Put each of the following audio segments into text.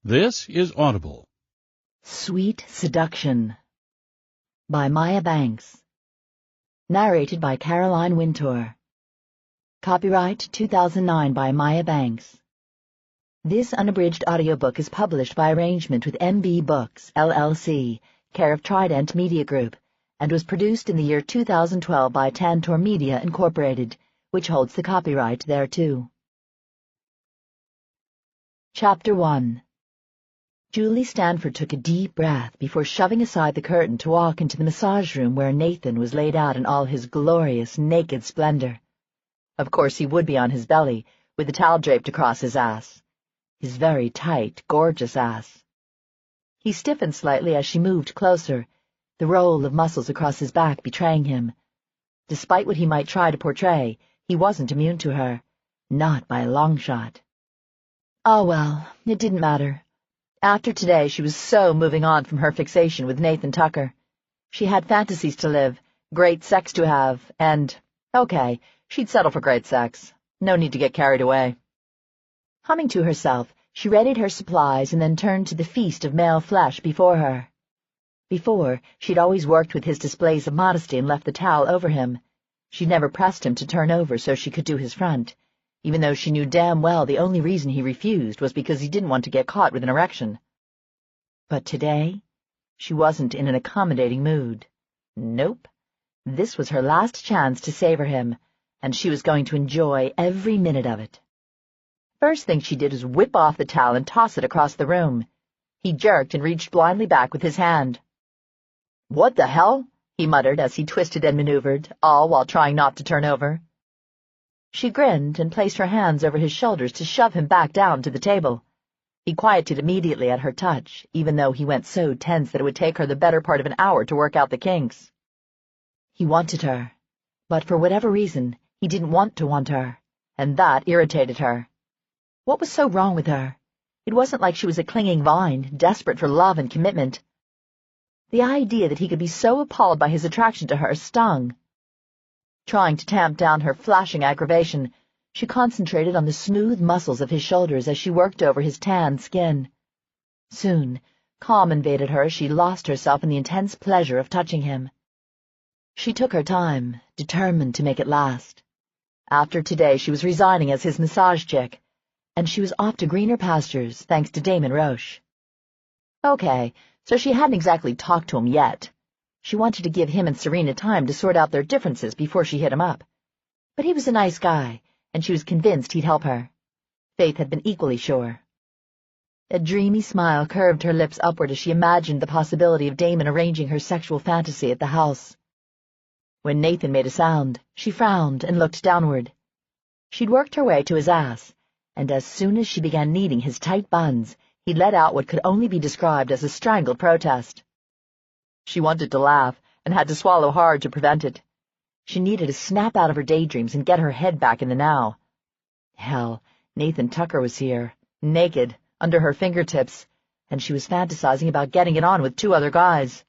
This is Audible. Sweet Seduction by Maya Banks. Narrated by Caroline Wintour. Copyright 2009 by Maya Banks. This unabridged audiobook is published by arrangement with MB Books, LLC, care of Trident Media Group, and was produced in the year 2012 by Tantor Media, Incorporated, which holds the copyright thereto. Chapter 1. Julie Stanford took a deep breath before shoving aside the curtain to walk into the massage room where Nathan was laid out in all his glorious, naked splendor. Of course he would be on his belly, with the towel draped across his ass. His very tight, gorgeous ass. He stiffened slightly as she moved closer, the roll of muscles across his back betraying him. Despite what he might try to portray, he wasn't immune to her. Not by a long shot. Oh well, it didn't matter. After today, she was so moving on from her fixation with Nathan Tucker. She had fantasies to live, great sex to have, and, okay, she'd settle for great sex. No need to get carried away. Humming to herself, she readied her supplies and then turned to the feast of male flesh before her. Before, she'd always worked with his displays of modesty and left the towel over him. She'd never pressed him to turn over so she could do his front, even though she knew damn well the only reason he refused was because he didn't want to get caught with an erection. But today, she wasn't in an accommodating mood. Nope. This was her last chance to savor him, and she was going to enjoy every minute of it. First thing she did was whip off the towel and toss it across the room. He jerked and reached blindly back with his hand. "What the hell?" he muttered as he twisted and maneuvered, all while trying not to turn over. She grinned and placed her hands over his shoulders to shove him back down to the table. He quieted immediately at her touch, even though he went so tense that it would take her the better part of an hour to work out the kinks. He wanted her, but for whatever reason, he didn't want to want her, and that irritated her. What was so wrong with her? It wasn't like she was a clinging vine, desperate for love and commitment. The idea that he could be so appalled by his attraction to her stung. Trying to tamp down her flashing aggravation, she concentrated on the smooth muscles of his shoulders as she worked over his tanned skin. Soon, calm invaded her as she lost herself in the intense pleasure of touching him. She took her time, determined to make it last. After today, she was resigning as his massage chick, and she was off to greener pastures thanks to Damon Roche. Okay, so she hadn't exactly talked to him yet. She wanted to give him and Serena time to sort out their differences before she hit him up. But he was a nice guy, and she was convinced he'd help her. Faith had been equally sure. A dreamy smile curved her lips upward as she imagined the possibility of Damon arranging her sexual fantasy at the house. When Nathan made a sound, she frowned and looked downward. She'd worked her way to his ass, and as soon as she began kneading his tight buns, he let out what could only be described as a strangled protest. She wanted to laugh, and had to swallow hard to prevent it. She needed to snap out of her daydreams and get her head back in the now. Hell, Nathan Tucker was here, naked, under her fingertips, and she was fantasizing about getting it on with two other guys.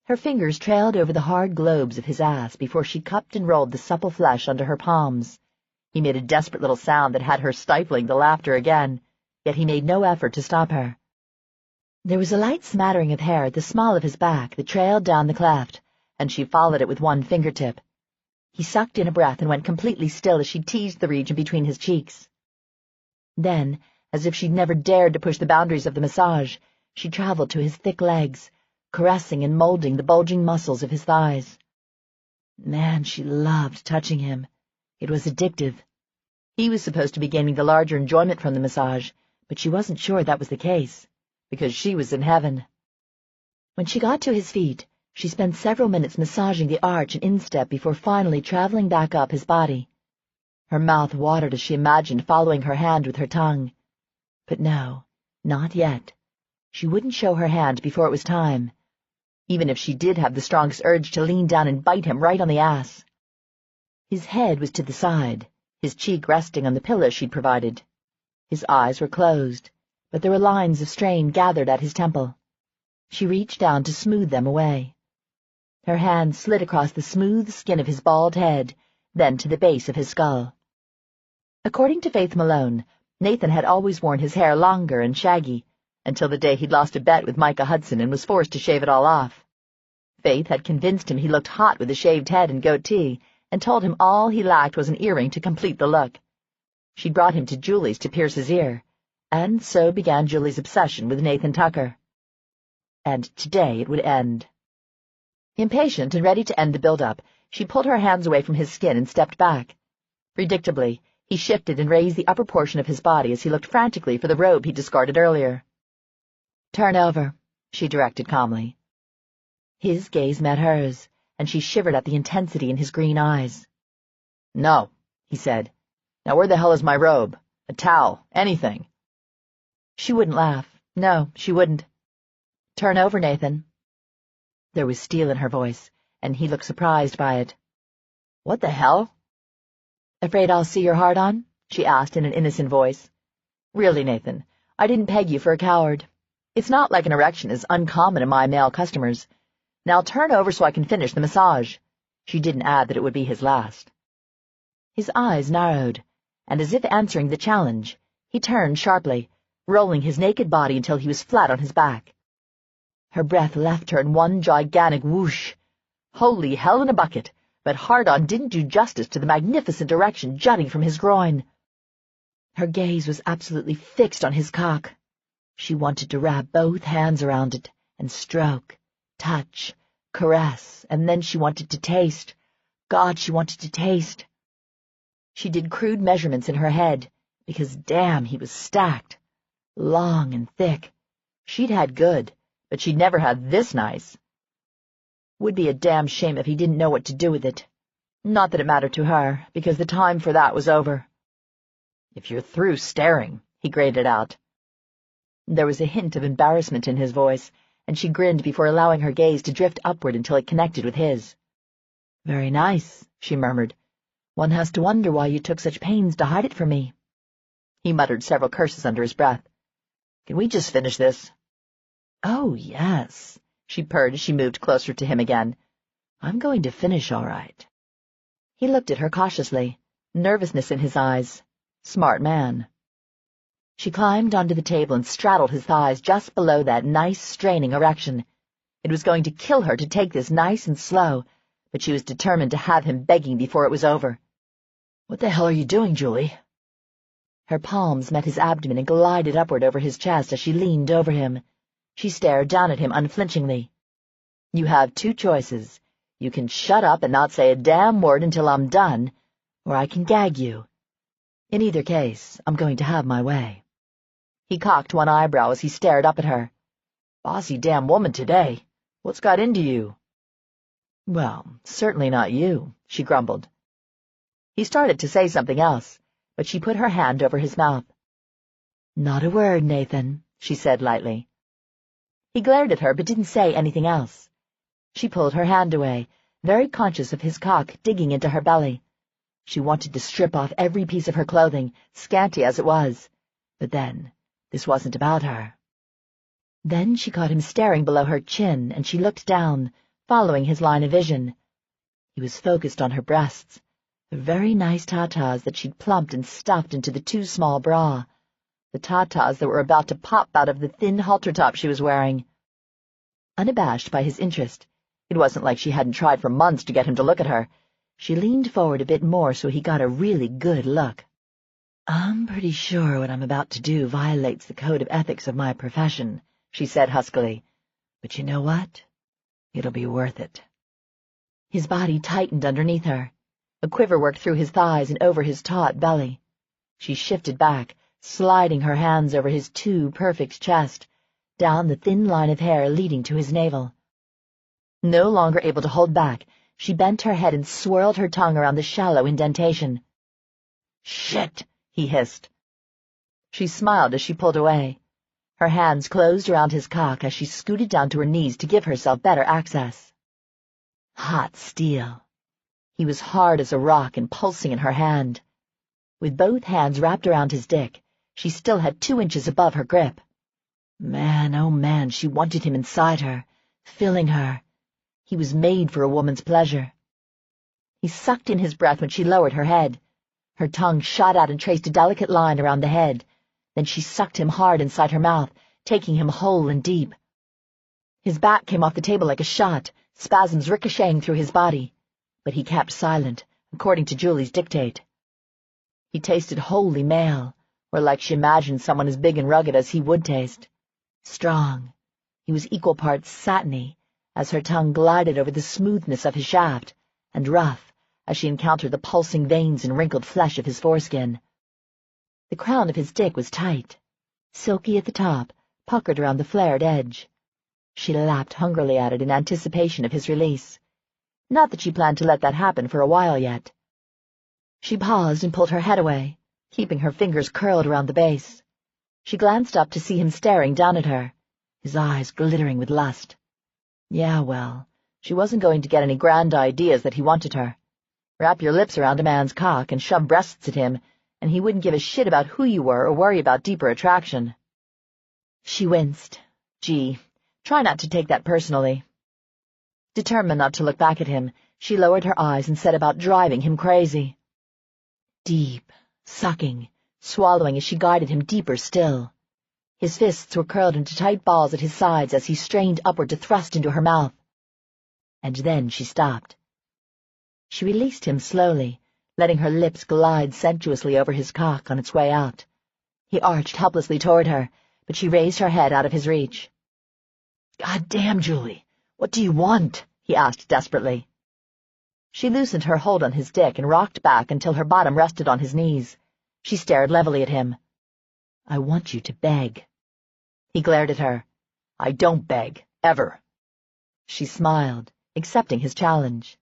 Her fingers trailed over the hard globes of his ass before she cupped and rolled the supple flesh under her palms. He made a desperate little sound that had her stifling the laughter again, yet he made no effort to stop her. There was a light smattering of hair at the small of his back that trailed down the cleft, and she followed it with one fingertip. He sucked in a breath and went completely still as she teased the region between his cheeks. Then, as if she'd never dared to push the boundaries of the massage, she traveled to his thick legs, caressing and molding the bulging muscles of his thighs. Man, she loved touching him. It was addictive. He was supposed to be gaining the larger enjoyment from the massage, but she wasn't sure that was the case, because she was in heaven. When she got to his feet, she spent several minutes massaging the arch and instep before finally traveling back up his body. Her mouth watered as she imagined following her hand with her tongue. But no, not yet. She wouldn't show her hand before it was time, even if she did have the strongest urge to lean down and bite him right on the ass. His head was to the side, his cheek resting on the pillow she'd provided. His eyes were closed, but there were lines of strain gathered at his temple. She reached down to smooth them away. Her hand slid across the smooth skin of his bald head, then to the base of his skull. According to Faith Malone, Nathan had always worn his hair longer and shaggy, until the day he'd lost a bet with Micah Hudson and was forced to shave it all off. Faith had convinced him he looked hot with a shaved head and goatee, and told him all he lacked was an earring to complete the look. She'd brought him to Julie's to pierce his ear, and so began Julie's obsession with Nathan Tucker. And today it would end. Impatient and ready to end the build-up, she pulled her hands away from his skin and stepped back. Predictably, he shifted and raised the upper portion of his body as he looked frantically for the robe he'd discarded earlier. "Turn over," she directed calmly. His gaze met hers, and she shivered at the intensity in his green eyes. "No," he said. "Now where the hell is my robe? A towel, anything." She wouldn't laugh. No, she wouldn't. "Turn over, Nathan." There was steel in her voice, and he looked surprised by it. "What the hell?" "Afraid I'll see your heart-on?" she asked in an innocent voice. "Really, Nathan, I didn't peg you for a coward. It's not like an erection is uncommon in my male customers. Now turn over so I can finish the massage." She didn't add that it would be his last. His eyes narrowed, and as if answering the challenge, he turned sharply, rolling his naked body until he was flat on his back. Her breath left her in one gigantic whoosh. Holy hell in a bucket, but hard-on didn't do justice to the magnificent erection jutting from his groin. Her gaze was absolutely fixed on his cock. She wanted to wrap both hands around it and stroke, touch, caress, and then she wanted to taste. God, she wanted to taste. She did crude measurements in her head, because damn, he was stacked. Long and thick. She'd had good, but she'd never had this nice. Would be a damn shame if he didn't know what to do with it. Not that it mattered to her, because the time for that was over. "If you're through staring," he grated out. There was a hint of embarrassment in his voice, and she grinned before allowing her gaze to drift upward until it connected with his. "Very nice," she murmured. "One has to wonder why you took such pains to hide it from me." He muttered several curses under his breath. "Can we just finish this?" "Oh, yes," she purred as she moved closer to him again. "I'm going to finish all right." He looked at her cautiously, nervousness in his eyes. Smart man. She climbed onto the table and straddled his thighs just below that nice, straining erection. It was going to kill her to take this nice and slow, but she was determined to have him begging before it was over. "What the hell are you doing, Julie?" Her palms met his abdomen and glided upward over his chest as she leaned over him. She stared down at him unflinchingly. "You have two choices. You can shut up and not say a damn word until I'm done, or I can gag you. In either case, I'm going to have my way." He cocked one eyebrow as he stared up at her. "Bossy damn woman today. What's got into you?" "Well, certainly not you," she grumbled. He started to say something else, but she put her hand over his mouth. "Not a word, Nathan," she said lightly. He glared at her but didn't say anything else. She pulled her hand away, very conscious of his cock digging into her belly. She wanted to strip off every piece of her clothing, scanty as it was. But then, this wasn't about her. Then she caught him staring below her chin, and she looked down, following his line of vision. He was focused on her breasts, the very nice tatas that she'd plumped and stuffed into the too small bra, the tatas that were about to pop out of the thin halter top she was wearing. Unabashed by his interest, it wasn't like she hadn't tried for months to get him to look at her, she leaned forward a bit more so he got a really good look. "I'm pretty sure what I'm about to do violates the code of ethics of my profession," she said huskily. "But you know what? It'll be worth it." His body tightened underneath her. A quiver worked through his thighs and over his taut belly. She shifted back, sliding her hands over his too perfect chest, down the thin line of hair leading to his navel. No longer able to hold back, she bent her head and swirled her tongue around the shallow indentation. "Shit!" he hissed. She smiled as she pulled away. Her hands closed around his cock as she scooted down to her knees to give herself better access. Hot steel. He was hard as a rock and pulsing in her hand. With both hands wrapped around his dick, she still had 2 inches above her grip. Man, oh man, she wanted him inside her, filling her. He was made for a woman's pleasure. He sucked in his breath when she lowered her head. Her tongue shot out and traced a delicate line around the head. Then she sucked him hard inside her mouth, taking him whole and deep. His back came off the table like a shot, spasms ricocheting through his body, but he kept silent, according to Julie's dictate. He tasted wholly male, or like she imagined someone as big and rugged as he would taste. Strong. He was equal parts satiny, as her tongue glided over the smoothness of his shaft, and rough, as she encountered the pulsing veins and wrinkled flesh of his foreskin. The crown of his dick was tight, silky at the top, puckered around the flared edge. She lapped hungrily at it in anticipation of his release. Not that she planned to let that happen for a while yet. She paused and pulled her head away, keeping her fingers curled around the base. She glanced up to see him staring down at her, his eyes glittering with lust. Yeah, well, she wasn't going to get any grand ideas that he wanted her. Wrap your lips around a man's cock and shove breasts at him, and he wouldn't give a shit about who you were or worry about deeper attraction. She winced. Gee, try not to take that personally. Determined not to look back at him, she lowered her eyes and set about driving him crazy. Deep, sucking, swallowing as she guided him deeper still. His fists were curled into tight balls at his sides as he strained upward to thrust into her mouth. And then she stopped. She released him slowly, letting her lips glide sensuously over his cock on its way out. He arched helplessly toward her, but she raised her head out of his reach. "God damn, Julie, what do you want?" he asked desperately. She loosened her hold on his dick and rocked back until her bottom rested on his knees. She stared levelly at him. "I want you to beg." He glared at her. "I don't beg, ever." She smiled, accepting his challenge.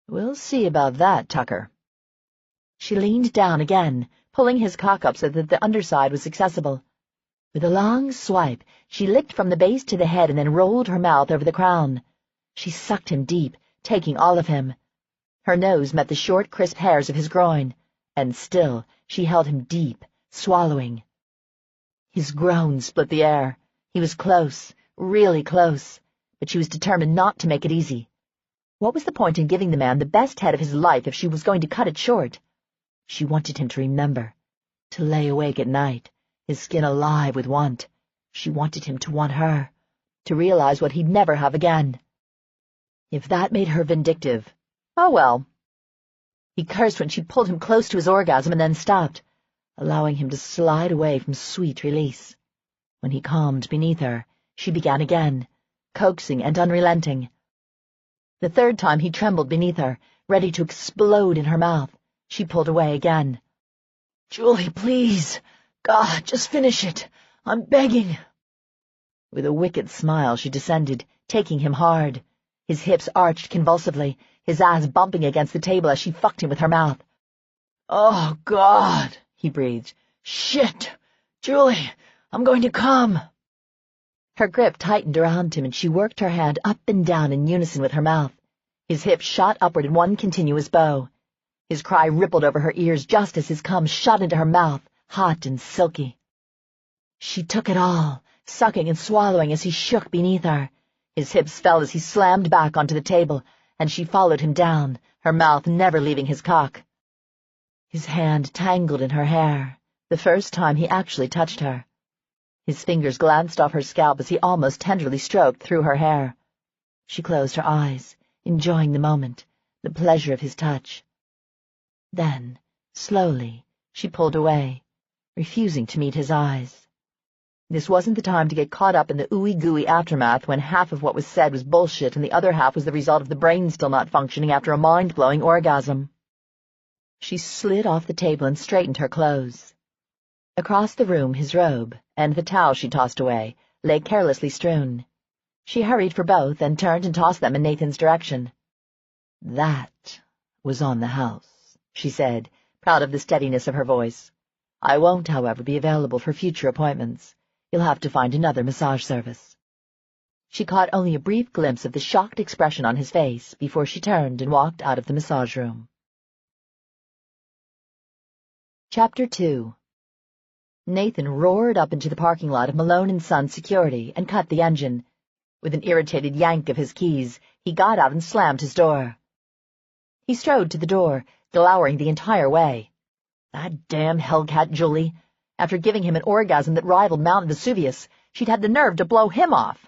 "We'll see about that, Tucker." She leaned down again, pulling his cock up so that the underside was accessible. With a long swipe, she licked from the base to the head and then rolled her mouth over the crown. She sucked him deep, taking all of him. Her nose met the short, crisp hairs of his groin, and still she held him deep, swallowing. His groan split the air. He was close, really close, but she was determined not to make it easy. What was the point in giving the man the best head of his life if she was going to cut it short? She wanted him to remember, to lay awake at night, his skin alive with want. She wanted him to want her, to realize what he'd never have again. If that made her vindictive, oh well. He cursed when she pulled him close to his orgasm and then stopped, allowing him to slide away from sweet release. When he calmed beneath her, she began again, coaxing and unrelenting. The third time he trembled beneath her, ready to explode in her mouth. She pulled away again. "Julie, please. God, just finish it. I'm begging." With a wicked smile she descended, taking him hard. His hips arched convulsively, his ass bumping against the table as she fucked him with her mouth. "Oh, God," he breathed. "Shit. Julie, I'm going to come." Her grip tightened around him and she worked her hand up and down in unison with her mouth. His hips shot upward in one continuous bow. His cry rippled over her ears just as his cum shot into her mouth, hot and silky. She took it all, sucking and swallowing as he shook beneath her. His hips fell as he slammed back onto the table, and she followed him down, her mouth never leaving his cock. His hand tangled in her hair, the first time he actually touched her. His fingers glanced off her scalp as he almost tenderly stroked through her hair. She closed her eyes, enjoying the moment, the pleasure of his touch. Then, slowly, she pulled away, refusing to meet his eyes. This wasn't the time to get caught up in the ooey-gooey aftermath when half of what was said was bullshit and the other half was the result of the brain still not functioning after a mind-blowing orgasm. She slid off the table and straightened her clothes. Across the room, his robe, and the towel she tossed away, lay carelessly strewn. She hurried for both and turned and tossed them in Nathan's direction. "That was on the house," she said, proud of the steadiness of her voice. "I won't, however, be available for future appointments. You'll have to find another massage service." She caught only a brief glimpse of the shocked expression on his face before she turned and walked out of the massage room. Chapter 2. Nathan roared up into the parking lot of Malone & Son Security and cut the engine. With an irritated yank of his keys, he got out and slammed his door. He strode to the door, glowering the entire way. That damn hellcat Julie. After giving him an orgasm that rivaled Mount Vesuvius, she'd had the nerve to blow him off.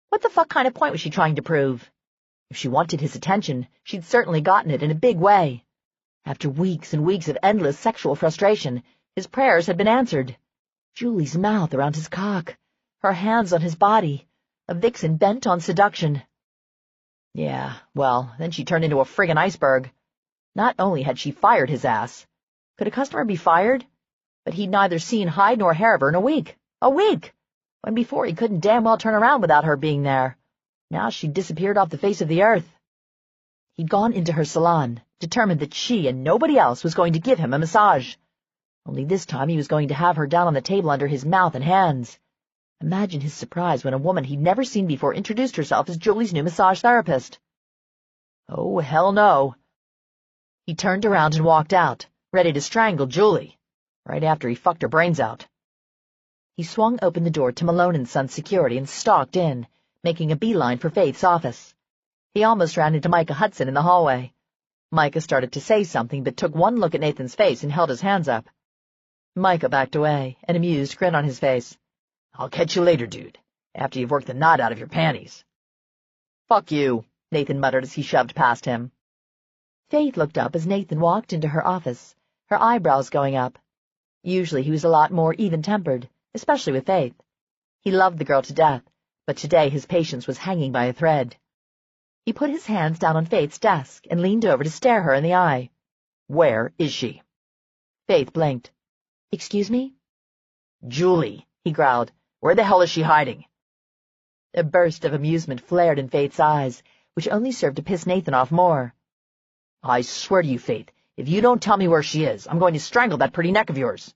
What the fuck kind of point was she trying to prove? If she wanted his attention, she'd certainly gotten it in a big way. After weeks and weeks of endless sexual frustration, his prayers had been answered. Julie's mouth around his cock, her hands on his body, a vixen bent on seduction. Yeah, well, then she turned into a friggin' iceberg. Not only had she fired his ass. Could a customer be fired? But he'd neither seen hide nor hair of her in a week. A week! When before he couldn't damn well turn around without her being there. Now she'd disappeared off the face of the earth. He'd gone into her salon, determined that she and nobody else was going to give him a massage. Only this time he was going to have her down on the table under his mouth and hands. Imagine his surprise when a woman he'd never seen before introduced herself as Julie's new massage therapist. Oh, hell no. He turned around and walked out, ready to strangle Julie, right after he fucked her brains out. He swung open the door to Malone & Sons Security and stalked in, making a beeline for Faith's office. He almost ran into Micah Hudson in the hallway. Micah started to say something, but took one look at Nathan's face and held his hands up. Micah backed away, an amused grin on his face. I'll catch you later, dude, after you've worked the knot out of your panties. Fuck you, Nathan muttered as he shoved past him. Faith looked up as Nathan walked into her office, her eyebrows going up. Usually he was a lot more even-tempered, especially with Faith. He loved the girl to death, but today his patience was hanging by a thread. He put his hands down on Faith's desk and leaned over to stare her in the eye. Where is she? Faith blinked. Excuse me? Julie, he growled. Where the hell is she hiding? A burst of amusement flared in Faith's eyes, which only served to piss Nathan off more. I swear to you, Faith, if you don't tell me where she is, I'm going to strangle that pretty neck of yours.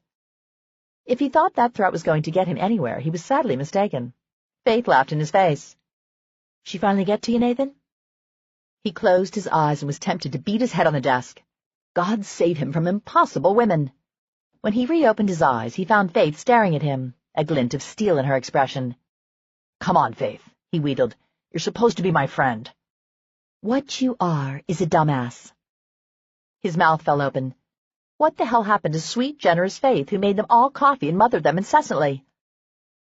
If he thought that threat was going to get him anywhere, he was sadly mistaken. Faith laughed in his face. She finally get to you, Nathan? He closed his eyes and was tempted to beat his head on the desk. God save him from impossible women. When he reopened his eyes, he found Faith staring at him, a glint of steel in her expression. Come on, Faith, he wheedled. You're supposed to be my friend. What you are is a dumbass. His mouth fell open. What the hell happened to sweet, generous Faith, who made them all coffee and mothered them incessantly?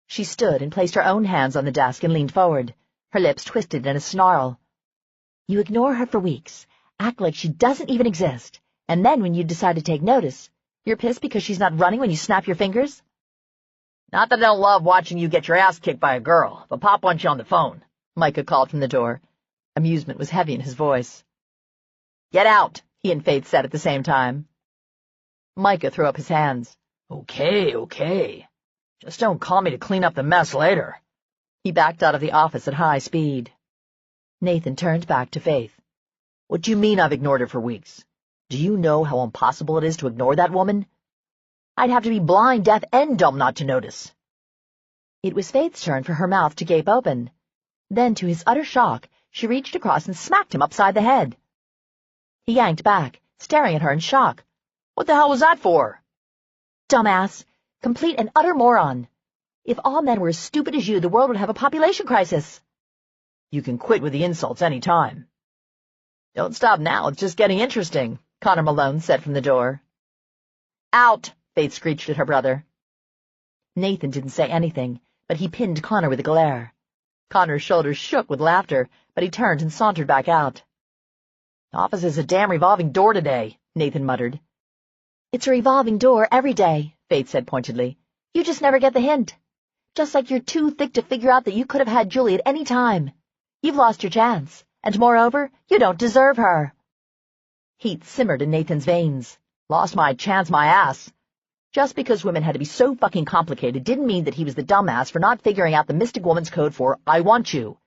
She stood and placed her own hands on the desk and leaned forward, her lips twisted in a snarl. You ignore her for weeks, act like she doesn't even exist, and then when you decide to take notice, you're pissed because she's not running when you snap your fingers? Not that I don't love watching you get your ass kicked by a girl, but Pop wants you on the phone, Micah called from the door. Amusement was heavy in his voice. Get out, he and Faith said at the same time. Micah threw up his hands. Okay. Just don't call me to clean up the mess later. He backed out of the office at high speed. Nathan turned back to Faith. What do you mean I've ignored her for weeks? Do you know how impossible it is to ignore that woman? I'd have to be blind, deaf, and dumb not to notice. It was Faith's turn for her mouth to gape open. Then, to his utter shock, she reached across and smacked him upside the head. He yanked back, staring at her in shock. What the hell was that for? Dumbass. Complete and utter moron. If all men were as stupid as you, the world would have a population crisis. You can quit with the insults any time. Don't stop now, it's just getting interesting, Connor Malone said from the door. Out, Faith screeched at her brother. Nathan didn't say anything, but he pinned Connor with a glare. Connor's shoulders shook with laughter, but he turned and sauntered back out. Office is a damn revolving door today, Nathan muttered. It's a revolving door every day, Faith said pointedly. You just never get the hint. Just like you're too thick to figure out that you could have had Julie at any time. You've lost your chance, and moreover, you don't deserve her. Heat simmered in Nathan's veins. Lost my chance, my ass. Just because women had to be so fucking complicated didn't mean that he was the dumbass for not figuring out the Mystic Woman's code for I want you.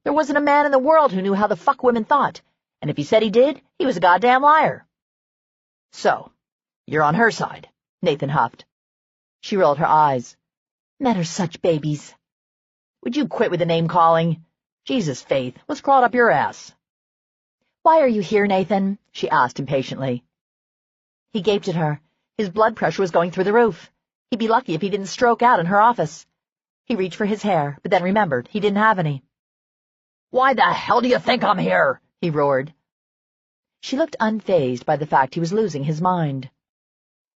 There wasn't a man in the world who knew how the fuck women thought, and if he said he did, he was a goddamn liar. So, you're on her side, Nathan huffed. She rolled her eyes. Men are such babies. Would you quit with the name-calling? Jesus, Faith, what's crawled up your ass? Why are you here, Nathan? She asked impatiently. He gaped at her. His blood pressure was going through the roof. He'd be lucky if he didn't stroke out in her office. He reached for his hair, but then remembered he didn't have any. Why the hell do you think I'm here? He roared. She looked unfazed by the fact he was losing his mind.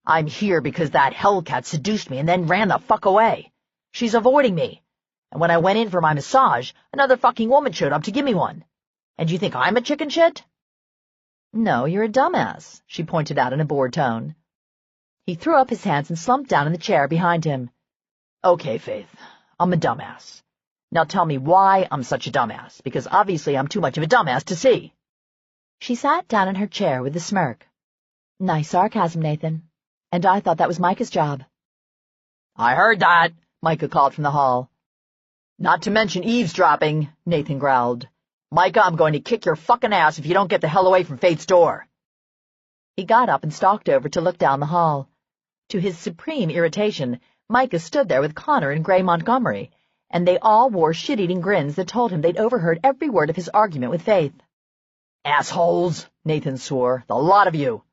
I'm here because that hellcat seduced me and then ran the fuck away. She's avoiding me. And when I went in for my massage, another fucking woman showed up to give me one. And you think I'm a chicken shit? No, you're a dumbass, she pointed out in a bored tone. He threw up his hands and slumped down in the chair behind him. Okay, Faith, I'm a dumbass. Now tell me why I'm such a dumbass, because obviously I'm too much of a dumbass to see. She sat down in her chair with a smirk. Nice sarcasm, Nathan. And I thought that was Micah's job. I heard that, Micah called from the hall. Not to mention eavesdropping, Nathan growled. Micah, I'm going to kick your fucking ass if you don't get the hell away from Faith's door. He got up and stalked over to look down the hall. To his supreme irritation, Micah stood there with Connor and Gray Montgomery, and they all wore shit-eating grins that told him they'd overheard every word of his argument with Faith. Assholes, Nathan swore, the lot of you.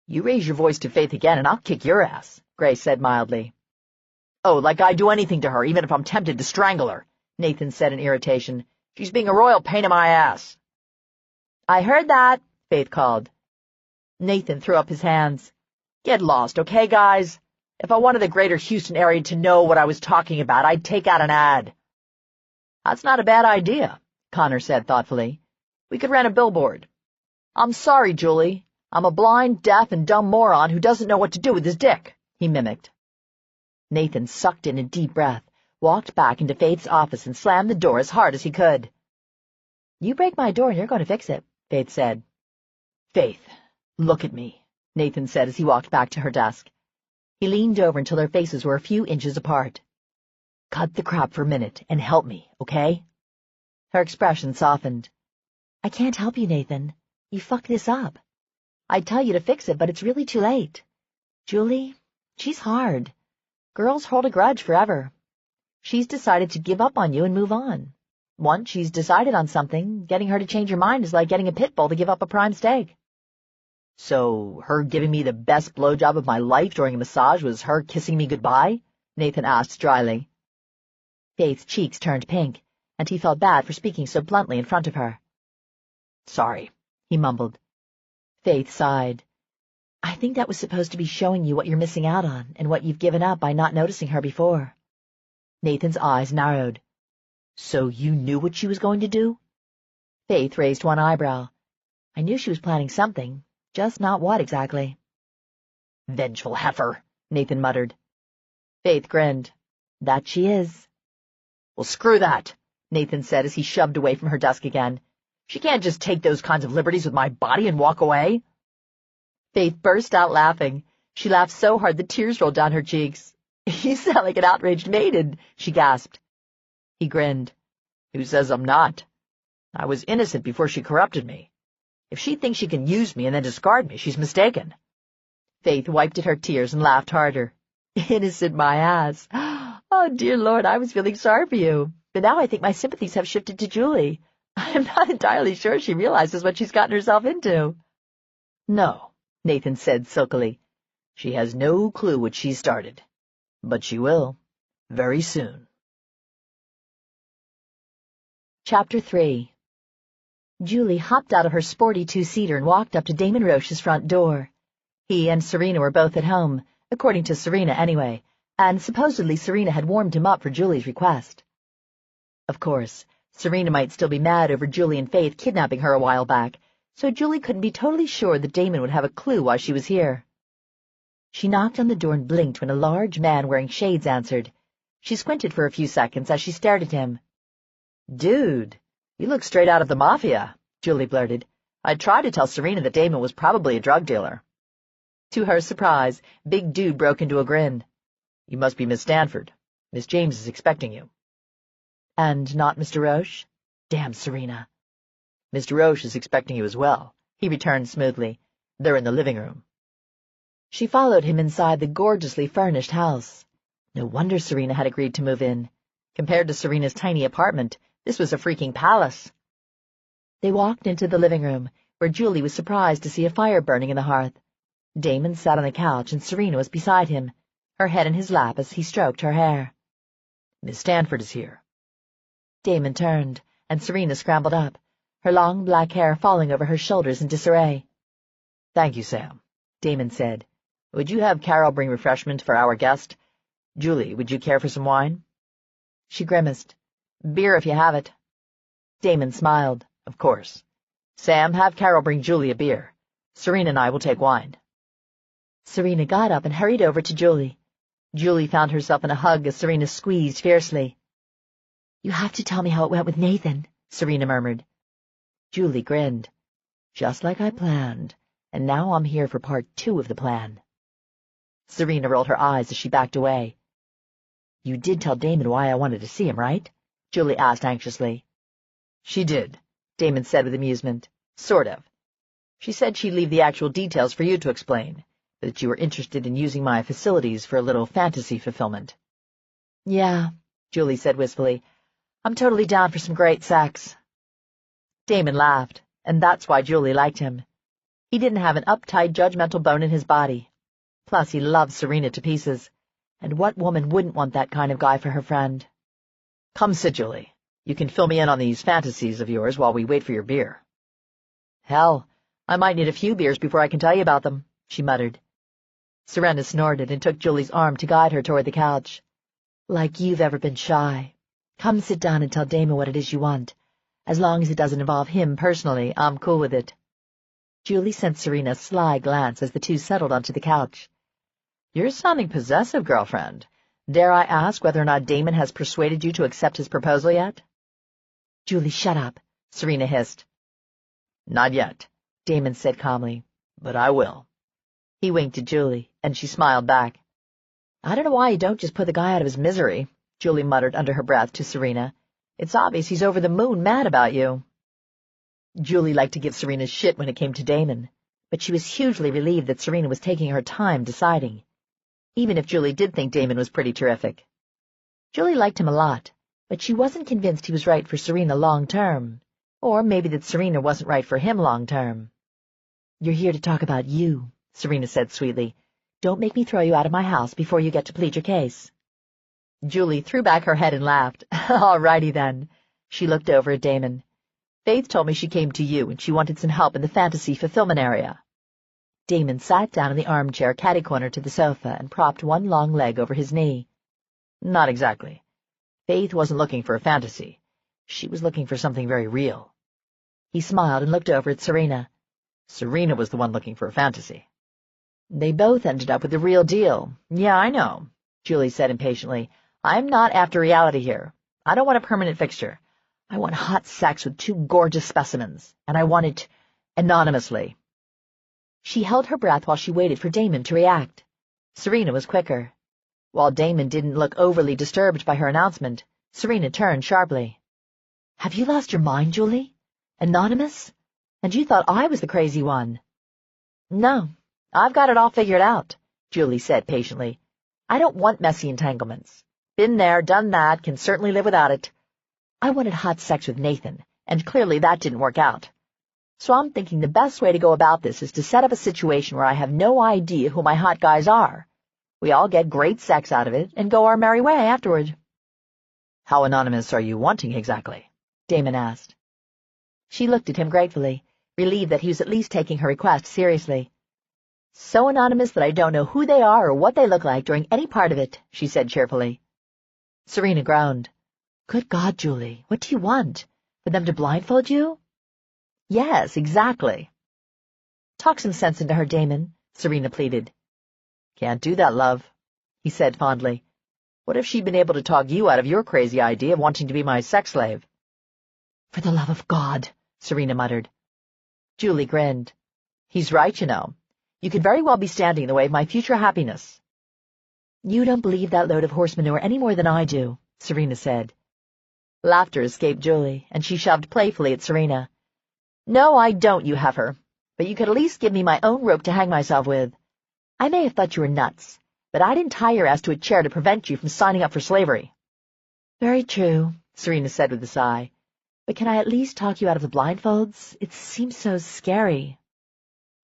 You raise your voice to Faith again and I'll kick your ass, Gray said mildly. Oh, like I'd do anything to her, even if I'm tempted to strangle her, Nathan said in irritation. She's being a royal pain in my ass. I heard that, Faith called. Nathan threw up his hands. Get lost, okay, guys? If I wanted the greater Houston area to know what I was talking about, I'd take out an ad. That's not a bad idea, Connor said thoughtfully. We could rent a billboard. I'm sorry, Julie. I'm a blind, deaf, and dumb moron who doesn't know what to do with his dick, he mimicked. Nathan sucked in a deep breath, walked back into Faith's office, and slammed the door as hard as he could. You break my door and you're going to fix it, Faith said. Faith, look at me, Nathan said as he walked back to her desk. He leaned over until their faces were a few inches apart. Cut the crap for a minute and help me, okay? Her expression softened. I can't help you, Nathan. You fucked this up. I'd tell you to fix it, but it's really too late. Julie, she's hard. Girls hold a grudge forever. She's decided to give up on you and move on. Once she's decided on something, getting her to change her mind is like getting a pit bull to give up a prime steak. So her giving me the best blowjob of my life during a massage was her kissing me goodbye? Nathan asked dryly. Faith's cheeks turned pink, and he felt bad for speaking so bluntly in front of her. Sorry, he mumbled. Faith sighed. I think that was supposed to be showing you what you're missing out on and what you've given up by not noticing her before. Nathan's eyes narrowed. So you knew what she was going to do? Faith raised one eyebrow. I knew she was planning something, just not what exactly. Vengeful heifer, Nathan muttered. Faith grinned. That she is. Well, screw that, Nathan said as he shoved away from her desk again. She can't just take those kinds of liberties with my body and walk away. Faith burst out laughing. She laughed so hard the tears rolled down her cheeks. You sound like an outraged maiden, she gasped. He grinned. Who says I'm not? I was innocent before she corrupted me. If she thinks she can use me and then discard me, she's mistaken. Faith wiped at her tears and laughed harder. Innocent, my ass. Oh, dear Lord, I was feeling sorry for you. But now I think my sympathies have shifted to Julie. I'm not entirely sure she realizes what she's gotten herself into. No, Nathan said silkily. She has no clue what she's started. But she will, very soon. Chapter 3. Julie hopped out of her sporty two-seater and walked up to Damon Roche's front door. He and Serena were both at home, according to Serena anyway, and supposedly Serena had warmed him up for Julie's request. Of course, Serena might still be mad over Julie and Faith kidnapping her a while back, so Julie couldn't be totally sure that Damon would have a clue why she was here. She knocked on the door and blinked when a large man wearing shades answered. She squinted for a few seconds as she stared at him. Dude, you look straight out of the mafia, Julie blurted. I tried to tell Serena that Damon was probably a drug dealer. To her surprise, Big Dude broke into a grin. You must be Miss Stanford. Miss James is expecting you. And not Mr. Roche? Damn Serena. Mr. Roche is expecting you as well, he returned smoothly. They're in the living room. She followed him inside the gorgeously furnished house. No wonder Serena had agreed to move in. Compared to Serena's tiny apartment, this was a freaking palace. They walked into the living room, where Julie was surprised to see a fire burning in the hearth. Damon sat on the couch and Serena was beside him, her head in his lap as he stroked her hair. Miss Stanford is here. Damon turned, and Serena scrambled up, her long black hair falling over her shoulders in disarray. Thank you, Sam, Damon said. Would you have Carol bring refreshment for our guest? Julie, would you care for some wine? She grimaced. Beer if you have it. Damon smiled. Of course. Sam, have Carol bring Julie a beer. Serena and I will take wine. Serena got up and hurried over to Julie. Julie found herself in a hug as Serena squeezed fiercely. "You have to tell me how it went with Nathan," Serena murmured. Julie grinned. "Just like I planned, and now I'm here for part 2 of the plan." Serena rolled her eyes as she backed away. "You did tell Damon why I wanted to see him, right?" Julie asked anxiously. She did, Damon said with amusement. Sort of. She said she'd leave the actual details for you to explain, but that you were interested in using my facilities for a little fantasy fulfillment. "Yeah," Julie said wistfully. "I'm totally down for some great sex." Damon laughed, and that's why Julie liked him. He didn't have an uptight, judgmental bone in his body. Plus, he loved Serena to pieces. And what woman wouldn't want that kind of guy for her friend? Come sit, Julie. You can fill me in on these fantasies of yours while we wait for your beer. Hell, I might need a few beers before I can tell you about them, she muttered. Serena snorted and took Julie's arm to guide her toward the couch. Like you've ever been shy. Come sit down and tell Damon what it is you want. As long as it doesn't involve him personally, I'm cool with it. Julie sent Serena a sly glance as the two settled onto the couch. You're sounding possessive, girlfriend. Dare I ask whether or not Damon has persuaded you to accept his proposal yet? Julie, shut up, Serena hissed. Not yet, Damon said calmly, but I will. He winked at Julie, and she smiled back. I don't know why you don't just put the guy out of his misery, Julie muttered under her breath to Serena. It's obvious he's over the moon mad about you. Julie liked to give Serena shit when it came to Damon, but she was hugely relieved that Serena was taking her time deciding, even if Julie did think Damon was pretty terrific. Julie liked him a lot, but she wasn't convinced he was right for Serena long-term, or maybe that Serena wasn't right for him long-term. You're here to talk about you, Serena said sweetly. Don't make me throw you out of my house before you get to plead your case. Julie threw back her head and laughed. All righty then. She looked over at Damon. Faith told me she came to you and she wanted some help in the fantasy fulfillment area. Damon sat down in the armchair catty-corner to the sofa and propped one long leg over his knee. Not exactly. Faith wasn't looking for a fantasy. She was looking for something very real. He smiled and looked over at Serena. Serena was the one looking for a fantasy. They both ended up with the real deal. Yeah, I know, Julie said impatiently. I'm not after reality here. I don't want a permanent fixture. I want hot sex with 2 gorgeous specimens, and I want it anonymously. She held her breath while she waited for Damon to react. Serena was quicker. While Damon didn't look overly disturbed by her announcement, Serena turned sharply. Have you lost your mind, Julie? Anonymous? And you thought I was the crazy one. No, I've got it all figured out, Julie said patiently. I don't want messy entanglements. Been there, done that, can certainly live without it. I wanted hot sex with Nathan, and clearly that didn't work out. So I'm thinking the best way to go about this is to set up a situation where I have no idea who my hot guys are. We all get great sex out of it and go our merry way afterward. How anonymous are you wanting exactly? Damon asked. She looked at him gratefully, relieved that he was at least taking her request seriously. So anonymous that I don't know who they are or what they look like during any part of it, she said cheerfully. Serena groaned. Good God, Julie, what do you want? For them to blindfold you? Yes, exactly. Talk some sense into her, Damon, Serena pleaded. Can't do that, love, he said fondly. What if she'd been able to talk you out of your crazy idea of wanting to be my sex slave? For the love of God, Serena muttered. Julie grinned. He's right, you know. You could very well be standing in the way of my future happiness. You don't believe that load of horse manure any more than I do, Serena said. Laughter escaped Julie, and she shoved playfully at Serena. No, I don't, you heifer. But you could at least give me my own rope to hang myself with. I may have thought you were nuts, but I didn't tie your ass to a chair to prevent you from signing up for slavery. Very true, Serena said with a sigh. But can I at least talk you out of the blindfolds? It seems so scary.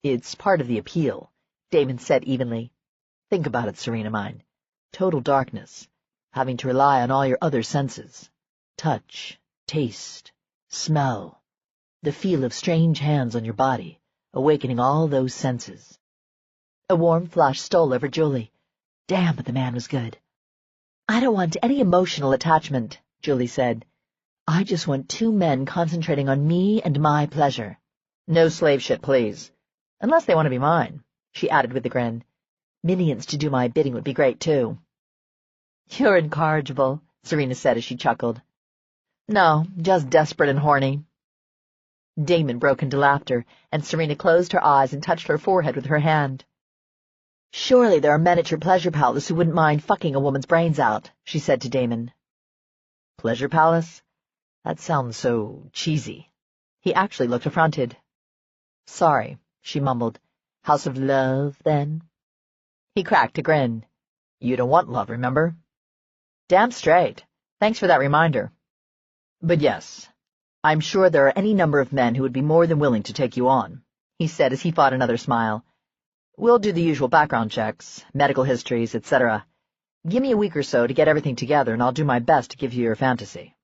It's part of the appeal, Damon said evenly. Think about it, Serena mine. Total darkness, having to rely on all your other senses. Touch, taste, smell, the feel of strange hands on your body, awakening all those senses. A warm flush stole over Julie. Damn, but the man was good. I don't want any emotional attachment, Julie said. I just want two men concentrating on me and my pleasure. No slave shit, please. Unless they want to be mine, she added with a grin. Minions to do my bidding would be great, too. You're incorrigible, Serena said as she chuckled. No, just desperate and horny. Damon broke into laughter, and Serena closed her eyes and touched her forehead with her hand. Surely there are men at your pleasure palace who wouldn't mind fucking a woman's brains out, she said to Damon. Pleasure palace? That sounds so cheesy. He actually looked affronted. Sorry, she mumbled. House of love, then? He cracked a grin. You don't want love, remember? Damn straight. Thanks for that reminder. But yes, I'm sure there are any number of men who would be more than willing to take you on, he said as he fought another smile. We'll do the usual background checks, medical histories, etc. Give me a week or so to get everything together, and I'll do my best to give you your fantasy.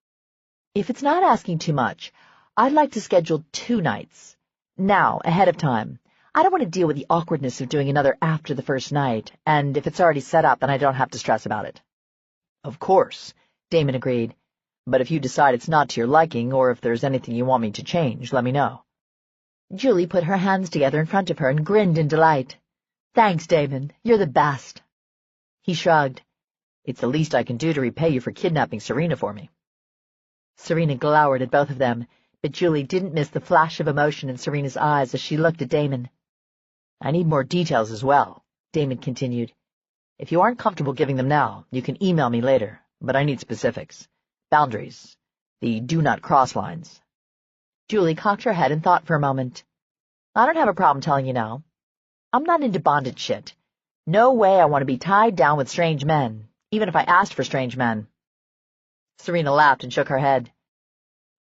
If it's not asking too much, I'd like to schedule 2 nights. Now, ahead of time. I don't want to deal with the awkwardness of doing another after the first night, and if it's already set up, then I don't have to stress about it. Of course, Damon agreed. But if you decide it's not to your liking, or if there's anything you want me to change, let me know. Julie put her hands together in front of her and grinned in delight. Thanks, Damon. You're the best. He shrugged. It's the least I can do to repay you for kidnapping Serena for me. Serena glowered at both of them, but Julie didn't miss the flash of emotion in Serena's eyes as she looked at Damon. I need more details as well, Damon continued. If you aren't comfortable giving them now, you can email me later, but I need specifics. Boundaries. The do not cross lines. Julie cocked her head and thought for a moment. I don't have a problem telling you now. I'm not into bondage shit. No way I want to be tied down with strange men, even if I asked for strange men. Serena laughed and shook her head.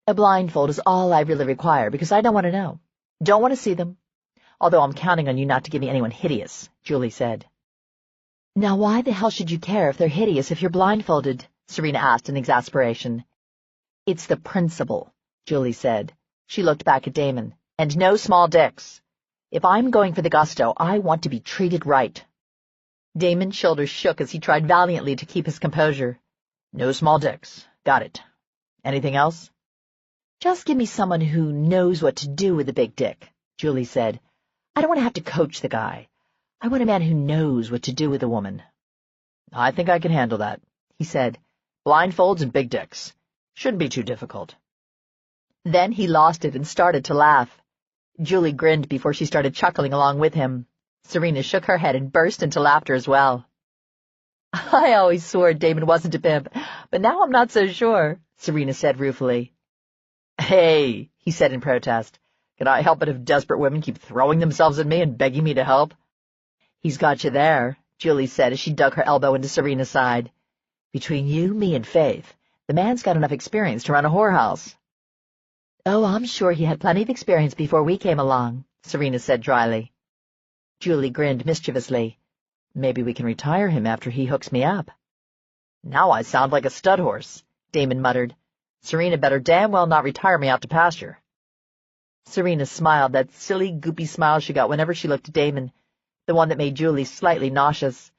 A blindfold is all I really require because I don't want to know. Don't want to see them. Although I'm counting on you not to give me anyone hideous, Julie said. Now why the hell should you care if they're hideous if you're blindfolded? Serena asked in exasperation. It's the principle, Julie said. She looked back at Damon. And no small dicks. If I'm going for the gusto, I want to be treated right. Damon's shoulders shook as he tried valiantly to keep his composure. No small dicks. Got it. Anything else? Just give me someone who knows what to do with a big dick, Julie said. I don't want to have to coach the guy. I want a man who knows what to do with a woman. I think I can handle that, he said. Blindfolds and big dicks. Shouldn't be too difficult. Then he lost it and started to laugh. Julie grinned before she started chuckling along with him. Serena shook her head and burst into laughter as well. I always swore Damon wasn't a pimp, but now I'm not so sure, Serena said ruefully. Hey, he said in protest. Can I help it if desperate women keep throwing themselves at me and begging me to help? He's got you there, Julie said as she dug her elbow into Serena's side. Between you, me, and Faith, the man's got enough experience to run a whorehouse. Oh, I'm sure he had plenty of experience before we came along, Serena said dryly. Julie grinned mischievously. Maybe we can retire him after he hooks me up. Now I sound like a stud horse, Damon muttered. Serena better damn well not retire me out to pasture. Serena smiled, that silly, goopy smile she got whenever she looked at Damon, the one that made Julie slightly nauseous.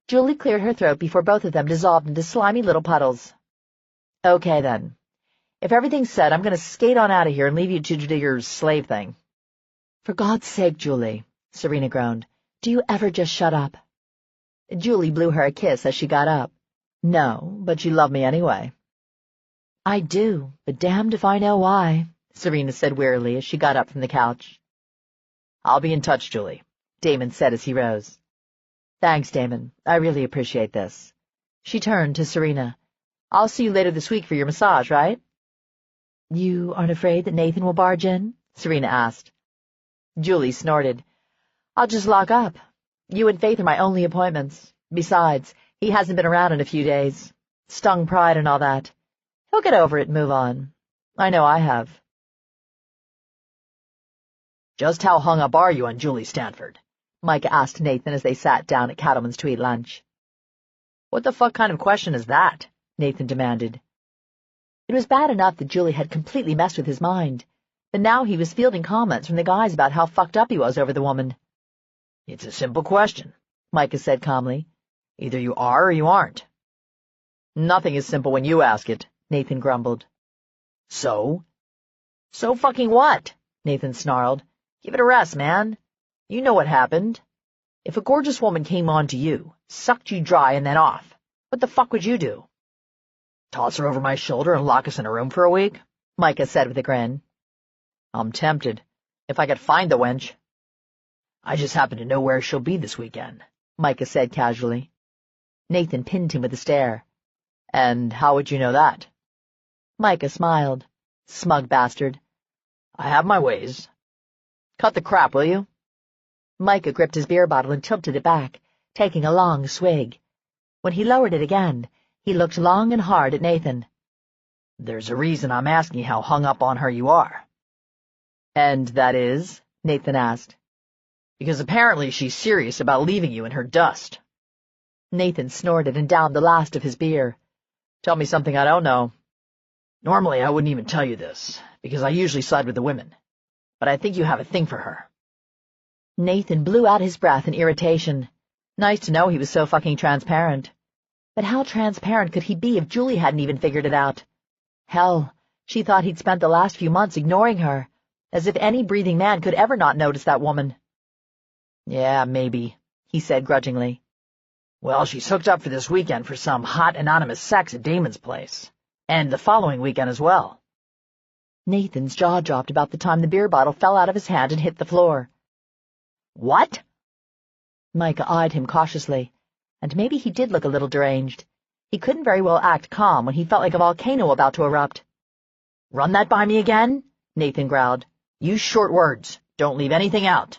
Julie cleared her throat before both of them dissolved into slimy little puddles. Okay, then. If everything's set, I'm going to skate on out of here and leave you to do your slave thing. For God's sake, Julie, Serena groaned, do you ever just shut up? Julie blew her a kiss as she got up. No, but you love me anyway. I do, but damned if I know why, Serena said wearily as she got up from the couch. I'll be in touch, Julie, Damon said as he rose. Thanks, Damon. I really appreciate this. She turned to Serena. I'll see you later this week for your massage, right? You aren't afraid that Nathan will barge in? Serena asked. Julie snorted. I'll just lock up. You and Faith are my only appointments. Besides, he hasn't been around in a few days. Stung pride and all that. He'll get over it and move on. I know I have. Just how hung up are you on Julie Stanford? Micah asked Nathan as they sat down at Cattleman's to eat lunch. What the fuck kind of question is that? Nathan demanded. It was bad enough that Julie had completely messed with his mind, but now he was fielding comments from the guys about how fucked up he was over the woman. It's a simple question, Micah said calmly. Either you are or you aren't. Nothing is simple when you ask it, Nathan grumbled. So? So fucking what? Nathan snarled. Give it a rest, man. You know what happened. If a gorgeous woman came on to you, sucked you dry and then off, what the fuck would you do? Toss her over my shoulder and lock us in a room for a week? Micah said with a grin. I'm tempted, if I could find the wench. I just happen to know where she'll be this weekend, Micah said casually. Nathan pinned him with a stare. And how would you know that? Micah smiled. Smug bastard. I have my ways. Cut the crap, will you? Micah gripped his beer bottle and tilted it back, taking a long swig. When he lowered it again, he looked long and hard at Nathan. There's a reason I'm asking how hung up on her you are. And that is? Nathan asked. Because apparently she's serious about leaving you in her dust. Nathan snorted and downed the last of his beer. Tell me something I don't know. Normally I wouldn't even tell you this, because I usually side with the women. But I think you have a thing for her. Nathan blew out his breath in irritation. Nice to know he was so fucking transparent. But how transparent could he be if Julie hadn't even figured it out? Hell, she thought he'd spent the last few months ignoring her, as if any breathing man could ever not notice that woman. Yeah, maybe, he said grudgingly. Well, she's hooked up for this weekend for some hot anonymous sex at Damon's place. And the following weekend as well. Nathan's jaw dropped about the time the beer bottle fell out of his hand and hit the floor. What? Micah eyed him cautiously, and maybe he did look a little deranged. He couldn't very well act calm when he felt like a volcano about to erupt. Run that by me again? Nathan growled. Use short words. Don't leave anything out.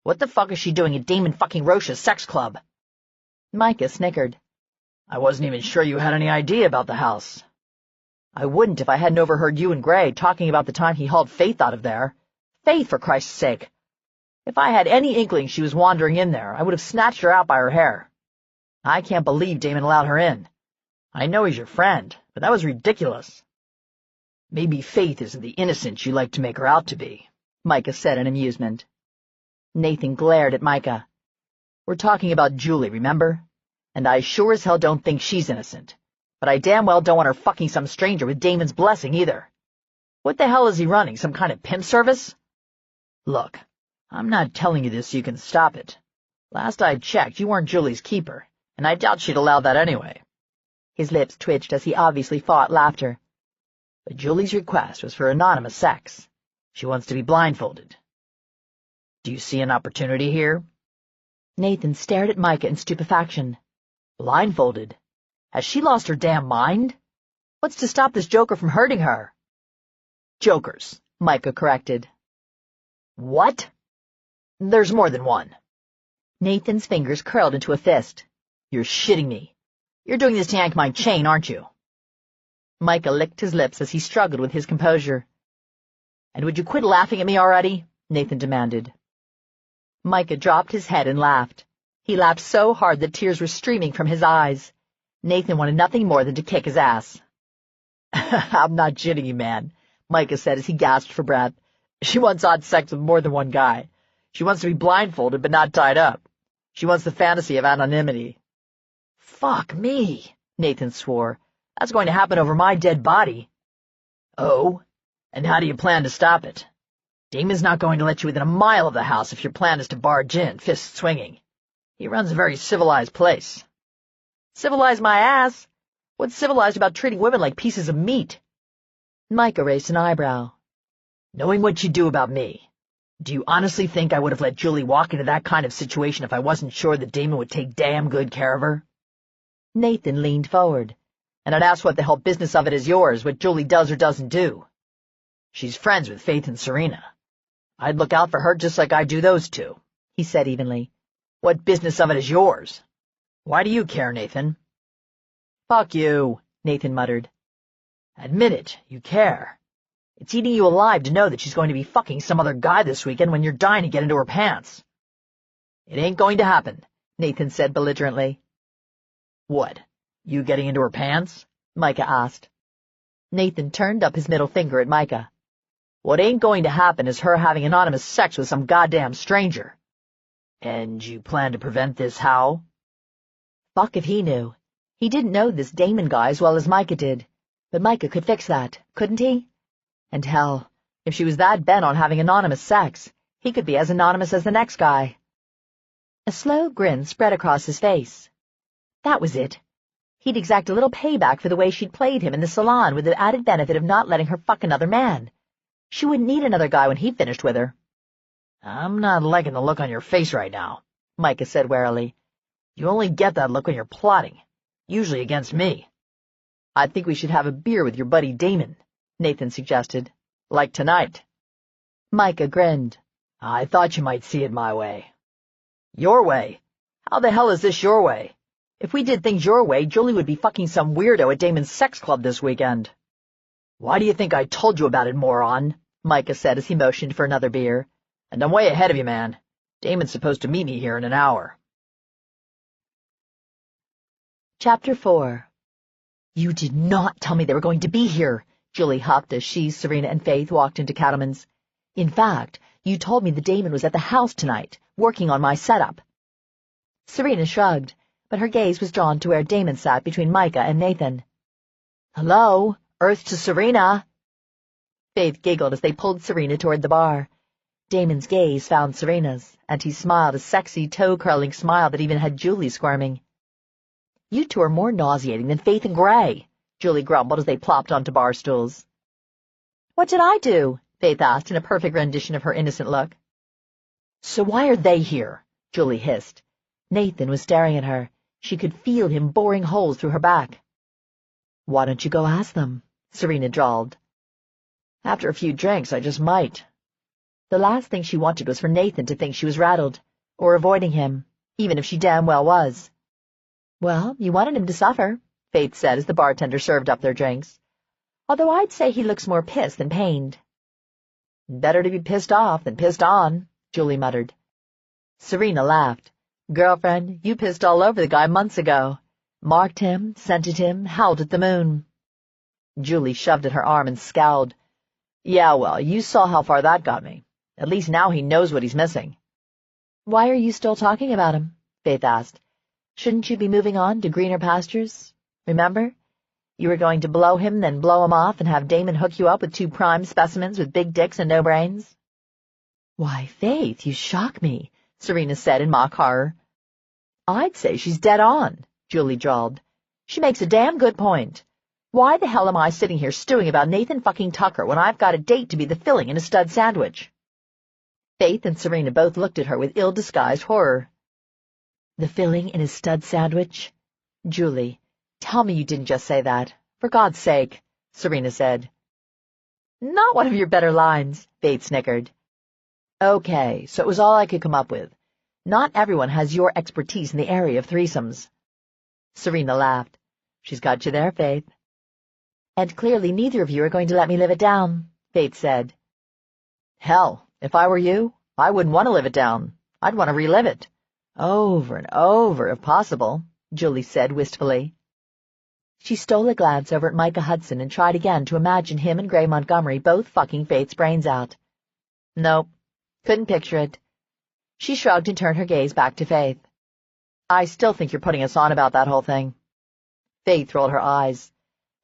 What the fuck is she doing at Damon fucking Roche's sex club? Micah snickered. I wasn't even sure you had any idea about the house. I wouldn't if I hadn't overheard you and Gray talking about the time he hauled Faith out of there. Faith, for Christ's sake! If I had any inkling she was wandering in there, I would have snatched her out by her hair. I can't believe Damon allowed her in. I know he's your friend, but that was ridiculous. Maybe Faith isn't the innocent you like to make her out to be, Micah said in amusement. Nathan glared at Micah. We're talking about Julie, remember? And I sure as hell don't think she's innocent. But I damn well don't want her fucking some stranger with Damon's blessing either. What the hell is he running, some kind of pimp service? Look, I'm not telling you this so you can stop it. Last I checked, you weren't Julie's keeper, and I doubt she'd allow that anyway. His lips twitched as he obviously fought laughter. But Julie's request was for anonymous sex. She wants to be blindfolded. Do you see an opportunity here? Nathan stared at Micah in stupefaction. Blindfolded? Has she lost her damn mind? What's to stop this joker from hurting her? Jokers, Micah corrected. What? There's more than one. Nathan's fingers curled into a fist. You're shitting me. You're doing this to yank my chain, aren't you? Micah licked his lips as he struggled with his composure. And would you quit laughing at me already? Nathan demanded. Micah dropped his head and laughed. He laughed so hard that tears were streaming from his eyes. Nathan wanted nothing more than to kick his ass. I'm not shitting you, man, Micah said as he gasped for breath. She wants odd sex with more than one guy. She wants to be blindfolded but not tied up. She wants the fantasy of anonymity. Fuck me, Nathan swore. That's going to happen over my dead body. Oh? And how do you plan to stop it? Damon's not going to let you within a mile of the house if your plan is to barge in, fists swinging. He runs a very civilized place. Civilized my ass? What's civilized about treating women like pieces of meat? Micah raised an eyebrow. Knowing what you do about me, do you honestly think I would have let Julie walk into that kind of situation if I wasn't sure that Damon would take damn good care of her? Nathan leaned forward, and I'd ask what the hell business of it is yours, what Julie does or doesn't do. She's friends with Faith and Serena. I'd look out for her just like I do those two, he said evenly. What business of it is yours? Why do you care, Nathan? Fuck you, Nathan muttered. Admit it, you care. It's eating you alive to know that she's going to be fucking some other guy this weekend when you're dying to get into her pants. It ain't going to happen, Nathan said belligerently. What, you getting into her pants? Micah asked. Nathan turned up his middle finger at Micah. What ain't going to happen is her having anonymous sex with some goddamn stranger. And you plan to prevent this how? Fuck if he knew. He didn't know this Damon guy as well as Micah did, but Micah could fix that, couldn't he? And hell, if she was that bent on having anonymous sex, he could be as anonymous as the next guy. A slow grin spread across his face. That was it. He'd exact a little payback for the way she'd played him in the salon with the added benefit of not letting her fuck another man. She wouldn't need another guy when he finished with her. I'm not liking the look on your face right now, Micah said warily. You only get that look when you're plotting, usually against me. I think we should have a beer with your buddy Damon, Nathan suggested. Like tonight. Micah grinned. I thought you might see it my way. Your way? How the hell is this your way? If we did things your way, Julie would be fucking some weirdo at Damon's sex club this weekend. Why do you think I told you about it, moron? Micah said as he motioned for another beer. And I'm way ahead of you, man. Damon's supposed to meet me here in an hour. Chapter 4. You did not tell me they were going to be here, Julie huffed as she, Serena, and Faith walked into Cattleman's. In fact, you told me the Damon was at the house tonight, working on my setup. Serena shrugged, but her gaze was drawn to where Damon sat between Micah and Nathan. Hello, Earth to Serena. Faith giggled as they pulled Serena toward the bar. Damon's gaze found Serena's, and he smiled a sexy, toe-curling smile that even had Julie squirming. You two are more nauseating than Faith and Gray, Julie grumbled as they plopped onto bar stools. What did I do? Faith asked in a perfect rendition of her innocent look. So why are they here? Julie hissed. Nathan was staring at her. She could feel him boring holes through her back. Why don't you go ask them? Serena drawled. After a few drinks, I just might. The last thing she wanted was for Nathan to think she was rattled, or avoiding him, even if she damn well was. Well, you wanted him to suffer, Faith said as the bartender served up their drinks. Although I'd say he looks more pissed than pained. Better to be pissed off than pissed on, Julie muttered. Serena laughed. Girlfriend, you pissed all over the guy months ago. Marked him, scented him, howled at the moon. Julie shoved at her arm and scowled. Yeah, well, you saw how far that got me. At least now he knows what he's missing. Why are you still talking about him? Faith asked. Shouldn't you be moving on to greener pastures? Remember? You were going to blow him, then blow him off, and have Damon hook you up with two prime specimens with big dicks and no brains? Why, Faith, you shock me, Serena said in mock horror. I'd say she's dead on, Julie drawled. She makes a damn good point. Why the hell am I sitting here stewing about Nathan fucking Tucker when I've got a date to be the filling in a stud sandwich? Faith and Serena both looked at her with ill-disguised horror. The filling in his stud sandwich? Julie, tell me you didn't just say that. For God's sake, Serena said. Not one of your better lines, Faith snickered. Okay, so it was all I could come up with. Not everyone has your expertise in the area of threesomes. Serena laughed. She's got you there, Faith. And clearly neither of you are going to let me live it down, Faith said. Hell, if I were you, I wouldn't want to live it down. I'd want to relive it. Over and over, if possible, Julie said wistfully. She stole a glance over at Micah Hudson and tried again to imagine him and Gray Montgomery both fucking Faith's brains out. Nope, couldn't picture it. She shrugged and turned her gaze back to Faith. I still think you're putting us on about that whole thing. Faith rolled her eyes.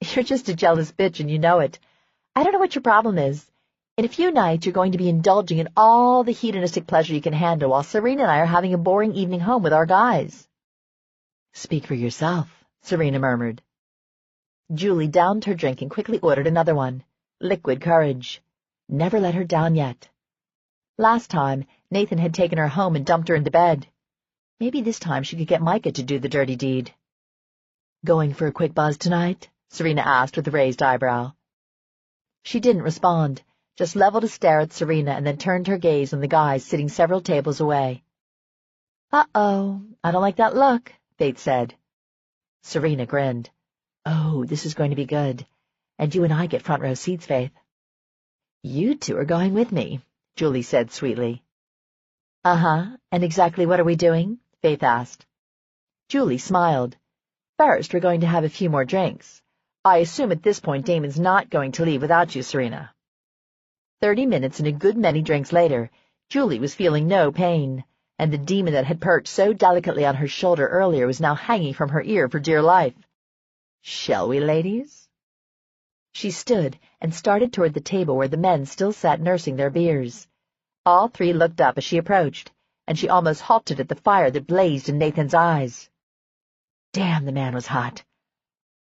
You're just a jealous bitch and you know it. I don't know what your problem is. In a few nights, you're going to be indulging in all the hedonistic pleasure you can handle while Serena and I are having a boring evening home with our guys. Speak for yourself, Serena murmured. Julie downed her drink and quickly ordered another one. Liquid courage. Never let her down yet. Last time, Nathan had taken her home and dumped her into bed. Maybe this time she could get Micah to do the dirty deed. Going for a quick buzz tonight? Serena asked with a raised eyebrow. She didn't respond, just leveled a stare at Serena and then turned her gaze on the guys sitting several tables away. Uh-oh, I don't like that look, Faith said. Serena grinned. Oh, this is going to be good. And you and I get front row seats, Faith. You two are going with me, Julie said sweetly. Uh-huh, and exactly what are we doing? Faith asked. Julie smiled. First, we're going to have a few more drinks. I assume at this point Damon's not going to leave without you, Serena. 30 minutes and a good many drinks later, Julie was feeling no pain, and the demon that had perched so delicately on her shoulder earlier was now hanging from her ear for dear life. Shall we, ladies? She stood and started toward the table where the men still sat nursing their beers. All three looked up as she approached, and she almost halted at the fire that blazed in Nathan's eyes. Damn, the man was hot.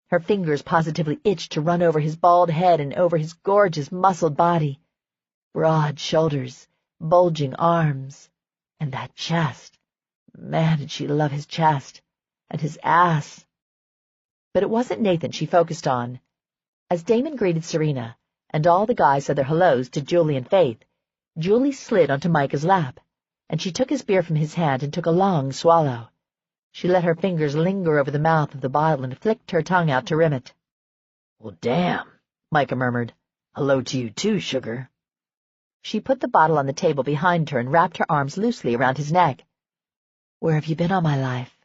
Her fingers positively itched to run over his bald head and over his gorgeous, muscled body. Broad shoulders, bulging arms, and that chest. Man, did she love his chest, and his ass. But it wasn't Nathan she focused on. As Damon greeted Serena, and all the guys said their hellos to Julie and Faith, Julie slid onto Micah's lap, and she took his beer from his hand and took a long swallow. She let her fingers linger over the mouth of the bottle and flicked her tongue out to rim it. Well, damn, Micah murmured. Hello to you too, sugar. She put the bottle on the table behind her and wrapped her arms loosely around his neck. Where have you been all my life?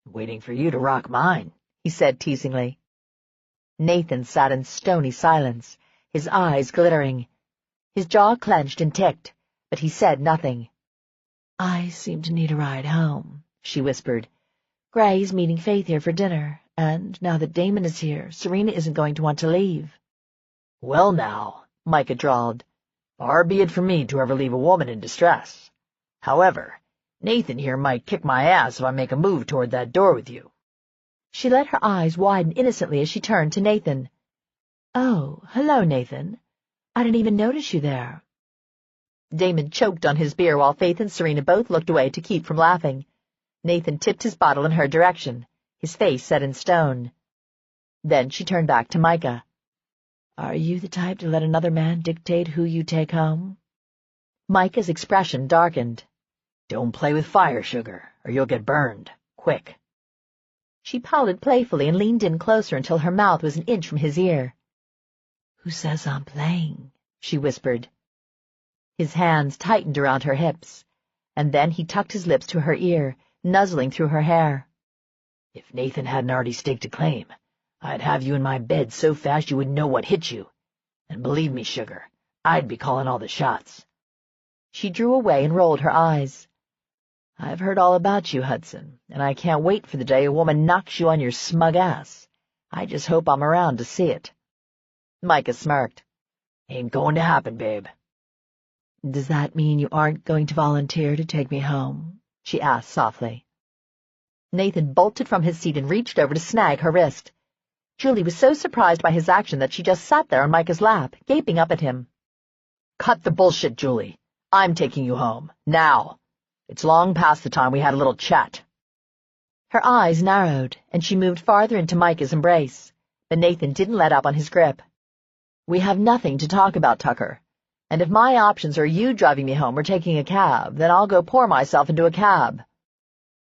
Waiting for you to rock mine, he said teasingly. Nathan sat in stony silence, his eyes glittering. His jaw clenched and ticked, but he said nothing. I seem to need a ride home, she whispered. Gray's meeting Faith here for dinner, and now that Damon is here, Serena isn't going to want to leave. Well now, Micah drawled, far be it from me to ever leave a woman in distress. However, Nathan here might kick my ass if I make a move toward that door with you. She let her eyes widen innocently as she turned to Nathan. Oh, hello, Nathan. I didn't even notice you there. Damon choked on his beer while Faith and Serena both looked away to keep from laughing. Nathan tipped his bottle in her direction, his face set in stone. Then she turned back to Micah. Are you the type to let another man dictate who you take home? Micah's expression darkened. Don't play with fire, sugar, or you'll get burned. Quick. She pouted playfully and leaned in closer until her mouth was an inch from his ear. Who says I'm playing? She whispered. His hands tightened around her hips, and then he tucked his lips to her ear, nuzzling through her hair. If Nathan hadn't already staked a claim, I'd have you in my bed so fast you wouldn't know what hit you. And believe me, sugar, I'd be calling all the shots. She drew away and rolled her eyes. I've heard all about you, Hudson, and I can't wait for the day a woman knocks you on your smug ass. I just hope I'm around to see it. Micah smirked. Ain't going to happen, babe. Does that mean you aren't going to volunteer to take me home? She asked softly. Nathan bolted from his seat and reached over to snag her wrist. Julie was so surprised by his action that she just sat there on Micah's lap, gaping up at him. Cut the bullshit, Julie. I'm taking you home. Now. It's long past the time we had a little chat. Her eyes narrowed, and she moved farther into Micah's embrace, but Nathan didn't let up on his grip. We have nothing to talk about, Tucker, and if my options are you driving me home or taking a cab, then I'll go pour myself into a cab.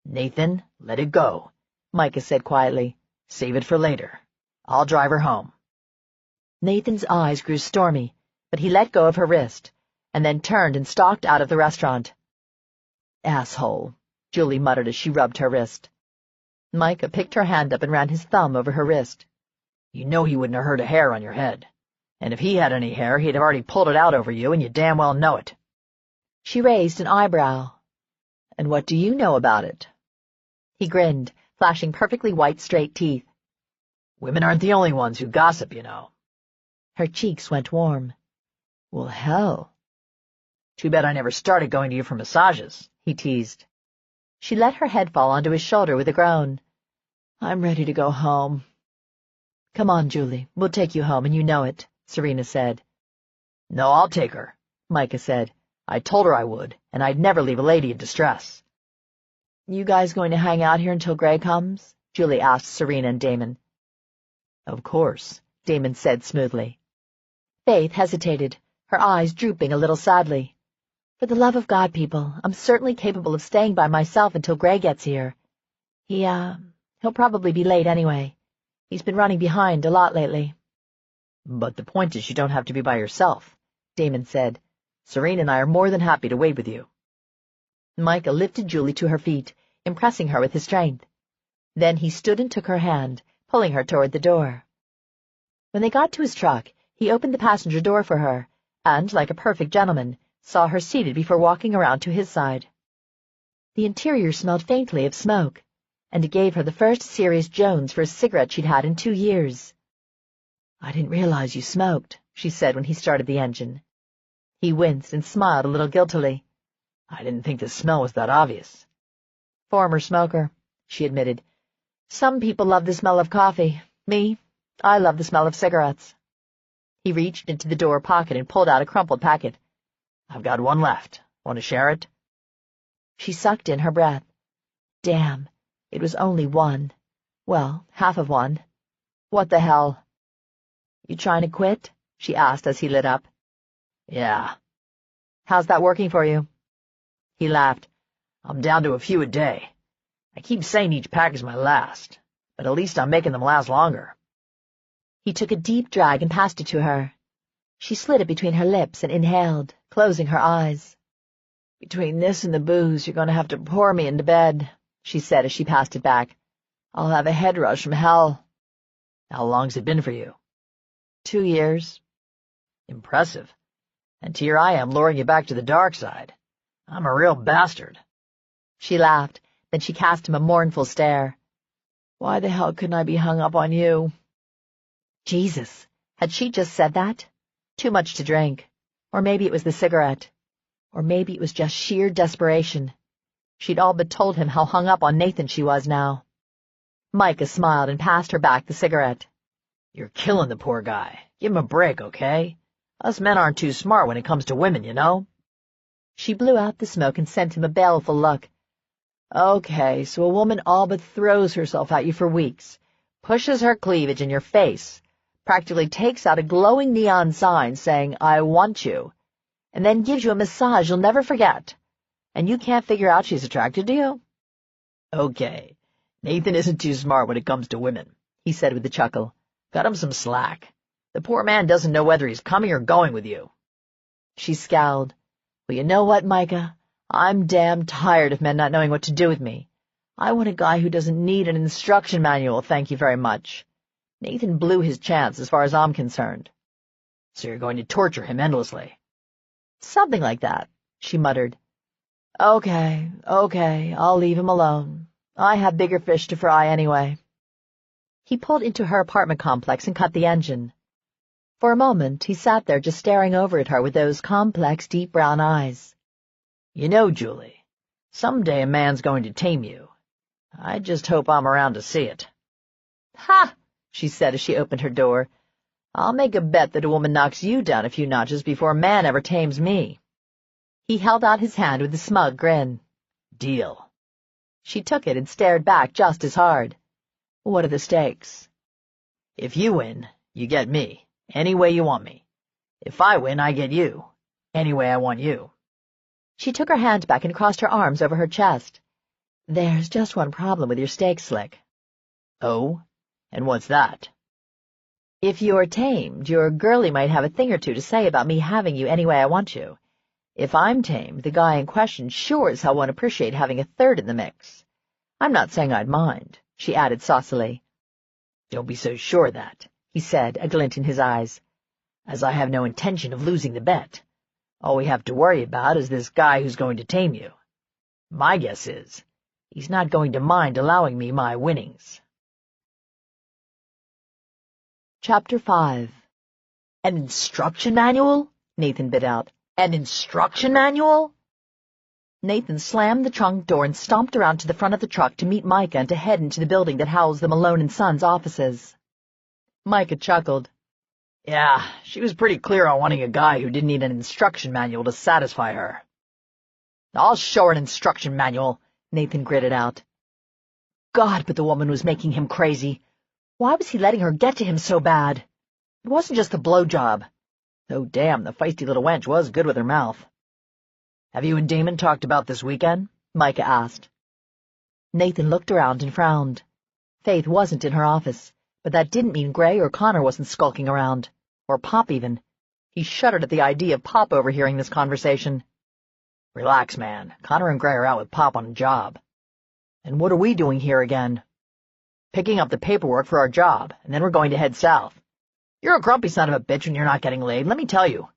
Nathan, let it go, Micah said quietly. Save it for later. I'll drive her home. Nathan's eyes grew stormy, but he let go of her wrist, and then turned and stalked out of the restaurant. Asshole, Julie muttered as she rubbed her wrist. Micah picked her hand up and ran his thumb over her wrist. You know he wouldn't have hurt a hair on your head. And if he had any hair, he'd have already pulled it out over you, and you damn well know it. She raised an eyebrow. And what do you know about it? He grinned, flashing perfectly white, straight teeth. Women aren't the only ones who gossip, you know. Her cheeks went warm. Well, hell. Too bad I never started going to you for massages, he teased. She let her head fall onto his shoulder with a groan. I'm ready to go home. Come on, Julie. We'll take you home, and you know it, Serena said. No, I'll take her, Micah said. I told her I would, and I'd never leave a lady in distress. You guys going to hang out here until Gray comes? Julie asked Serena and Damon. Of course, Damon said smoothly. Faith hesitated, her eyes drooping a little sadly. For the love of God, people, I'm certainly capable of staying by myself until Gray gets here. He'll probably be late anyway. He's been running behind a lot lately. But the point is you don't have to be by yourself, Damon said. Serena and I are more than happy to wait with you. Micah lifted Julie to her feet, impressing her with his strength. Then he stood and took her hand, pulling her toward the door. When they got to his truck, he opened the passenger door for her, and, like a perfect gentleman, saw her seated before walking around to his side. The interior smelled faintly of smoke, and it gave her the first serious Jones for a cigarette she'd had in 2 years. "I didn't realize you smoked," she said when he started the engine. He winced and smiled a little guiltily. "I didn't think the smell was that obvious." "Former smoker," she admitted. "Some people love the smell of coffee. Me, I love the smell of cigarettes." He reached into the door pocket and pulled out a crumpled packet. "I've got one left. Want to share it?" She sucked in her breath. Damn, it was only one. Well, half of one. What the hell? "You trying to quit?" she asked as he lit up. "Yeah." "How's that working for you?" He laughed. "I'm down to a few a day. I keep saying each pack is my last, but at least I'm making them last longer." He took a deep drag and passed it to her. She slid it between her lips and inhaled, closing her eyes. "Between this and the booze, you're going to have to pour me into bed," she said as she passed it back. "I'll have a head rush from hell." "How long's it been for you?" 2 years. "Impressive. And here I am luring you back to the dark side. I'm a real bastard." She laughed, then she cast him a mournful stare. "Why the hell couldn't I be hung up on you?" Jesus, had she just said that? Too much to drink. Or maybe it was the cigarette. Or maybe it was just sheer desperation. She'd all but told him how hung up on Nathan she was now. Micah smiled and passed her back the cigarette. "You're killing the poor guy. Give him a break, okay? Us men aren't too smart when it comes to women, you know?" She blew out the smoke and sent him a baleful look. "Okay, so a woman all but throws herself at you for weeks, pushes her cleavage in your face, practically takes out a glowing neon sign saying, 'I want you,' and then gives you a massage you'll never forget. And you can't figure out she's attracted to you?" "Okay, Nathan isn't too smart when it comes to women," he said with a chuckle. "Cut him some slack. The poor man doesn't know whether he's coming or going with you." She scowled. "Well, you know what, Micah? I'm damn tired of men not knowing what to do with me. I want a guy who doesn't need an instruction manual, thank you very much. Nathan blew his chance as far as I'm concerned." "So you're going to torture him endlessly?" "Something like that," she muttered. Okay, I'll leave him alone. I have bigger fish to fry anyway." He pulled into her apartment complex and cut the engine. For a moment, he sat there just staring over at her with those complex, deep brown eyes. "You know, Julie, someday a man's going to tame you. I just hope I'm around to see it." "Ha!" she said as she opened her door. "I'll make a bet that a woman knocks you down a few notches before a man ever tames me." He held out his hand with a smug grin. "Deal." She took it and stared back just as hard. "What are the stakes?" "If you win, you get me, any way you want me. If I win, I get you, any way I want you." She took her hand back and crossed her arms over her chest. "There's just one problem with your stakes, Slick." "Oh? And what's that?" "If you're tamed, your girlie might have a thing or two to say about me having you any way I want you. If I'm tamed, the guy in question sure as hell won't appreciate having a third in the mix. I'm not saying I'd mind," she added saucily. "Don't be so sure of that," he said, a glint in his eyes, "as I have no intention of losing the bet. All we have to worry about is this guy who's going to tame you. My guess is, he's not going to mind allowing me my winnings." Chapter 5. "An instruction manual?" Nathan bit out. "An instruction manual?" Nathan slammed the trunk door and stomped around to the front of the truck to meet Micah and to head into the building that housed the Malone & Sons offices. Micah chuckled. "Yeah, she was pretty clear on wanting a guy who didn't need an instruction manual to satisfy her." "I'll show her an instruction manual," Nathan gritted out. God, but the woman was making him crazy. Why was he letting her get to him so bad? It wasn't just the blowjob. Though damn, the feisty little wench was good with her mouth. "Have you and Damon talked about this weekend?" Micah asked. Nathan looked around and frowned. Faith wasn't in her office, but that didn't mean Gray or Connor wasn't skulking around. Or Pop, even. He shuddered at the idea of Pop overhearing this conversation. "Relax, man. Connor and Gray are out with Pop on a job." "And what are we doing here again?" "Picking up the paperwork for our job, and then we're going to head south. You're a grumpy son of a bitch when you're not getting laid, let me tell you."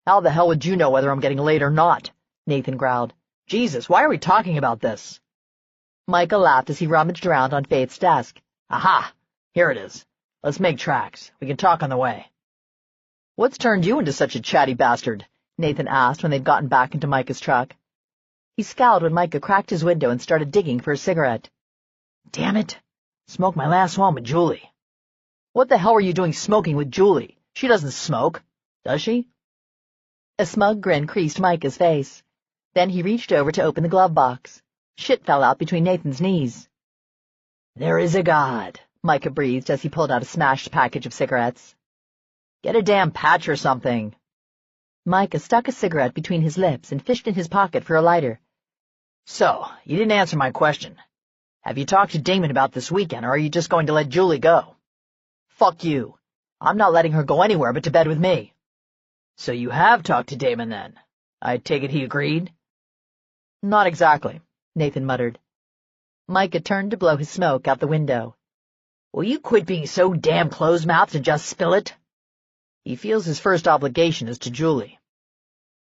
"How the hell would you know whether I'm getting laid or not?" Nathan growled. "Jesus, why are we talking about this?" Micah laughed as he rummaged around on Faith's desk. Aha! Here it is. Let's make tracks. We can talk on the way. What's turned you into such a chatty bastard? Nathan asked when they'd gotten back into Micah's truck. He scowled when Micah cracked his window and started digging for a cigarette. Damn it! Smoked my last one with Julie. What the hell were you doing smoking with Julie? She doesn't smoke, does she? A smug grin creased Micah's face. Then he reached over to open the glove box. Shit fell out between Nathan's knees. There is a God, Micah breathed as he pulled out a smashed package of cigarettes. Get a damn patch or something. Micah stuck a cigarette between his lips and fished in his pocket for a lighter. So, you didn't answer my question. Have you talked to Damon about this weekend, or are you just going to let Julie go? Fuck you. I'm not letting her go anywhere but to bed with me. So you have talked to Damon, then? I take it he agreed? Not exactly, Nathan muttered. Micah turned to blow his smoke out the window. Will you quit being so damn close-mouthed and just spill it? He feels his first obligation is to Julie.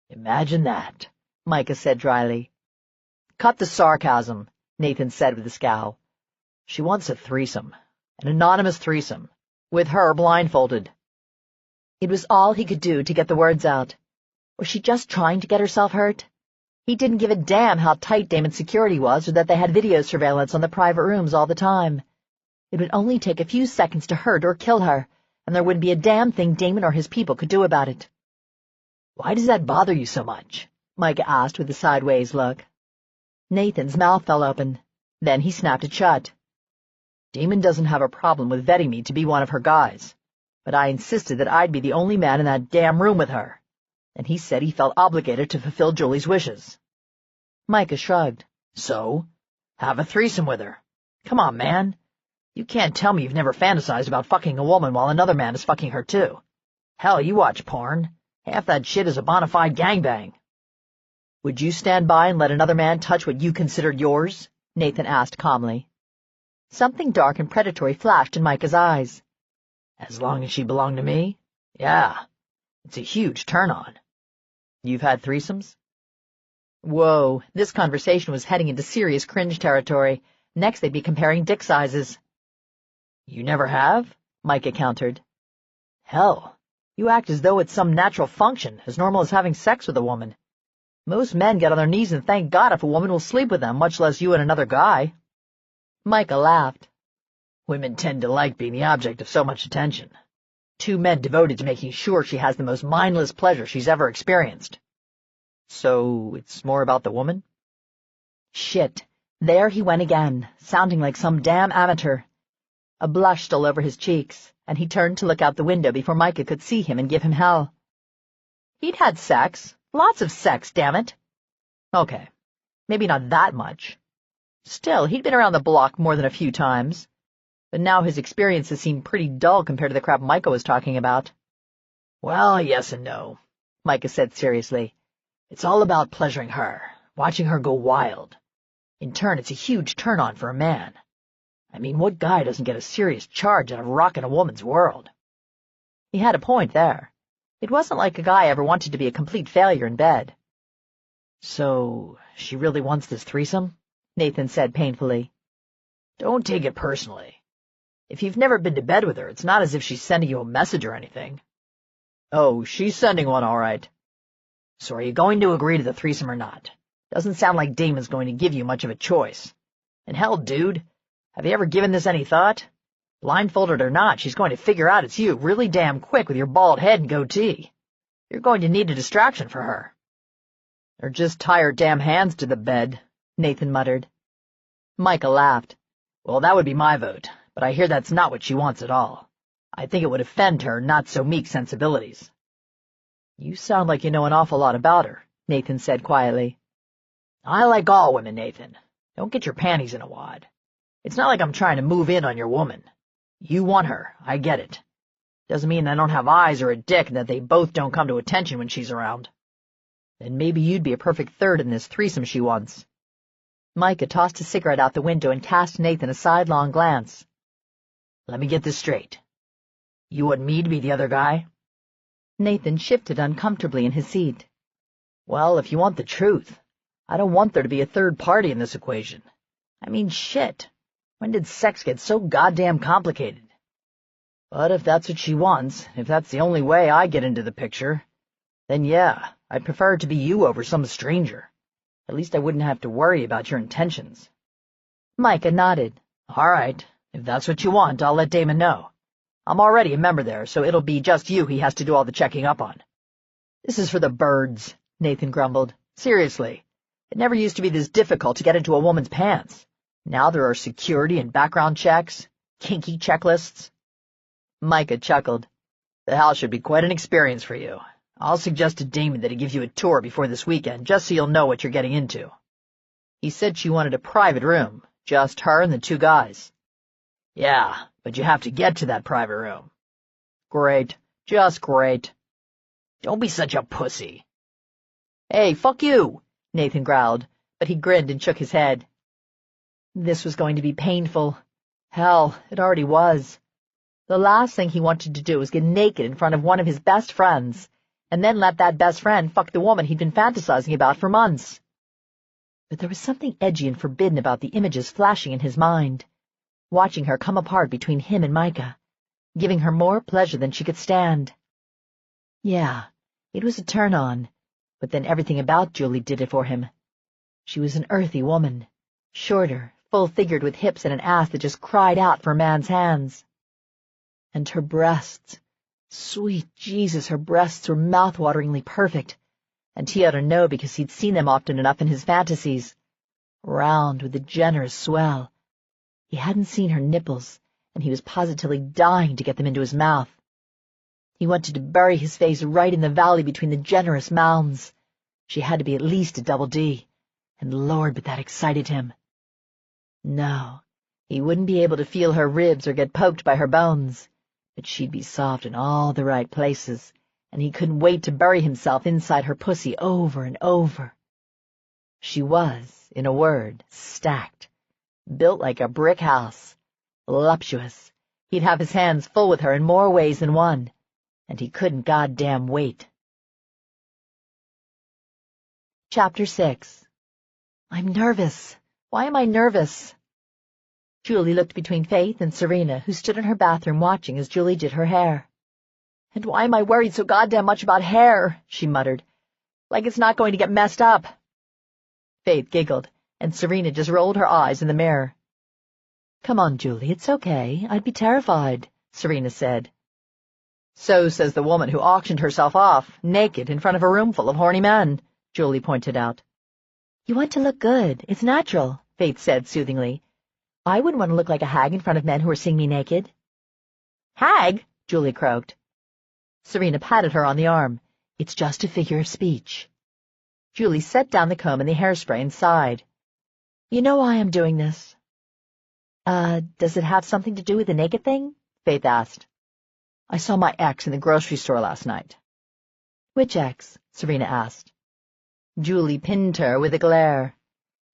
Imagine that, Micah said dryly. Cut the sarcasm, Nathan said with a scowl. She wants a threesome, an anonymous threesome, with her blindfolded. It was all he could do to get the words out. Was she just trying to get herself hurt? He didn't give a damn how tight Damon's security was or that they had video surveillance on the private rooms all the time. It would only take a few seconds to hurt or kill her, and there wouldn't be a damn thing Damon or his people could do about it. Why does that bother you so much? Micah asked with a sideways look. Nathan's mouth fell open. Then he snapped it shut. Damon doesn't have a problem with vetting me to be one of her guys, but I insisted that I'd be the only man in that damn room with her, and he said he felt obligated to fulfill Julie's wishes. Micah shrugged. So? Have a threesome with her. Come on, man. You can't tell me you've never fantasized about fucking a woman while another man is fucking her too. Hell, you watch porn. Half that shit is a bona fide gangbang. Would you stand by and let another man touch what you considered yours? Nathan asked calmly. Something dark and predatory flashed in Micah's eyes. As long as she belonged to me? Yeah. It's a huge turn-on. You've had threesomes? Whoa, this conversation was heading into serious cringe territory. Next they'd be comparing dick sizes. You never have? Micah countered. Hell, you act as though it's some natural function, as normal as having sex with a woman. Most men get on their knees and thank God if a woman will sleep with them, much less you and another guy. Micah laughed. Women tend to like being the object of so much attention. Two men devoted to making sure she has the most mindless pleasure she's ever experienced. So it's more about the woman? Shit. There he went again, sounding like some damn amateur. A blush stole over his cheeks, and he turned to look out the window before Micah could see him and give him hell. He'd had sex. Lots of sex, damn it. Okay, maybe not that much. Still, he'd been around the block more than a few times. But now his experiences seemed pretty dull compared to the crap Micah was talking about. Well, yes and no, Micah said seriously. It's all about pleasuring her, watching her go wild. In turn, it's a huge turn-on for a man. I mean, what guy doesn't get a serious charge out of rocking a woman's world? He had a point there. It wasn't like a guy ever wanted to be a complete failure in bed. So, she really wants this threesome? Nathan said painfully. Don't take it personally. If you've never been to bed with her, it's not as if she's sending you a message or anything. Oh, she's sending one all right. So are you going to agree to the threesome or not? Doesn't sound like Damon's going to give you much of a choice. And hell, dude, have you ever given this any thought? Blindfolded or not, she's going to figure out it's you really damn quick with your bald head and goatee. You're going to need a distraction for her. Or just tie her damn hands to the bed, Nathan muttered. Micah laughed. Well, that would be my vote, but I hear that's not what she wants at all. I think it would offend her not-so-meek sensibilities. You sound like you know an awful lot about her, Nathan said quietly. I like all women, Nathan. Don't get your panties in a wad. It's not like I'm trying to move in on your woman. You want her, I get it. Doesn't mean I don't have eyes or a dick and that they both don't come to attention when she's around. Then maybe you'd be a perfect third in this threesome she wants. Micah tossed his cigarette out the window and cast Nathan a sidelong glance. Let me get this straight. You want me to be the other guy? Nathan shifted uncomfortably in his seat. Well, if you want the truth, I don't want there to be a third party in this equation. I mean, shit. When did sex get so goddamn complicated? But if that's what she wants, if that's the only way I get into the picture, then yeah, I'd prefer it to be you over some stranger. At least I wouldn't have to worry about your intentions. Micah nodded. All right, if that's what you want, I'll let Damon know. I'm already a member there, so it'll be just you he has to do all the checking up on. This is for the birds, Nathan grumbled. Seriously, it never used to be this difficult to get into a woman's pants. Now there are security and background checks, kinky checklists. Micah chuckled. The house should be quite an experience for you. I'll suggest to Damon that he gives you a tour before this weekend, just so you'll know what you're getting into. He said she wanted a private room, just her and the two guys. Yeah, but you have to get to that private room. Great, just great. Don't be such a pussy. Hey, fuck you, Nathan growled, but he grinned and shook his head. This was going to be painful. Hell, it already was. The last thing he wanted to do was get naked in front of one of his best friends, and then let that best friend fuck the woman he'd been fantasizing about for months. But there was something edgy and forbidden about the images flashing in his mind, watching her come apart between him and Micah, giving her more pleasure than she could stand. Yeah, it was a turn-on, but then everything about Julie did it for him. She was an earthy woman, shorter, full-figured with hips and an ass that just cried out for a man's hands. And her breasts. Sweet Jesus, her breasts were mouth-wateringly perfect, and he ought to know because he'd seen them often enough in his fantasies. Round with a generous swell. He hadn't seen her nipples, and he was positively dying to get them into his mouth. He wanted to bury his face right in the valley between the generous mounds. She had to be at least a double D, and Lord, but that excited him. No, he wouldn't be able to feel her ribs or get poked by her bones, but she'd be soft in all the right places, and he couldn't wait to bury himself inside her pussy over and over. She was, in a word, stacked, built like a brick house, voluptuous. He'd have his hands full with her in more ways than one, and he couldn't goddamn wait. Chapter 6. I'm nervous. Why am I nervous? Julie looked between Faith and Serena, who stood in her bathroom watching as Julie did her hair. And why am I worried so goddamn much about hair? She muttered. Like it's not going to get messed up. Faith giggled, and Serena just rolled her eyes in the mirror. Come on, Julie, it's okay. I'd be terrified, Serena said. So says the woman who auctioned herself off, naked, in front of a room full of horny men, Julie pointed out. You want to look good. It's natural, Faith said soothingly. I wouldn't want to look like a hag in front of men who are seeing me naked. Hag? Julie croaked. Serena patted her on the arm. It's just a figure of speech. Julie set down the comb and the hairspray and sighed. You know why I'm doing this? Does it have something to do with the naked thing? Faith asked. I saw my ex in the grocery store last night. Which ex? Serena asked. Julie pinned her with a glare.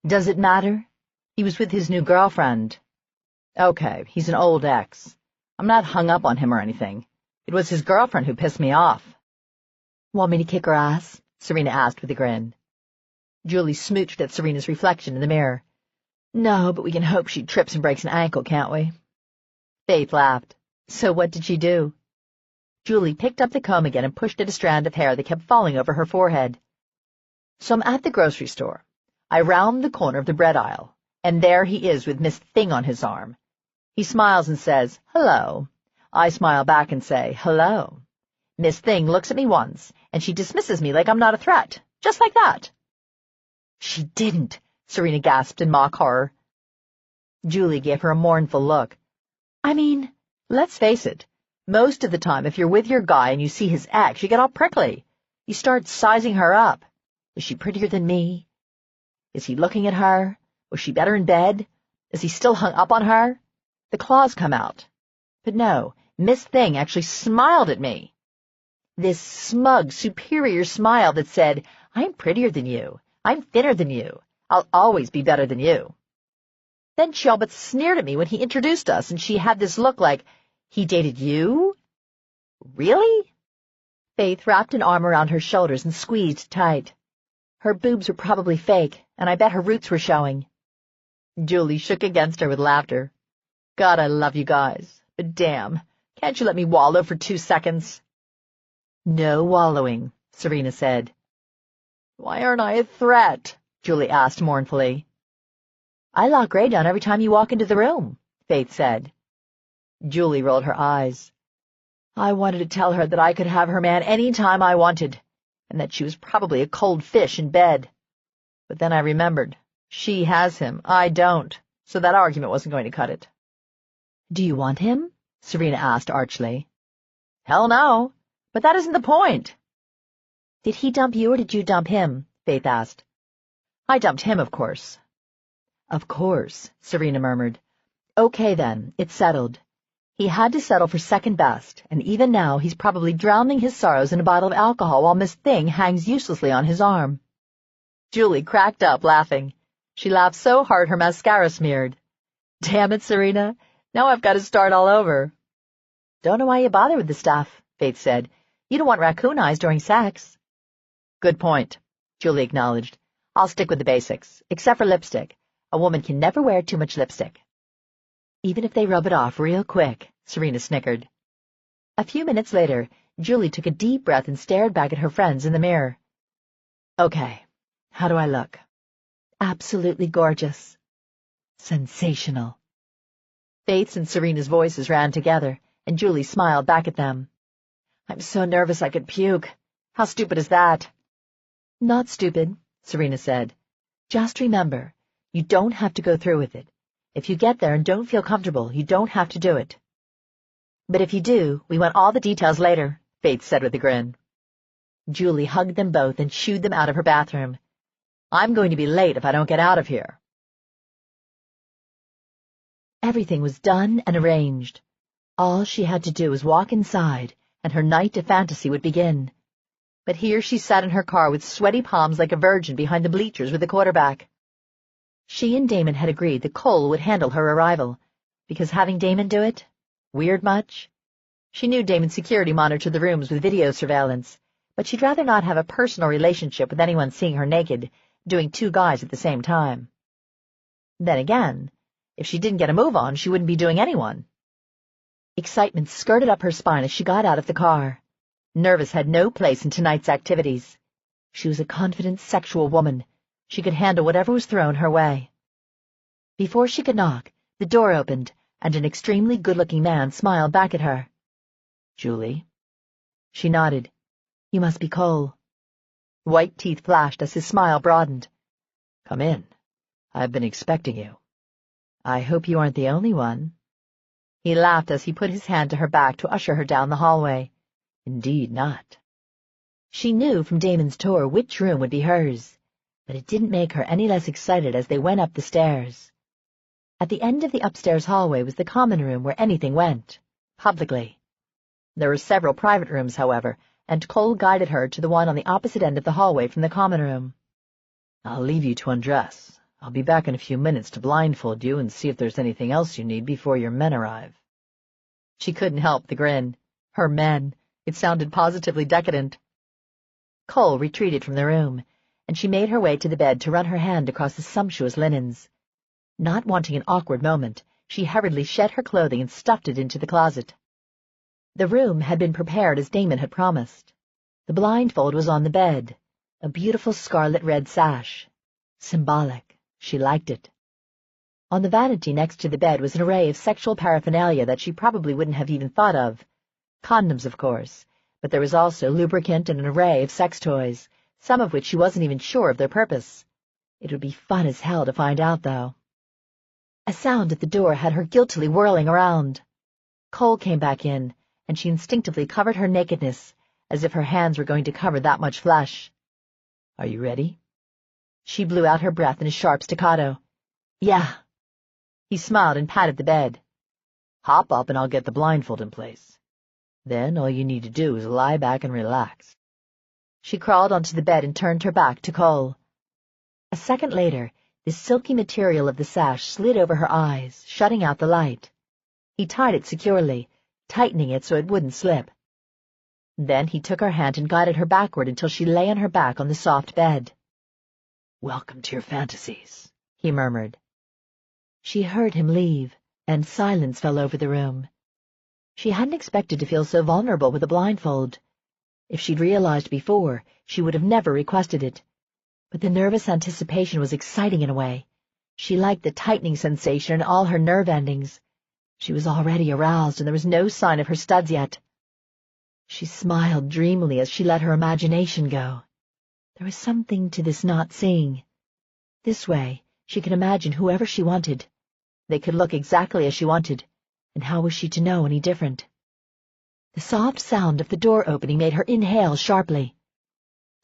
Does it matter? He was with his new girlfriend. Okay, he's an old ex. I'm not hung up on him or anything. It was his girlfriend who pissed me off. Want me to kick her ass? Serena asked with a grin. Julie smooched at Serena's reflection in the mirror. No, but we can hope she trips and breaks an ankle, can't we? Faith laughed. So what did she do? Julie picked up the comb again and pushed at a strand of hair that kept falling over her forehead. So I'm at the grocery store. I round the corner of the bread aisle, and there he is with Miss Thing on his arm. He smiles and says, hello. I smile back and say, hello. Miss Thing looks at me once, and she dismisses me like I'm not a threat, just like that. She didn't, Serena gasped in mock horror. Julie gave her a mournful look. I mean, let's face it, most of the time if you're with your guy and you see his ex, you get all prickly. You start sizing her up. Is she prettier than me? Is he looking at her? Was she better in bed? Is he still hung up on her? The claws come out. But no, Miss Thing actually smiled at me. This smug, superior smile that said, I'm prettier than you. I'm thinner than you. I'll always be better than you. Then she all but sneered at me when he introduced us, and she had this look like, he dated you? Really? Faith wrapped an arm around her shoulders and squeezed tight. Her boobs were probably fake, and I bet her roots were showing. Julie shook against her with laughter. God, I love you guys, but damn, can't you let me wallow for 2 seconds? No wallowing, Serena said. Why aren't I a threat? Julie asked mournfully. I lock Ray down every time you walk into the room, Faith said. Julie rolled her eyes. I wanted to tell her that I could have her man any time I wanted, and that she was probably a cold fish in bed. But then I remembered. She has him, I don't, so that argument wasn't going to cut it. Do you want him? Serena asked archly. Hell no, but that isn't the point. Did he dump you or did you dump him? Faith asked. I dumped him, of course. Of course, Serena murmured. Okay then, it's settled. He had to settle for second best, and even now he's probably drowning his sorrows in a bottle of alcohol while Miss Thing hangs uselessly on his arm. Julie cracked up, laughing. She laughed so hard her mascara smeared. Damn it, Serena. Now I've got to start all over. Don't know why you bother with the stuff, Faith said. You don't want raccoon eyes during sex. Good point, Julie acknowledged. I'll stick with the basics, except for lipstick. A woman can never wear too much lipstick. Even if they rub it off real quick, Serena snickered. A few minutes later, Julie took a deep breath and stared back at her friends in the mirror. Okay, how do I look? Absolutely gorgeous. Sensational. Faith's and Serena's voices ran together, and Julie smiled back at them. I'm so nervous I could puke. How stupid is that? Not stupid, Serena said. Just remember, you don't have to go through with it. If you get there and don't feel comfortable, you don't have to do it. But if you do, we want all the details later, Faith said with a grin. Julie hugged them both and shooed them out of her bathroom. I'm going to be late if I don't get out of here. Everything was done and arranged. All she had to do was walk inside, and her night of fantasy would begin. But here she sat in her car with sweaty palms like a virgin behind the bleachers with the quarterback. She and Damon had agreed that Cole would handle her arrival, because having Damon do it, weird much? She knew Damon security monitored the rooms with video surveillance, but she'd rather not have a personal relationship with anyone seeing her naked, doing 2 guys at the same time. Then again, if she didn't get a move on, she wouldn't be doing anyone. Excitement skirted up her spine as she got out of the car. Nervous had no place in tonight's activities. She was a confident, sexual woman. She could handle whatever was thrown her way. Before she could knock, the door opened, and an extremely good-looking man smiled back at her. Julie? She nodded. You must be Cole. White teeth flashed as his smile broadened. Come in. I've been expecting you. I hope you aren't the only one. He laughed as he put his hand to her back to usher her down the hallway. Indeed not. She knew from Damon's tour which room would be hers, but it didn't make her any less excited as they went up the stairs. At the end of the upstairs hallway was the common room where anything went, publicly. There were several private rooms, however, and Cole guided her to the one on the opposite end of the hallway from the common room. I'll leave you to undress. I'll be back in a few minutes to blindfold you and see if there's anything else you need before your men arrive. She couldn't help the grin. Her men. It sounded positively decadent. Cole retreated from the room, and she made her way to the bed to run her hand across the sumptuous linens. Not wanting an awkward moment, she hurriedly shed her clothing and stuffed it into the closet. The room had been prepared as Damon had promised. The blindfold was on the bed, a beautiful scarlet-red sash. Symbolic. She liked it. On the vanity next to the bed was an array of sexual paraphernalia that she probably wouldn't have even thought of. Condoms, of course, but there was also lubricant and an array of sex toys, some of which she wasn't even sure of their purpose. It would be fun as hell to find out, though. A sound at the door had her guiltily whirling around. Cole came back in, and she instinctively covered her nakedness, as if her hands were going to cover that much flesh. Are you ready? She blew out her breath in a sharp staccato. Yeah. He smiled and patted the bed. Hop up and I'll get the blindfold in place. Then all you need to do is lie back and relax. She crawled onto the bed and turned her back to Cole. A second later, the silky material of the sash slid over her eyes, shutting out the light. He tied it securely, tightening it so it wouldn't slip. Then he took her hand and guided her backward until she lay on her back on the soft bed. Welcome to your fantasies, he murmured. She heard him leave, and silence fell over the room. She hadn't expected to feel so vulnerable with a blindfold. If she'd realized before, she would have never requested it. But the nervous anticipation was exciting in a way. She liked the tightening sensation in all her nerve endings. She was already aroused, and there was no sign of her studs yet. She smiled dreamily as she let her imagination go. There was something to this not seeing. This way, she could imagine whoever she wanted. They could look exactly as she wanted, and how was she to know any different? The soft sound of the door opening made her inhale sharply.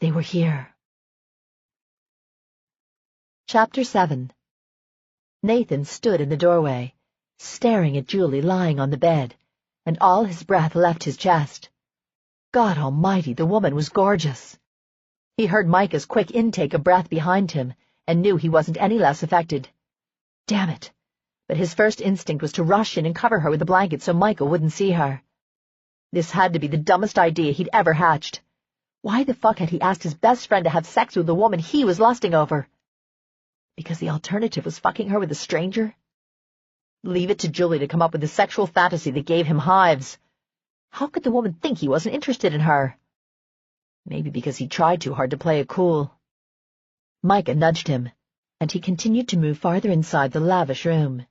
They were here. Chapter 7. Nathan stood in the doorway, staring at Julie lying on the bed, and all his breath left his chest. God almighty, the woman was gorgeous. He heard Micah's quick intake of breath behind him, and knew he wasn't any less affected. Damn it! But his first instinct was to rush in and cover her with a blanket so Micah wouldn't see her. This had to be the dumbest idea he'd ever hatched. Why the fuck had he asked his best friend to have sex with the woman he was lusting over? Because the alternative was fucking her with a stranger? Leave it to Julie to come up with a sexual fantasy that gave him hives. How could the woman think he wasn't interested in her? Maybe because he tried too hard to play it cool. Micah nudged him, and he continued to move farther inside the lavish room.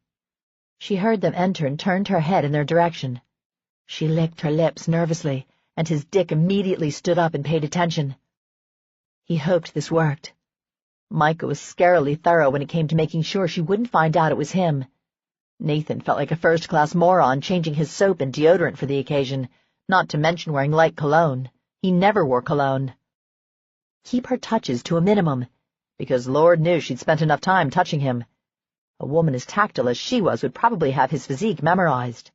She heard them enter and turned her head in their direction. She licked her lips nervously, and his dick immediately stood up and paid attention. He hoped this worked. Micah was scarily thorough when it came to making sure she wouldn't find out it was him. Nathan felt like a first-class moron changing his soap and deodorant for the occasion, not to mention wearing light cologne. He never wore cologne. Keep her touches to a minimum, because Lord knew she'd spent enough time touching him. A woman as tactile as she was would probably have his physique memorized.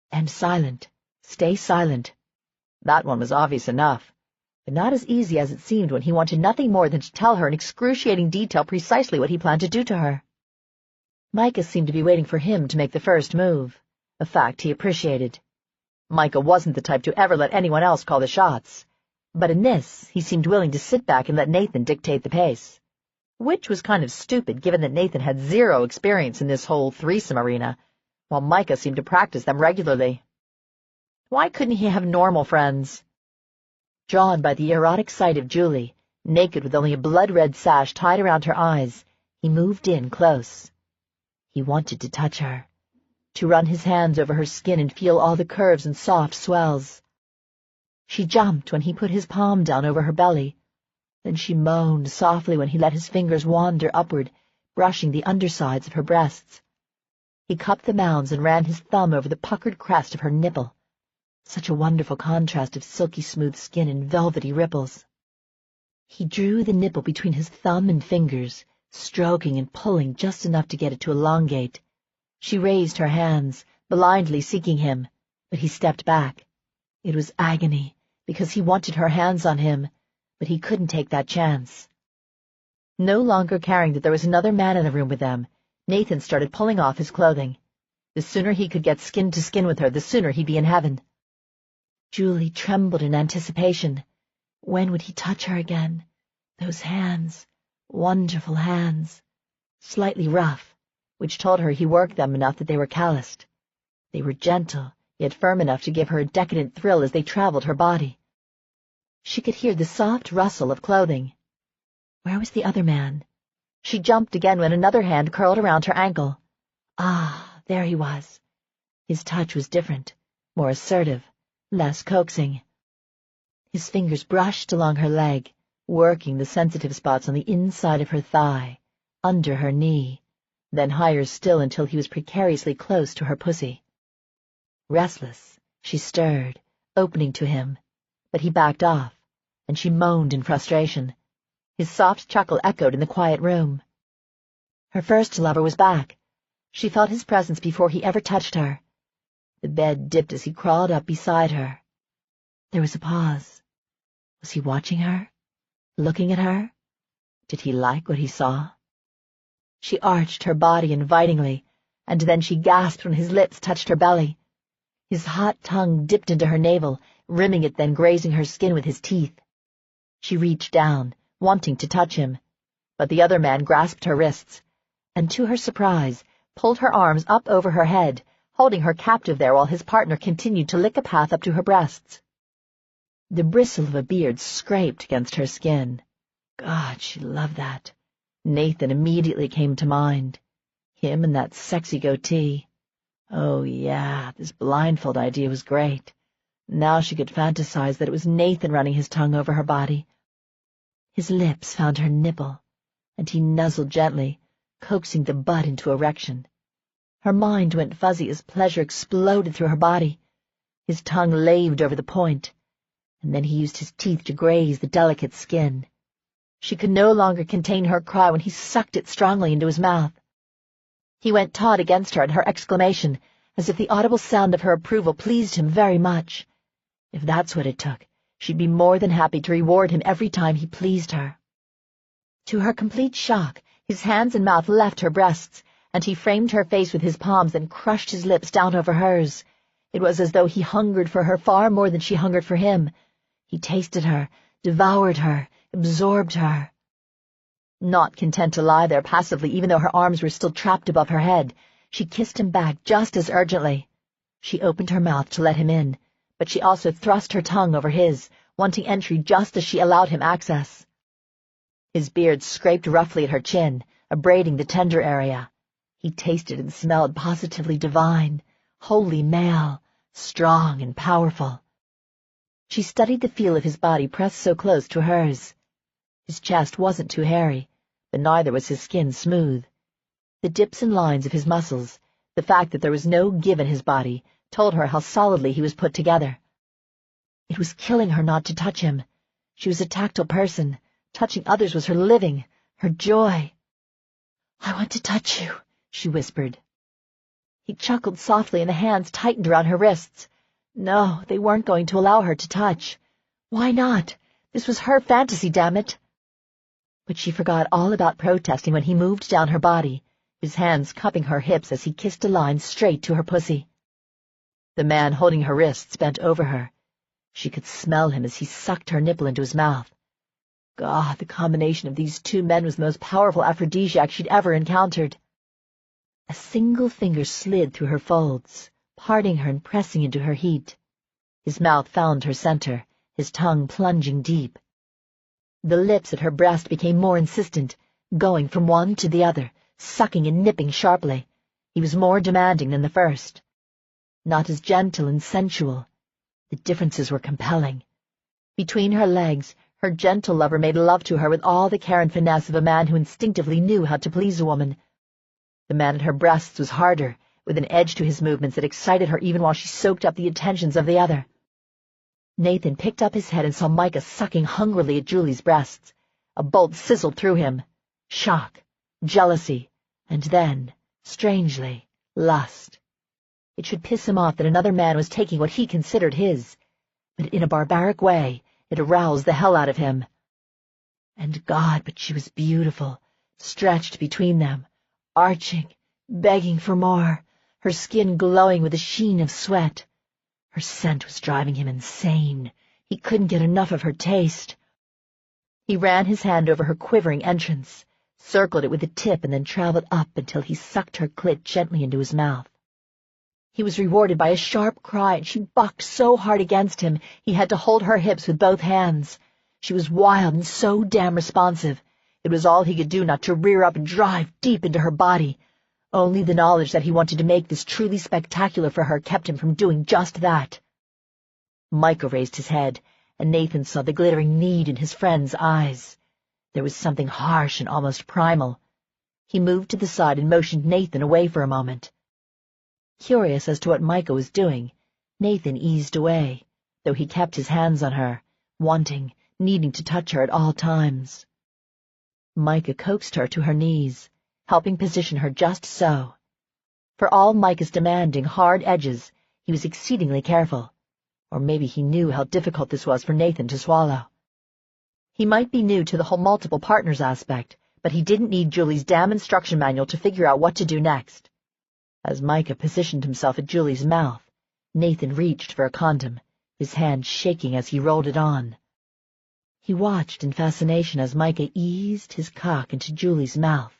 And silent. Stay silent. That one was obvious enough, but not as easy as it seemed when he wanted nothing more than to tell her in excruciating detail precisely what he planned to do to her. Micah seemed to be waiting for him to make the first move, a fact he appreciated. Micah wasn't the type to ever let anyone else call the shots, but in this he seemed willing to sit back and let Nathan dictate the pace. Which was kind of stupid given that Nathan had zero experience in this whole threesome arena, while Micah seemed to practice them regularly. Why couldn't he have normal friends? Drawn by the erotic sight of Julie, naked with only a blood-red sash tied around her eyes, he moved in close. He wanted to touch her, to run his hands over her skin and feel all the curves and soft swells. She jumped when he put his palm down over her belly. Then she moaned softly when he let his fingers wander upward, brushing the undersides of her breasts. He cupped the mounds and ran his thumb over the puckered crest of her nipple. Such a wonderful contrast of silky smooth skin and velvety ripples. He drew the nipple between his thumb and fingers, stroking and pulling just enough to get it to elongate. She raised her hands, blindly seeking him, but he stepped back. It was agony, because he wanted her hands on him, but he couldn't take that chance. No longer caring that there was another man in the room with them, Nathan started pulling off his clothing. The sooner he could get skin to skin with her, the sooner he'd be in heaven. Julie trembled in anticipation. When would he touch her again? Those hands, wonderful hands, slightly rough, which told her he worked them enough that they were calloused. They were gentle, yet firm enough to give her a decadent thrill as they traveled her body. She could hear the soft rustle of clothing. Where was the other man? She jumped again when another hand curled around her ankle. Ah, there he was. His touch was different, more assertive, less coaxing. His fingers brushed along her leg, working the sensitive spots on the inside of her thigh, under her knee, then higher still until he was precariously close to her pussy. Restless, she stirred, opening to him, but he backed off, and she moaned in frustration. His soft chuckle echoed in the quiet room. Her first lover was back. She felt his presence before he ever touched her. The bed dipped as he crawled up beside her. There was a pause. Was he watching her? Looking at her? Did he like what he saw? She arched her body invitingly, and then she gasped when his lips touched her belly. His hot tongue dipped into her navel, rimming it then grazing her skin with his teeth. She reached down, wanting to touch him, but the other man grasped her wrists, and to her surprise, pulled her arms up over her head, holding her captive there while his partner continued to lick a path up to her breasts. The bristle of a beard scraped against her skin. God, she loved that. Nathan immediately came to mind. Him and that sexy goatee. Oh, yeah, this blindfold idea was great. Now she could fantasize that it was Nathan running his tongue over her body. His lips found her nipple, and he nuzzled gently, coaxing the butt into erection. Her mind went fuzzy as pleasure exploded through her body. His tongue laved over the point, and then he used his teeth to graze the delicate skin. She could no longer contain her cry when he sucked it strongly into his mouth. He went taut against her at her exclamation, as if the audible sound of her approval pleased him very much. If that's what it took, she'd be more than happy to reward him every time he pleased her. To her complete shock, his hands and mouth left her breasts, and he framed her face with his palms and crushed his lips down over hers. It was as though he hungered for her far more than she hungered for him. He tasted her, devoured her, absorbed her. Not content to lie there passively even though her arms were still trapped above her head, she kissed him back just as urgently. She opened her mouth to let him in, but she also thrust her tongue over his, wanting entry just as she allowed him access. His beard scraped roughly at her chin, abrading the tender area. He tasted and smelled positively divine, wholly male, strong and powerful. She studied the feel of his body pressed so close to hers. His chest wasn't too hairy, but neither was his skin smooth. The dips and lines of his muscles, the fact that there was no give in his body, told her how solidly he was put together. It was killing her not to touch him. She was a tactile person. Touching others was her living, her joy. "I want to touch you," she whispered. He chuckled softly and the hands tightened around her wrists. No, they weren't going to allow her to touch. Why not? This was her fantasy, damn it. But she forgot all about protesting when he moved down her body, his hands cupping her hips as he kissed a line straight to her pussy. The man holding her wrists bent over her. She could smell him as he sucked her nipple into his mouth. God, the combination of these two men was the most powerful aphrodisiac she'd ever encountered. A single finger slid through her folds, parting her and pressing into her heat. His mouth found her center, his tongue plunging deep. The lips at her breast became more insistent, going from one to the other, sucking and nipping sharply. He was more demanding than the first. Not as gentle and sensual. The differences were compelling. Between her legs, her gentle lover made love to her with all the care and finesse of a man who instinctively knew how to please a woman. The man at her breasts was harder, with an edge to his movements that excited her even while she soaked up the attentions of the other. Nathan picked up his head and saw Micah sucking hungrily at Julie's breasts. A bolt sizzled through him. Shock, jealousy, and then, strangely, lust. It should piss him off that another man was taking what he considered his, but in a barbaric way, it aroused the hell out of him. And God, but she was beautiful, stretched between them, arching, begging for more, her skin glowing with a sheen of sweat. Her scent was driving him insane. He couldn't get enough of her taste. He ran his hand over her quivering entrance, circled it with the tip, and then traveled up until he sucked her clit gently into his mouth. He was rewarded by a sharp cry, and she bucked so hard against him he had to hold her hips with both hands. She was wild and so damn responsive. It was all he could do not to rear up and drive deep into her body. Only the knowledge that he wanted to make this truly spectacular for her kept him from doing just that. Micah raised his head, and Nathan saw the glittering need in his friend's eyes. There was something harsh and almost primal. He moved to the side and motioned Nathan away for a moment. Curious as to what Micah was doing, Nathan eased away, though he kept his hands on her, wanting, needing to touch her at all times. Micah coaxed her to her knees, helping position her just so. For all Micah's demanding hard edges, he was exceedingly careful, or maybe he knew how difficult this was for Nathan to swallow. He might be new to the whole multiple partners aspect, but he didn't need Julie's damn instruction manual to figure out what to do next. As Micah positioned himself at Julie's mouth, Nathan reached for a condom, his hand shaking as he rolled it on. He watched in fascination as Micah eased his cock into Julie's mouth.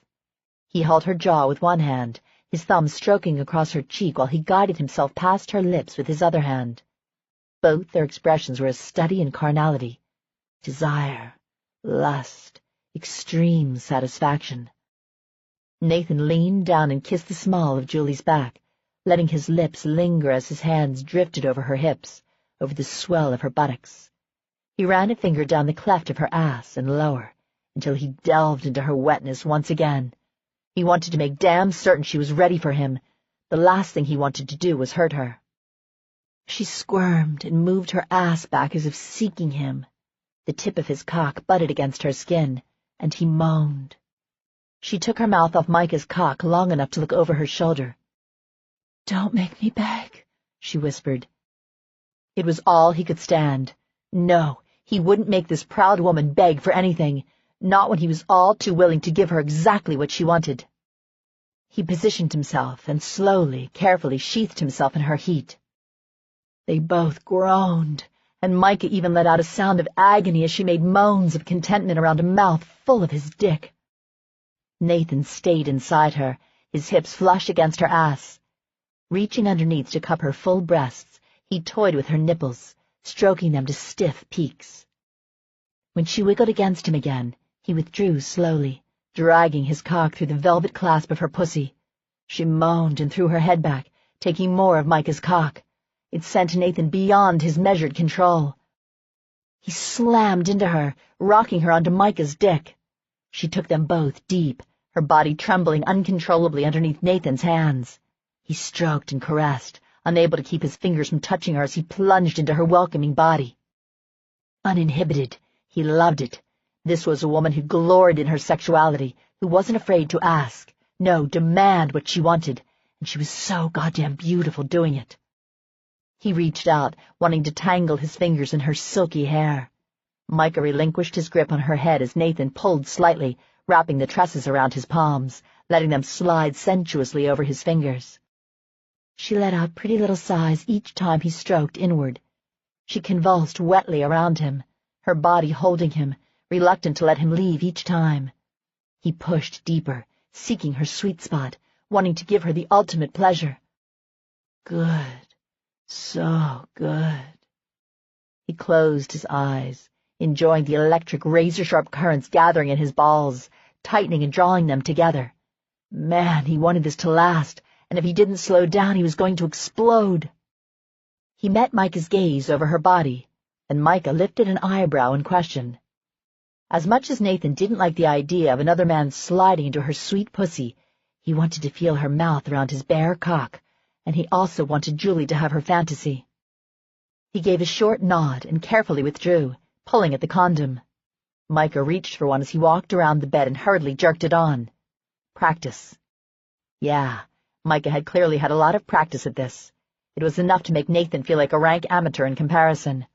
He held her jaw with one hand, his thumb stroking across her cheek while he guided himself past her lips with his other hand. Both their expressions were a study in carnality, desire, lust, extreme satisfaction. Nathan leaned down and kissed the small of Julie's back, letting his lips linger as his hands drifted over her hips, over the swell of her buttocks. He ran a finger down the cleft of her ass and lower, until he delved into her wetness once again. He wanted to make damn certain she was ready for him. The last thing he wanted to do was hurt her. She squirmed and moved her ass back as if seeking him. The tip of his cock butted against her skin, and he moaned. She took her mouth off Micah's cock long enough to look over her shoulder. "Don't make me beg," she whispered. It was all he could stand. No, he wouldn't make this proud woman beg for anything, not when he was all too willing to give her exactly what she wanted. He positioned himself and slowly, carefully sheathed himself in her heat. They both groaned, and Micah even let out a sound of agony as she made moans of contentment around a mouth full of his dick. Nathan stayed inside her, his hips flush against her ass. Reaching underneath to cup her full breasts, he toyed with her nipples, stroking them to stiff peaks. When she wiggled against him again, he withdrew slowly, dragging his cock through the velvet clasp of her pussy. She moaned and threw her head back, taking more of Micah's cock. It sent Nathan beyond his measured control. He slammed into her, rocking her onto Micah's dick. She took them both deep, her body trembling uncontrollably underneath Nathan's hands. He stroked and caressed, unable to keep his fingers from touching her as he plunged into her welcoming body. Uninhibited, he loved it. This was a woman who gloried in her sexuality, who wasn't afraid to ask, no, demand what she wanted, and she was so goddamn beautiful doing it. He reached out, wanting to tangle his fingers in her silky hair. Micah relinquished his grip on her head as Nathan pulled slightly, wrapping the tresses around his palms, letting them slide sensuously over his fingers. She let out pretty little sighs each time he stroked inward. She convulsed wetly around him, her body holding him, reluctant to let him leave each time. He pushed deeper, seeking her sweet spot, wanting to give her the ultimate pleasure. Good. So good. He closed his eyes, enjoying the electric razor-sharp currents gathering in his balls, tightening and drawing them together. Man, he wanted this to last, and if he didn't slow down, he was going to explode. He met Micah's gaze over her body, and Micah lifted an eyebrow in question. As much as Nathan didn't like the idea of another man sliding into her sweet pussy, he wanted to feel her mouth around his bare cock, and he also wanted Julie to have her fantasy. He gave a short nod and carefully withdrew, pulling at the condom. Micah reached for one as he walked around the bed and hurriedly jerked it on. Practice. Yeah, Micah had clearly had a lot of practice at this. It was enough to make Nathan feel like a rank amateur in comparison.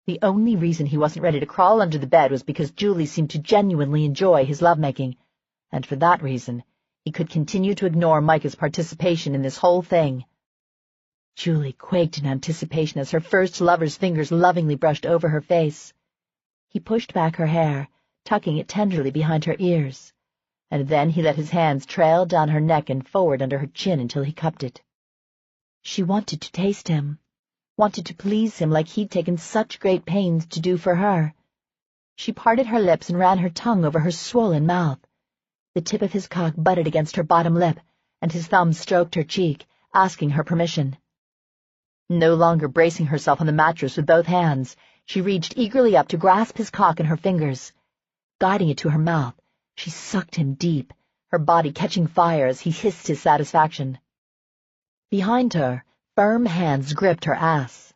The only reason he wasn't ready to crawl under the bed was because Julie seemed to genuinely enjoy his lovemaking, and for that reason, he could continue to ignore Micah's participation in this whole thing. Julie quaked in anticipation as her first lover's fingers lovingly brushed over her face. He pushed back her hair, tucking it tenderly behind her ears, and then he let his hands trail down her neck and forward under her chin until he cupped it. She wanted to taste him, wanted to please him like he'd taken such great pains to do for her. She parted her lips and ran her tongue over her swollen mouth. The tip of his cock butted against her bottom lip, and his thumb stroked her cheek, asking her permission. No longer bracing herself on the mattress with both hands, she reached eagerly up to grasp his cock in her fingers. Guiding it to her mouth, she sucked him deep, her body catching fire as he hissed his satisfaction. Behind her, firm hands gripped her ass.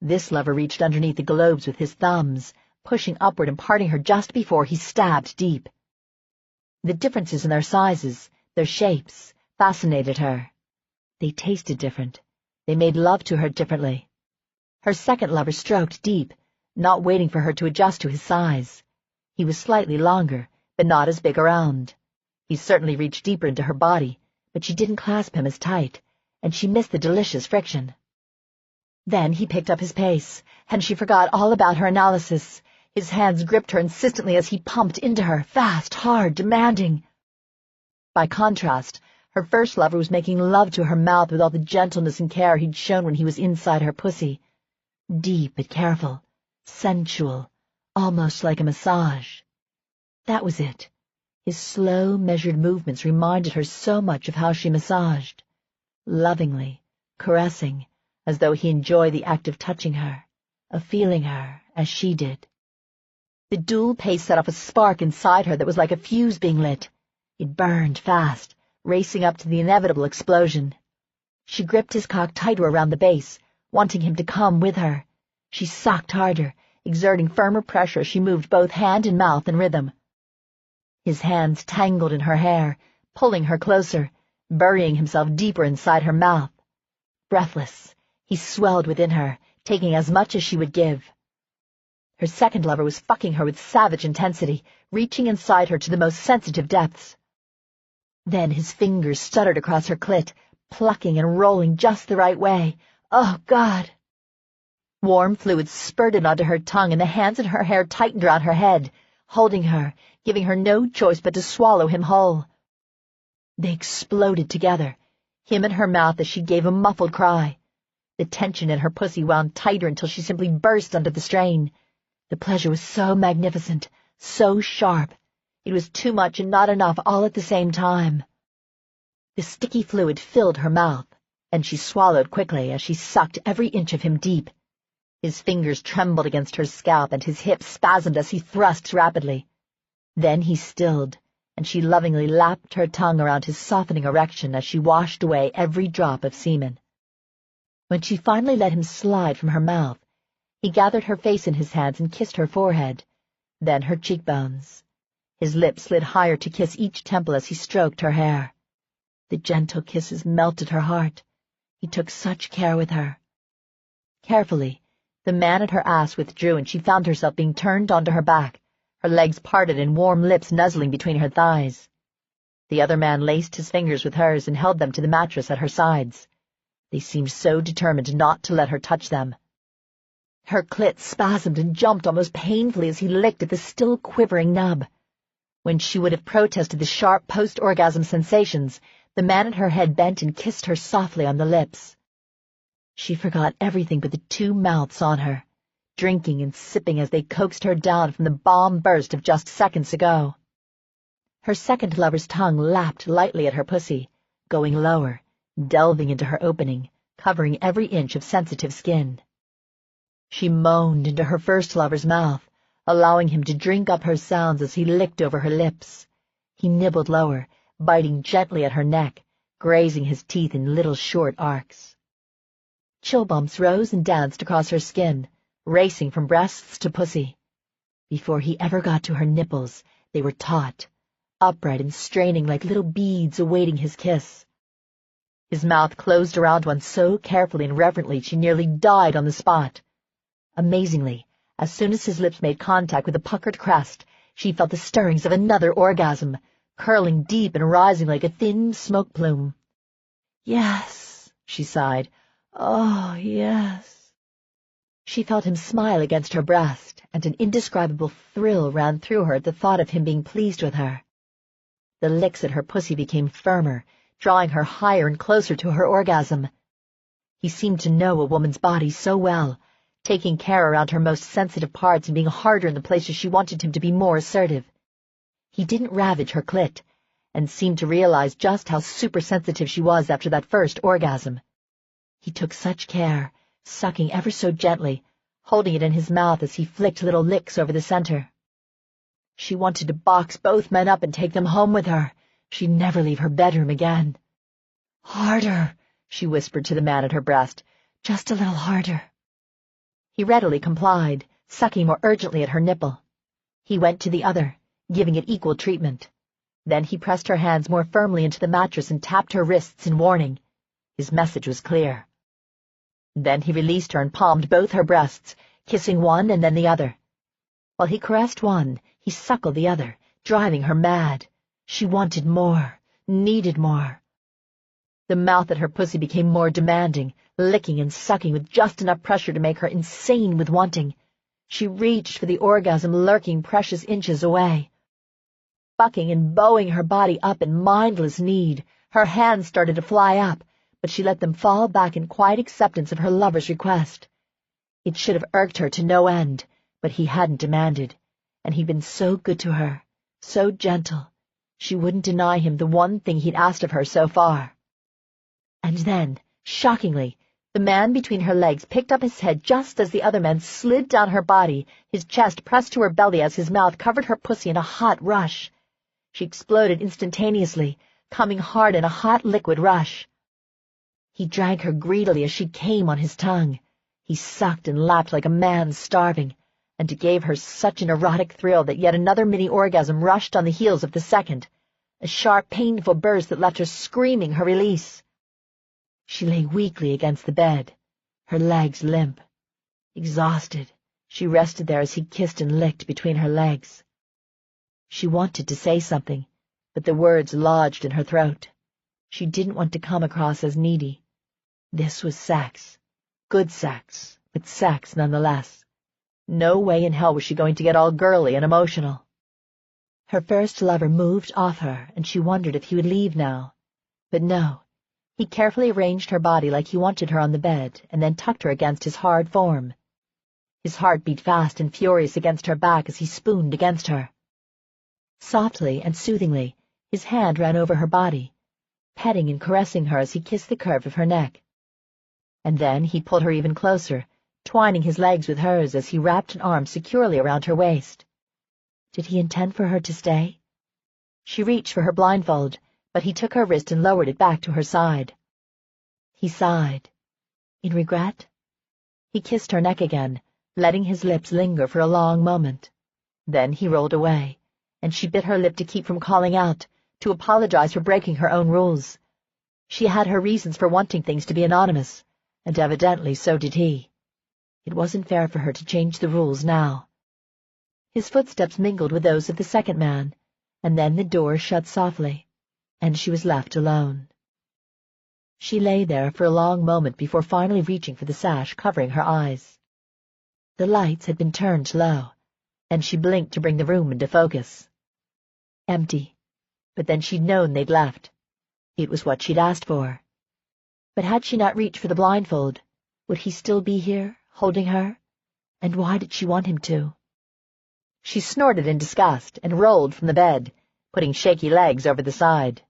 This lover reached underneath the globes with his thumbs, pushing upward and parting her just before he stabbed deep. The differences in their sizes, their shapes, fascinated her. They tasted different. They made love to her differently. Her second lover stroked deep, not waiting for her to adjust to his size. He was slightly longer, but not as big around. He certainly reached deeper into her body, but she didn't clasp him as tight, and she missed the delicious friction. Then he picked up his pace, and she forgot all about her analysis. His hands gripped her insistently as he pumped into her, fast, hard, demanding. By contrast, Her first lover was making love to her mouth with all the gentleness and care he'd shown when he was inside her pussy. Deep but careful, sensual, almost like a massage. That was it. His slow, measured movements reminded her so much of how she massaged. Lovingly, caressing, as though he enjoyed the act of touching her, of feeling her, as she did. The dual pace set off a spark inside her that was like a fuse being lit. It burned fast, racing up to the inevitable explosion. She gripped his cock tighter around the base, wanting him to come with her. She sucked harder, exerting firmer pressure as she moved both hand and mouth in rhythm. His hands tangled in her hair, pulling her closer, burying himself deeper inside her mouth. Breathless, he swelled within her, taking as much as she would give. Her second lover was fucking her with savage intensity, reaching inside her to the most sensitive depths. Then his fingers stuttered across her clit, plucking and rolling just the right way. Oh, God! Warm fluid spurted onto her tongue, and the hands in her hair tightened around her head, holding her, giving her no choice but to swallow him whole. They exploded together, him in her mouth as she gave a muffled cry. The tension in her pussy wound tighter until she simply burst under the strain. The pleasure was so magnificent, so sharp. It was too much and not enough all at the same time. The sticky fluid filled her mouth, and she swallowed quickly as she sucked every inch of him deep. His fingers trembled against her scalp, and his hips spasmed as he thrust rapidly. Then he stilled, and she lovingly lapped her tongue around his softening erection as she washed away every drop of semen. When she finally let him slide from her mouth, he gathered her face in his hands and kissed her forehead, then her cheekbones. His lips slid higher to kiss each temple as he stroked her hair. The gentle kisses melted her heart. He took such care with her. Carefully, the man at her ass withdrew, and she found herself being turned onto her back, her legs parted and warm lips nuzzling between her thighs. The other man laced his fingers with hers and held them to the mattress at her sides. They seemed so determined not to let her touch them. Her clit spasmed and jumped almost painfully as he licked at the still quivering nub. When she would have protested the sharp post-orgasm sensations, the man at her head bent and kissed her softly on the lips. She forgot everything but the two mouths on her, drinking and sipping as they coaxed her down from the bomb burst of just seconds ago. Her second lover's tongue lapped lightly at her pussy, going lower, delving into her opening, covering every inch of sensitive skin. She moaned into her first lover's mouth, allowing him to drink up her sounds as he licked over her lips. He nibbled lower, biting gently at her neck, grazing his teeth in little short arcs. Chill bumps rose and danced across her skin, racing from breasts to pussy. Before he ever got to her nipples, they were taut, upright and straining like little beads awaiting his kiss. His mouth closed around one so carefully and reverently she nearly died on the spot. Amazingly, as soon as his lips made contact with the puckered crest, she felt the stirrings of another orgasm, curling deep and rising like a thin smoke plume. "Yes," she sighed. "Oh, yes." She felt him smile against her breast, and an indescribable thrill ran through her at the thought of him being pleased with her. The licks at her pussy became firmer, drawing her higher and closer to her orgasm. He seemed to know a woman's body so well, taking care around her most sensitive parts and being harder in the places she wanted him to be more assertive. He didn't ravage her clit, and seemed to realize just how super-sensitive she was after that first orgasm. He took such care, sucking ever so gently, holding it in his mouth as he flicked little licks over the center. She wanted to box both men up and take them home with her. She'd never leave her bedroom again. "Harder," she whispered to the man at her breast. "Just a little harder." He readily complied, sucking more urgently at her nipple. He went to the other, giving it equal treatment. Then he pressed her hands more firmly into the mattress and tapped her wrists in warning. His message was clear. Then he released her and palmed both her breasts, kissing one and then the other. While he caressed one, he suckled the other, driving her mad. She wanted more, needed more. The mouth at her pussy became more demanding, licking and sucking with just enough pressure to make her insane with wanting. She reached for the orgasm lurking precious inches away. Bucking and bowing her body up in mindless need, Her hands started to fly up, but she let them fall back in quiet acceptance of her lover's request. It should have irked her to no end, but he hadn't demanded, and he'd been so good to her, so gentle. She wouldn't deny him the one thing he'd asked of her so far. And then, shockingly, the man between her legs picked up his head just as the other man slid down her body, his chest pressed to her belly as his mouth covered her pussy in a hot rush. She exploded instantaneously, coming hard in a hot liquid rush. He drank her greedily as she came on his tongue. He sucked and lapped like a man starving, and it gave her such an erotic thrill that yet another mini-orgasm rushed on the heels of the second, a sharp, painful burst that left her screaming her release. She lay weakly against the bed, her legs limp. Exhausted, she rested there as he kissed and licked between her legs. She wanted to say something, but the words lodged in her throat. She didn't want to come across as needy. This was sex. Good sex, but sex nonetheless. No way in hell was she going to get all girly and emotional. Her first lover moved off her, and she wondered if he would leave now. But no. He carefully arranged her body like he wanted her on the bed, and then tucked her against his hard form. His heart beat fast and furious against her back as he spooned against her. Softly and soothingly, his hand ran over her body, petting and caressing her as he kissed the curve of her neck. And then he pulled her even closer, twining his legs with hers as he wrapped an arm securely around her waist. Did he intend for her to stay? She reached for her blindfold, but he took her wrist and lowered it back to her side. He sighed. In regret? He kissed her neck again, letting his lips linger for a long moment. Then he rolled away, and she bit her lip to keep from calling out, to apologize for breaking her own rules. She had her reasons for wanting things to be anonymous, and evidently so did he. It wasn't fair for her to change the rules now. His footsteps mingled with those of the second man, and then the door shut softly, and she was left alone. She lay there for a long moment before finally reaching for the sash covering her eyes. The lights had been turned low, and she blinked to bring the room into focus. Empty, but then she'd known they'd left. It was what she'd asked for. But had she not reached for the blindfold, would he still be here, holding her? And why did she want him to? She snorted in disgust and rolled from the bed, putting shaky legs over the side.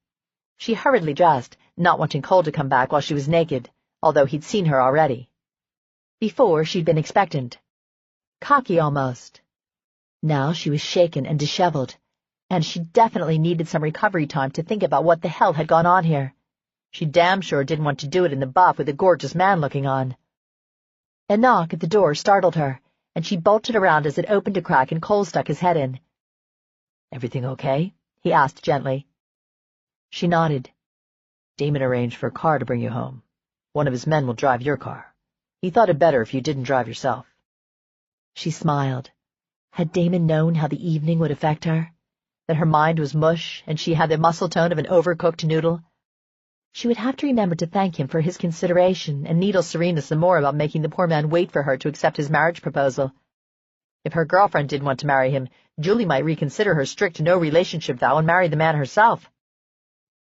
She hurriedly dressed, not wanting Cole to come back while she was naked, although he'd seen her already. Before, she'd been expectant. Cocky almost. Now she was shaken and disheveled, and she definitely needed some recovery time to think about what the hell had gone on here. She damn sure didn't want to do it in the buff with a gorgeous man looking on. A knock at the door startled her, and she bolted around as it opened a crack and Cole stuck his head in. "Everything okay?" he asked gently. She nodded. "Damon arranged for a car to bring you home. One of his men will drive your car. He thought it better if you didn't drive yourself." She smiled. Had Damon known how the evening would affect her? That her mind was mush, and she had the muscle tone of an overcooked noodle? She would have to remember to thank him for his consideration and needle Serena some more about making the poor man wait for her to accept his marriage proposal. If her girlfriend didn't want to marry him, Julie might reconsider her strict no-relationship vow and marry the man herself.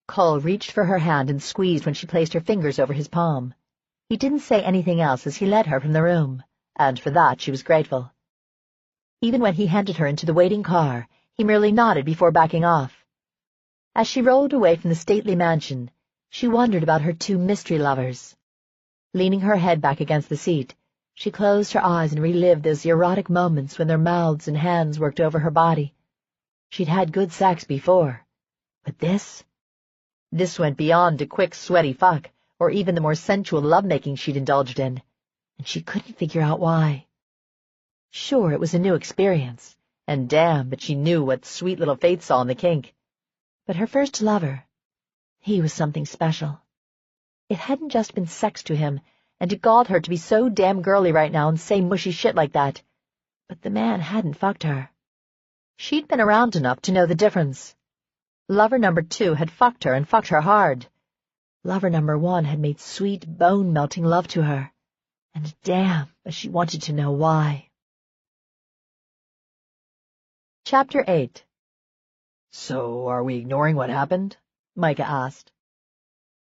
Cole reached for her hand and squeezed when she placed her fingers over his palm. He didn't say anything else as he led her from the room, and for that she was grateful. Even when he handed her into the waiting car, he merely nodded before backing off. As she rolled away from the stately mansion, she wondered about her two mystery lovers. Leaning her head back against the seat, she closed her eyes and relived those erotic moments when their mouths and hands worked over her body. She'd had good sex before, but this went beyond a quick, sweaty fuck, or even the more sensual lovemaking she'd indulged in, and she couldn't figure out why. Sure, it was a new experience, and damn, but she knew what sweet little fate saw in the kink. But her first lover, he was something special. It hadn't just been sex to him, and it galled her to be so damn girly right now and say mushy shit like that. But the man hadn't fucked her. She'd been around enough to know the difference. Lover number 2 had fucked her and fucked her hard. Lover number 1 had made sweet, bone-melting love to her. And damn, but she wanted to know why. Chapter 8. "So, are we ignoring what happened?" Micah asked.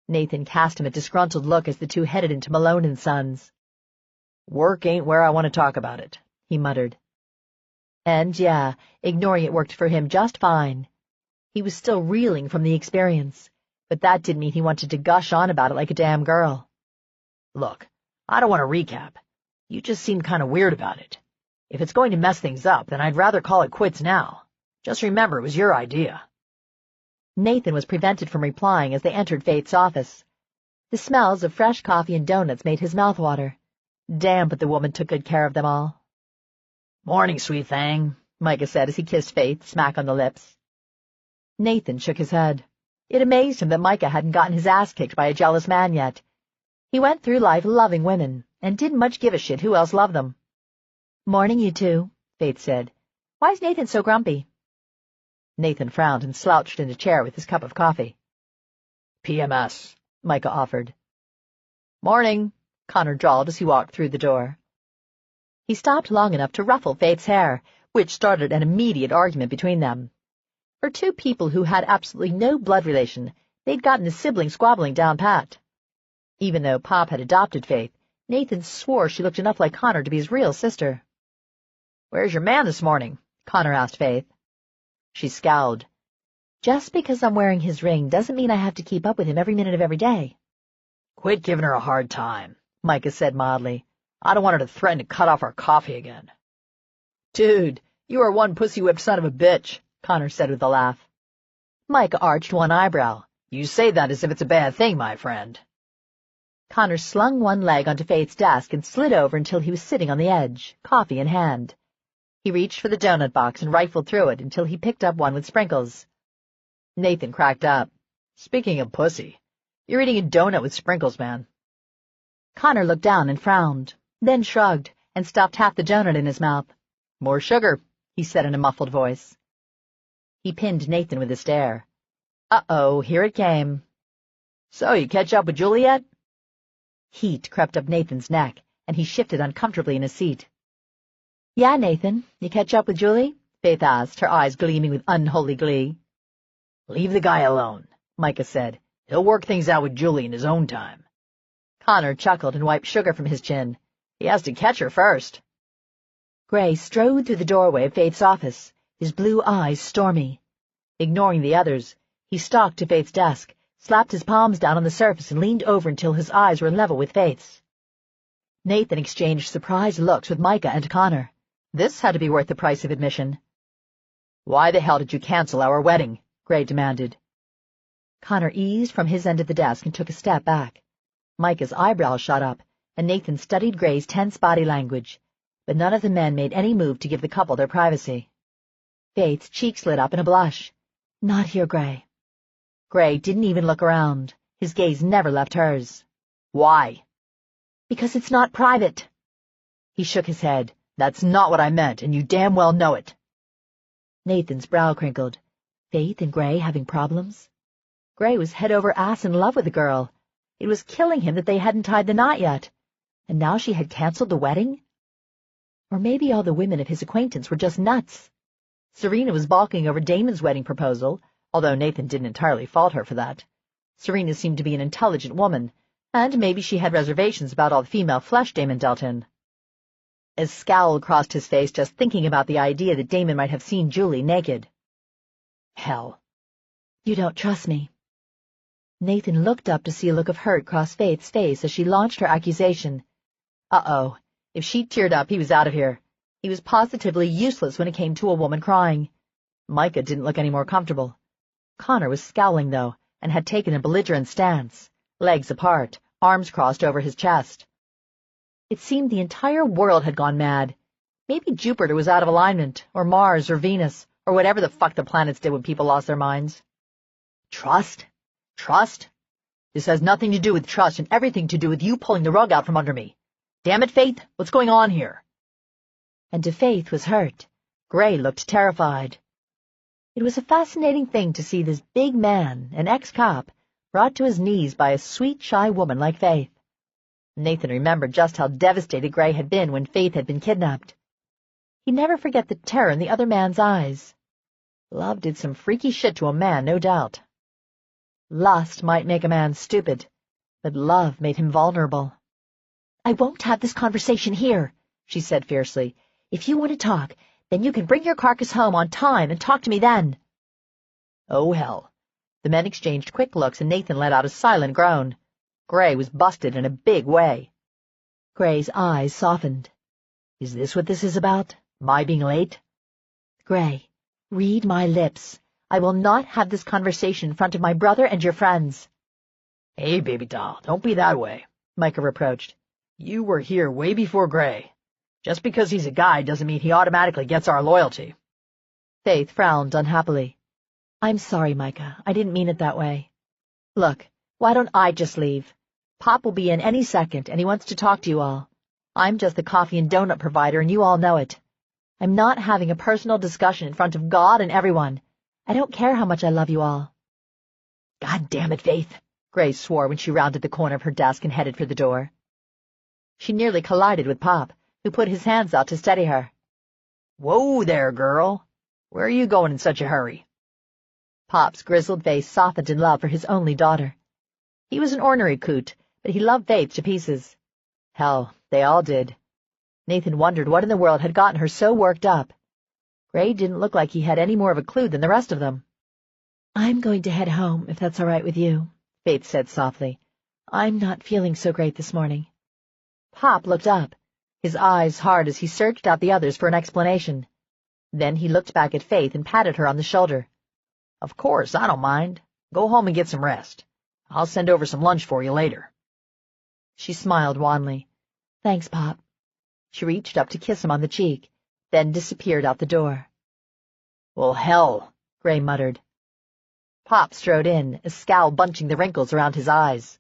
Nathan cast him a disgruntled look as the two headed into Malone and Sons. "Work ain't where I want to talk about it," he muttered. And yeah, ignoring it worked for him just fine. He was still reeling from the experience, but that didn't mean he wanted to gush on about it like a damn girl. "Look, I don't want to recap. You just seemed kind of weird about it. If it's going to mess things up, then I'd rather call it quits now. Just remember, it was your idea." Nathan was prevented from replying as they entered Faith's office. The smells of fresh coffee and donuts made his mouth water. Damn, but the woman took good care of them all. "Morning, sweet thing," Micah said as he kissed Faith, smack on the lips. Nathan shook his head. It amazed him that Micah hadn't gotten his ass kicked by a jealous man yet. He went through life loving women, and didn't much give a shit who else loved them. "Morning, you two," Faith said. "Why's Nathan so grumpy?" Nathan frowned and slouched in a chair with his cup of coffee. "PMS," Micah offered. "Morning," Connor drawled as he walked through the door. He stopped long enough to ruffle Faith's hair, which started an immediate argument between them. For two people who had absolutely no blood relation, they'd gotten the sibling squabbling down pat. Even though Pop had adopted Faith, Nathan swore she looked enough like Connor to be his real sister. "Where's your man this morning?" Connor asked Faith. She scowled. "Just because I'm wearing his ring doesn't mean I have to keep up with him every minute of every day." "Quit giving her a hard time," Micah said mildly. "I don't want her to threaten to cut off our coffee again." "Dude, you are one pussy-whipped son of a bitch," Connor said with a laugh. Micah arched one eyebrow. "You say that as if it's a bad thing, my friend." Connor slung one leg onto Faith's desk and slid over until he was sitting on the edge, coffee in hand. He reached for the donut box and rifled through it until he picked up one with sprinkles. Nathan cracked up. "Speaking of pussy, you're eating a donut with sprinkles, man." Connor looked down and frowned, then shrugged and stuffed half the donut in his mouth. "More sugar," he said in a muffled voice. He pinned Nathan with a stare. Uh-oh, here it came. "So, you catch up with Julie yet?" Heat crept up Nathan's neck, and he shifted uncomfortably in his seat. "Yeah, Nathan, you catch up with Julie?" Faith asked, her eyes gleaming with unholy glee. "Leave the guy alone," Micah said. "He'll work things out with Julie in his own time." Connor chuckled and wiped sugar from his chin. "He has to catch her first." Gray strode through the doorway of Faith's office, his blue eyes stormy. Ignoring the others, he stalked to Faith's desk, slapped his palms down on the surface and leaned over until his eyes were level with Faith's. Nathan exchanged surprised looks with Micah and Connor. This had to be worth the price of admission. "Why the hell did you cancel our wedding?" Gray demanded. Connor eased from his end of the desk and took a step back. Micah's eyebrows shot up, and Nathan studied Gray's tense body language, but none of the men made any move to give the couple their privacy. Faith's cheeks lit up in a blush. "Not here, Gray." Gray didn't even look around. His gaze never left hers. "Why?" "Because it's not private." He shook his head. "That's not what I meant, and you damn well know it." Nathan's brow crinkled. Faith and Gray having problems? Gray was head over ass in love with the girl. It was killing him that they hadn't tied the knot yet. And now she had canceled the wedding? Or maybe all the women of his acquaintance were just nuts. Serena was balking over Damon's wedding proposal, although Nathan didn't entirely fault her for that. Serena seemed to be an intelligent woman, and maybe she had reservations about all the female flesh Damon dealt in. A scowl crossed his face just thinking about the idea that Damon might have seen Julie naked. Hell. "You don't trust me." Nathan looked up to see a look of hurt cross Faith's face as she launched her accusation. Uh-oh. If she teared up, he was out of here. He was positively useless when it came to a woman crying. Micah didn't look any more comfortable. Connor was scowling, though, and had taken a belligerent stance, legs apart, arms crossed over his chest. It seemed the entire world had gone mad. Maybe Jupiter was out of alignment, or Mars, or Venus, or whatever the fuck the planets did when people lost their minds. "Trust? Trust? This has nothing to do with trust and everything to do with you pulling the rug out from under me. Damn it, Faith, what's going on here?" And to Faith was hurt. Gray looked terrified. It was a fascinating thing to see this big man, an ex-cop, brought to his knees by a sweet, shy woman like Faith. Nathan remembered just how devastated Gray had been when Faith had been kidnapped. He'd never forget the terror in the other man's eyes. Love did some freaky shit to a man, no doubt. Lust might make a man stupid, but love made him vulnerable. "I won't have this conversation here," she said fiercely. "If you want to talk, then you can bring your carcass home on time and talk to me then." Oh, hell. The men exchanged quick looks and Nathan let out a silent groan. Gray was busted in a big way. Gray's eyes softened. Is this what this is about? My being late? "Gray, read my lips. I will not have this conversation in front of my brother and your friends." "Hey, baby doll, don't be that way," Micah reproached. "You were here way before Gray. Just because he's a guy doesn't mean he automatically gets our loyalty." Faith frowned unhappily. "I'm sorry, Micah. I didn't mean it that way. Look, why don't I just leave? Pop will be in any second, and he wants to talk to you all. I'm just the coffee and donut provider, and you all know it. I'm not having a personal discussion in front of God and everyone. I don't care how much I love you all." "God damn it, Faith," Gray swore when she rounded the corner of her desk and headed for the door. She nearly collided with Pop, who put his hands out to steady her. "Whoa there, girl. Where are you going in such a hurry?" Pop's grizzled face softened in love for his only daughter. He was an ornery coot, but he loved Faith to pieces. Hell, they all did. Nathan wondered what in the world had gotten her so worked up. Gray didn't look like he had any more of a clue than the rest of them. "I'm going to head home, if that's all right with you," Faith said softly. "I'm not feeling so great this morning." Pop looked up, his eyes hard as he searched out the others for an explanation. Then he looked back at Faith and patted her on the shoulder. "Of course, I don't mind. Go home and get some rest. I'll send over some lunch for you later." She smiled wanly. "Thanks, Pop." She reached up to kiss him on the cheek, then disappeared out the door. "Well, hell," Gray muttered. Pop strode in, a scowl bunching the wrinkles around his eyes.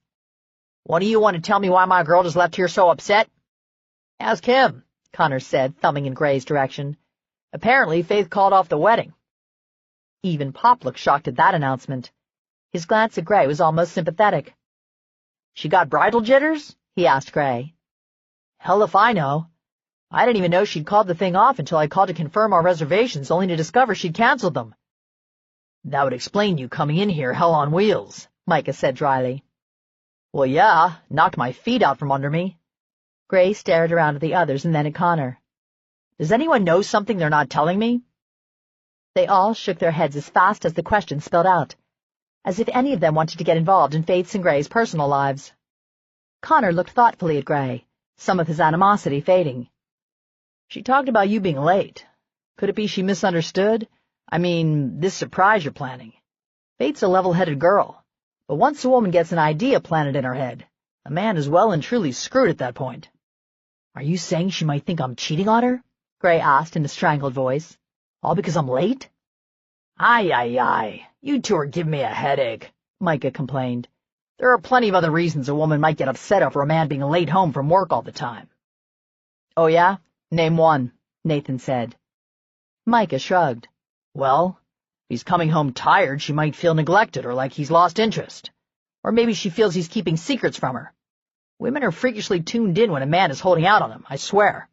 "One of you want to tell me why my girl just left here so upset?" "Ask him," Connor said, thumbing in Gray's direction. "Apparently Faith called off the wedding." Even Pop looked shocked at that announcement. His glance at Gray was almost sympathetic. "She got bridal jitters?" he asked Gray. "Hell if I know. I didn't even know she'd called the thing off until I called to confirm our reservations, only to discover she'd canceled them." "That would explain you coming in here hell on wheels," Micah said dryly. "Well, yeah, knocked my feet out from under me." Gray stared around at the others and then at Connor. "Does anyone know something they're not telling me?" They all shook their heads as fast as the question spelled out, as if any of them wanted to get involved in Faith's and Gray's personal lives. Connor looked thoughtfully at Gray, some of his animosity fading. "She talked about you being late. Could it be she misunderstood? I mean, this surprise you're planning. Faith's a level-headed girl, but once a woman gets an idea planted in her head, a man is well and truly screwed at that point." "Are you saying she might think I'm cheating on her?" Gray asked in a strangled voice. "All because I'm late?" Aye, you two are giving me a headache," Micah complained. "There are plenty of other reasons a woman might get upset over a man being late home from work all the time." "Oh, yeah? Name one," Nathan said. Micah shrugged. "Well, if he's coming home tired, she might feel neglected or like he's lost interest. Or maybe she feels he's keeping secrets from her. Women are freakishly tuned in when a man is holding out on them, I swear."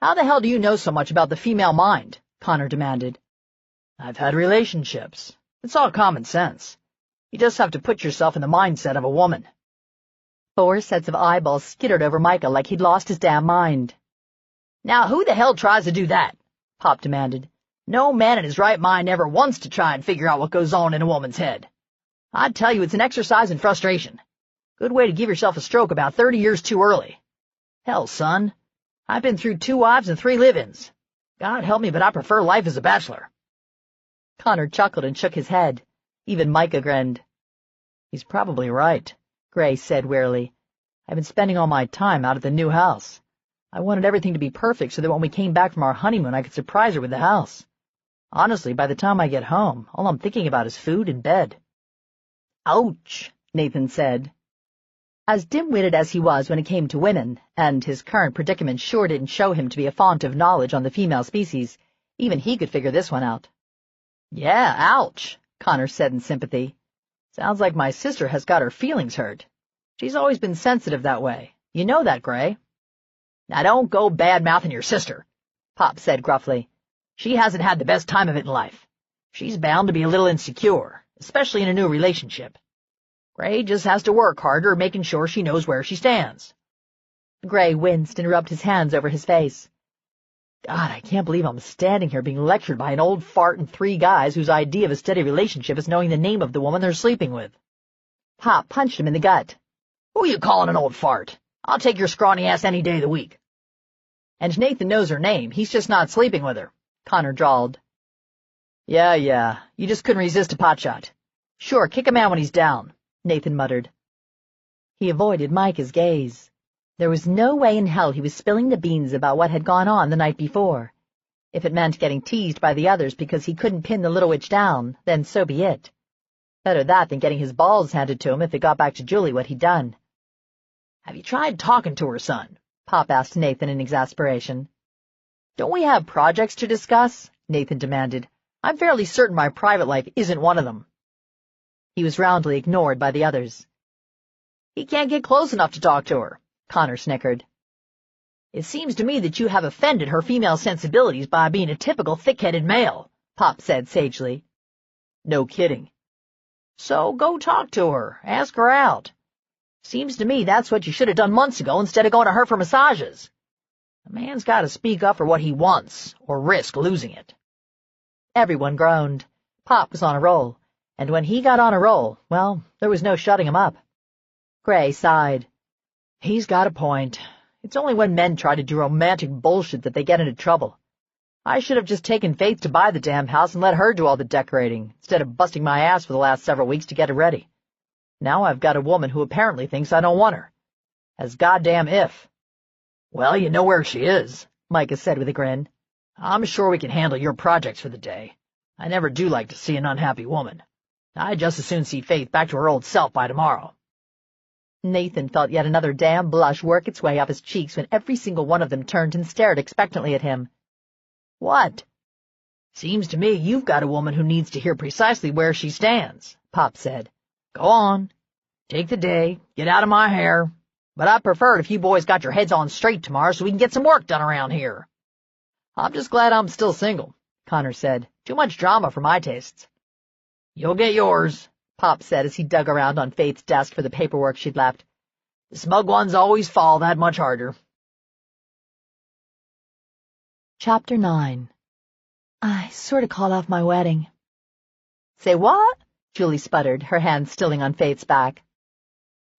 "How the hell do you know so much about the female mind?" Connor demanded. "I've had relationships. It's all common sense. You just have to put yourself in the mindset of a woman." 4 sets of eyeballs skittered over Micah like he'd lost his damn mind. "Now who the hell tries to do that?" Pop demanded. "No man in his right mind ever wants to try and figure out what goes on in a woman's head. I tell you, it's an exercise in frustration. Good way to give yourself a stroke about 30 years too early. Hell, son, I've been through 2 wives and 3 live-ins. God help me, but I prefer life as a bachelor." Connor chuckled and shook his head. Even Micah grinned. "He's probably right," Gray said wearily. "I've been spending all my time out at the new house. I wanted everything to be perfect so that when we came back from our honeymoon I could surprise her with the house. Honestly, by the time I get home, all I'm thinking about is food and bed." "Ouch," Nathan said. As dim-witted as he was when it came to women, and his current predicament sure didn't show him to be a font of knowledge on the female species, even he could figure this one out. "Yeah, ouch," Connor said in sympathy. "Sounds like my sister has got her feelings hurt. She's always been sensitive that way. You know that, Gray." "Now don't go bad-mouthing your sister," Pop said gruffly. "She hasn't had the best time of it in life. She's bound to be a little insecure, especially in a new relationship. Gray just has to work harder making sure she knows where she stands. Gray winced and rubbed his hands over his face. God, I can't believe I'm standing here being lectured by an old fart and 3 guys whose idea of a steady relationship is knowing the name of the woman they're sleeping with. Pop punched him in the gut. Who you calling an old fart? I'll take your scrawny ass any day of the week. And Nathan knows her name. He's just not sleeping with her, Connor drawled. Yeah. You just couldn't resist a potshot. Sure, kick a man when he's down, Nathan muttered. He avoided Micah's gaze. There was no way in hell he was spilling the beans about what had gone on the night before. If it meant getting teased by the others because he couldn't pin the little witch down, then so be it. Better that than getting his balls handed to him if it got back to Julie what he'd done. Have you tried talking to her, son? Pop asked Nathan in exasperation. Don't we have projects to discuss? Nathan demanded. I'm fairly certain my private life isn't one of them. He was roundly ignored by the others. He can't get close enough to talk to her, Connor snickered. It seems to me that you have offended her female sensibilities by being a typical thick-headed male, Pop said sagely. No kidding. So go talk to her, ask her out. Seems to me that's what you should have done months ago instead of going to her for massages. A man's got to speak up for what he wants, or risk losing it. Everyone groaned. Pop was on a roll, and when he got on a roll, well, there was no shutting him up. Gray sighed. He's got a point. It's only when men try to do romantic bullshit that they get into trouble. I should have just taken Faith to buy the damn house and let her do all the decorating, instead of busting my ass for the last several weeks to get it ready. Now I've got a woman who apparently thinks I don't want her. As goddamn if. Well, you know where she is, Micah said with a grin. I'm sure we can handle your projects for the day. I never do like to see an unhappy woman. I'd just as soon see Faith back to her old self by tomorrow. Nathan felt yet another damn blush work its way up his cheeks when every single one of them turned and stared expectantly at him. What? Seems to me you've got a woman who needs to hear precisely where she stands, Pop said. Go on. Take the day. Get out of my hair. But I'd prefer it if you boys got your heads on straight tomorrow so we can get some work done around here. I'm just glad I'm still single, Connor said. Too much drama for my tastes. You'll get yours, Pop said as he dug around on Faith's desk for the paperwork she'd left. The smug ones always fall that much harder. Chapter 9. I sort of called off my wedding. Say what? Julie sputtered, her hand stilling on Faith's back.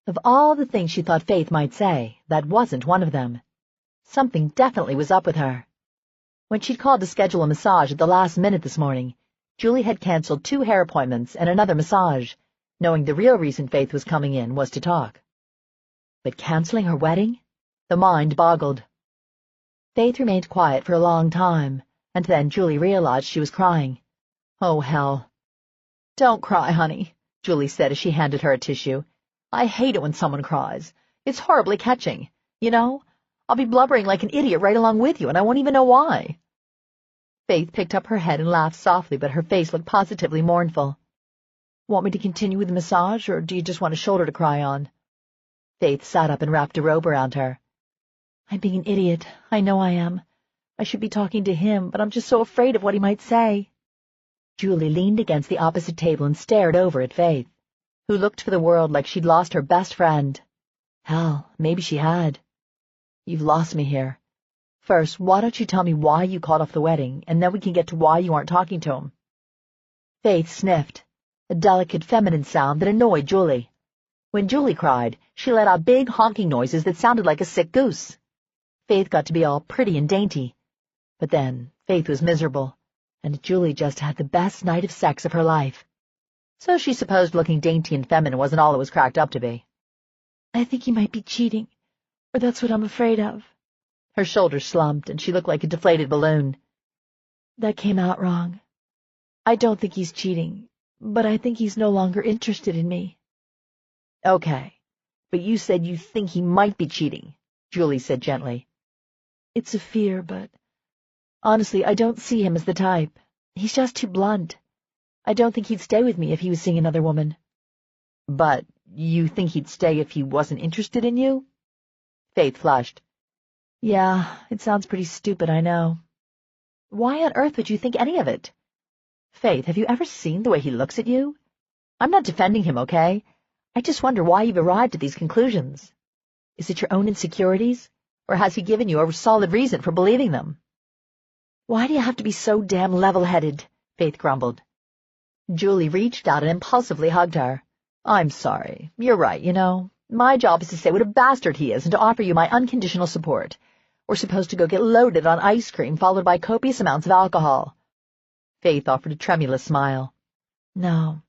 Of all the things she thought Faith might say, that wasn't one of them. Something definitely was up with her. When she'd called to schedule a massage at the last minute this morning, Julie had canceled 2 hair appointments and another massage, knowing the real reason Faith was coming in was to talk. But canceling her wedding? The mind boggled. Faith remained quiet for a long time, and then Julie realized she was crying. Oh, hell. Don't cry, honey, Julie said as she handed her a tissue. I hate it when someone cries. It's horribly catching. You know, I'll be blubbering like an idiot right along with you, and I won't even know why. Faith picked up her head and laughed softly, but her face looked positively mournful. Want me to continue with the massage, or do you just want a shoulder to cry on? Faith sat up and wrapped a robe around her. I'm being an idiot. I know I am. I should be talking to him, but I'm just so afraid of what he might say. Julie leaned against the opposite table and stared over at Faith, who looked for the world like she'd lost her best friend. Hell, maybe she had. You've lost me here. First, why don't you tell me why you called off the wedding, and then we can get to why you aren't talking to him. Faith sniffed, a delicate feminine sound that annoyed Julie. When Julie cried, she let out big honking noises that sounded like a sick goose. Faith got to be all pretty and dainty. But then, Faith was miserable, and Julie just had the best night of sex of her life. So she supposed looking dainty and feminine wasn't all it was cracked up to be. I think he might be cheating, or that's what I'm afraid of. Her shoulders slumped, and she looked like a deflated balloon. That came out wrong. I don't think he's cheating, but I think he's no longer interested in me. Okay, but you said you think he might be cheating, Julie said gently. It's a fear, but honestly, I don't see him as the type. He's just too blunt. I don't think he'd stay with me if he was seeing another woman. But you think he'd stay if he wasn't interested in you? Faith flushed. Yeah, it sounds pretty stupid, I know. Why on earth would you think any of it? Faith, have you ever seen the way he looks at you? I'm not defending him, okay? I just wonder why you've arrived at these conclusions. Is it your own insecurities, or has he given you a solid reason for believing them? Why do you have to be so damn level-headed? Faith grumbled. Julie reached out and impulsively hugged her. I'm sorry. You're right, you know. My job is to say what a bastard he is and to offer you my unconditional support. We're supposed to go get loaded on ice cream followed by copious amounts of alcohol. Faith offered a tremulous smile. No.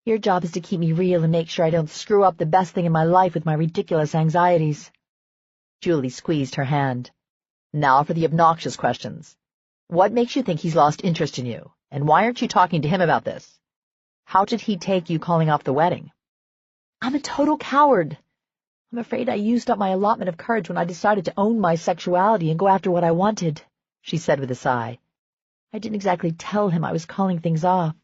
Your job is to keep me real and make sure I don't screw up the best thing in my life with my ridiculous anxieties. Julie squeezed her hand. Now for the obnoxious questions. What makes you think he's lost interest in you, and why aren't you talking to him about this? How did he take you calling off the wedding? I'm a total coward. I'm afraid I used up my allotment of courage when I decided to own my sexuality and go after what I wanted, she said with a sigh. I didn't exactly tell him I was calling things off.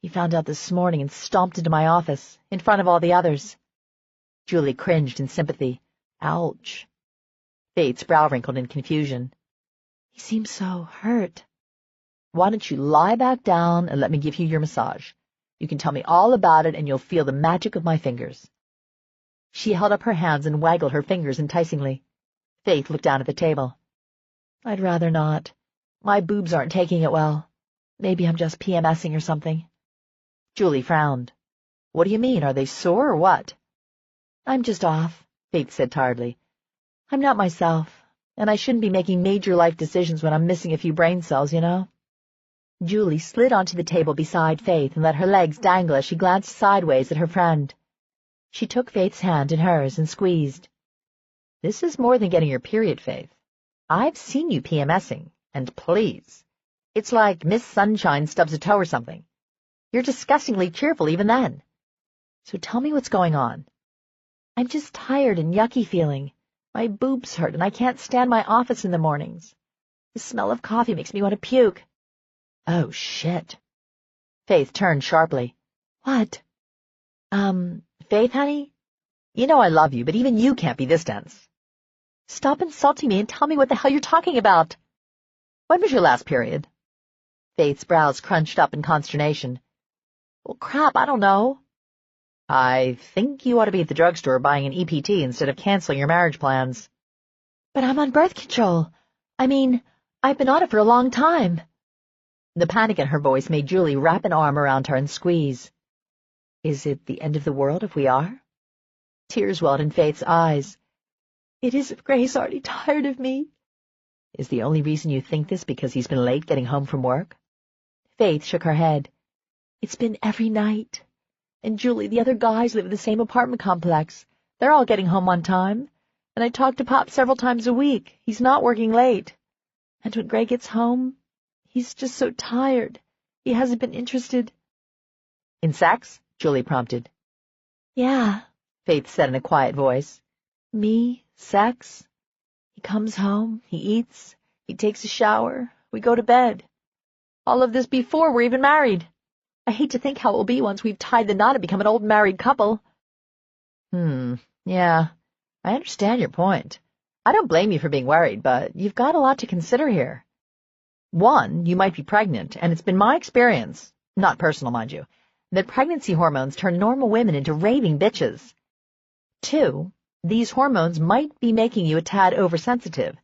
He found out this morning and stomped into my office, in front of all the others. Julie cringed in sympathy. Ouch. Faith's brow wrinkled in confusion. He seems so hurt. Why don't you lie back down and let me give you your massage? You can tell me all about it and you'll feel the magic of my fingers. She held up her hands and waggled her fingers enticingly. Faith looked down at the table. I'd rather not. My boobs aren't taking it well. Maybe I'm just PMSing or something. Julie frowned. What do you mean? Are they sore or what? I'm just off, Faith said tiredly. I'm not myself, and I shouldn't be making major life decisions when I'm missing a few brain cells, you know? Julie slid onto the table beside Faith and let her legs dangle as she glanced sideways at her friend. She took Faith's hand in hers and squeezed. This is more than getting your period, Faith. I've seen you PMSing, and please, it's like Miss Sunshine stubs a toe or something. You're disgustingly cheerful even then. So tell me what's going on. I'm just tired and yucky feeling. My boobs hurt and I can't stand my office in the mornings. The smell of coffee makes me want to puke. Oh, shit. Faith turned sharply. What? Faith, honey? You know I love you, but even you can't be this dense. Stop insulting me and tell me what the hell you're talking about. When was your last period? Faith's brows crunched up in consternation. Well, crap, I don't know. I think you ought to be at the drugstore buying an EPT instead of canceling your marriage plans. But I'm on birth control. I mean, I've been on it for a long time. The panic in her voice made Julie wrap an arm around her and squeeze. Is it the end of the world if we are? Tears welled in Faith's eyes. It is if Gray's already tired of me. Is the only reason you think this because he's been late getting home from work? Faith shook her head. It's been every night. And Julie, the other guys live in the same apartment complex. They're all getting home on time. And I talk to Pop several times a week. He's not working late. And when Gray gets home, he's just so tired. He hasn't been interested. In sex? Julie prompted. Yeah, Faith said in a quiet voice. Me, sex. He comes home, he eats, he takes a shower, we go to bed. All of this before we're even married. I hate to think how it will be once we've tied the knot and become an old married couple. Yeah, I understand your point. I don't blame you for being worried, but you've got a lot to consider here. One, you might be pregnant, and it's been my experience, not personal, mind you, that pregnancy hormones turn normal women into raving bitches. Two, these hormones might be making you a tad oversensitive.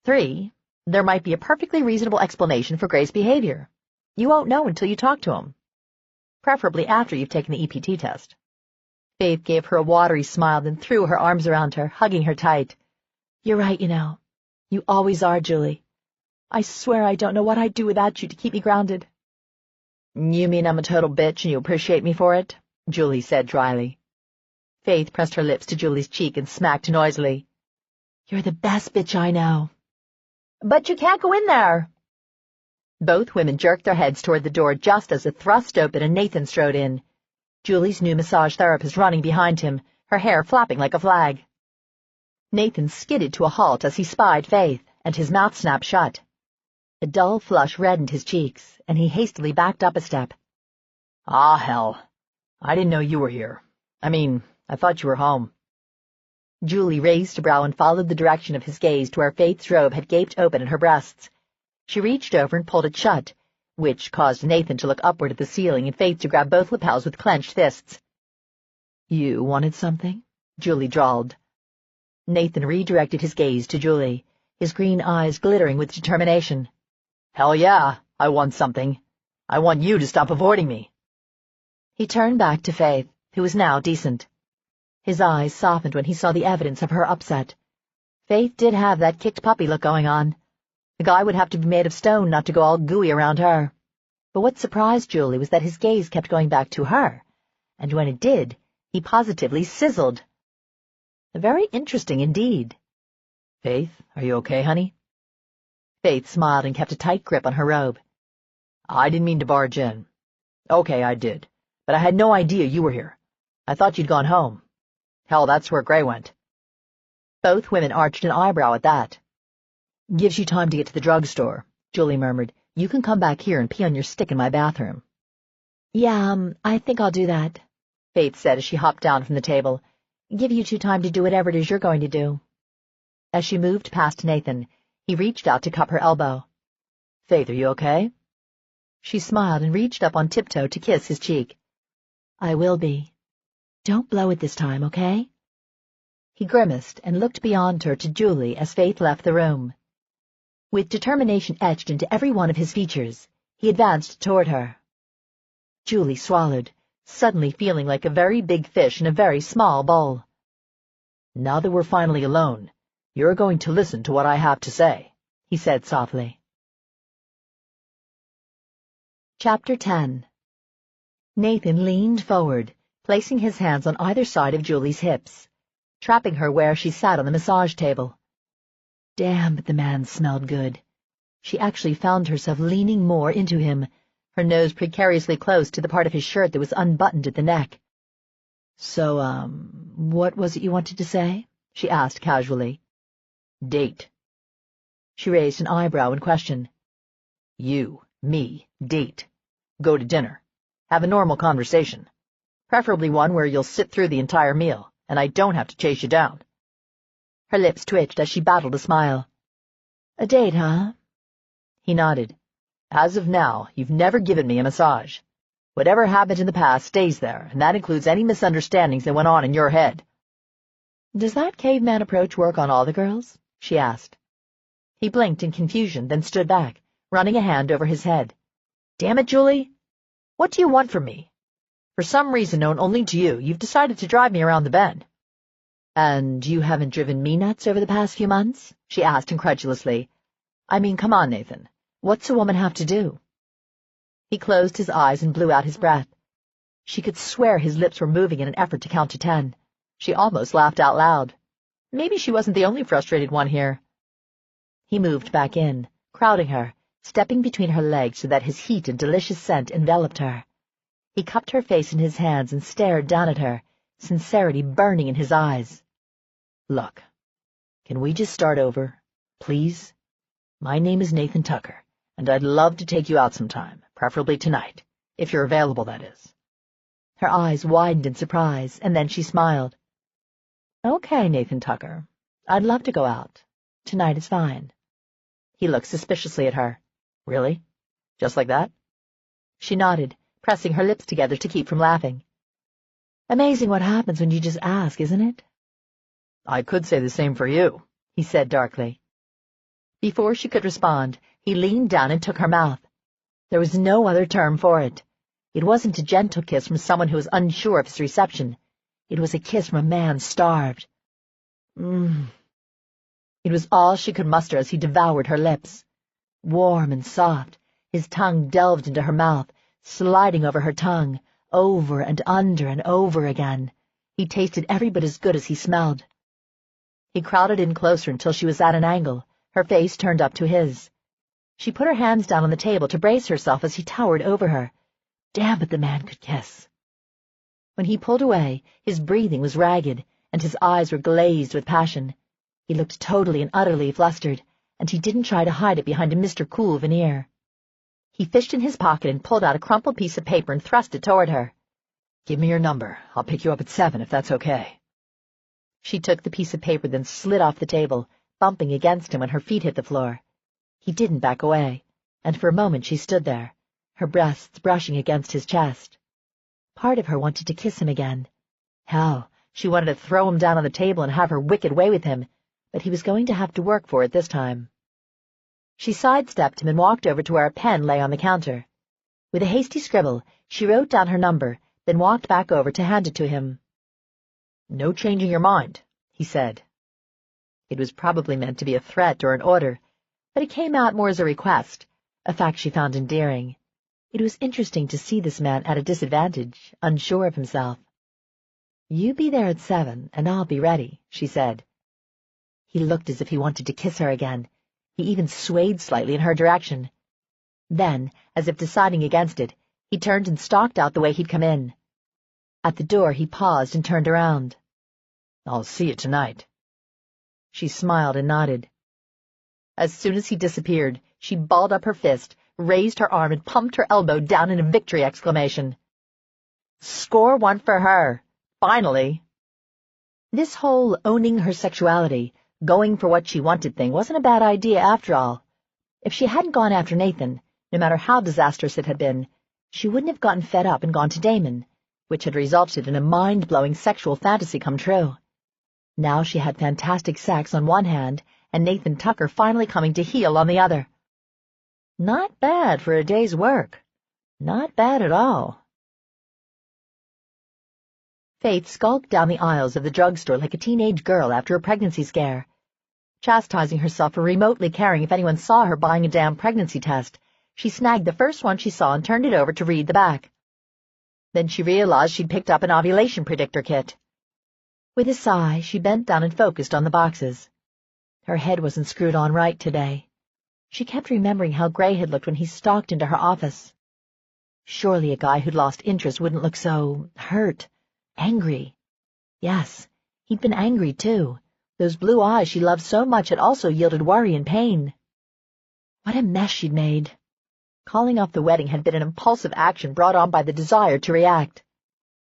Three, there might be a perfectly reasonable explanation for Gray's behavior. You won't know until you talk to him. Preferably after you've taken the EPT test. Faith gave her a watery smile, then threw her arms around her, hugging her tight. You're right, you know. You always are, Julie. I swear I don't know what I'd do without you to keep me grounded. You mean I'm a total bitch and you appreciate me for it? Julie said dryly. Faith pressed her lips to Julie's cheek and smacked noisily. You're the best bitch I know. But you can't go in there. Both women jerked their heads toward the door just as it thrust open and Nathan strode in. Julie's new massage therapist running behind him, her hair flapping like a flag. Nathan skidded to a halt as he spied Faith, and his mouth snapped shut. A dull flush reddened his cheeks, and he hastily backed up a step. Ah, hell. I didn't know you were here. I thought you were home. Julie raised a brow and followed the direction of his gaze to where Faith's robe had gaped open at her breasts. She reached over and pulled it shut, which caused Nathan to look upward at the ceiling and Faith to grab both lapels with clenched fists. "You wanted something?" Julie drawled. Nathan redirected his gaze to Julie, his green eyes glittering with determination. "Hell yeah, I want something. I want you to stop avoiding me." He turned back to Faith, who was now decent. His eyes softened when he saw the evidence of her upset. Faith did have that kicked puppy look going on. The guy would have to be made of stone not to go all gooey around her. But what surprised Julie was that his gaze kept going back to her, and when it did, he positively sizzled. Very interesting indeed. "Faith, are you okay, honey?" Faith smiled and kept a tight grip on her robe. "I didn't mean to barge in. Okay, I did, but I had no idea you were here. I thought you'd gone home. Hell, that's where Gray went." Both women arched an eyebrow at that. "Gives you time to get to the drugstore," Julie murmured. "You can come back here and pee on your stick in my bathroom." "Yeah, I think I'll do that," Faith said as she hopped down from the table. "Give you two time to do whatever it is you're going to do." As she moved past Nathan, he reached out to cup her elbow. "Faith, are you okay?" She smiled and reached up on tiptoe to kiss his cheek. "I will be. Don't blow it this time, okay?" He grimaced and looked beyond her to Julie as Faith left the room. With determination etched into every one of his features, he advanced toward her. Julie swallowed, suddenly feeling like a very big fish in a very small bowl. "Now that we're finally alone, you're going to listen to what I have to say," he said softly. Chapter 10. Nathan leaned forward, placing his hands on either side of Julie's hips, trapping her where she sat on the massage table. Damn, but the man smelled good. She actually found herself leaning more into him, her nose precariously close to the part of his shirt that was unbuttoned at the neck. "So, what was it you wanted to say?" she asked casually. "Date." She raised an eyebrow in question. "You, me, date. Go to dinner. Have a normal conversation. Preferably one where you'll sit through the entire meal, and I don't have to chase you down." Her lips twitched as she battled a smile. "A date, huh?" He nodded. "As of now, you've never given me a massage. Whatever happened in the past stays there, and that includes any misunderstandings that went on in your head." "Does that caveman approach work on all the girls?" she asked. He blinked in confusion, then stood back, running a hand over his head. "Damn it, Julie! What do you want from me? For some reason known only to you, you've decided to drive me around the bend." "And you haven't driven me nuts over the past few months?" she asked incredulously. "I mean, come on, Nathan. What's a woman have to do?" He closed his eyes and blew out his breath. She could swear his lips were moving in an effort to count to 10. She almost laughed out loud. Maybe she wasn't the only frustrated one here. He moved back in, crowding her, stepping between her legs so that his heat and delicious scent enveloped her. He cupped her face in his hands and stared down at her, sincerity burning in his eyes. "Look, can we just start over, please? My name is Nathan Tucker, and I'd love to take you out sometime, preferably tonight, if you're available, that is." Her eyes widened in surprise, and then she smiled. "Okay, Nathan Tucker. I'd love to go out. Tonight is fine." He looked suspiciously at her. "Really? Just like that?" She nodded, pressing her lips together to keep from laughing. "Amazing what happens when you just ask, isn't it?" "I could say the same for you," he said darkly. Before she could respond, he leaned down and took her mouth. There was no other term for it. It wasn't a gentle kiss from someone who was unsure of his reception. It was a kiss from a man starved. It was all she could muster as he devoured her lips. Warm and soft, his tongue delved into her mouth, sliding over her tongue, over and under and over again. He tasted every bit as good as he smelled. He crowded in closer until she was at an angle, her face turned up to his. She put her hands down on the table to brace herself as he towered over her. Damn, but the man could kiss. When he pulled away, his breathing was ragged, and his eyes were glazed with passion. He looked totally and utterly flustered, and he didn't try to hide it behind a Mr. Cool veneer. He fished in his pocket and pulled out a crumpled piece of paper and thrust it toward her. "Give me your number. I'll pick you up at 7 if that's okay." She took the piece of paper, then slid off the table, bumping against him when her feet hit the floor. He didn't back away, and for a moment she stood there, her breasts brushing against his chest. Part of her wanted to kiss him again. Hell, she wanted to throw him down on the table and have her wicked way with him, but he was going to have to work for it this time. She sidestepped him and walked over to where a pen lay on the counter. With a hasty scribble, she wrote down her number, then walked back over to hand it to him. "No changing your mind," he said. It was probably meant to be a threat or an order, but it came out more as a request, a fact she found endearing. It was interesting to see this man at a disadvantage, unsure of himself. "You be there at 7, and I'll be ready," she said. He looked as if he wanted to kiss her again. He even swayed slightly in her direction. Then, as if deciding against it, he turned and stalked out the way he'd come in. At the door he paused and turned around. "I'll see you tonight." She smiled and nodded. As soon as he disappeared, she balled up her fist, raised her arm, and pumped her elbow down in a victory exclamation. Score one for her. Finally. This whole owning her sexuality, going for what she wanted thing wasn't a bad idea after all. If she hadn't gone after Nathan, no matter how disastrous it had been, she wouldn't have gotten fed up and gone to Damon, which had resulted in a mind-blowing sexual fantasy come true. Now she had fantastic sex on one hand, and Nathan Tucker finally coming to heel on the other. Not bad for a day's work. Not bad at all. Faith skulked down the aisles of the drugstore like a teenage girl after a pregnancy scare, chastising herself for remotely caring if anyone saw her buying a damn pregnancy test. She snagged the first one she saw and turned it over to read the back. Then she realized she'd picked up an ovulation predictor kit. With a sigh, she bent down and focused on the boxes. Her head wasn't screwed on right today. She kept remembering how Gray had looked when he stalked into her office. Surely a guy who'd lost interest wouldn't look so hurt, angry. Yes, he'd been angry, too. Those blue eyes she loved so much had also yielded worry and pain. What a mess she'd made. Calling off the wedding had been an impulsive action brought on by the desire to react.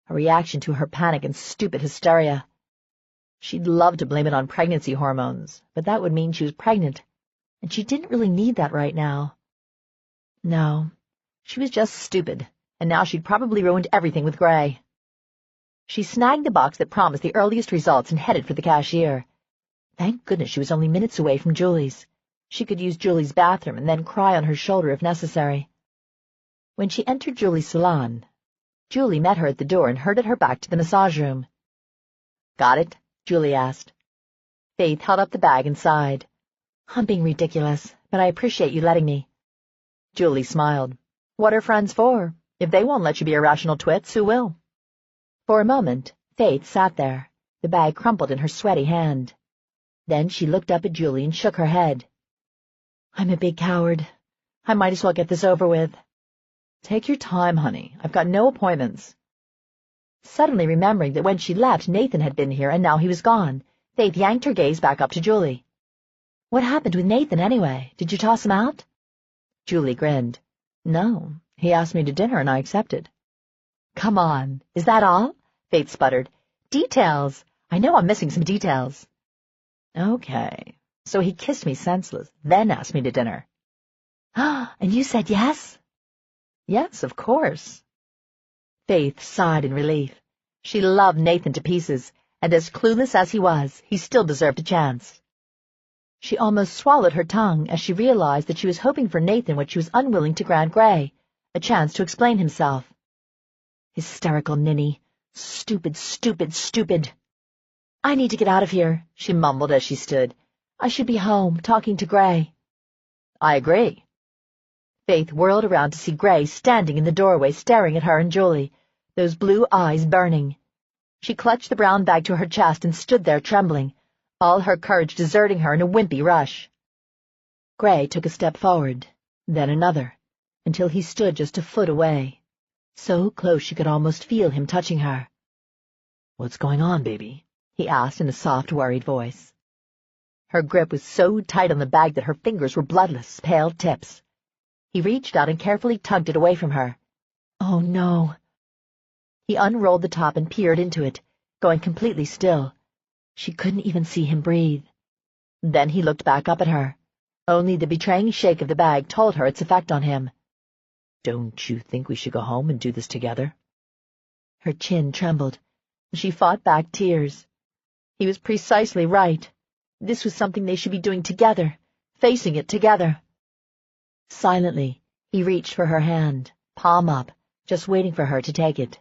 A reaction to her panic and stupid hysteria. She'd love to blame it on pregnancy hormones, but that would mean she was pregnant, and she didn't really need that right now. No, she was just stupid, and now she'd probably ruined everything with Gray. She snagged the box that promised the earliest results and headed for the cashier. Thank goodness she was only minutes away from Julie's. She could use Julie's bathroom and then cry on her shoulder if necessary. When she entered Julie's salon, Julie met her at the door and herded her back to the massage room. "Got it?" Julie asked. Faith held up the bag and sighed. "I'm being ridiculous, but I appreciate you letting me." Julie smiled. "What are friends for? If they won't let you be irrational twits, who will?" For a moment, Faith sat there, the bag crumpled in her sweaty hand. Then she looked up at Julie and shook her head. "I'm a big coward. I might as well get this over with." "Take your time, honey. I've got no appointments." Suddenly remembering that when she left, Nathan had been here and now he was gone, Faith yanked her gaze back up to Julie. "What happened with Nathan, anyway? Did you toss him out?" Julie grinned. "No, he asked me to dinner and I accepted." "Come on, is that all?" Faith sputtered. "Details. I know I'm missing some details." "Okay, so he kissed me senseless, then asked me to dinner." "And you said yes?" "Yes, of course." Faith sighed in relief. She loved Nathan to pieces, and as clueless as he was, he still deserved a chance. She almost swallowed her tongue as she realized that she was hoping for Nathan what she was unwilling to grant Gray, a chance to explain himself. Hysterical ninny. Stupid, stupid, stupid. "I need to get out of here," she mumbled as she stood. "I should be home, talking to Gray." "I agree." Faith whirled around to see Gray standing in the doorway staring at her and Julie, those blue eyes burning. She clutched the brown bag to her chest and stood there trembling, all her courage deserting her in a wimpy rush. Gray took a step forward, then another, until he stood just a foot away, so close she could almost feel him touching her. "What's going on, baby?" he asked in a soft, worried voice. Her grip was so tight on the bag that her fingers were bloodless, pale tips. He reached out and carefully tugged it away from her. Oh, no. He unrolled the top and peered into it, going completely still. She couldn't even see him breathe. Then he looked back up at her. Only the betraying shake of the bag told her its effect on him. Don't you think we should go home and do this together? Her chin trembled, and she fought back tears. He was precisely right. This was something they should be doing together, facing it together. Silently, he reached for her hand, palm up, just waiting for her to take it.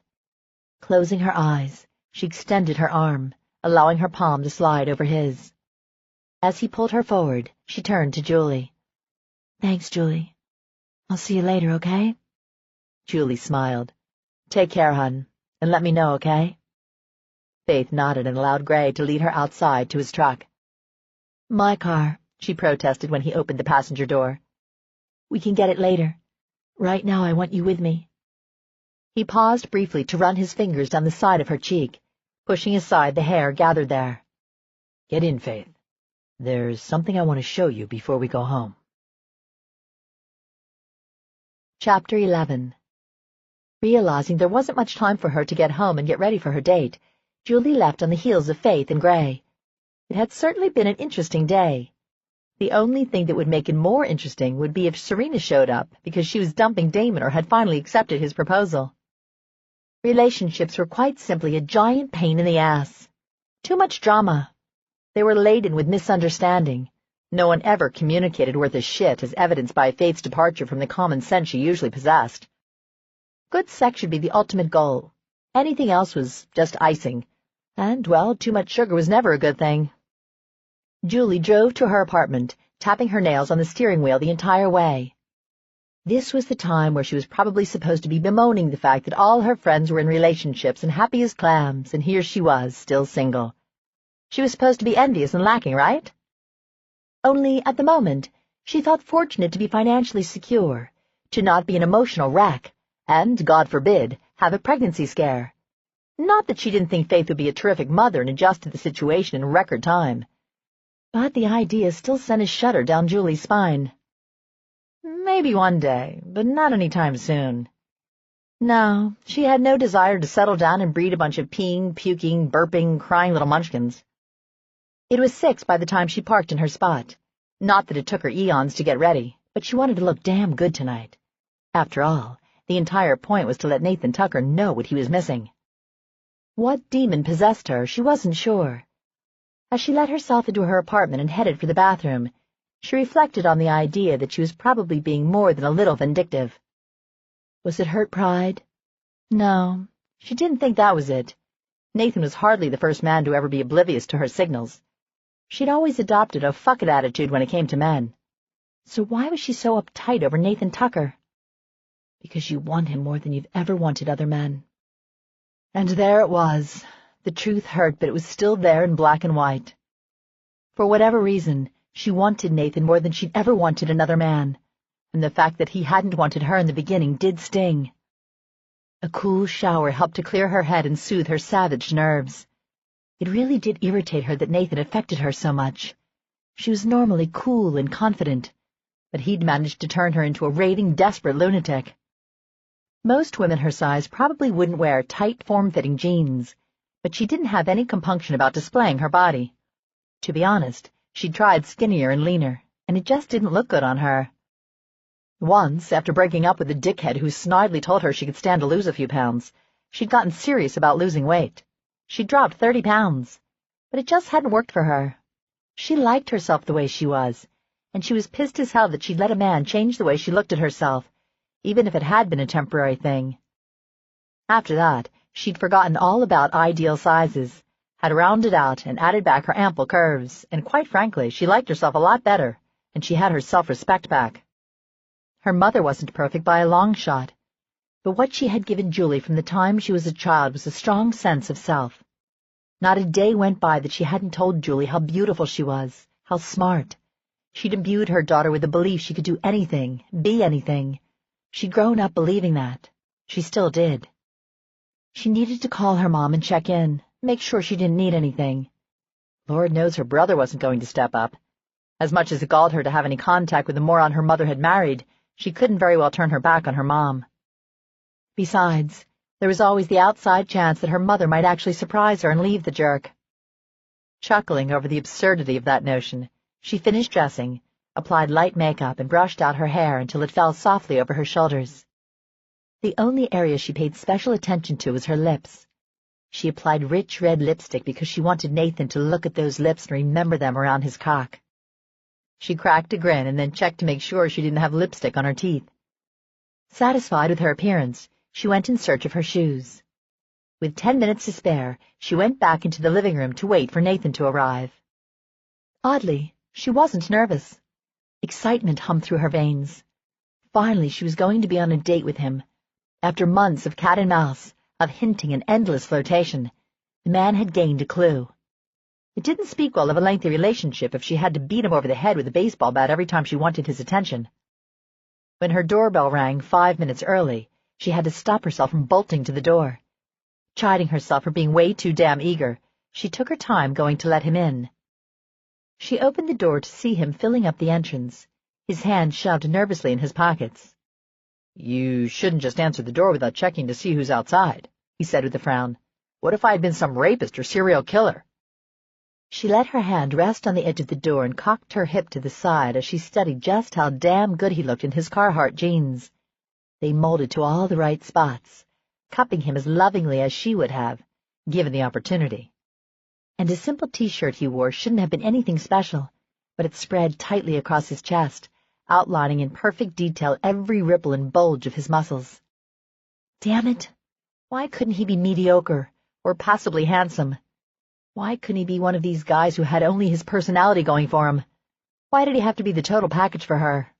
Closing her eyes, she extended her arm, allowing her palm to slide over his. As he pulled her forward, she turned to Julie. "Thanks, Julie. I'll see you later, okay?" Julie smiled. "Take care, hun, and let me know, okay?" Faith nodded and allowed Gray to lead her outside to his truck. "My car," she protested when he opened the passenger door. "We can get it later. Right now I want you with me." He paused briefly to run his fingers down the side of her cheek, pushing aside the hair gathered there. "Get in, Faith. There's something I want to show you before we go home." Chapter 11. Realizing there wasn't much time for her to get home and get ready for her date, Julie left on the heels of Faith and Gray. It had certainly been an interesting day. The only thing that would make it more interesting would be if Serena showed up because she was dumping Damon or had finally accepted his proposal. Relationships were quite simply a giant pain in the ass. Too much drama. They were laden with misunderstanding. No one ever communicated worth a shit, as evidenced by Faith's departure from the common sense she usually possessed. Good sex should be the ultimate goal. Anything else was just icing. And, well, too much sugar was never a good thing. Julie drove to her apartment, tapping her nails on the steering wheel the entire way. This was the time where she was probably supposed to be bemoaning the fact that all her friends were in relationships and happy as clams, and here she was, still single. She was supposed to be envious and lacking, right? Only, at the moment, she felt fortunate to be financially secure, to not be an emotional wreck, and, God forbid, have a pregnancy scare. Not that she didn't think Faith would be a terrific mother and adjust to the situation in record time. But the idea still sent a shudder down Julie's spine. Maybe one day, but not any time soon. No, she had no desire to settle down and breed a bunch of peeing, puking, burping, crying little munchkins. It was 6 by the time she parked in her spot. Not that it took her eons to get ready, but she wanted to look damn good tonight. After all, the entire point was to let Nathan Tucker know what he was missing. What demon possessed her, she wasn't sure. As she let herself into her apartment and headed for the bathroom, she reflected on the idea that she was probably being more than a little vindictive. Was it hurt pride? No, she didn't think that was it. Nathan was hardly the first man to ever be oblivious to her signals. She'd always adopted a fuck-it attitude when it came to men. So why was she so uptight over Nathan Tucker? Because you want him more than you've ever wanted other men. And there it was. The truth hurt, but it was still there in black and white. For whatever reason, she wanted Nathan more than she'd ever wanted another man, and the fact that he hadn't wanted her in the beginning did sting. A cool shower helped to clear her head and soothe her savaged nerves. It really did irritate her that Nathan affected her so much. She was normally cool and confident, but he'd managed to turn her into a raving, desperate lunatic. Most women her size probably wouldn't wear tight, form-fitting jeans, but she didn't have any compunction about displaying her body. To be honest, she'd tried skinnier and leaner, and it just didn't look good on her. Once, after breaking up with a dickhead who snidely told her she could stand to lose a few pounds, she'd gotten serious about losing weight. She'd dropped 30 pounds, but it just hadn't worked for her. She liked herself the way she was, and she was pissed as hell that she'd let a man change the way she looked at herself, even if it had been a temporary thing. After that, she'd forgotten all about ideal sizes, had rounded out and added back her ample curves, and quite frankly, she liked herself a lot better, and she had her self-respect back. Her mother wasn't perfect by a long shot, but what she had given Julie from the time she was a child was a strong sense of self. Not a day went by that she hadn't told Julie how beautiful she was, how smart. She'd imbued her daughter with the belief she could do anything, be anything. She'd grown up believing that. She still did. She needed to call her mom and check in, make sure she didn't need anything. Lord knows her brother wasn't going to step up. As much as it galled her to have any contact with the moron her mother had married, she couldn't very well turn her back on her mom. Besides, there was always the outside chance that her mother might actually surprise her and leave the jerk. Chuckling over the absurdity of that notion, she finished dressing, applied light makeup, and brushed out her hair until it fell softly over her shoulders. The only area she paid special attention to was her lips. She applied rich red lipstick because she wanted Nathan to look at those lips and remember them around his cock. She cracked a grin and then checked to make sure she didn't have lipstick on her teeth. Satisfied with her appearance, she went in search of her shoes. With 10 minutes to spare, she went back into the living room to wait for Nathan to arrive. Oddly, she wasn't nervous. Excitement hummed through her veins. Finally, she was going to be on a date with him. After months of cat and mouse, of hinting and endless flirtation, the man had gained a clue. It didn't speak well of a lengthy relationship if she had to beat him over the head with a baseball bat every time she wanted his attention. When her doorbell rang 5 minutes early, she had to stop herself from bolting to the door. Chiding herself for being way too damn eager, she took her time going to let him in. She opened the door to see him filling up the entrance, his hands shoved nervously in his pockets. "You shouldn't just answer the door without checking to see who's outside," he said with a frown. "What if I had been some rapist or serial killer?" She let her hand rest on the edge of the door and cocked her hip to the side as she studied just how damn good he looked in his Carhartt jeans. They molded to all the right spots, cupping him as lovingly as she would have, given the opportunity. And a simple T-shirt he wore shouldn't have been anything special, but it spread tightly across his chest, outlining in perfect detail every ripple and bulge of his muscles. Damn it! Why couldn't he be mediocre, or passably handsome? Why couldn't he be one of these guys who had only his personality going for him? Why did he have to be the total package for her?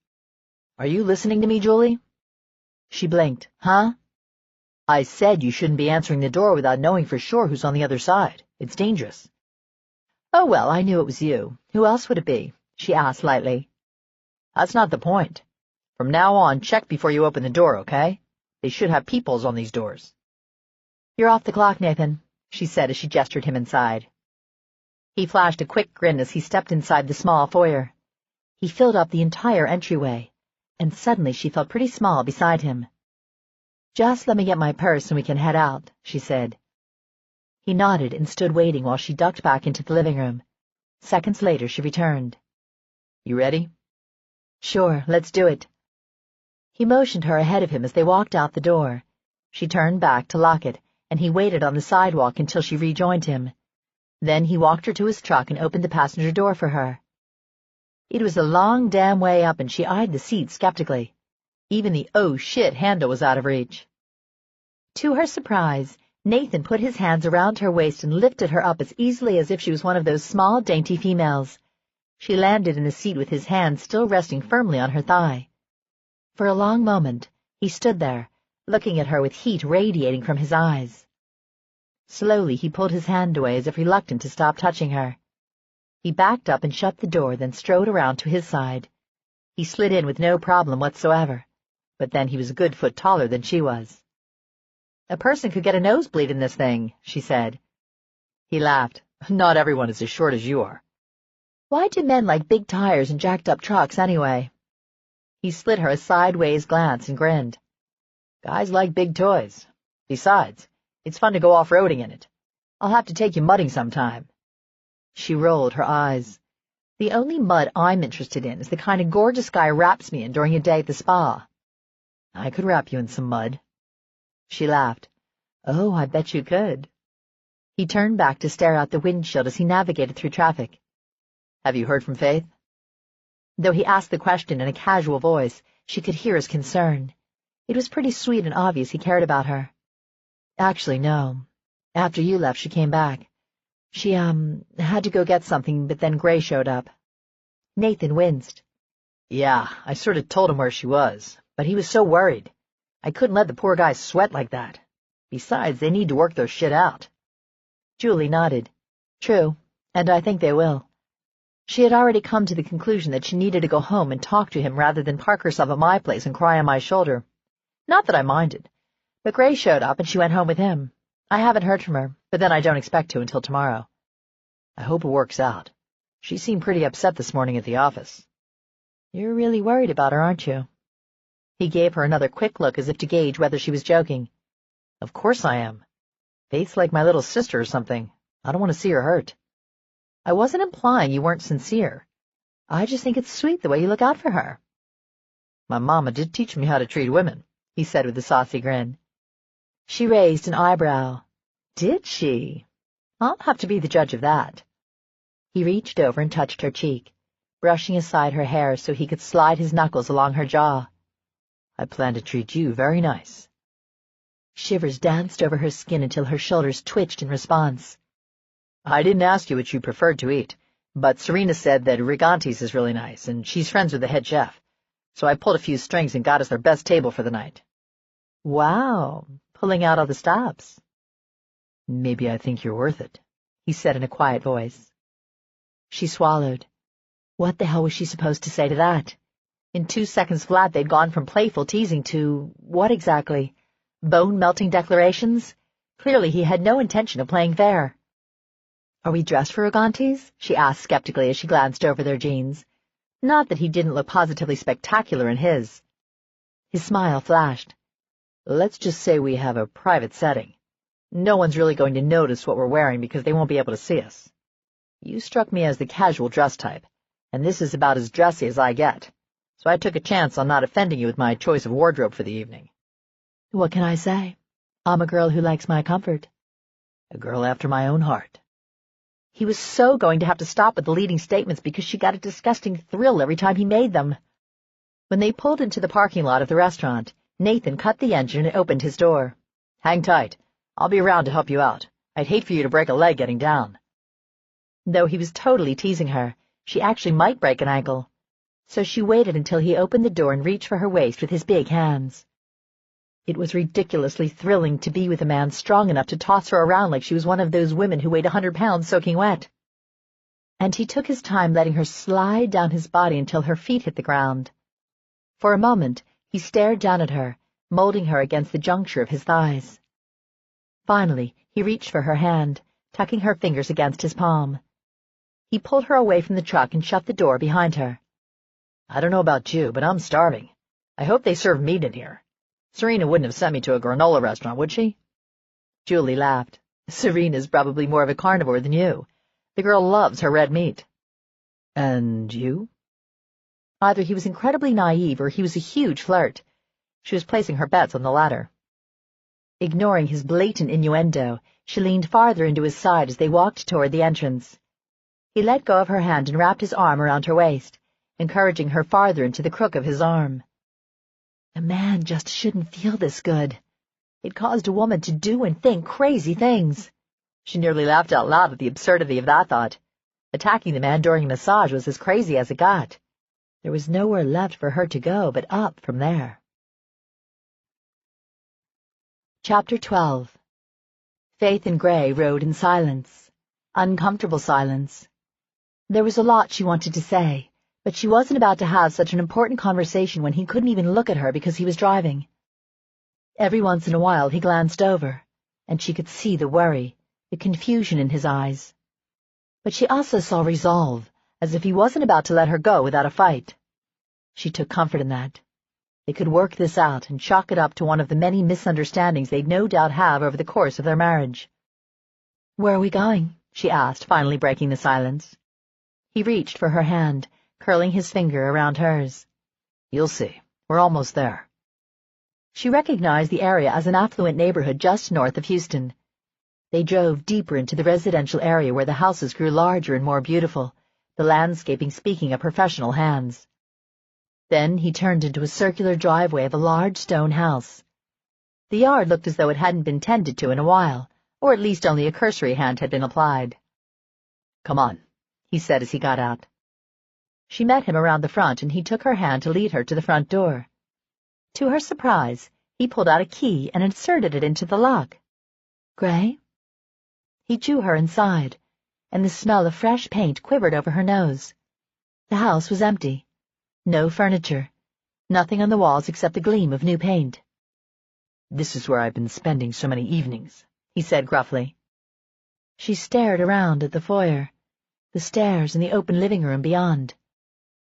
"Are you listening to me, Julie?" She blinked. "Huh?" "I said you shouldn't be answering the door without knowing for sure who's on the other side. It's dangerous." "Oh, well, I knew it was you. Who else would it be?" she asked lightly. "That's not the point. From now on, check before you open the door, okay? They should have peepholes on these doors." "You're off the clock, Nathan," she said as she gestured him inside. He flashed a quick grin as he stepped inside the small foyer. He filled up the entire entryway, and suddenly she felt pretty small beside him. "Just let me get my purse and we can head out," she said. He nodded and stood waiting while she ducked back into the living room. Seconds later she returned. "You ready?" "Sure, let's do it." He motioned her ahead of him as they walked out the door. She turned back to lock it, and he waited on the sidewalk until she rejoined him. Then he walked her to his truck and opened the passenger door for her. It was a long damn way up, and she eyed the seat skeptically. Even the "oh shit" handle was out of reach. To her surprise, Nathan put his hands around her waist and lifted her up as easily as if she was one of those small, dainty females. She landed in the seat with his hand still resting firmly on her thigh. For a long moment, he stood there, looking at her with heat radiating from his eyes. Slowly he pulled his hand away as if reluctant to stop touching her. He backed up and shut the door, then strode around to his side. He slid in with no problem whatsoever, but then he was a good foot taller than she was. "A person could get a nosebleed in this thing," she said. He laughed. "Not everyone is as short as you are." "Why do men like big tires and jacked-up trucks, anyway?" He slid her a sideways glance and grinned. "Guys like big toys. Besides, it's fun to go off-roading in it. I'll have to take you mudding sometime." She rolled her eyes. "The only mud I'm interested in is the kind a gorgeous guy wraps me in during a day at the spa." "I could wrap you in some mud." She laughed. "Oh, I bet you could." He turned back to stare out the windshield as he navigated through traffic. "Have you heard from Faith?" Though he asked the question in a casual voice, she could hear his concern. It was pretty sweet and obvious he cared about her. "Actually, no. After you left, she came back. She, had to go get something, but then Gray showed up." Nathan winced. "Yeah, I sort of told him where she was, but he was so worried. I couldn't let the poor guy sweat like that. Besides, they need to work their shit out." Julie nodded. "True, and I think they will." She had already come to the conclusion that she needed to go home and talk to him rather than park herself at my place and cry on my shoulder. Not that I minded. But Gray showed up and she went home with him. I haven't heard from her, but then I don't expect to until tomorrow. I hope it works out. She seemed pretty upset this morning at the office. You're really worried about her, aren't you? He gave her another quick look as if to gauge whether she was joking. Of course I am. Faith's like my little sister or something. I don't want to see her hurt. I wasn't implying you weren't sincere. I just think it's sweet the way you look out for her. My mama did teach me how to treat women. he said with a saucy grin. She raised an eyebrow. Did she? I'll have to be the judge of that. He reached over and touched her cheek, brushing aside her hair so he could slide his knuckles along her jaw. I plan to treat you very nice. Shivers danced over her skin until her shoulders twitched in response. I didn't ask you what you preferred to eat, but Serena said that Riganti's is really nice, and she's friends with the head chef. So I pulled a few strings and got us their best table for the night. Wow, pulling out all the stops. Maybe I think you're worth it, he said in a quiet voice. She swallowed. What the hell was she supposed to say to that? In 2 seconds flat, they'd gone from playful teasing to, what exactly? Bone-melting declarations? Clearly he had no intention of playing fair. Are we dressed for Riganti's? She asked skeptically as she glanced over their jeans. Not that he didn't look positively spectacular in his. His smile flashed. Let's just say we have a private setting. No one's really going to notice what we're wearing because they won't be able to see us. You struck me as the casual dress type, and this is about as dressy as I get. So I took a chance on not offending you with my choice of wardrobe for the evening. What can I say? I'm a girl who likes my comfort. A girl after my own heart. He was so going to have to stop with the leading statements because she got a disgusting thrill every time he made them. When they pulled into the parking lot of the restaurant, Nathan cut the engine and opened his door. Hang tight. I'll be around to help you out. I'd hate for you to break a leg getting down. Though he was totally teasing her, she actually might break an ankle. So she waited until he opened the door and reached for her waist with his big hands. It was ridiculously thrilling to be with a man strong enough to toss her around like she was one of those women who weighed 100 pounds soaking wet. And he took his time letting her slide down his body until her feet hit the ground. For a moment, he stared down at her, molding her against the juncture of his thighs. Finally, he reached for her hand, tucking her fingers against his palm. He pulled her away from the truck and shut the door behind her. I don't know about you, but I'm starving. I hope they serve meat in here. Serena wouldn't have sent me to a granola restaurant, would she? Julie laughed. Serena's probably more of a carnivore than you. The girl loves her red meat. And you? Either he was incredibly naive or he was a huge flirt. She was placing her bets on the latter. Ignoring his blatant innuendo, she leaned farther into his side as they walked toward the entrance. He let go of her hand and wrapped his arm around her waist, encouraging her farther into the crook of his arm. A man just shouldn't feel this good. It caused a woman to do and think crazy things. She nearly laughed out loud at the absurdity of that thought. Attacking the man during a massage was as crazy as it got. There was nowhere left for her to go but up from there. Chapter 12. Faith and Gray rode in silence. Uncomfortable silence. There was a lot she wanted to say, but she wasn't about to have such an important conversation when he couldn't even look at her because he was driving. Every once in a while he glanced over, and she could see the worry, the confusion in his eyes. But she also saw resolve, as if he wasn't about to let her go without a fight. She took comfort in that. They could work this out and chalk it up to one of the many misunderstandings they'd no doubt have over the course of their marriage. Where are we going? She asked, finally breaking the silence. He reached for her hand, curling his finger around hers. You'll see. We're almost there. She recognized the area as an affluent neighborhood just north of Houston. They drove deeper into the residential area where the houses grew larger and more beautiful, the landscaping speaking of professional hands. Then he turned into a circular driveway of a large stone house. The yard looked as though it hadn't been tended to in a while, or at least only a cursory hand had been applied. Come on, he said as he got out. She met him around the front, and he took her hand to lead her to the front door. To her surprise, he pulled out a key and inserted it into the lock. Gray? He drew her inside, and the smell of fresh paint quivered over her nose. The house was empty. No furniture. Nothing on the walls except the gleam of new paint. This is where I've been spending so many evenings, he said gruffly. She stared around at the foyer, the stairs and the open living room beyond.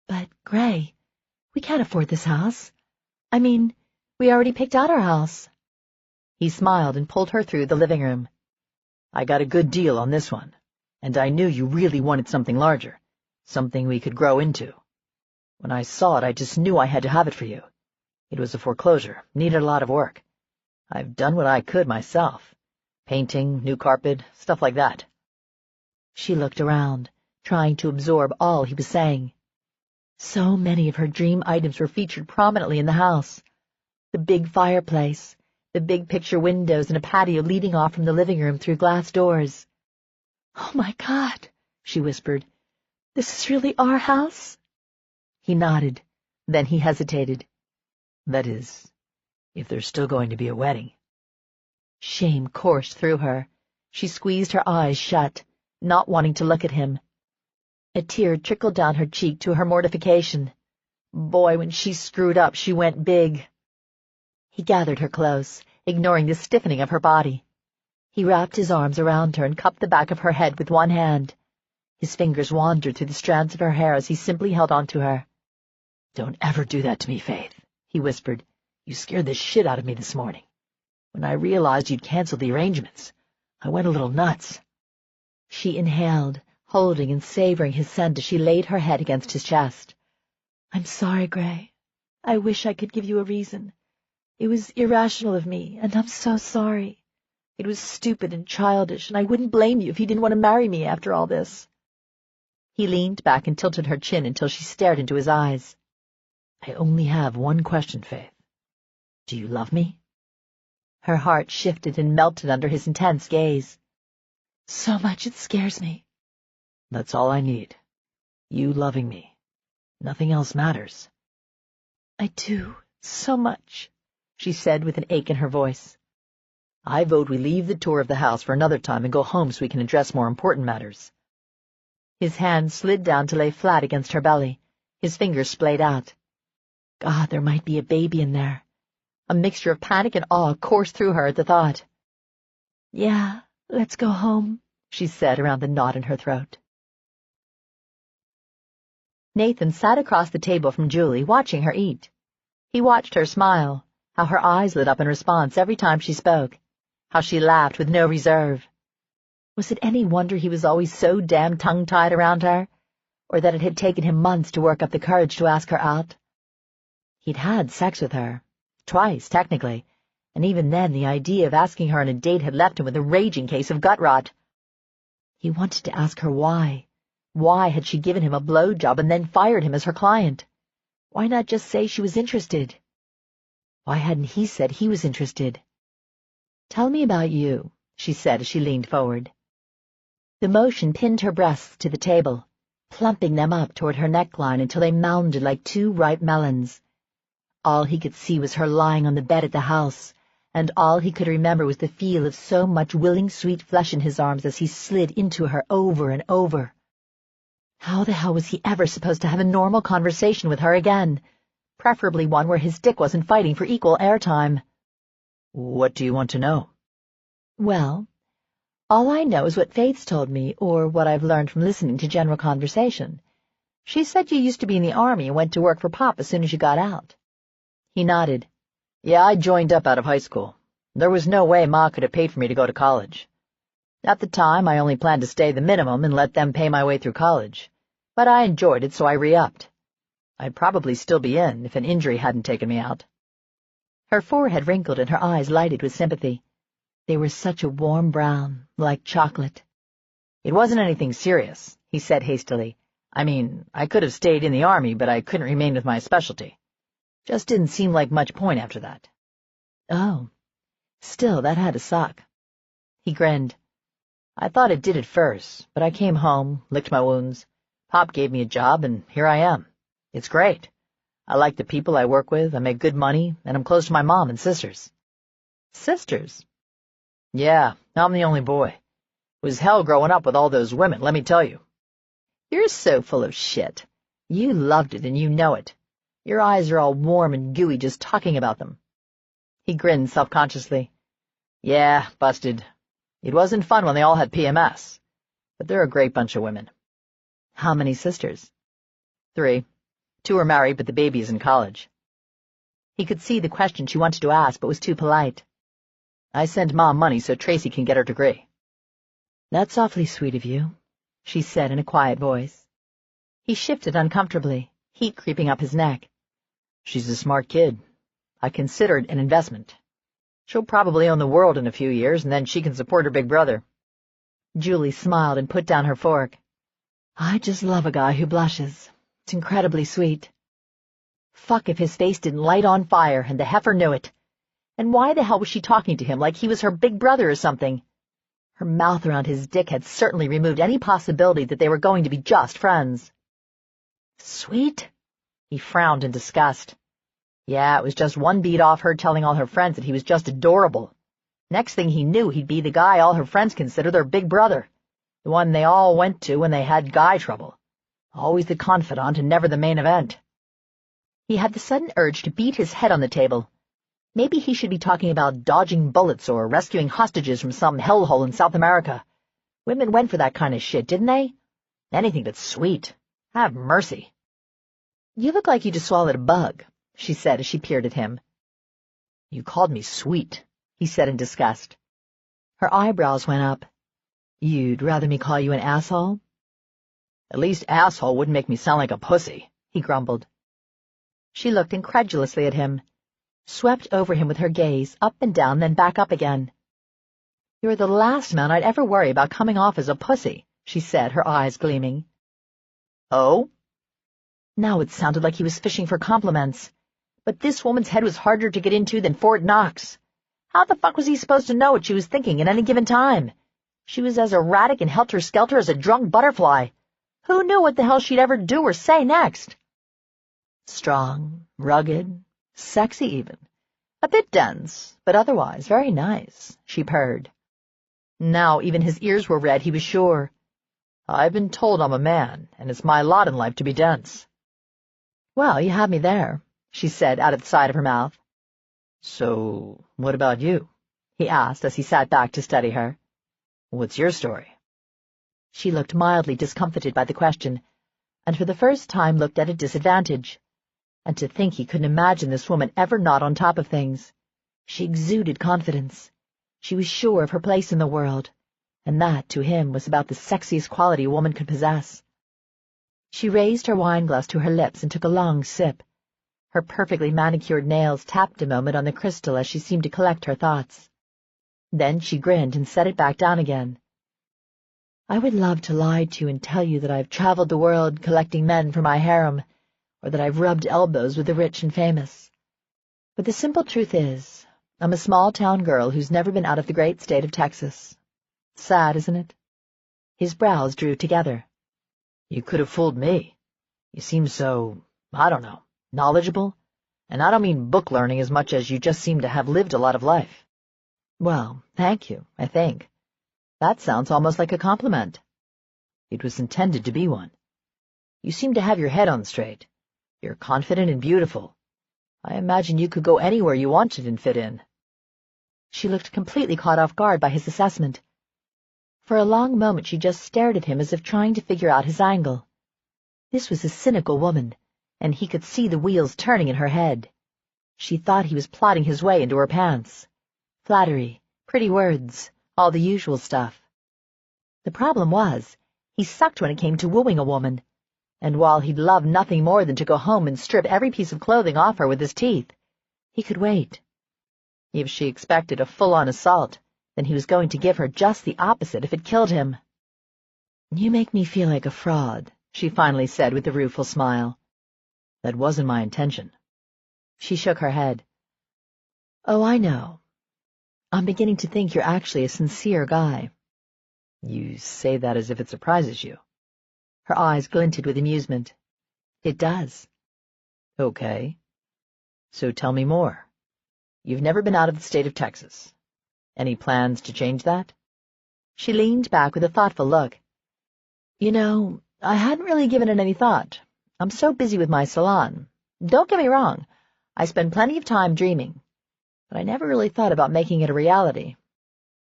But, Gray, we can't afford this house. I mean, we already picked out our house. He smiled and pulled her through the living room. I got a good deal on this one, and I knew you really wanted something larger, something we could grow into. When I saw it, I just knew I had to have it for you. It was a foreclosure, needed a lot of work. I've done what I could myself. Painting, new carpet, stuff like that. She looked around, trying to absorb all he was saying. So many of her dream items were featured prominently in the house. The big fireplace, the big picture windows, and a patio leading off from the living room through glass doors. "Oh, my God," she whispered. "This is really our house?" He nodded. Then he hesitated. That is, if there's still going to be a wedding. Shame coursed through her. She squeezed her eyes shut, not wanting to look at him. A tear trickled down her cheek to her mortification. Boy, when she screwed up, she went big. He gathered her close, ignoring the stiffening of her body. He wrapped his arms around her and cupped the back of her head with one hand. His fingers wandered through the strands of her hair as he simply held on to her. "Don't ever do that to me, Faith," he whispered. "You scared the shit out of me this morning. When I realized you'd canceled the arrangements, I went a little nuts." She inhaled, holding and savoring his scent as she laid her head against his chest. "I'm sorry, Gray. I wish I could give you a reason. It was irrational of me, and I'm so sorry. It was stupid and childish, and I wouldn't blame you if you didn't want to marry me after all this." He leaned back and tilted her chin until she stared into his eyes. "I only have one question, Faith. Do you love me?" Her heart shifted and melted under his intense gaze. "So much it scares me." "That's all I need. You loving me. Nothing else matters." "I do, so much," she said with an ache in her voice. "I vote we leave the tour of the house for another time and go home so we can address more important matters." His hand slid down to lay flat against her belly. His fingers splayed out. God, there might be a baby in there. A mixture of panic and awe coursed through her at the thought. "Yeah, let's go home," she said around the knot in her throat. Nathan sat across the table from Julie, watching her eat. He watched her smile, how her eyes lit up in response every time she spoke, how she laughed with no reserve. Was it any wonder he was always so damn tongue-tied around her, or that it had taken him months to work up the courage to ask her out? He'd had sex with her, twice, technically, and even then the idea of asking her on a date had left him with a raging case of gut rot. He wanted to ask her why. Why had she given him a blowjob and then fired him as her client? Why not just say she was interested? Why hadn't he said he was interested? "Tell me about you," she said as she leaned forward. The motion pinned her breasts to the table, plumping them up toward her neckline until they mounded like two ripe melons. All he could see was her lying on the bed at the house, and all he could remember was the feel of so much willing sweet flesh in his arms as he slid into her over and over. How the hell was he ever supposed to have a normal conversation with her again? Preferably one where his dick wasn't fighting for equal airtime. "What do you want to know?" "Well, all I know is what Faith's told me, or what I've learned from listening to general conversation. She said you used to be in the Army and went to work for Pop as soon as you got out." He nodded. "Yeah, I joined up out of high school. There was no way Ma could have paid for me to go to college. At the time, I only planned to stay the minimum and let them pay my way through college. But I enjoyed it, so I re-upped. I'd probably still be in if an injury hadn't taken me out." Her forehead wrinkled and her eyes lighted with sympathy. They were such a warm brown, like chocolate. "It wasn't anything serious," he said hastily. "I mean, I could have stayed in the Army, but I couldn't remain with my specialty. Just didn't seem like much point after that." "Oh, still, that had to suck." He grinned. "I thought it did at first, but I came home, licked my wounds. Pop gave me a job, and here I am. It's great. I like the people I work with, I make good money, and I'm close to my mom and sisters." "Sisters?" "Yeah, I'm the only boy. It was hell growing up with all those women, let me tell you." "You're so full of shit. You loved it, and you know it. Your eyes are all warm and gooey just talking about them." He grinned self-consciously. "Yeah, busted. It wasn't fun when they all had PMS. But they're a great bunch of women." "How many sisters?" 3. 2 are married, but the baby is in college." He could see the question she wanted to ask, but was too polite. "I send Mom money so Tracy can get her degree." "That's awfully sweet of you," she said in a quiet voice. He shifted uncomfortably, heat creeping up his neck. "She's a smart kid. I consider it an investment. She'll probably own the world in a few years, and then she can support her big brother." Julie smiled and put down her fork. "I just love a guy who blushes. It's incredibly sweet." Fuck if his face didn't light on fire, and the heifer knew it. And why the hell was she talking to him like he was her big brother or something? Her mouth around his dick had certainly removed any possibility that they were going to be just friends. Sweet? He frowned in disgust. Yeah, it was just one beat off her telling all her friends that he was just adorable. Next thing he knew, he'd be the guy all her friends consider their big brother, the one they all went to when they had guy trouble. Always the confidant and never the main event. He had the sudden urge to beat his head on the table. Maybe he should be talking about dodging bullets or rescuing hostages from some hellhole in South America. Women went for that kind of shit, didn't they? Anything that's sweet. Have mercy. "You look like you just swallowed a bug," she said as she peered at him. "You called me sweet," he said in disgust. Her eyebrows went up. "You'd rather me call you an asshole?" "At least asshole wouldn't make me sound like a pussy," he grumbled. She looked incredulously at him, swept over him with her gaze, up and down, then back up again. "You're the last man I'd ever worry about coming off as a pussy," she said, her eyes gleaming. "Oh?" Now it sounded like he was fishing for compliments. But this woman's head was harder to get into than Fort Knox. How the fuck was he supposed to know what she was thinking at any given time? She was as erratic and helter-skelter as a drunk butterfly. Who knew what the hell she'd ever do or say next? Strong, rugged, sexy even. A bit dense, but otherwise very nice, she purred. Now even his ears were red, he was sure. "I've been told I'm a man, and it's my lot in life to be dense." "Well, you have me there," she said out of the side of her mouth. "So, what about you?" he asked as he sat back to study her. "What's your story?" She looked mildly discomfited by the question, and for the first time looked at a disadvantage. And to think he couldn't imagine this woman ever not on top of things. She exuded confidence. She was sure of her place in the world, and that, to him, was about the sexiest quality a woman could possess. She raised her wineglass to her lips and took a long sip. Her perfectly manicured nails tapped a moment on the crystal as she seemed to collect her thoughts. Then she grinned and set it back down again. "I would love to lie to you and tell you that I've traveled the world collecting men for my harem, or that I've rubbed elbows with the rich and famous. But the simple truth is, I'm a small-town girl who's never been out of the great state of Texas. Sad, isn't it?" His brows drew together. "You could have fooled me. You seem so, I don't know, knowledgeable. And I don't mean book learning as much as you just seem to have lived a lot of life." "Well, thank you, I think. That sounds almost like a compliment." "It was intended to be one. You seem to have your head on straight. You're confident and beautiful. I imagine you could go anywhere you wanted and fit in." She looked completely caught off guard by his assessment. For a long moment she just stared at him as if trying to figure out his angle. This was a cynical woman, and he could see the wheels turning in her head. She thought he was plotting his way into her pants. Flattery, pretty words, all the usual stuff. The problem was, he sucked when it came to wooing a woman. And while he'd love nothing more than to go home and strip every piece of clothing off her with his teeth, he could wait. If she expected a full-on assault, then he was going to give her just the opposite if it killed him. "You make me feel like a fraud," she finally said with a rueful smile. "That wasn't my intention." She shook her head. "Oh, I know. I'm beginning to think you're actually a sincere guy." "You say that as if it surprises you." Her eyes glinted with amusement. "It does." "Okay. So tell me more. You've never been out of the state of Texas. Any plans to change that?" She leaned back with a thoughtful look. "You know, I hadn't really given it any thought. I'm so busy with my salon. Don't get me wrong, I spend plenty of time dreaming. But I never really thought about making it a reality."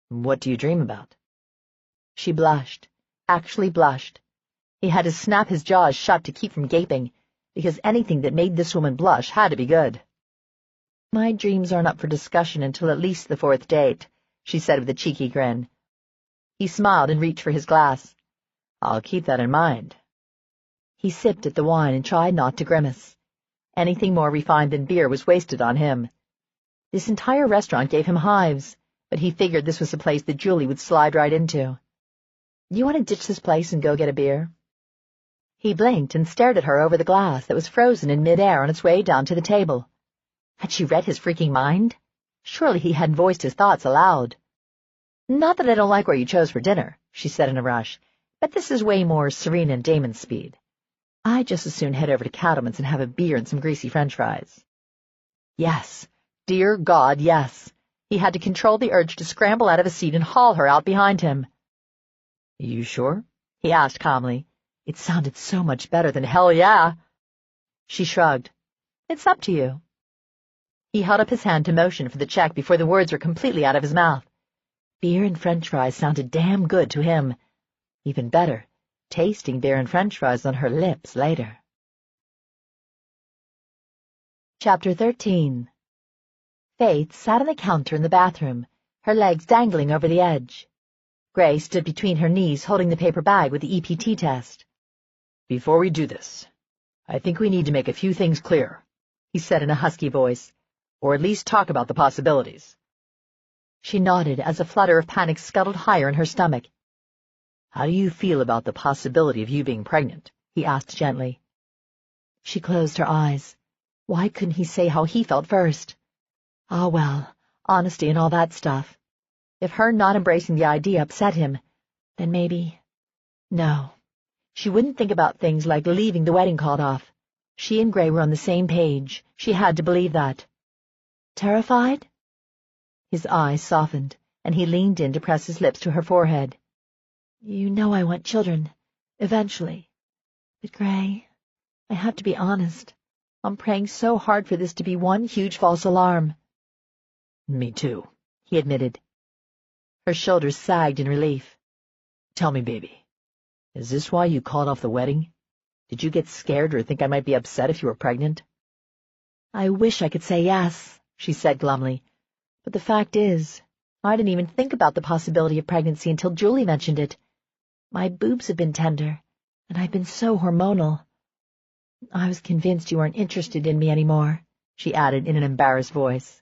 "What do you dream about?" She blushed, actually blushed. He had to snap his jaws shut to keep from gaping, because anything that made this woman blush had to be good. "My dreams aren't up for discussion until at least the 4th date," she said with a cheeky grin. He smiled and reached for his glass. "I'll keep that in mind." He sipped at the wine and tried not to grimace. Anything more refined than beer was wasted on him. This entire restaurant gave him hives, but he figured this was a place that Julie would slide right into. You want to ditch this place and go get a beer? He blinked and stared at her over the glass that was frozen in midair on its way down to the table. Had she read his freaking mind? Surely he hadn't voiced his thoughts aloud. Not that I don't like where you chose for dinner, she said in a rush, but this is way more Serena and Damon's speed. I'd just as soon head over to Cattleman's and have a beer and some greasy french fries. Yes, dear God, yes. He had to control the urge to scramble out of his seat and haul her out behind him. You sure? He asked calmly. It sounded so much better than hell yeah. She shrugged. It's up to you. He held up his hand to motion for the check before the words were completely out of his mouth. Beer and french fries sounded damn good to him. Even better, tasting beer and french fries on her lips later. Chapter 13. Faith sat on the counter in the bathroom, her legs dangling over the edge. Gray stood between her knees holding the paper bag with the EPT test. Before we do this, I think we need to make a few things clear, he said in a husky voice, or at least talk about the possibilities. She nodded as a flutter of panic scuttled higher in her stomach. How do you feel about the possibility of you being pregnant? He asked gently. She closed her eyes. Why couldn't he say how he felt first? Ah, well, honesty and all that stuff. If her not embracing the idea upset him, then maybe... No. She wouldn't think about things like leaving the wedding called off. She and Gray were on the same page. She had to believe that. Terrified? His eyes softened, and he leaned in to press his lips to her forehead. You know I want children, eventually. But Gray, I have to be honest. I'm praying so hard for this to be one huge false alarm. Me too, he admitted. Her shoulders sagged in relief. Tell me, baby, is this why you called off the wedding? Did you get scared or think I might be upset if you were pregnant? I wish I could say yes, she said glumly. But the fact is, I didn't even think about the possibility of pregnancy until Julie mentioned it. My boobs have been tender, and I've been so hormonal. I was convinced you weren't interested in me anymore, she added in an embarrassed voice.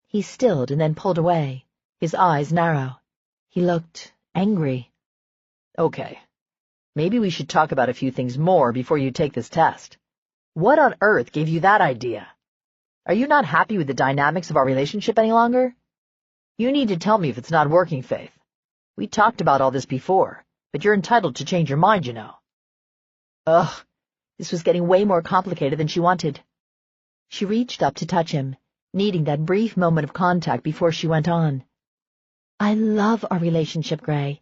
He stilled and then pulled away, his eyes narrow. He looked angry. Okay, maybe we should talk about a few things more before you take this test. What on earth gave you that idea? Are you not happy with the dynamics of our relationship any longer? You need to tell me if it's not working, Faith. We talked about all this before, but you're entitled to change your mind, you know. Ugh, this was getting way more complicated than she wanted. She reached up to touch him, needing that brief moment of contact before she went on. I love our relationship, Gray.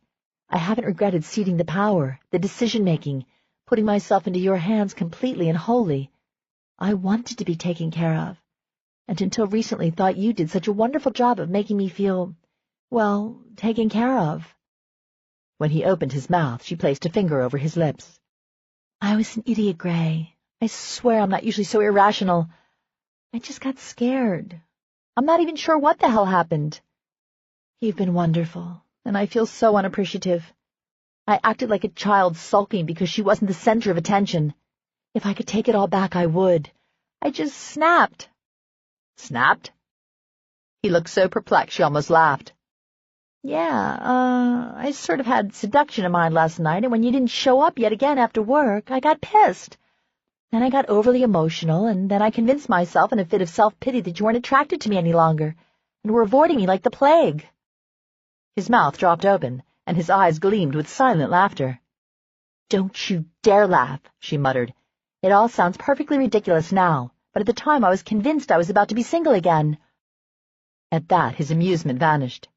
I haven't regretted ceding the power, the decision-making, putting myself into your hands completely and wholly. I wanted to be taken care of, and until recently thought you did such a wonderful job of making me feel, well, taken care of. When he opened his mouth, she placed a finger over his lips. I was an idiot, Gray. I swear I'm not usually so irrational. I just got scared. I'm not even sure what the hell happened. You've been wonderful, and I feel so unappreciative. I acted like a child sulking because she wasn't the center of attention. If I could take it all back, I would. I just snapped. Snapped? He looked so perplexed she almost laughed. Yeah, I sort of had seduction in mind last night, and when you didn't show up yet again after work, I got pissed. Then I got overly emotional, and then I convinced myself in a fit of self-pity that you weren't attracted to me any longer, and were avoiding me like the plague. His mouth dropped open, and his eyes gleamed with silent laughter. Don't you dare laugh, she muttered. It all sounds perfectly ridiculous now, but at the time I was convinced I was about to be single again. At that his amusement vanished.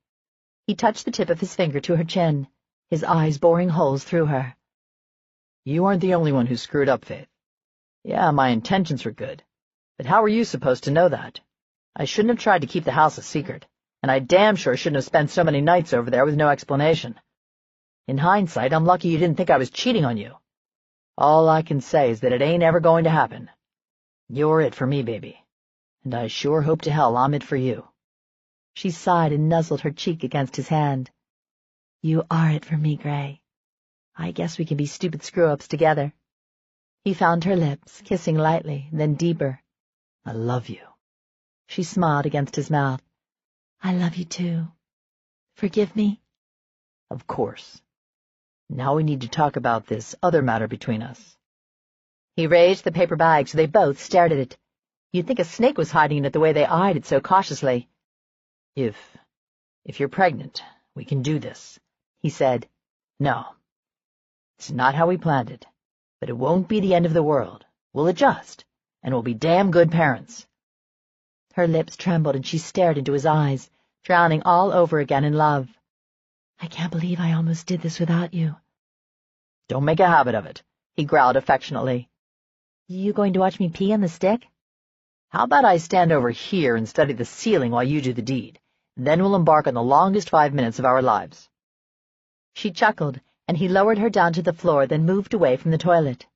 He touched the tip of his finger to her chin, his eyes boring holes through her. You aren't the only one who screwed up, Faith. Yeah, my intentions were good, but how were you supposed to know that? I shouldn't have tried to keep the house a secret, and I damn sure shouldn't have spent so many nights over there with no explanation. In hindsight, I'm lucky you didn't think I was cheating on you. All I can say is that it ain't ever going to happen. You're it for me, baby, and I sure hope to hell I'm it for you. She sighed and nuzzled her cheek against his hand. You are it for me, Gray. I guess we can be stupid screw-ups together. He found her lips, kissing lightly, then deeper. I love you. She smiled against his mouth. I love you too. Forgive me? Of course. Now we need to talk about this other matter between us. He raised the paper bag so they both stared at it. You'd think a snake was hiding in it the way they eyed it so cautiously. If you're pregnant, we can do this, he said. No. It's not how we planned it, but it won't be the end of the world. We'll adjust, and we'll be damn good parents. Her lips trembled and she stared into his eyes, drowning all over again in love. I can't believe I almost did this without you. Don't make a habit of it, he growled affectionately. You going to watch me pee on the stick? How about I stand over here and study the ceiling while you do the deed? Then we'll embark on the longest 5 minutes of our lives. She chuckled, and he lowered her down to the floor, then moved away from the toilet.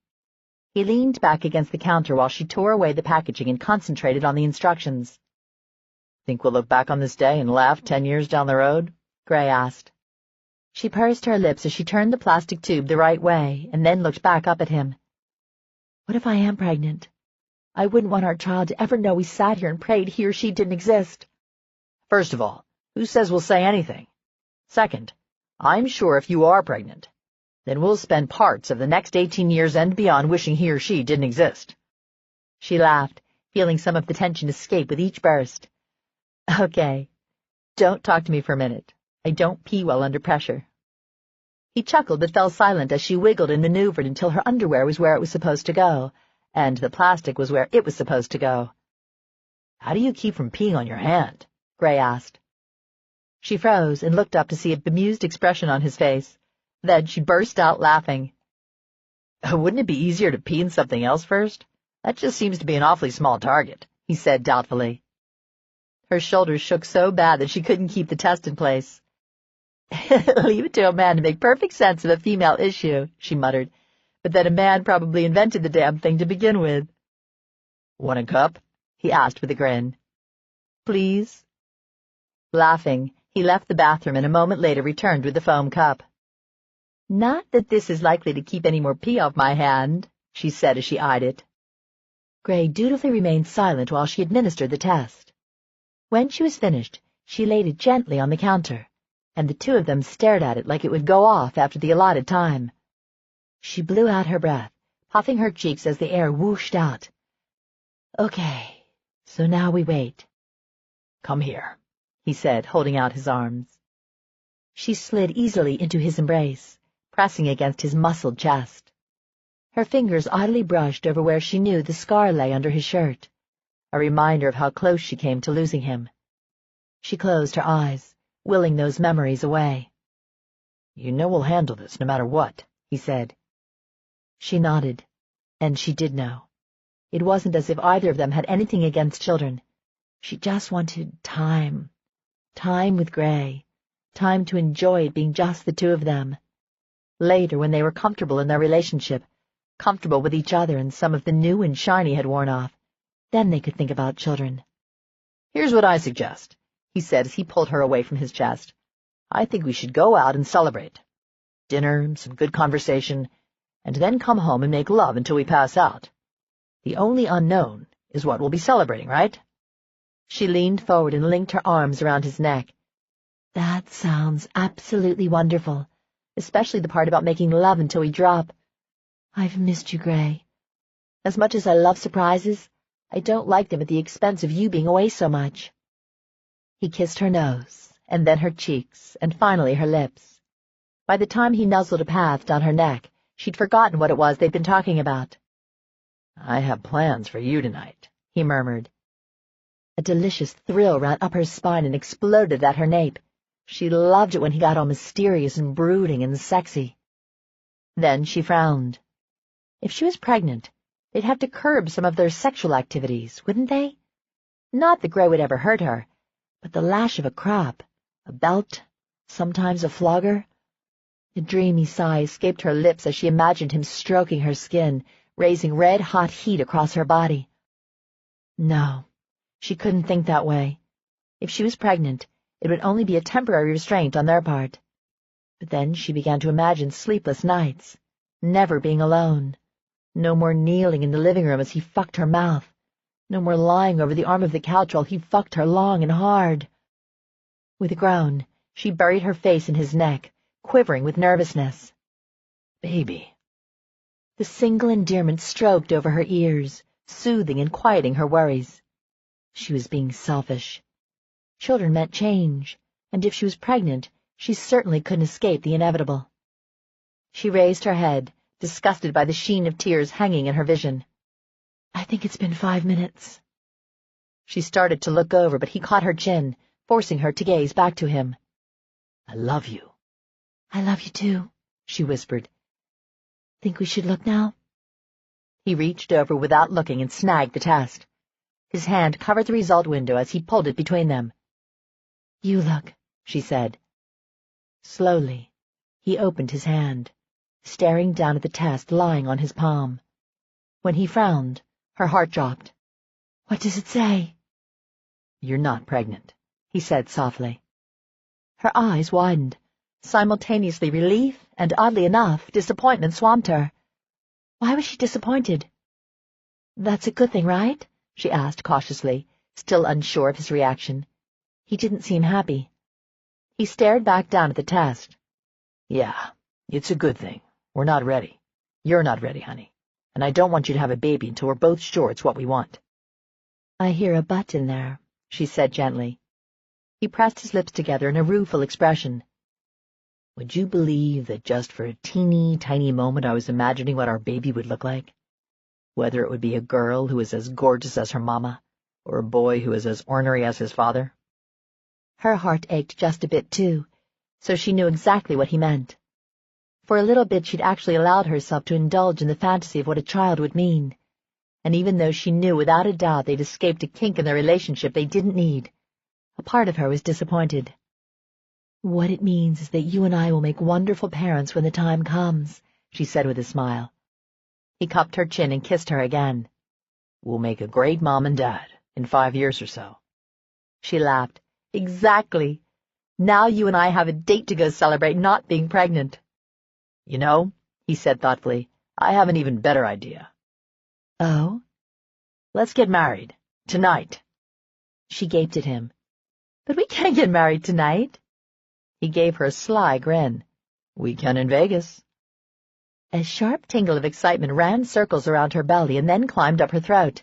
He leaned back against the counter while she tore away the packaging and concentrated on the instructions. Think we'll look back on this day and laugh 10 years down the road? Gray asked. She pursed her lips as she turned the plastic tube the right way, and then looked back up at him. What if I am pregnant? I wouldn't want our child to ever know we sat here and prayed he or she didn't exist. First of all, who says we'll say anything? Second, I'm sure if you are pregnant, then we'll spend parts of the next 18 years and beyond wishing he or she didn't exist. She laughed, feeling some of the tension escape with each burst. Okay. Don't talk to me for a minute. I don't pee well under pressure. He chuckled but fell silent as she wiggled and maneuvered until her underwear was where it was supposed to go, and the plastic was where it was supposed to go. How do you keep from peeing on your hand? Gray asked. She froze and looked up to see a bemused expression on his face. Then she burst out laughing. Wouldn't it be easier to pee in something else first? That just seems to be an awfully small target, he said doubtfully. Her shoulders shook so bad that she couldn't keep the test in place. Leave it to a man to make perfect sense of a female issue, she muttered, but then a man probably invented the damn thing to begin with. Want a cup? He asked with a grin. Please? Laughing, he left the bathroom and a moment later returned with the foam cup. Not that this is likely to keep any more pee off my hand, she said as she eyed it. Gray dutifully remained silent while she administered the test. When she was finished, she laid it gently on the counter, and the two of them stared at it like it would go off after the allotted time. She blew out her breath, puffing her cheeks as the air whooshed out. Okay, so now we wait. Come here, he said, holding out his arms. She slid easily into his embrace, pressing against his muscled chest. Her fingers idly brushed over where she knew the scar lay under his shirt, a reminder of how close she came to losing him. She closed her eyes, willing those memories away. You know we'll handle this no matter what, he said. She nodded, and she did know. It wasn't as if either of them had anything against children. She just wanted time. Time with Gray. Time to enjoy it being just the two of them. Later, when they were comfortable in their relationship, comfortable with each other and some of the new and shiny had worn off, then they could think about children. Here's what I suggest, he said as he pulled her away from his chest. I think we should go out and celebrate. Dinner, some good conversation, and then come home and make love until we pass out. The only unknown is what we'll be celebrating, right? She leaned forward and linked her arms around his neck. That sounds absolutely wonderful, especially the part about making love until we drop. I've missed you, Gray. As much as I love surprises, I don't like them at the expense of you being away so much. He kissed her nose, and then her cheeks, and finally her lips. By the time he nuzzled a path down her neck, she'd forgotten what it was they'd been talking about. I have plans for you tonight, he murmured. A delicious thrill ran up her spine and exploded at her nape. She loved it when he got all mysterious and brooding and sexy. Then she frowned. If she was pregnant, they'd have to curb some of their sexual activities, wouldn't they? Not that Gray would ever hurt her, but the lash of a crop, a belt, sometimes a flogger. A dreamy sigh escaped her lips as she imagined him stroking her skin, raising red-hot heat across her body. No, she couldn't think that way. If she was pregnant, it would only be a temporary restraint on their part. But then she began to imagine sleepless nights, never being alone, no more kneeling in the living room as he fucked her mouth, No more lying over the arm of the couch while he fucked her long and hard. With a groan, she buried her face in his neck, quivering with nervousness. Baby. The single endearment stroked over her ears, soothing and quieting her worries. She was being selfish. Children meant change, and if she was pregnant, she certainly couldn't escape the inevitable. She raised her head, disgusted by the sheen of tears hanging in her vision. I think it's been 5 minutes. She started to look over, but he caught her chin, forcing her to gaze back to him. I love you. I love you too, she whispered. Think we should look now? He reached over without looking and snagged the test. His hand covered the result window as he pulled it between them. You look, she said. Slowly, he opened his hand, staring down at the test lying on his palm. When he frowned, her heart dropped. What does it say? You're not pregnant, he said softly. Her eyes widened. Simultaneously relief and, oddly enough, disappointment swamped her. Why was she disappointed? That's a good thing, right? She asked cautiously, still unsure of his reaction. He didn't seem happy. He stared back down at the test. Yeah, it's a good thing. We're not ready. You're not ready, honey. And I don't want you to have a baby until we're both sure it's what we want. I hear a but in there, she said gently. He pressed his lips together in a rueful expression. Would you believe that just for a teeny tiny moment I was imagining what our baby would look like? Whether it would be a girl who is as gorgeous as her mama, or a boy who is as ornery as his father? Her heart ached just a bit, too, so she knew exactly what he meant. For a little bit she'd actually allowed herself to indulge in the fantasy of what a child would mean, and even though she knew without a doubt they'd escaped a kink in their relationship they didn't need, a part of her was disappointed. What it means is that you and I will make wonderful parents when the time comes, she said with a smile. He cupped her chin and kissed her again. We'll make a great mom and dad in 5 years or so. She laughed. Exactly. Now you and I have a date to go celebrate not being pregnant. You know, he said thoughtfully, I have an even better idea. Oh? Let's get married. Tonight. She gaped at him. But we can't get married tonight. He gave her a sly grin. We can in Vegas. A sharp tingle of excitement ran circles around her belly and then climbed up her throat.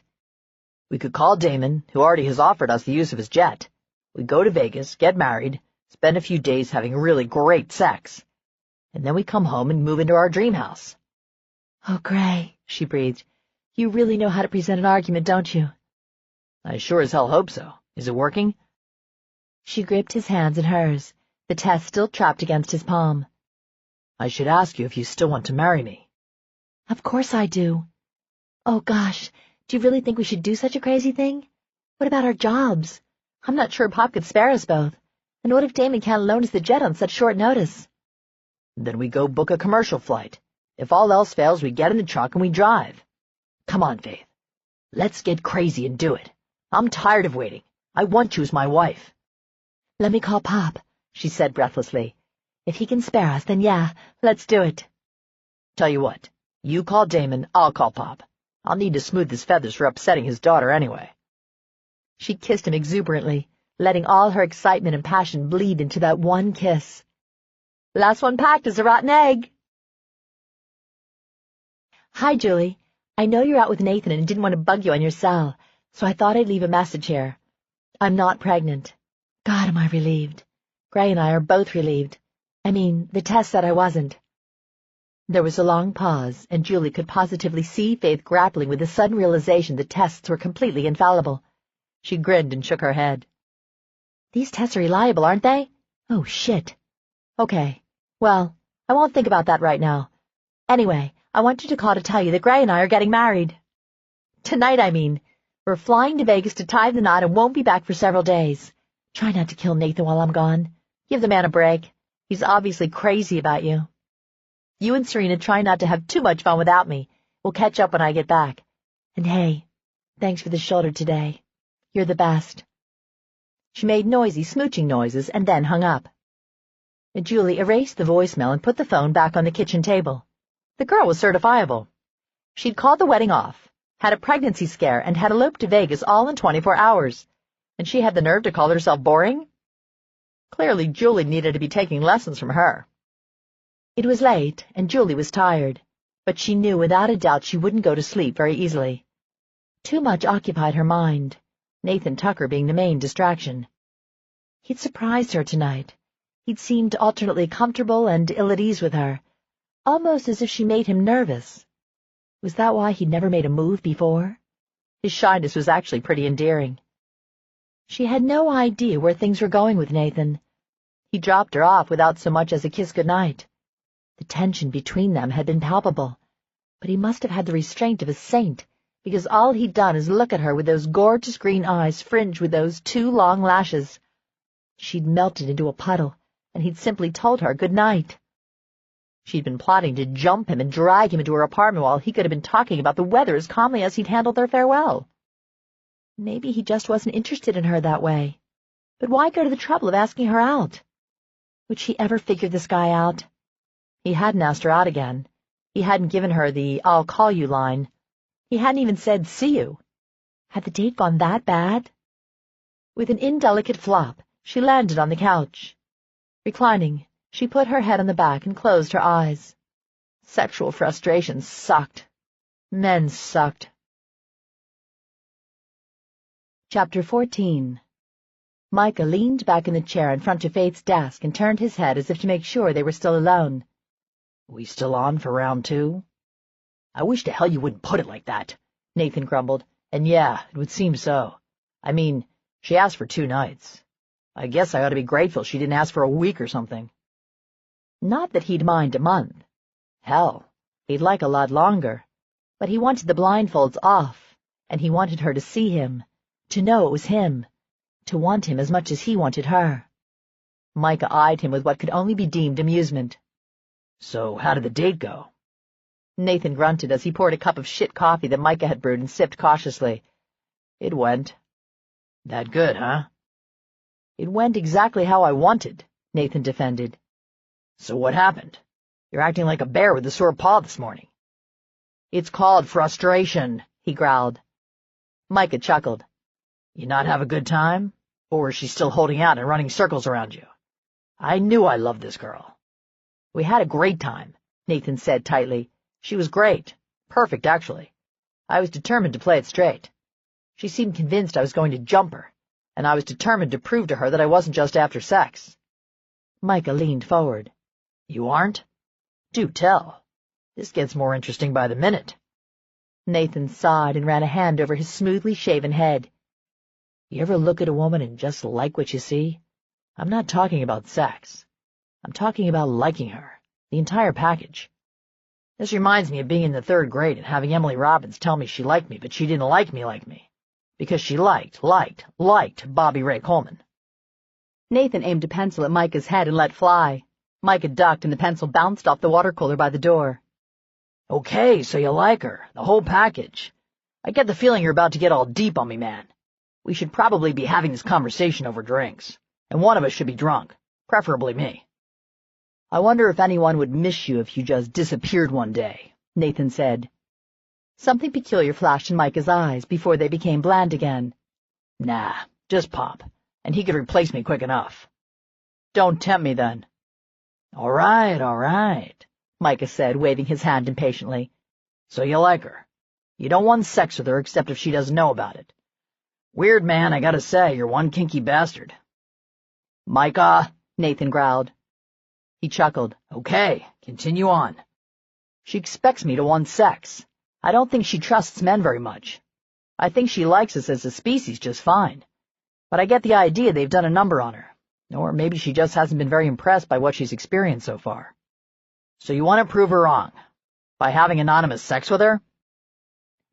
We could call Damon, who already has offered us the use of his jet. We go to Vegas, get married, spend a few days having really great sex, and then we come home and move into our dream house. Oh, Gray, she breathed. You really know how to present an argument, don't you? I sure as hell hope so. Is it working? She gripped his hands in hers, the test still trapped against his palm. I should ask you if you still want to marry me. Of course I do. Oh, gosh, do you really think we should do such a crazy thing? What about our jobs? I'm not sure Pop could spare us both. And what if Damon can't loan us the jet on such short notice? Then we go book a commercial flight. If all else fails, we get in the truck and we drive. Come on, Faith. Let's get crazy and do it. I'm tired of waiting. I want you as my wife. Let me call Pop, she said breathlessly. If he can spare us, then yeah, let's do it. Tell you what, you call Damon, I'll call Pop. I'll need to smooth his feathers for upsetting his daughter anyway. She kissed him exuberantly, letting all her excitement and passion bleed into that one kiss. Last one packed is a rotten egg. Hi, Julie. I know you're out with Nathan and didn't want to bug you on your cell, so I thought I'd leave a message here. I'm not pregnant. God, am I relieved. Gray and I are both relieved. I mean, the test said I wasn't. There was a long pause, and Julie could positively see Faith grappling with the sudden realization that tests were completely infallible. She grinned and shook her head. These tests are reliable, aren't they? Oh, shit. Okay. Well, I won't think about that right now. Anyway, I wanted to call to tell you that Gray and I are getting married. Tonight, I mean. We're flying to Vegas to tie the knot and won't be back for several days. Try not to kill Nathan while I'm gone. Give the man a break. He's obviously crazy about you. You and Serena try not to have too much fun without me. We'll catch up when I get back. And hey, thanks for the shoulder today. You're the best. She made noisy smooching noises and then hung up. Julie erased the voicemail and put the phone back on the kitchen table. The girl was certifiable. She'd called the wedding off, had a pregnancy scare, and had eloped to Vegas all in 24 hours. And she had the nerve to call herself boring? Clearly, Julie needed to be taking lessons from her. It was late, and Julie was tired, but she knew without a doubt she wouldn't go to sleep very easily. Too much occupied her mind, Nathan Tucker being the main distraction. He'd surprised her tonight. He'd seemed alternately comfortable and ill at ease with her, almost as if she made him nervous. Was that why he'd never made a move before? His shyness was actually pretty endearing. She had no idea where things were going with Nathan. He dropped her off without so much as a kiss goodnight. The tension between them had been palpable, but he must have had the restraint of a saint, because all he'd done is look at her with those gorgeous green eyes fringed with those 2 long lashes. She'd melted into a puddle, and he'd simply told her good night. She'd been plotting to jump him and drag him into her apartment while he could have been talking about the weather as calmly as he'd handled their farewell. Maybe he just wasn't interested in her that way. But why go to the trouble of asking her out? Would she ever figure this guy out? He hadn't asked her out again. He hadn't given her the "I'll call you" line. He hadn't even said "see you." Had the date gone that bad? With an indelicate flop, she landed on the couch. Reclining, she put her head on the back and closed her eyes. Sexual frustration sucked. Men sucked. Chapter 14. Micah leaned back in the chair in front of Faith's desk and turned his head as if to make sure they were still alone. We still on for round 2? I wish to hell you wouldn't put it like that, Nathan grumbled. And yeah, it would seem so. I mean, she asked for 2 nights. I guess I ought to be grateful she didn't ask for a week or something. Not that he'd mind a month. Hell, he'd like a lot longer. But he wanted the blindfolds off, and he wanted her to see him, to know it was him, to want him as much as he wanted her. Micah eyed him with what could only be deemed amusement. So how did the date go? Nathan grunted as he poured a cup of shit coffee that Micah had brewed and sipped cautiously. It went. That good, huh? It went exactly how I wanted, Nathan defended. So what happened? You're acting like a bear with a sore paw this morning. It's called frustration, he growled. Micah chuckled. You not have a good time? Or is she still holding out and running circles around you? I knew I loved this girl. We had a great time, Nathan said tightly. She was great. Perfect, actually. I was determined to play it straight. She seemed convinced I was going to jump her, and I was determined to prove to her that I wasn't just after sex. Micah leaned forward. You aren't? Do tell. This gets more interesting by the minute. Nathan sighed and ran a hand over his smoothly shaven head. You ever look at a woman and just like what you see? I'm not talking about sex. I'm talking about liking her, the entire package. This reminds me of being in the 3rd grade and having Emily Robbins tell me she liked me, but she didn't like me, because she liked Bobby Ray Coleman. Nathan aimed a pencil at Micah's head and let fly. Micah ducked and the pencil bounced off the water cooler by the door. Okay, so you like her, the whole package. I get the feeling you're about to get all deep on me, man. We should probably be having this conversation over drinks, and one of us should be drunk, preferably me. I wonder if anyone would miss you if you just disappeared one day, Nathan said. Something peculiar flashed in Micah's eyes before they became bland again. Nah, just Pop, and he could replace me quick enough. Don't tempt me, then. All right, Micah said, waving his hand impatiently. So you like her. You don't want sex with her except if she doesn't know about it. Weird, man, I gotta say, you're one kinky bastard. Micah, Nathan growled. He chuckled. Okay, continue on. She expects me to want sex. I don't think she trusts men very much. I think she likes us as a species just fine. But I get the idea they've done a number on her. Or maybe she just hasn't been very impressed by what she's experienced so far. So you want to prove her wrong? By having anonymous sex with her?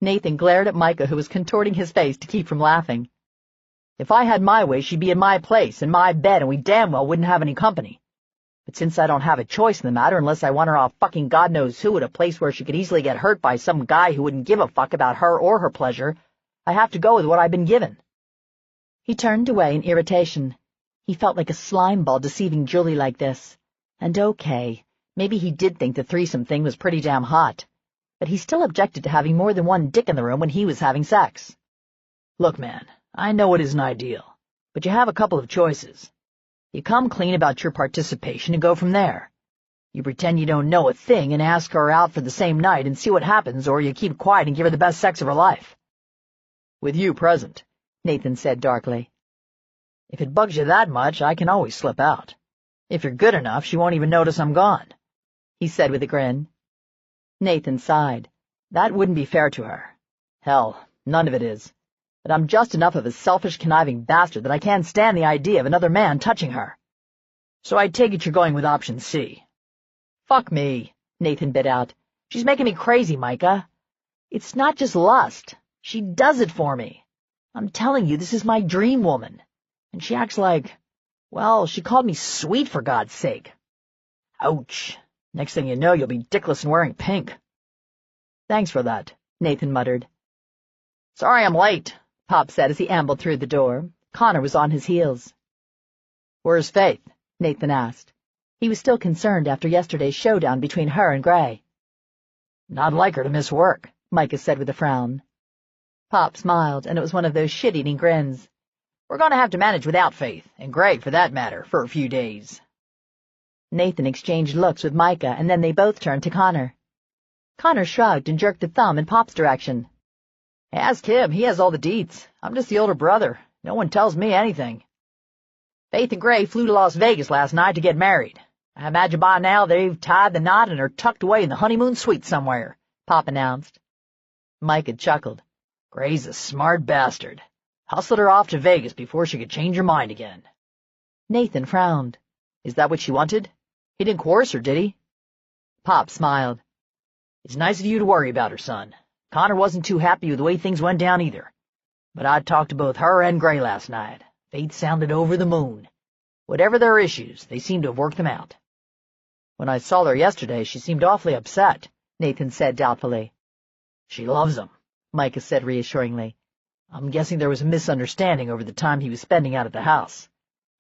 Nathan glared at Micah, who was contorting his face to keep from laughing. If I had my way, she'd be in my place, in my bed, and we damn well wouldn't have any company. But since I don't have a choice in the matter unless I want her off fucking God knows who at a place where she could easily get hurt by some guy who wouldn't give a fuck about her or her pleasure, I have to go with what I've been given. He turned away in irritation. He felt like a slime ball deceiving Julie like this. And okay, maybe he did think the threesome thing was pretty damn hot. but he still objected to having more than one dick in the room when he was having sex. Look, man, I know it isn't ideal, but you have a couple of choices. You come clean about your participation and go from there. You pretend you don't know a thing and ask her out for the same night and see what happens, or you keep quiet and give her the best sex of her life. With you present, Nathan said darkly. If it bugs you that much, I can always slip out. If you're good enough, she won't even notice I'm gone, he said with a grin. Nathan sighed. That wouldn't be fair to her. Hell, none of it is. But I'm just enough of a selfish, conniving bastard that I can't stand the idea of another man touching her. So I take it you're going with option C. Fuck me, Nathan bit out. She's making me crazy, Micah. It's not just lust. She does it for me. I'm telling you, this is my dream woman. And she acts like, well, she called me sweet for God's sake. Ouch. Next thing you know, you'll be dickless and wearing pink. Thanks for that, Nathan muttered. Sorry I'm late, Pop said as he ambled through the door. Connor was on his heels. Where's Faith? Nathan asked. He was still concerned after yesterday's showdown between her and Gray. Not like her to miss work, Micah said with a frown. Pop smiled, and it was one of those shit-eating grins. We're going to have to manage without Faith, and Gray for that matter, for a few days. Nathan exchanged looks with Micah, and then they both turned to Connor. Connor shrugged and jerked a thumb in Pop's direction. Ask him, he has all the deets. I'm just the older brother. No one tells me anything. Faith and Gray flew to Las Vegas last night to get married. I imagine by now they've tied the knot and are tucked away in the honeymoon suite somewhere, Pop announced. Micah chuckled. Gray's a smart bastard. Hustled her off to Vegas before she could change her mind again. Nathan frowned. Is that what she wanted? He didn't coerce her, did he? Pop smiled. It's nice of you to worry about her, son. Connor wasn't too happy with the way things went down either. But I talked to both her and Gray last night. Faith sounded over the moon. Whatever their issues, they seem to have worked them out. When I saw her yesterday, she seemed awfully upset, Nathan said doubtfully. She loves him, Micah said reassuringly. I'm guessing there was a misunderstanding over the time he was spending out at the house.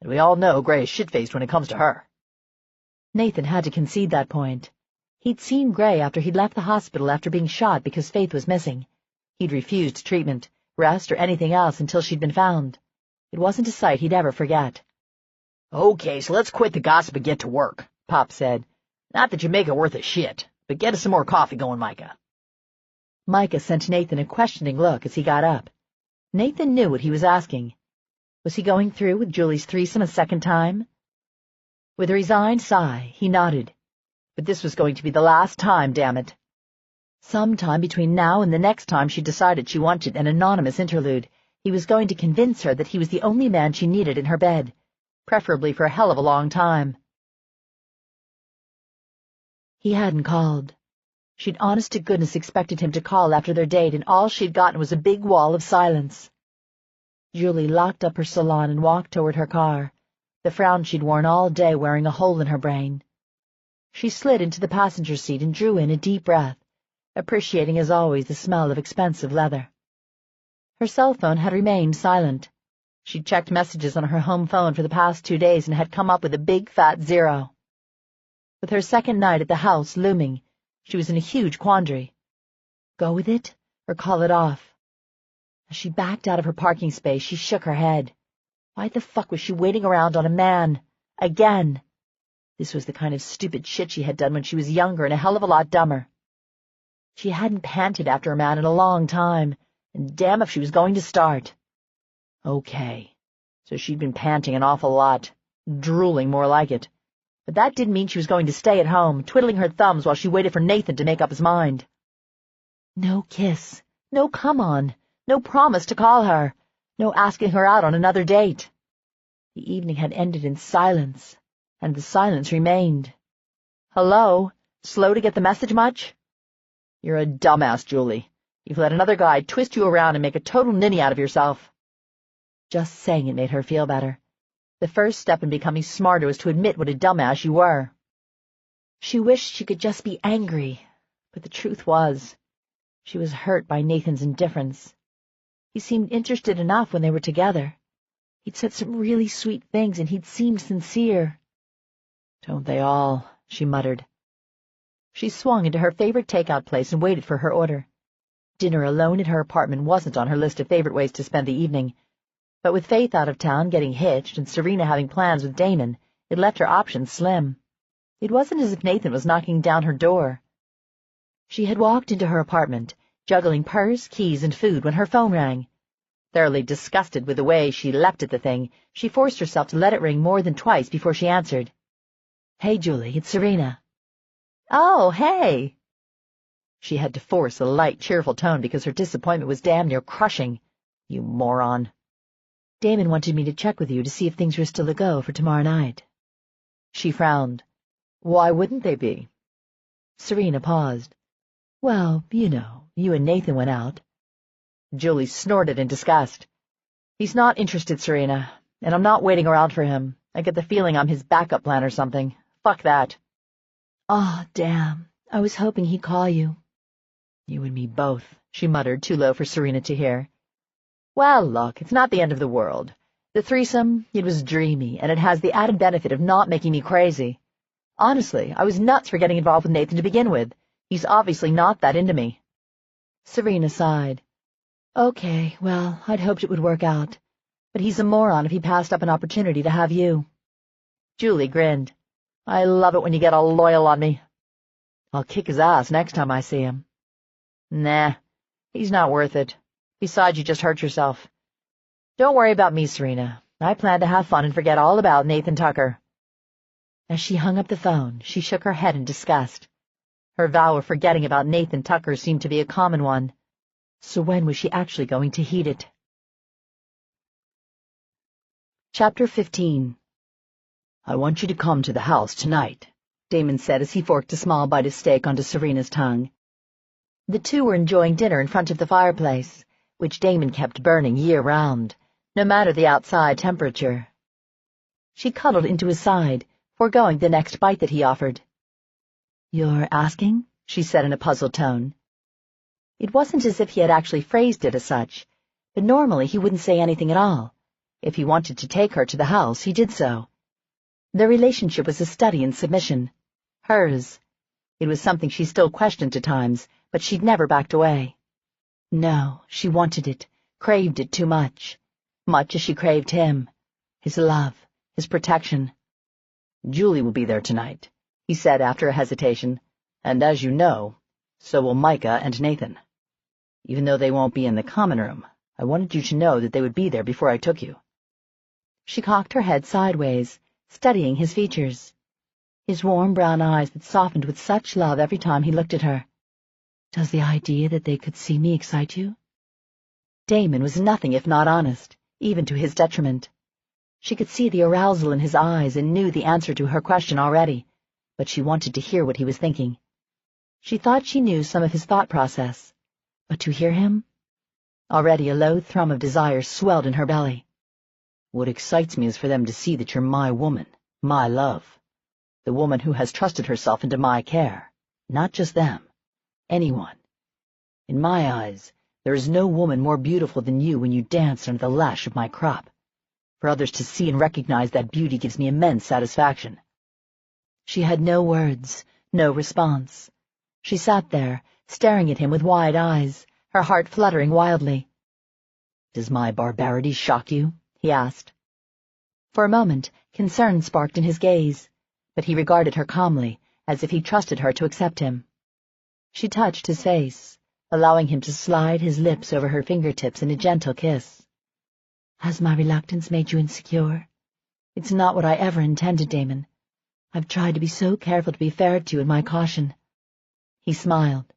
And we all know Gray is shit-faced when it comes to her. Nathan had to concede that point. He'd seen Gray after he'd left the hospital after being shot because Faith was missing. He'd refused treatment, rest, or anything else until she'd been found. It wasn't a sight he'd ever forget. Okay, so let's quit the gossip and get to work, Pop said. Not that you make it worth a shit, but get us some more coffee going, Micah. Micah sent Nathan a questioning look as he got up. Nathan knew what he was asking. Was he going through with Julie's threesome a second time? With a resigned sigh, he nodded. But this was going to be the last time, damn it. Sometime between now and the next time she decided she wanted an anonymous interlude, he was going to convince her that he was the only man she needed in her bed, preferably for a hell of a long time. He hadn't called. She'd honest-to-goodness expected him to call after their date, and all she'd gotten was a big wall of silence. Julie locked up her salon and walked toward her car, the frown she'd worn all day wearing a hole in her brain. She slid into the passenger seat and drew in a deep breath, appreciating as always the smell of expensive leather. Her cell phone had remained silent. She'd checked messages on her home phone for the past 2 days and had come up with a big fat 0. With her second night at the house looming, she was in a huge quandary. Go with it, or call it off? As she backed out of her parking space, she shook her head. Why the fuck was she waiting around on a man? Again? This was the kind of stupid shit she had done when she was younger and a hell of a lot dumber. She hadn't panted after a man in a long time, and damn if she was going to start. Okay, so she'd been panting an awful lot, drooling more like it. But that didn't mean she was going to stay at home, twiddling her thumbs while she waited for Nathan to make up his mind. No kiss, no come on, no promise to call her, no asking her out on another date. The evening had ended in silence, and the silence remained. Hello? Slow to get the message much? You're a dumbass, Julie. You've let another guy twist you around and make a total ninny out of yourself. Just saying it made her feel better. The first step in becoming smarter was to admit what a dumbass you were. She wished she could just be angry, but the truth was, she was hurt by Nathan's indifference. He seemed interested enough when they were together. He'd said some really sweet things, and he'd seemed sincere. Don't they all? She muttered. She swung into her favorite takeout place and waited for her order. Dinner alone in her apartment wasn't on her list of favorite ways to spend the evening, but with Faith out of town getting hitched and Serena having plans with Damon, it left her options slim. It wasn't as if Nathan was knocking down her door. She had walked into her apartment, juggling purse, keys, and food when her phone rang. Thoroughly disgusted with the way she leapt at the thing, she forced herself to let it ring more than twice before she answered. "Hey, Julie, it's Serena." "Oh, hey." She had to force a light, cheerful tone because her disappointment was damn near crushing. "You moron." "Damon wanted me to check with you to see if things were still a go for tomorrow night." She frowned. "Why wouldn't they be?" Serena paused. "Well, you know, you and Nathan went out." Julie snorted in disgust. "He's not interested, Serena, and I'm not waiting around for him. I get the feeling I'm his backup plan or something. Fuck that." "Aw, damn. I was hoping he'd call you." "You and me both," she muttered, too low for Serena to hear. "Well, look, it's not the end of the world. The threesome, it was dreamy, and it has the added benefit of not making me crazy. Honestly, I was nuts for getting involved with Nathan to begin with. He's obviously not that into me." Serena sighed. "Okay, well, I'd hoped it would work out. But he's a moron if he passed up an opportunity to have you." Julie grinned. "I love it when you get all loyal on me." "I'll kick his ass next time I see him." "Nah, he's not worth it. Besides, you just hurt yourself. Don't worry about me, Serena. I plan to have fun and forget all about Nathan Tucker." As she hung up the phone, she shook her head in disgust. Her vow of forgetting about Nathan Tucker seemed to be a common one. So when was she actually going to heed it? Chapter 15. "I want you to come to the house tonight," Damon said as he forked a small bite of steak onto Serena's tongue. The two were enjoying dinner in front of the fireplace, which Damon kept burning year-round, no matter the outside temperature. She cuddled into his side, foregoing the next bite that he offered. "You're asking?" she said in a puzzled tone. It wasn't as if he had actually phrased it as such, but normally he wouldn't say anything at all. If he wanted to take her to the house, he did so. Their relationship was a study in submission. Hers. It was something she still questioned at times, but she'd never backed away. No, she wanted it, craved it too much. Much as she craved him. His love, his protection. "Julie will be there tonight," he said after a hesitation. "And as you know, so will Micah and Nathan. Even though they won't be in the common room, I wanted you to know that they would be there before I took you." She cocked her head sideways, studying his features. His warm brown eyes that softened with such love every time he looked at her. "Does the idea that they could see me excite you?" Damon was nothing if not honest, even to his detriment. She could see the arousal in his eyes and knew the answer to her question already, but she wanted to hear what he was thinking. She thought she knew some of his thought process, but to hear him? Already a low thrum of desire swelled in her belly. "What excites me is for them to see that you're my woman, my love. The woman who has trusted herself into my care. Not just them. Anyone. In my eyes, there is no woman more beautiful than you when you dance under the lash of my crop. For others to see and recognize that beauty gives me immense satisfaction." She had no words, no response. She sat there, staring at him with wide eyes, her heart fluttering wildly. "Does my barbarity shock you?" he asked. For a moment, concern sparked in his gaze, but he regarded her calmly, as if he trusted her to accept him. She touched his face, allowing him to slide his lips over her fingertips in a gentle kiss. "Has my reluctance made you insecure? It's not what I ever intended, Damon. I've tried to be so careful to be fair to you in my caution." He smiled.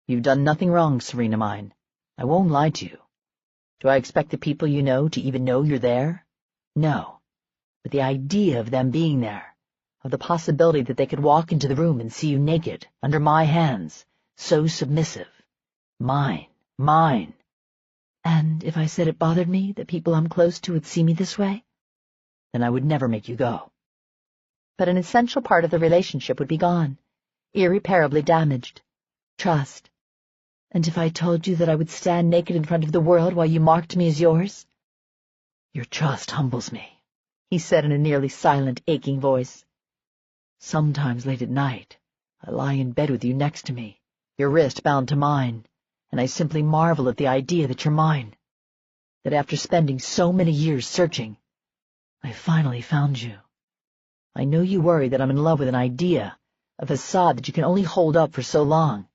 "You've done nothing wrong, Serena mine. I won't lie to you. Do I expect the people you know to even know you're there? No. But the idea of them being there, of the possibility that they could walk into the room and see you naked, under my hands, so submissive. Mine, mine. And if I said it bothered me that people I'm close to would see me this way? Then I would never make you go." But an essential part of the relationship would be gone, irreparably damaged. Trust. "And if I told you that I would stand naked in front of the world while you marked me as yours?" "Your trust humbles me," he said in a nearly silent, aching voice. "Sometimes late at night, I lie in bed with you next to me, your wrist bound to mine, and I simply marvel at the idea that you're mine. That after spending so many years searching, I finally found you. I know you worry that I'm in love with an idea, a facade that you can only hold up for so long.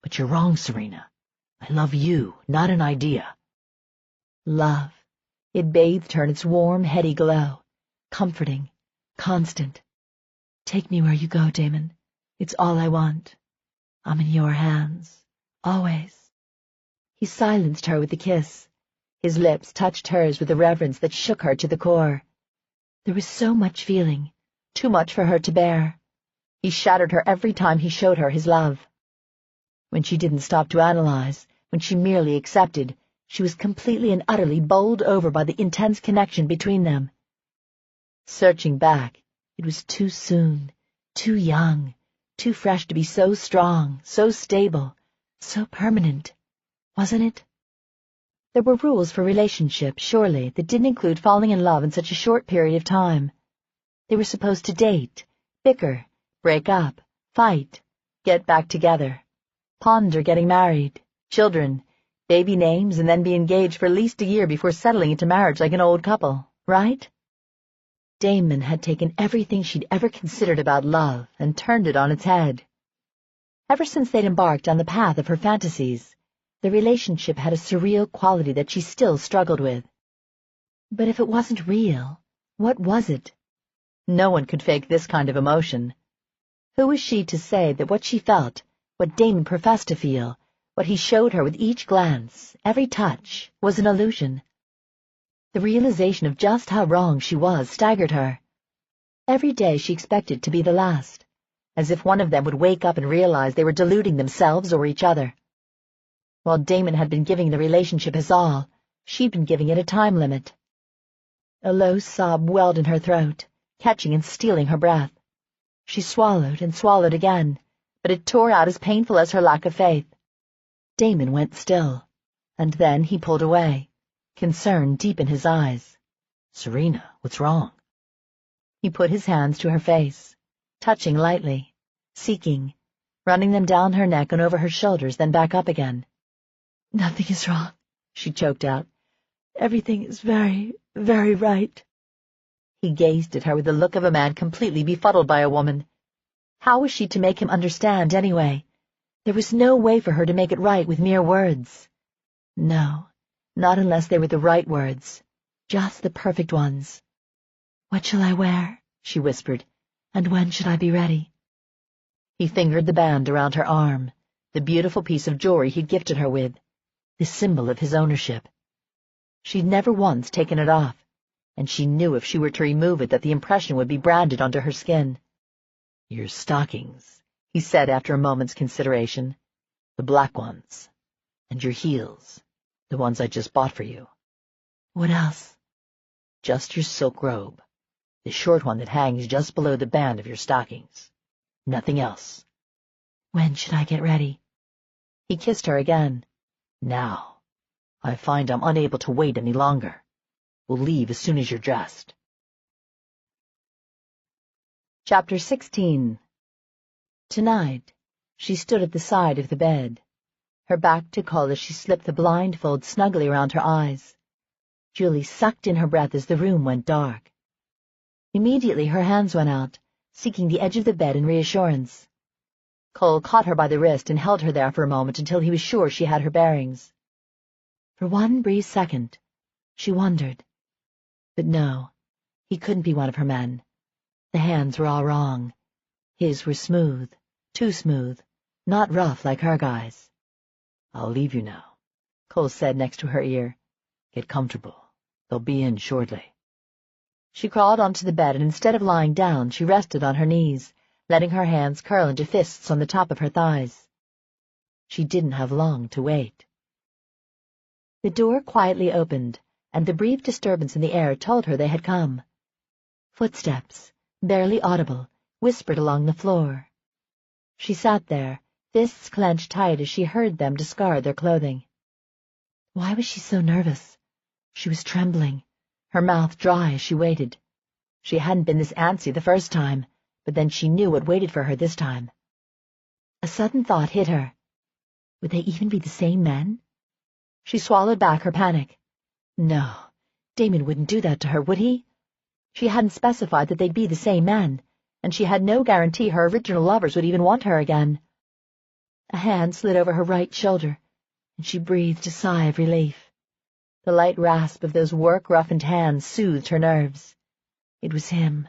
But you're wrong, Serena. I love you, not an idea. Love. It bathed her in its warm, heady glow. Comforting. Constant. Take me where you go, Damon. It's all I want. I'm in your hands. Always. He silenced her with a kiss. His lips touched hers with a reverence that shook her to the core. There was so much feeling, too much for her to bear. He shattered her every time he showed her his love. When she didn't stop to analyze, when she merely accepted, she was completely and utterly bowled over by the intense connection between them. Searching back, it was too soon, too young, too fresh to be so strong, so stable, so permanent, wasn't it? There were rules for relationships, surely, that didn't include falling in love in such a short period of time. They were supposed to date, bicker, break up, fight, get back together, ponder getting married, children, baby names, and then be engaged for at least a year before settling into marriage like an old couple, right? Damon had taken everything she'd ever considered about love and turned it on its head. Ever since they'd embarked on the path of her fantasies, the relationship had a surreal quality that she still struggled with. But if it wasn't real, what was it? No one could fake this kind of emotion. Who was she to say that what she felt, what Damon professed to feel, what he showed her with each glance, every touch, was an illusion? The realization of just how wrong she was staggered her. Every day she expected to be the last, as if one of them would wake up and realize they were deluding themselves or each other. While Damon had been giving the relationship his all, she'd been giving it a time limit. A low sob welled in her throat, catching and stealing her breath. She swallowed and swallowed again, but it tore out as painful as her lack of faith. Damon went still, and then he pulled away, concern deep in his eyes. Serena, what's wrong? He put his hands to her face, touching lightly, seeking, running them down her neck and over her shoulders, then back up again. Nothing is wrong, she choked out. Everything is very, very right. He gazed at her with the look of a man completely befuddled by a woman. How was she to make him understand, anyway? There was no way for her to make it right with mere words. No, not unless they were the right words, just the perfect ones. What shall I wear? She whispered. And when should I be ready? He fingered the band around her arm, the beautiful piece of jewelry he'd gifted her with, the symbol of his ownership. She'd never once taken it off, and she knew if she were to remove it that the impression would be branded onto her skin. Your stockings, he said after a moment's consideration. The black ones. And your heels, the ones I just bought for you. What else? Just your silk robe, the short one that hangs just below the band of your stockings. Nothing else. When should I get ready? He kissed her again. Now. I find I'm unable to wait any longer. We'll leave as soon as you're dressed. Chapter 16. Tonight, she stood at the side of the bed, her back to Cole as she slipped the blindfold snugly around her eyes. Julie sucked in her breath as the room went dark. Immediately her hands went out, seeking the edge of the bed in reassurance. Cole caught her by the wrist and held her there for a moment until he was sure she had her bearings. For one brief second, she wondered. But no, he couldn't be one of her men. The hands were all wrong. His were smooth, too smooth, not rough like her guys. I'll leave you now, Cole said next to her ear. Get comfortable. They'll be in shortly. She crawled onto the bed, and instead of lying down, she rested on her knees, letting her hands curl into fists on the top of her thighs. She didn't have long to wait. The door quietly opened, and the brief disturbance in the air told her they had come. Footsteps, barely audible, whispered along the floor. She sat there, fists clenched tight as she heard them discard their clothing. Why was she so nervous? She was trembling, her mouth dry as she waited. She hadn't been this antsy the first time, but then she knew what waited for her this time. A sudden thought hit her. Would they even be the same men? She swallowed back her panic. No, Damon wouldn't do that to her, would he? She hadn't specified that they'd be the same men, and she had no guarantee her original lovers would even want her again. A hand slid over her right shoulder, and she breathed a sigh of relief. The light rasp of those work-roughened hands soothed her nerves. It was him,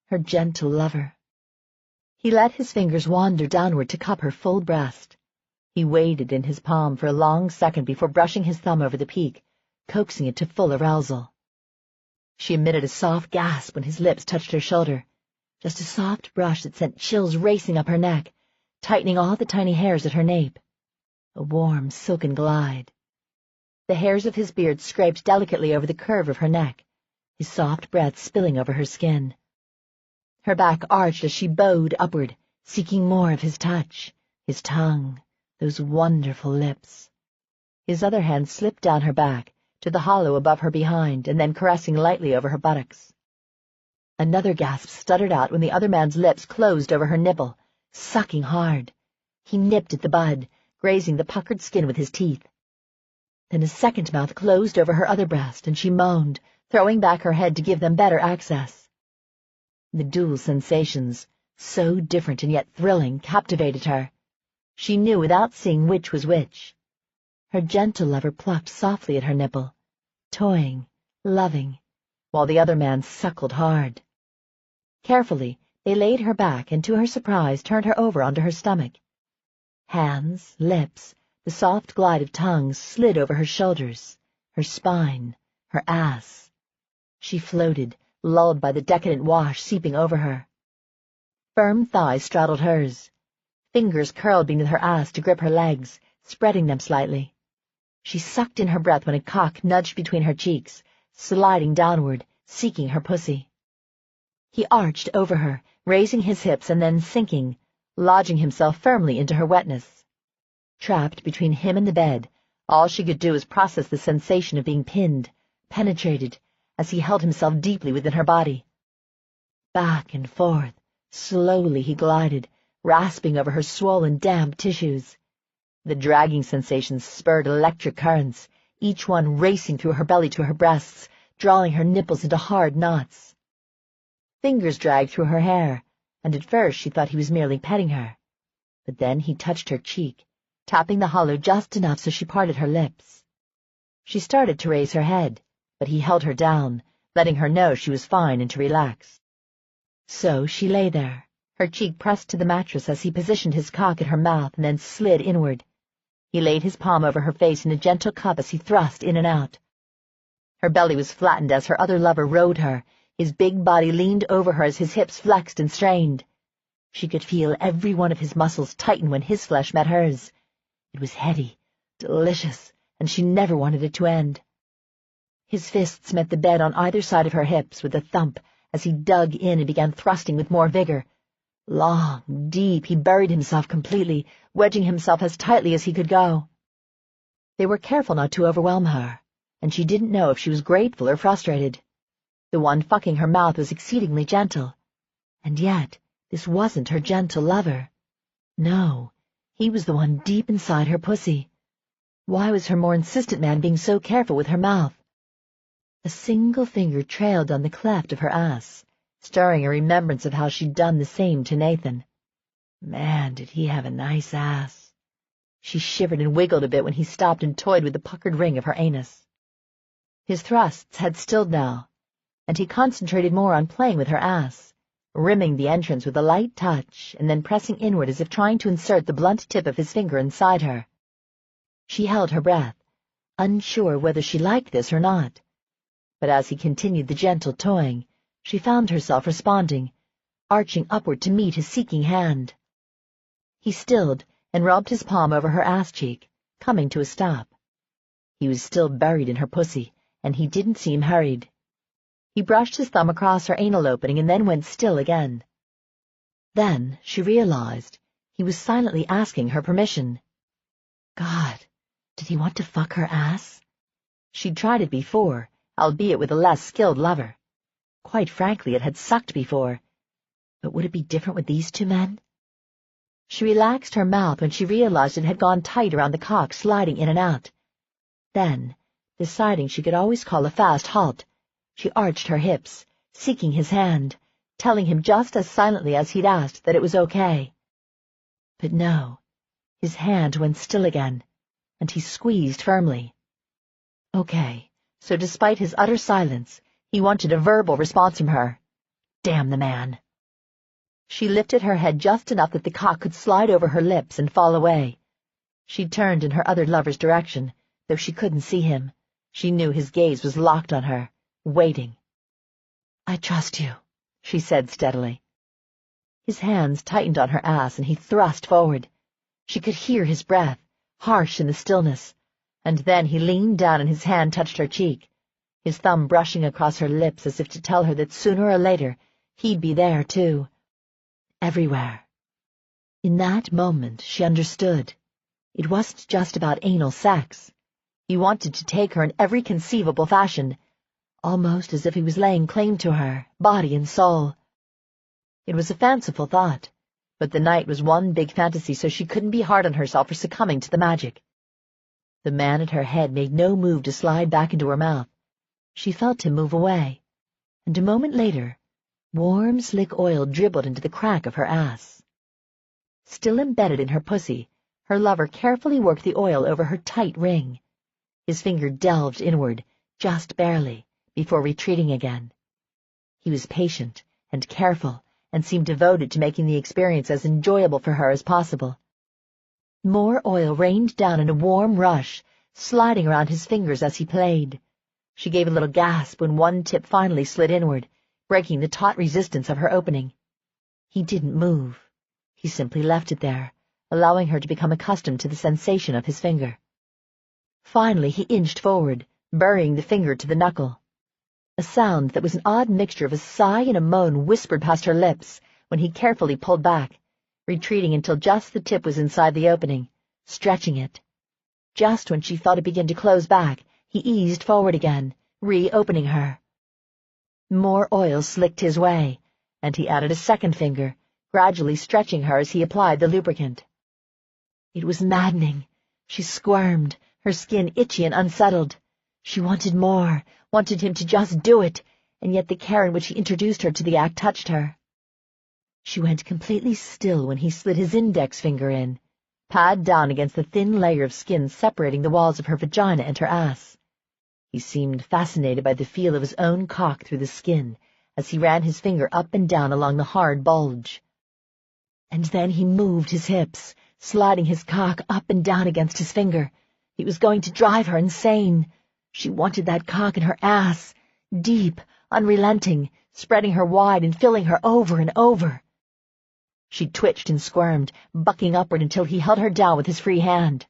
her gentle lover. He let his fingers wander downward to cup her full breast. He waited in his palm for a long second before brushing his thumb over the peak, coaxing it to full arousal. She emitted a soft gasp when his lips touched her shoulder, just a soft brush that sent chills racing up her neck, tightening all the tiny hairs at her nape. A warm, silken glide. The hairs of his beard scraped delicately over the curve of her neck, his soft breath spilling over her skin. Her back arched as she bowed upward, seeking more of his touch, his tongue, those wonderful lips. His other hand slipped down her back, to the hollow above her behind, and then caressing lightly over her buttocks. Another gasp stuttered out when the other man's lips closed over her nipple, sucking hard. He nipped at the bud, grazing the puckered skin with his teeth. Then a second mouth closed over her other breast, and she moaned, throwing back her head to give them better access. The dual sensations, so different and yet thrilling, captivated her. She knew without seeing which was which. Her gentle lover plucked softly at her nipple, toying, loving, while the other man suckled hard. Carefully, they laid her back and, to her surprise, turned her over onto her stomach. Hands, lips, the soft glide of tongues slid over her shoulders, her spine, her ass. She floated, lulled by the decadent wash seeping over her. Firm thighs straddled hers. Fingers curled beneath her ass to grip her legs, spreading them slightly. She sucked in her breath when a cock nudged between her cheeks, sliding downward, seeking her pussy. He arched over her, raising his hips and then sinking, lodging himself firmly into her wetness. Trapped between him and the bed, all she could do was process the sensation of being pinned, penetrated, as he held himself deeply within her body. Back and forth, slowly he glided, rasping over her swollen, damp tissues. The dragging sensations spurred electric currents, each one racing through her belly to her breasts, drawing her nipples into hard knots. Fingers dragged through her hair, and at first she thought he was merely petting her. But then he touched her cheek, tapping the hollow just enough so she parted her lips. She started to raise her head, but he held her down, letting her know she was fine and to relax. So she lay there, her cheek pressed to the mattress as he positioned his cock at her mouth and then slid inward. He laid his palm over her face in a gentle cup as he thrust in and out. Her belly was flattened as her other lover rode her, his big body leaned over her as his hips flexed and strained. She could feel every one of his muscles tighten when his flesh met hers. It was heady, delicious, and she never wanted it to end. His fists met the bed on either side of her hips with a thump as he dug in and began thrusting with more vigor. Long, deep, he buried himself completely, wedging himself as tightly as he could go. They were careful not to overwhelm her, and she didn't know if she was grateful or frustrated. The one fucking her mouth was exceedingly gentle. And yet, this wasn't her gentle lover. No, he was the one deep inside her pussy. Why was her more insistent man being so careful with her mouth? A single finger trailed on the cleft of her ass, stirring a remembrance of how she'd done the same to Nathan. Man, did he have a nice ass. She shivered and wiggled a bit when he stopped and toyed with the puckered ring of her anus. His thrusts had stilled now, and he concentrated more on playing with her ass, rimming the entrance with a light touch and then pressing inward as if trying to insert the blunt tip of his finger inside her. She held her breath, unsure whether she liked this or not. But as he continued the gentle toying, she found herself responding, arching upward to meet his seeking hand. He stilled and rubbed his palm over her ass cheek, coming to a stop. He was still buried in her pussy, and he didn't seem hurried. He brushed his thumb across her anal opening and then went still again. Then she realized he was silently asking her permission. God, did he want to fuck her ass? She'd tried it before, albeit with a less skilled lover. Quite frankly, it had sucked before. But would it be different with these two men? She relaxed her mouth when she realized it had gone tight around the cock, sliding in and out. Then, deciding she could always call a fast halt, she arched her hips, seeking his hand, telling him just as silently as he'd asked that it was okay. But no, his hand went still again, and he squeezed firmly. Okay, so despite his utter silence, he wanted a verbal response from her. Damn the man. She lifted her head just enough that the cock could slide over her lips and fall away. She turned in her other lover's direction, though she couldn't see him. She knew his gaze was locked on her, waiting. I trust you, she said steadily. His hands tightened on her ass and he thrust forward. She could hear his breath, harsh in the stillness, and then he leaned down and his hand touched her cheek, his thumb brushing across her lips as if to tell her that sooner or later he'd be there too. Everywhere. In that moment, she understood. It wasn't just about anal sex. He wanted to take her in every conceivable fashion, almost as if he was laying claim to her, body and soul. It was a fanciful thought, but the night was one big fantasy, so she couldn't be hard on herself for succumbing to the magic. The man at her head made no move to slide back into her mouth. She felt him move away, and a moment later, warm, slick oil dribbled into the crack of her ass. Still embedded in her pussy, her lover carefully worked the oil over her tight ring. His finger delved inward, just barely, before retreating again. He was patient and careful, and seemed devoted to making the experience as enjoyable for her as possible. More oil rained down in a warm rush, sliding around his fingers as he played. She gave a little gasp when one tip finally slid inward, breaking the taut resistance of her opening. He didn't move. He simply left it there, allowing her to become accustomed to the sensation of his finger. Finally he inched forward, burying the finger to the knuckle. A sound that was an odd mixture of a sigh and a moan whispered past her lips when he carefully pulled back, retreating until just the tip was inside the opening, stretching it. Just when she felt it begin to close back, he eased forward again, reopening her. More oil slicked his way, and he added a second finger, gradually stretching her as he applied the lubricant. It was maddening. She squirmed, her skin itchy and unsettled. She wanted more, wanted him to just do it, and yet the care in which he introduced her to the act touched her. She went completely still when he slid his index finger in, pad down against the thin layer of skin separating the walls of her vagina and her ass. He seemed fascinated by the feel of his own cock through the skin as he ran his finger up and down along the hard bulge. And then he moved his hips, sliding his cock up and down against his finger. He was going to drive her insane. She wanted that cock in her ass, deep, unrelenting, spreading her wide and filling her over and over. She twitched and squirmed, bucking upward until he held her down with his free hand.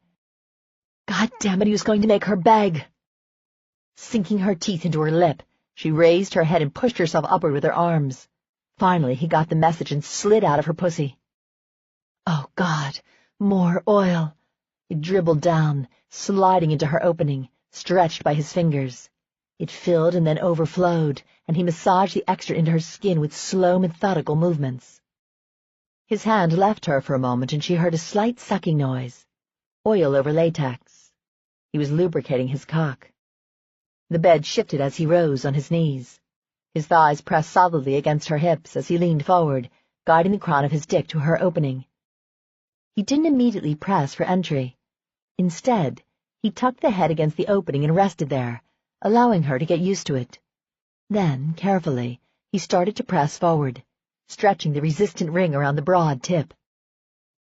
God damn it, he was going to make her beg. Sinking her teeth into her lip, she raised her head and pushed herself upward with her arms. Finally, he got the message and slid out of her pussy. Oh, God, more oil. It dribbled down, sliding into her opening, stretched by his fingers. It filled and then overflowed, and he massaged the extra into her skin with slow, methodical movements. His hand left her for a moment, and she heard a slight sucking noise. Oil over latex. He was lubricating his cock. The bed shifted as he rose on his knees. His thighs pressed solidly against her hips as he leaned forward, guiding the crown of his dick to her opening. He didn't immediately press for entry. Instead, he tucked the head against the opening and rested there, allowing her to get used to it. Then, carefully, he started to press forward, stretching the resistant ring around the broad tip.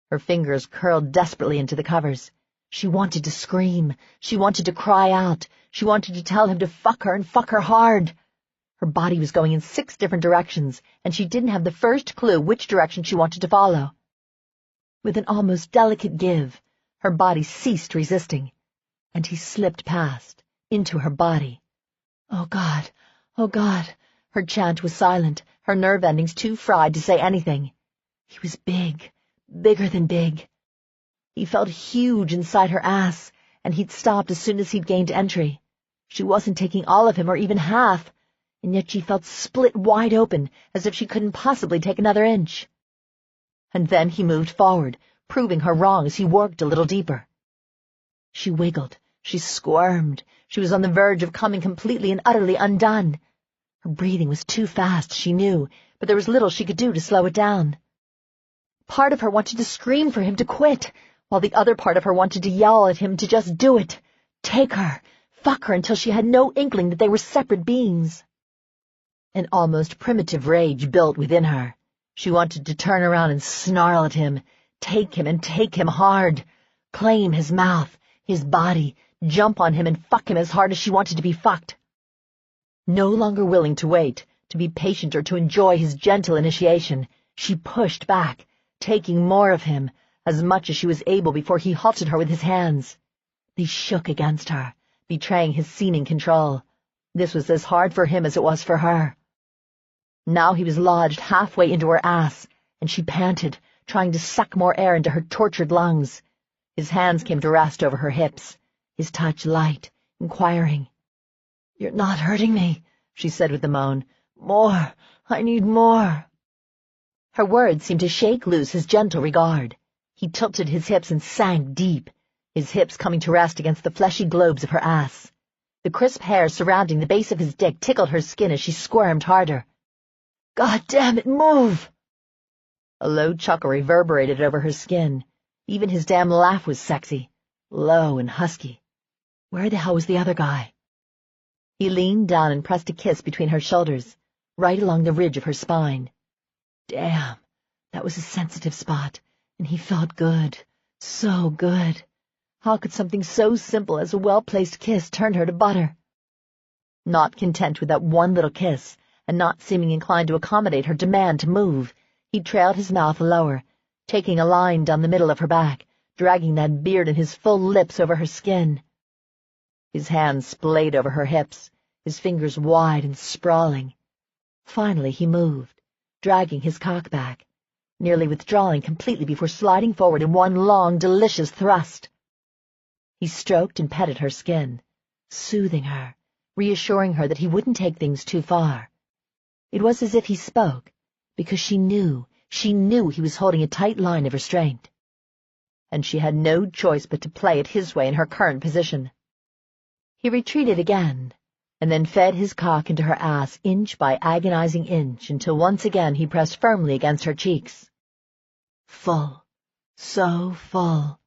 Her fingers curled desperately into the covers. She wanted to scream. She wanted to cry out. She wanted to tell him to fuck her and fuck her hard. Her body was going in 6 different directions, and she didn't have the first clue which direction she wanted to follow. With an almost delicate give, her body ceased resisting, and he slipped past, into her body. Oh, God, oh, God. Her chant was silent, her nerve endings too fried to say anything. He was big, bigger than big. He felt huge inside her ass, and he'd stopped as soon as he'd gained entry. She wasn't taking all of him, or even half, and yet she felt split wide open, as if she couldn't possibly take another inch. and then he moved forward, proving her wrong as he worked a little deeper. She wiggled, she squirmed, she was on the verge of coming completely and utterly undone. Her breathing was too fast, she knew, but there was little she could do to slow it down. Part of her wanted to scream for him to quit, while the other part of her wanted to yell at him to just do it, take her, fuck her until she had no inkling that they were separate beings. An almost primitive rage built within her. She wanted to turn around and snarl at him, take him hard, claim his mouth, his body, jump on him and fuck him as hard as she wanted to be fucked. No longer willing to wait, to be patient or to enjoy his gentle initiation, she pushed back, taking more of him, as much as she was able before he halted her with his hands. They shook against her, betraying his seeming control. This was as hard for him as it was for her. Now he was lodged halfway into her ass, and she panted, trying to suck more air into her tortured lungs. His hands came to rest over her hips, his touch light, inquiring. "You're not hurting me," she said with a moan. "More. I need more." Her words seemed to shake loose his gentle regard. He tilted his hips and sank deep, his hips coming to rest against the fleshy globes of her ass. The crisp hair surrounding the base of his dick tickled her skin as she squirmed harder. "God damn it, move!" A low chuckle reverberated over her skin. Even his damn laugh was sexy, low and husky. Where the hell was the other guy? He leaned down and pressed a kiss between her shoulders, right along the ridge of her spine. Damn, that was a sensitive spot, and he felt good, so good. How could something so simple as a well-placed kiss turn her to butter? Not content with that one little kiss, and not seeming inclined to accommodate her demand to move, he trailed his mouth lower, taking a line down the middle of her back, dragging that beard and his full lips over her skin. His hands splayed over her hips, his fingers wide and sprawling. Finally he moved, dragging his cock back, nearly withdrawing completely before sliding forward in one long, delicious thrust. He stroked and petted her skin, soothing her, reassuring her that he wouldn't take things too far. It was as if he spoke, because she knew he was holding a tight line of restraint. And she had no choice but to play it his way in her current position. He retreated again, and then fed his cock into her ass inch by agonizing inch until once again he pressed firmly against her cheeks. Full, so full,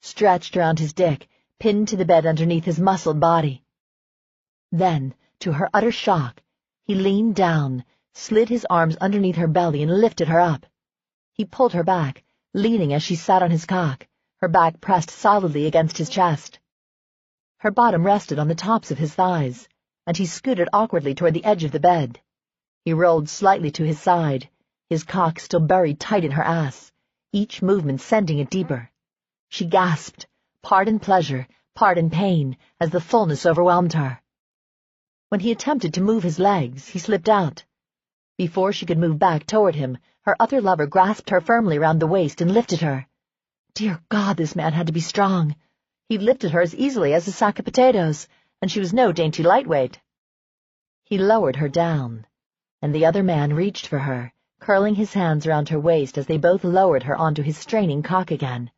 stretched around his dick, pinned to the bed underneath his muscled body. Then, to her utter shock, he leaned down, slid his arms underneath her belly and lifted her up. He pulled her back, leaning as she sat on his cock, her back pressed solidly against his chest. Her bottom rested on the tops of his thighs, and he scooted awkwardly toward the edge of the bed. He rolled slightly to his side, his cock still buried tight in her ass, each movement sending it deeper. She gasped, part in pleasure, part in pain, as the fullness overwhelmed her. When he attempted to move his legs, he slipped out. Before she could move back toward him, her other lover grasped her firmly round the waist and lifted her. Dear God, this man had to be strong. He lifted her as easily as a sack of potatoes, and she was no dainty lightweight. He lowered her down, and the other man reached for her, curling his hands around her waist as they both lowered her onto his straining cock again.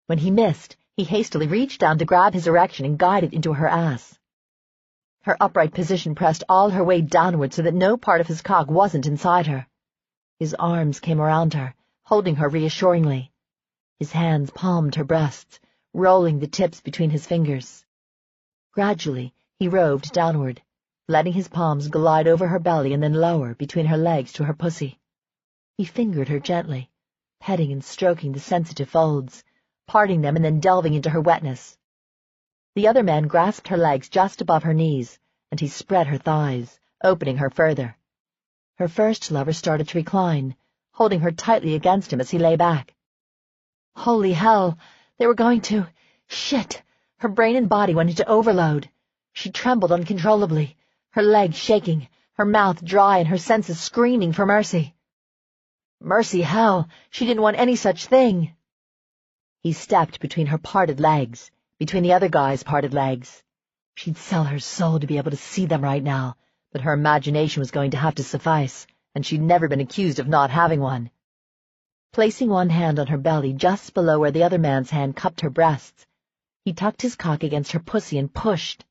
When he missed, he hastily reached down to grab his erection and guide it into her ass. Her upright position pressed all her weight downward so that no part of his cock wasn't inside her. His arms came around her, holding her reassuringly. His hands palmed her breasts, rolling the tips between his fingers. Gradually, he roved downward, letting his palms glide over her belly and then lower between her legs to her pussy. He fingered her gently, petting and stroking the sensitive folds, parting them and then delving into her wetness. The other man grasped her legs just above her knees, and he spread her thighs, opening her further. Her first lover started to recline, holding her tightly against him as he lay back. Holy hell! They were going to... Shit! Her brain and body went into overload. She trembled uncontrollably, her legs shaking, her mouth dry and her senses screaming for mercy. Mercy, hell! She didn't want any such thing! He stepped between her parted legs, between the other guy's parted legs. She'd sell her soul to be able to see them right now, but her imagination was going to have to suffice, and she'd never been accused of not having one. Placing one hand on her belly just below where the other man's hand cupped her breasts, he tucked his cock against her pussy and pushed.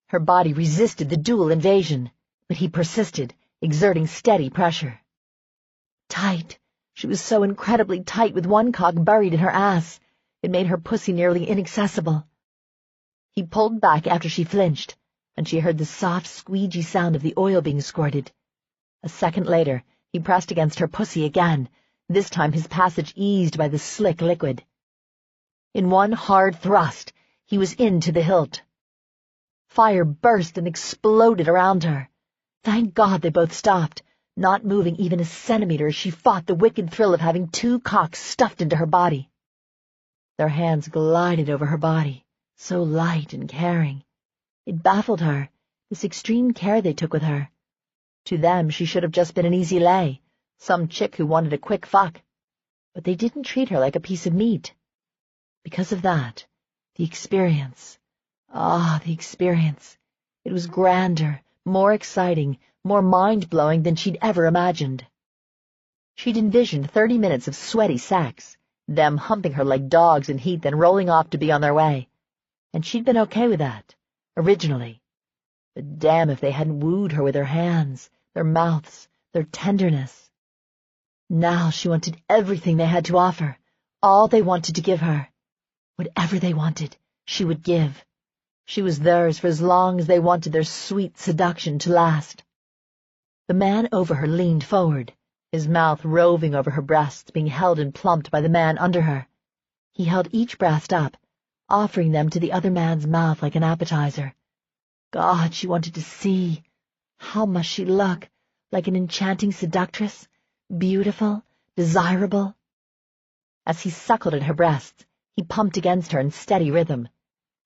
Her body resisted the dual invasion, but he persisted, exerting steady pressure. Tight. She was so incredibly tight with one cock buried in her ass. It made her pussy nearly inaccessible. He pulled back after she flinched, and she heard the soft, squeegee sound of the oil being squirted. A second later, he pressed against her pussy again, this time his passage eased by the slick liquid. In one hard thrust, he was into the hilt. Fire burst and exploded around her. Thank God they both stopped, not moving even a centimeter as she fought the wicked thrill of having two cocks stuffed into her body. Their hands glided over her body, so light and caring. It baffled her, this extreme care they took with her. To them, she should have just been an easy lay, some chick who wanted a quick fuck. But they didn't treat her like a piece of meat. Because of that, the experience. The experience. It was grander, more exciting, more mind-blowing than she'd ever imagined. She'd envisioned 30 minutes of sweaty sex, them humping her like dogs in heat, then rolling off to be on their way. And she'd been okay with that, originally. But damn if they hadn't wooed her with their hands, their mouths, their tenderness. Now she wanted everything they had to offer, all they wanted to give her. Whatever they wanted, she would give. She was theirs for as long as they wanted their sweet seduction to last. The man over her leaned forward, his mouth roving over her breasts, being held and plumped by the man under her. He held each breast up, offering them to the other man's mouth like an appetizer. God, she wanted to see. How must she look? Like an enchanting seductress? Beautiful? Desirable? As he suckled at her breasts, he pumped against her in steady rhythm.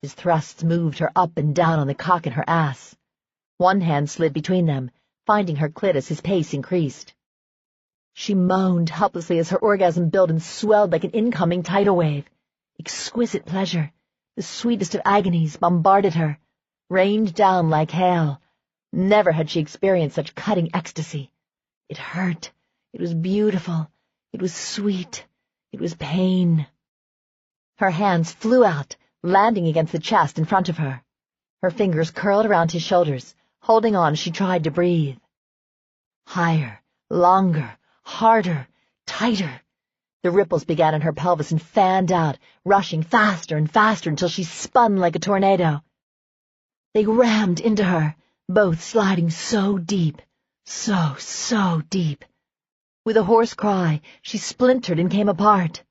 His thrusts moved her up and down on the cock in her ass. One hand slid between them, finding her clit as his pace increased. She moaned helplessly as her orgasm built and swelled like an incoming tidal wave. Exquisite pleasure, the sweetest of agonies, bombarded her, rained down like hail. Never had she experienced such cutting ecstasy. It hurt. It was beautiful. It was sweet. It was pain. Her hands flew out, landing against the chest in front of her. Her fingers curled around his shoulders, holding on as she tried to breathe. Higher, longer, harder, tighter. The ripples began in her pelvis and fanned out, rushing faster and faster until she spun like a tornado. They rammed into her, both sliding so deep, so deep. With a hoarse cry, she splintered and came apart.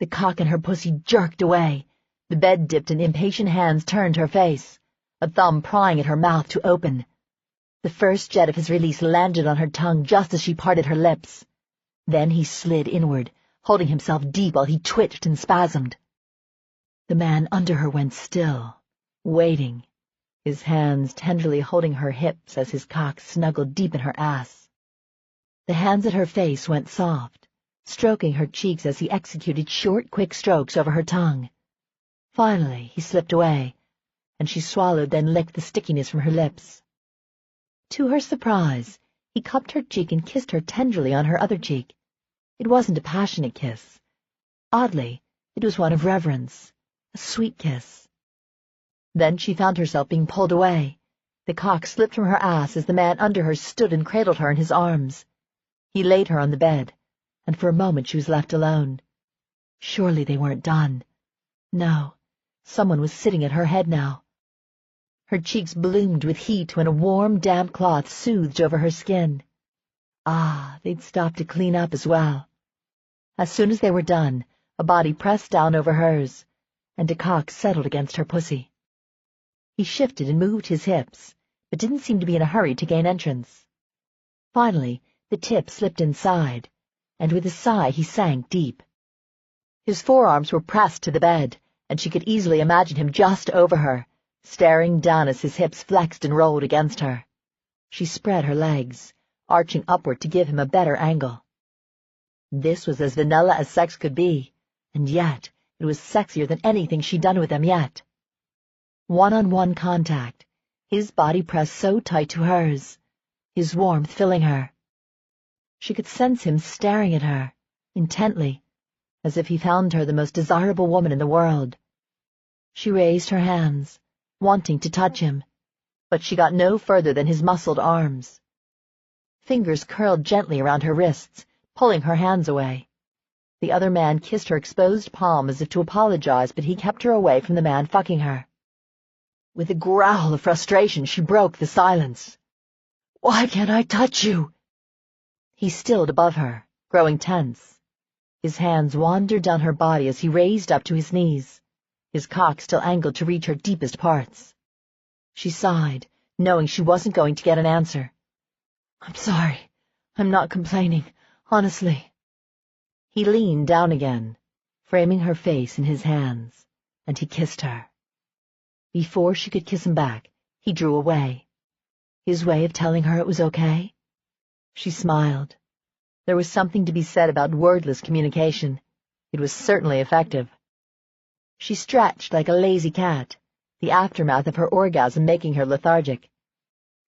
The cock in her pussy jerked away. The bed dipped and impatient hands turned her face, a thumb prying at her mouth to open. The first jet of his release landed on her tongue just as she parted her lips. Then he slid inward, holding himself deep while he twitched and spasmed. The man under her went still, waiting, his hands tenderly holding her hips as his cock snuggled deep in her ass. The hands at her face went soft, stroking her cheeks as he executed short, quick strokes over her tongue. Finally, he slipped away, and she swallowed, then licked the stickiness from her lips. To her surprise, he cupped her cheek and kissed her tenderly on her other cheek. It wasn't a passionate kiss. Oddly, it was one of reverence, a sweet kiss. Then she found herself being pulled away. The cock slipped from her ass as the man under her stood and cradled her in his arms. He laid her on the bed, and for a moment she was left alone. Surely they weren't done. No, someone was sitting at her head now. Her cheeks bloomed with heat when a warm, damp cloth soothed over her skin. They'd stopped to clean up as well. As soon as they were done, a body pressed down over hers, and a cock settled against her pussy. He shifted and moved his hips, but didn't seem to be in a hurry to gain entrance. Finally, the tip slipped inside, and with a sigh he sank deep. His forearms were pressed to the bed, and she could easily imagine him just over her, staring down as his hips flexed and rolled against her. She spread her legs, arching upward to give him a better angle. This was as vanilla as sex could be, and yet it was sexier than anything she'd done with them yet. One-on-one contact, his body pressed so tight to hers, his warmth filling her. She could sense him staring at her, intently, as if he found her the most desirable woman in the world. She raised her hands, wanting to touch him, but she got no further than his muscled arms. Fingers curled gently around her wrists, pulling her hands away. The other man kissed her exposed palm as if to apologize, but he kept her away from the man fucking her. With a growl of frustration, she broke the silence. "Why can't I touch you?" He stilled above her, growing tense. His hands wandered down her body as he raised up to his knees, his cock still angled to reach her deepest parts. She sighed, knowing she wasn't going to get an answer. "I'm sorry. I'm not complaining, honestly." He leaned down again, framing her face in his hands, and he kissed her. Before she could kiss him back, he drew away. His way of telling her it was okay? She smiled. There was something to be said about wordless communication. It was certainly effective. She stretched like a lazy cat, the aftermath of her orgasm making her lethargic.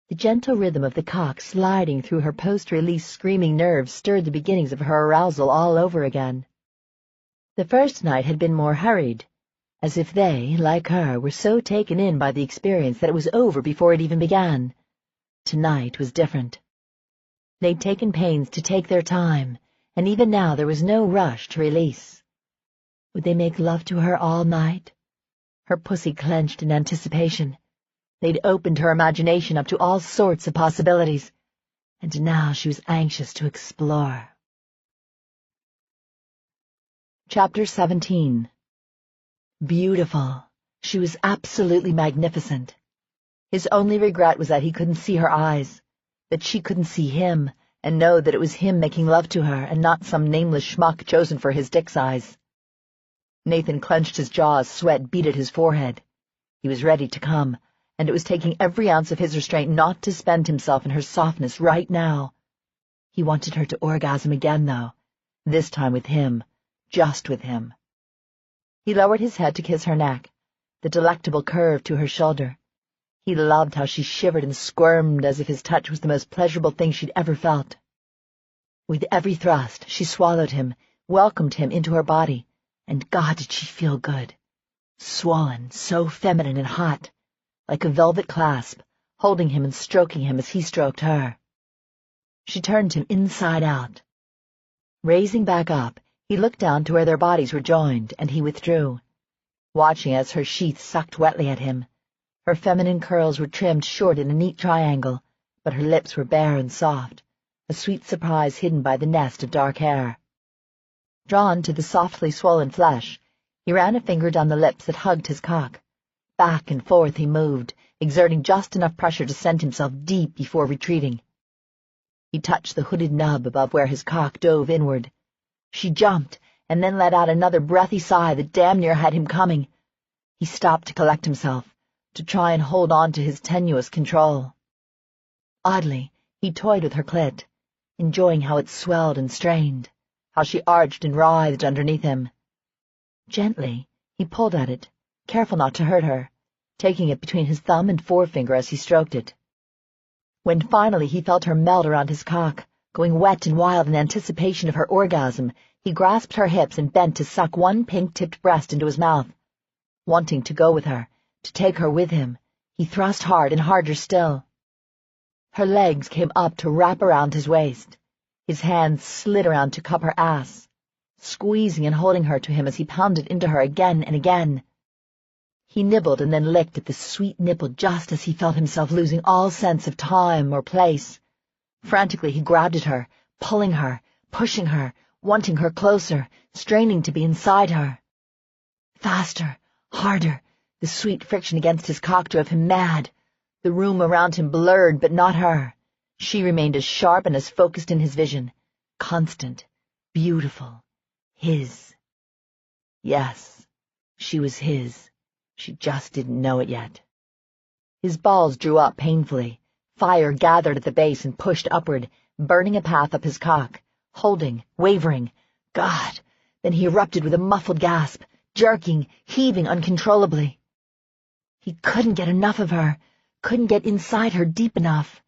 The gentle rhythm of the cock sliding through her post-release screaming nerves stirred the beginnings of her arousal all over again. The first night had been more hurried, as if they, like her, were so taken in by the experience that it was over before it even began. Tonight was different. They'd taken pains to take their time, and even now there was no rush to release. Would they make love to her all night? Her pussy clenched in anticipation. They'd opened her imagination up to all sorts of possibilities, and now she was anxious to explore. Chapter 17. Beautiful. She was absolutely magnificent. His only regret was that he couldn't see her eyes, that she couldn't see him, and know that it was him making love to her and not some nameless schmuck chosen for his dick size. Nathan clenched his jaw as sweat beaded his forehead. He was ready to come, and it was taking every ounce of his restraint not to spend himself in her softness right now. He wanted her to orgasm again, though, this time with him, just with him. He lowered his head to kiss her neck, the delectable curve to her shoulder. He loved how she shivered and squirmed as if his touch was the most pleasurable thing she'd ever felt. With every thrust, she swallowed him, welcomed him into her body, and God did she feel good. Swollen, so feminine and hot, like a velvet clasp, holding him and stroking him as he stroked her. She turned him inside out. Raising back up, he looked down to where their bodies were joined, and he withdrew, watching as her sheath sucked wetly at him. Her feminine curls were trimmed short in a neat triangle, but her lips were bare and soft, a sweet surprise hidden by the nest of dark hair. Drawn to the softly swollen flesh, he ran a finger down the lips that hugged his cock. Back and forth he moved, exerting just enough pressure to send himself deep before retreating. He touched the hooded nub above where his cock dove inward. She jumped, and then let out another breathy sigh that damn near had him coming. He stopped to collect himself, to try and hold on to his tenuous control. Oddly, he toyed with her clit, enjoying how it swelled and strained, how she arched and writhed underneath him. Gently, he pulled at it, careful not to hurt her, taking it between his thumb and forefinger as he stroked it. When finally he felt her melt around his cock, going wet and wild in anticipation of her orgasm, he grasped her hips and bent to suck one pink-tipped breast into his mouth. Wanting to go with her, to take her with him, he thrust hard and harder still. Her legs came up to wrap around his waist. His hands slid around to cup her ass, squeezing and holding her to him as he pounded into her again and again. He nibbled and then licked at the sweet nipple just as he felt himself losing all sense of time or place. Frantically he grabbed at her, pulling her, pushing her, wanting her closer, straining to be inside her. Faster, harder, the sweet friction against his cock drove him mad. The room around him blurred, but not her. She remained as sharp and as focused in his vision, constant, beautiful, his. Yes, she was his. She just didn't know it yet. His balls drew up painfully. Fire gathered at the base and pushed upward, burning a path up his cock, holding, wavering. God! Then he erupted with a muffled gasp, jerking, heaving uncontrollably. He couldn't get enough of her, couldn't get inside her deep enough.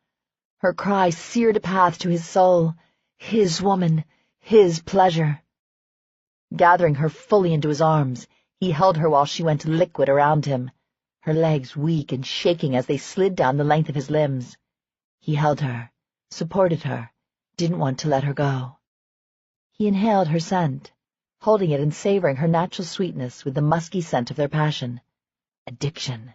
Her cry seared a path to his soul, his woman, his pleasure. Gathering her fully into his arms, he held her while she went liquid around him, her legs weak and shaking as they slid down the length of his limbs. He held her, supported her, didn't want to let her go. He inhaled her scent, holding it and savoring her natural sweetness with the musky scent of their passion. Addiction.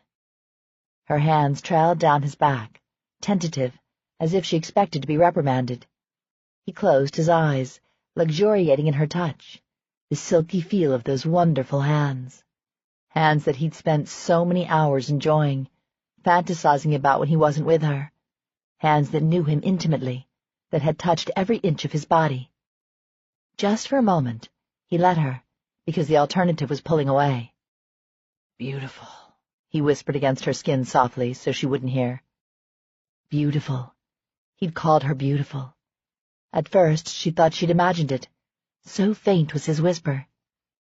Her hands trailed down his back, tentative, as if she expected to be reprimanded. He closed his eyes, luxuriating in her touch, the silky feel of those wonderful hands. Hands that he'd spent so many hours enjoying, fantasizing about when he wasn't with her. Hands that knew him intimately, that had touched every inch of his body. Just for a moment, he let her, because the alternative was pulling away. Beautiful, he whispered against her skin softly so she wouldn't hear. Beautiful. He'd called her beautiful. At first she thought she'd imagined it. So faint was his whisper.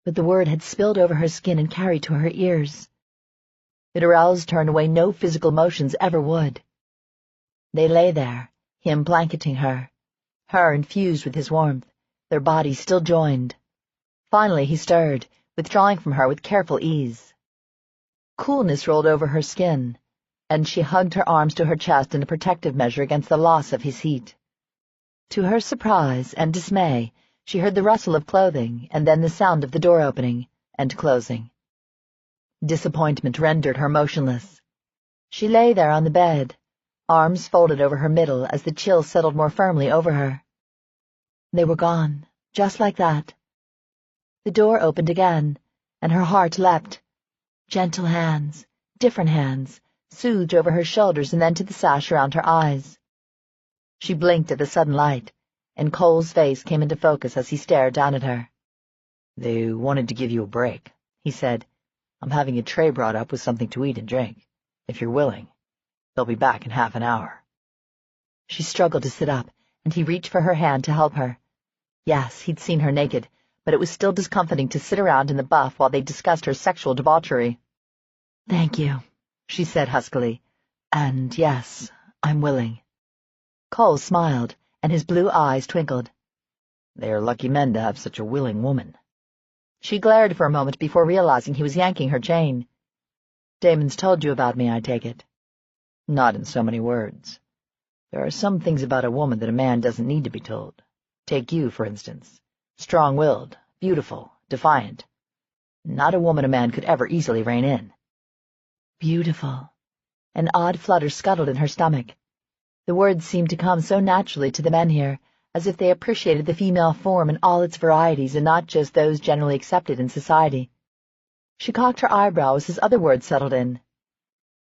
But the word had spilled over her skin and carried to her ears. It aroused her in a way no physical motions ever would. They lay there, him blanketing her infused with his warmth, their bodies still joined. Finally he stirred, withdrawing from her with careful ease. Coolness rolled over her skin, and she hugged her arms to her chest in a protective measure against the loss of his heat. To her surprise and dismay, she heard the rustle of clothing and then the sound of the door opening and closing. Disappointment rendered her motionless. She lay there on the bed, arms folded over her middle as the chill settled more firmly over her. They were gone, just like that. The door opened again, and her heart leapt. Gentle hands, different hands, soothed over her shoulders and then to the sash around her eyes. She blinked at the sudden light, and Cole's face came into focus as he stared down at her. "They wanted to give you a break," he said. "I'm having a tray brought up with something to eat and drink, if you're willing. They'll be back in half an hour." She struggled to sit up, and he reached for her hand to help her. Yes, he'd seen her naked, but it was still discomforting to sit around in the buff while they discussed her sexual debauchery. "Thank you," she said huskily. "And yes, I'm willing." Cole smiled, and his blue eyes twinkled. "They are lucky men to have such a willing woman." She glared for a moment before realizing he was yanking her chain. "Damon's told you about me, I take it?" "Not in so many words. There are some things about a woman that a man doesn't need to be told. Take you, for instance. Strong-willed, beautiful, defiant. Not a woman a man could ever easily rein in." Beautiful. An odd flutter scuttled in her stomach. The words seemed to come so naturally to the men here, as if they appreciated the female form in all its varieties and not just those generally accepted in society. She cocked her eyebrow as his other words settled in.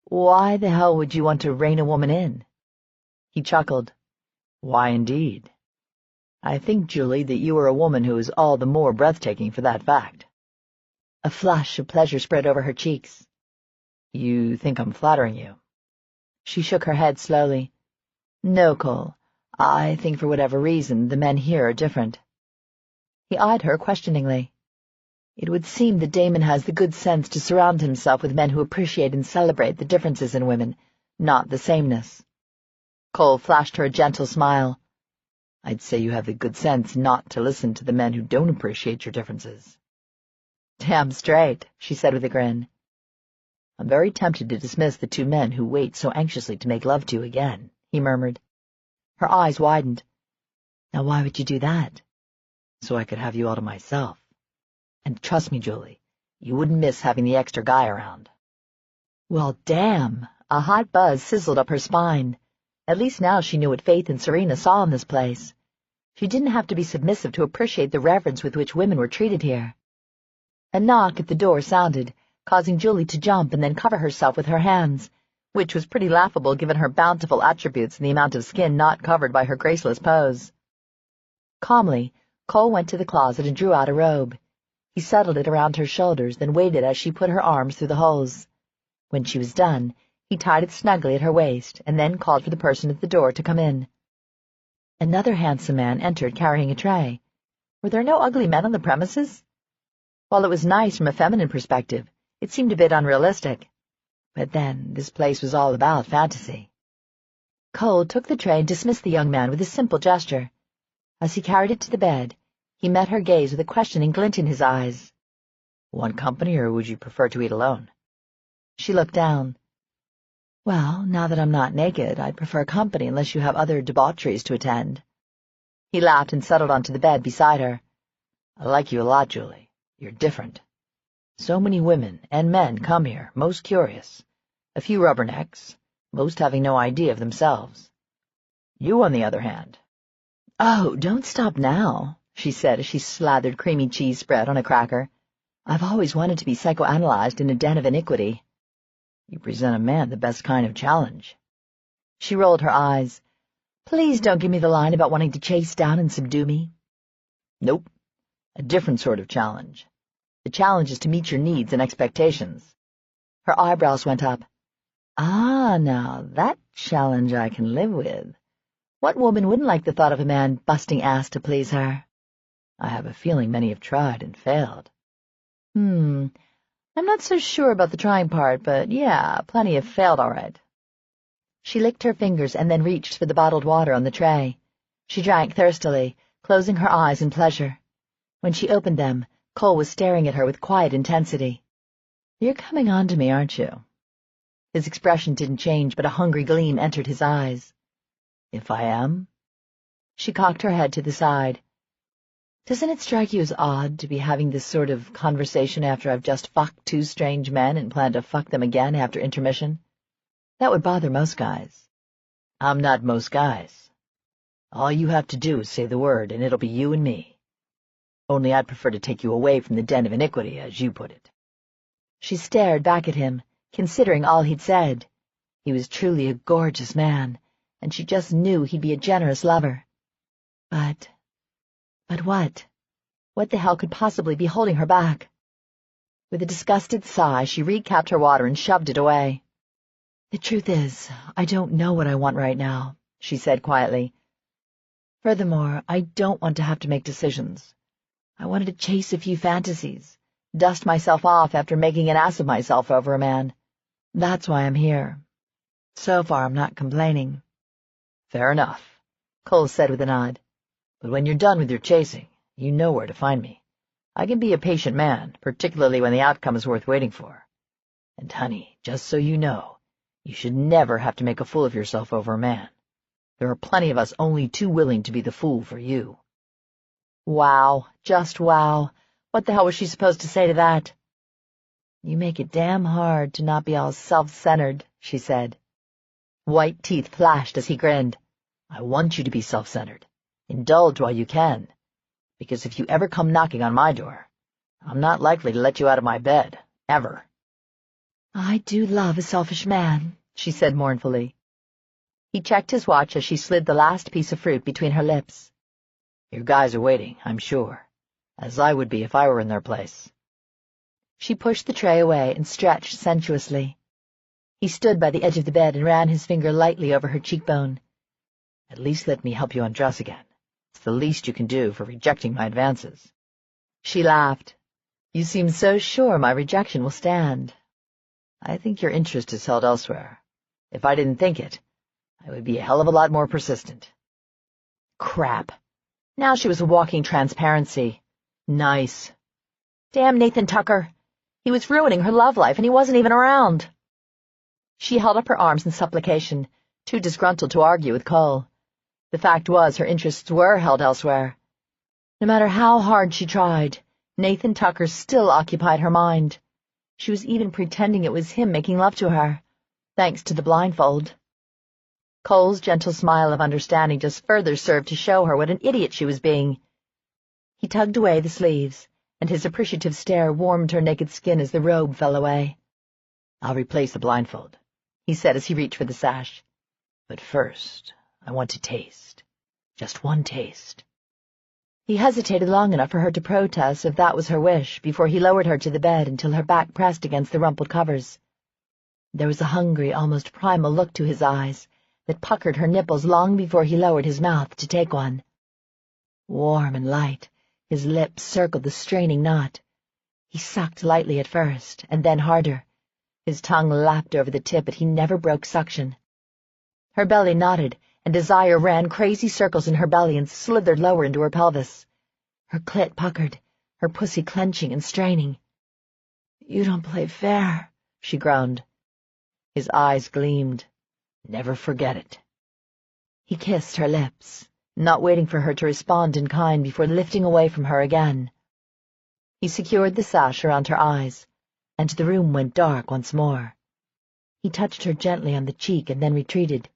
"Why the hell would you want to rein a woman in?" He chuckled. "Why, indeed? I think, Julie, that you are a woman who is all the more breathtaking for that fact." A flush of pleasure spread over her cheeks. "You think I'm flattering you?" She shook her head slowly. "No, Cole. I think for whatever reason the men here are different." He eyed her questioningly. "It would seem that Damon has the good sense to surround himself with men who appreciate and celebrate the differences in women, not the sameness." Cole flashed her a gentle smile. "I'd say you have the good sense not to listen to the men who don't appreciate your differences." "Damn straight," she said with a grin. "I'm very tempted to dismiss the two men who wait so anxiously to make love to you again," he murmured. Her eyes widened. "Now why would you do that?" "So I could have you all to myself. And trust me, Julie, you wouldn't miss having the extra guy around." Well, damn! A hot buzz sizzled up her spine. At least now she knew what Faith and Serena saw in this place. She didn't have to be submissive to appreciate the reverence with which women were treated here. A knock at the door sounded, causing Julie to jump and then cover herself with her hands, which was pretty laughable given her bountiful attributes and the amount of skin not covered by her graceless pose. Calmly, Cole went to the closet and drew out a robe. He settled it around her shoulders, then waited as she put her arms through the holes. When she was done, he tied it snugly at her waist, and then called for the person at the door to come in. Another handsome man entered carrying a tray. Were there no ugly men on the premises? While it was nice from a feminine perspective, it seemed a bit unrealistic. But then, this place was all about fantasy. Cole took the tray and dismissed the young man with a simple gesture. As he carried it to the bed, He met her gaze with a questioning glint in his eyes. Want company, or would you prefer to eat alone? She looked down. Well, now that I'm not naked, I'd prefer company unless you have other debaucheries to attend. He laughed and settled onto the bed beside her. I like you a lot, Julie. You're different. So many women and men come here, most curious. A few rubbernecks, most having no idea of themselves. You, on the other hand. Oh, don't stop now, she said as she slathered creamy cheese spread on a cracker. I've always wanted to be psychoanalyzed in a den of iniquity. You present a man the best kind of challenge. She rolled her eyes. Please don't give me the line about wanting to chase down and subdue me. Nope. A different sort of challenge. The challenge is to meet your needs and expectations. Her eyebrows went up. Ah, now, that challenge I can live with. What woman wouldn't like the thought of a man busting ass to please her? I have a feeling many have tried and failed. I'm not so sure about the trying part, but yeah, plenty have failed all right. She licked her fingers and then reached for the bottled water on the tray. She drank thirstily, closing her eyes in pleasure. When she opened them, Cole was staring at her with quiet intensity. You're coming on to me, aren't you? His expression didn't change, but a hungry gleam entered his eyes. If I am? She cocked her head to the side. Doesn't it strike you as odd to be having this sort of conversation after I've just fucked two strange men and plan to fuck them again after intermission? That would bother most guys. I'm not most guys. All you have to do is say the word, and it'll be you and me. Only I'd prefer to take you away from the den of iniquity, as you put it. She stared back at him, considering all he'd said. He was truly a gorgeous man, and she just knew he'd be a generous lover. But what? What the hell could possibly be holding her back? With a disgusted sigh, she recapped her water and shoved it away. The truth is, I don't know what I want right now, she said quietly. Furthermore, I don't want to have to make decisions. I wanted to chase a few fantasies, dust myself off after making an ass of myself over a man. That's why I'm here. So far, I'm not complaining. Fair enough, Cole said with a nod. But when you're done with your chasing, you know where to find me. I can be a patient man, particularly when the outcome is worth waiting for. And, honey, just so you know, you should never have to make a fool of yourself over a man. There are plenty of us only too willing to be the fool for you. Wow, just wow. What the hell was she supposed to say to that? You make it damn hard to not be all self-centered, she said. White teeth flashed as he grinned. I want you to be self-centered. Indulge while you can, because if you ever come knocking on my door, I'm not likely to let you out of my bed, ever. I do love a selfish man, she said mournfully. He checked his watch as she slid the last piece of fruit between her lips. Your guys are waiting, I'm sure, as I would be if I were in their place. She pushed the tray away and stretched sensuously. He stood by the edge of the bed and ran his finger lightly over her cheekbone. At least let me help you undress again. It's the least you can do for rejecting my advances. She laughed. You seem so sure my rejection will stand. I think your interest is held elsewhere. If I didn't think it, I would be a hell of a lot more persistent. Crap. Now she was a walking transparency. Nice. Damn Nathan Tucker. He was ruining her love life, and he wasn't even around. She held up her arms in supplication, too disgruntled to argue with Cole. The fact was her interests were held elsewhere. No matter how hard she tried, Nathan Tucker still occupied her mind. She was even pretending it was him making love to her, thanks to the blindfold. Cole's gentle smile of understanding just further served to show her what an idiot she was being. He tugged away the sleeves, and his appreciative stare warmed her naked skin as the robe fell away. I'll replace the blindfold, he said as he reached for the sash. But first, I want to taste. Just one taste. He hesitated long enough for her to protest if that was her wish before he lowered her to the bed until her back pressed against the rumpled covers. There was a hungry, almost primal look to his eyes that puckered her nipples long before he lowered his mouth to take one. Warm and light, his lips circled the straining knot. He sucked lightly at first, and then harder. His tongue lapped over the tip, but he never broke suction. Her belly knotted, and desire ran crazy circles in her belly and slithered lower into her pelvis. Her clit puckered, her pussy clenching and straining. "You don't play fair," she groaned. His eyes gleamed. "Never forget it." He kissed her lips, not waiting for her to respond in kind before lifting away from her again. He secured the sash around her eyes, and the room went dark once more. He touched her gently on the cheek and then retreated,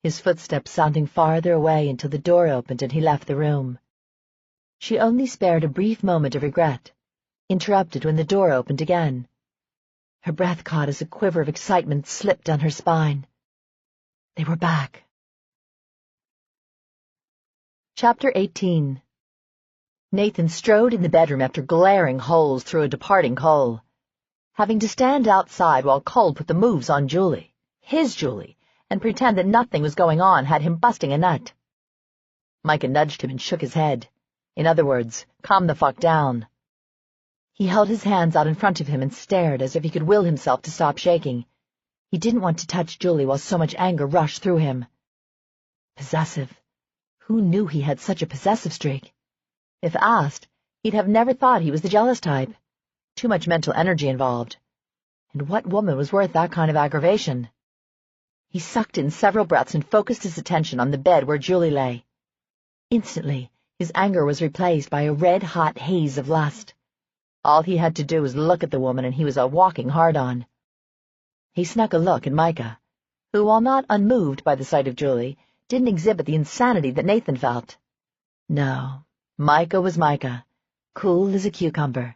his footsteps sounding farther away until the door opened and he left the room. She only spared a brief moment of regret, interrupted when the door opened again. Her breath caught as a quiver of excitement slipped down her spine. They were back. Chapter 18. Nathan strode in the bedroom after glaring holes through a departing Cole. Having to stand outside while Cole put the moves on Julie, his Julie, and pretend that nothing was going on had him busting a nut. Micah nudged him and shook his head. In other words, calm the fuck down. He held his hands out in front of him and stared as if he could will himself to stop shaking. He didn't want to touch Julie while so much anger rushed through him. Possessive. Who knew he had such a possessive streak? If asked, he'd have never thought he was the jealous type. Too much mental energy involved. And what woman was worth that kind of aggravation? He sucked in several breaths and focused his attention on the bed where Julie lay. Instantly, his anger was replaced by a red-hot haze of lust. All he had to do was look at the woman and he was a walking hard-on. He snuck a look at Micah, who, while not unmoved by the sight of Julie, didn't exhibit the insanity that Nathan felt. No, Micah was Micah, cool as a cucumber,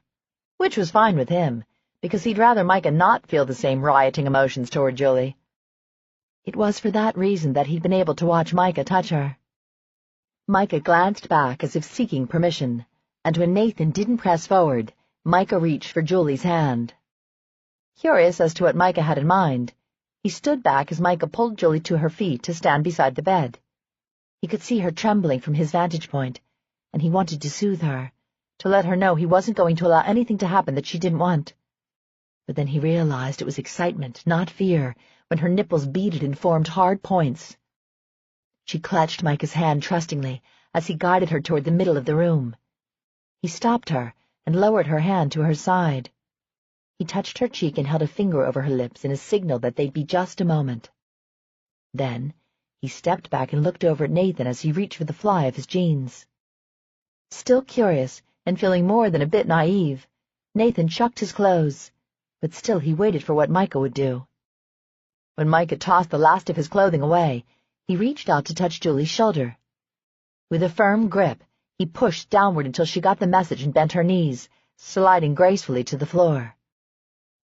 which was fine with him, because he'd rather Micah not feel the same rioting emotions toward Julie. It was for that reason that he'd been able to watch Micah touch her. Micah glanced back as if seeking permission, and when Nathan didn't press forward, Micah reached for Julie's hand. Curious as to what Micah had in mind, he stood back as Micah pulled Julie to her feet to stand beside the bed. He could see her trembling from his vantage point, and he wanted to soothe her, to let her know he wasn't going to allow anything to happen that she didn't want. But then he realized it was excitement, not fear, when her nipples beaded and formed hard points. She clutched Micah's hand trustingly as he guided her toward the middle of the room. He stopped her and lowered her hand to her side. He touched her cheek and held a finger over her lips in a signal that they'd be just a moment. Then he stepped back and looked over at Nathan as he reached for the fly of his jeans. Still curious and feeling more than a bit naive, Nathan chucked his clothes, but still he waited for what Micah would do. When Micah tossed the last of his clothing away, he reached out to touch Julie's shoulder. With a firm grip, he pushed downward until she got the message and bent her knees, sliding gracefully to the floor.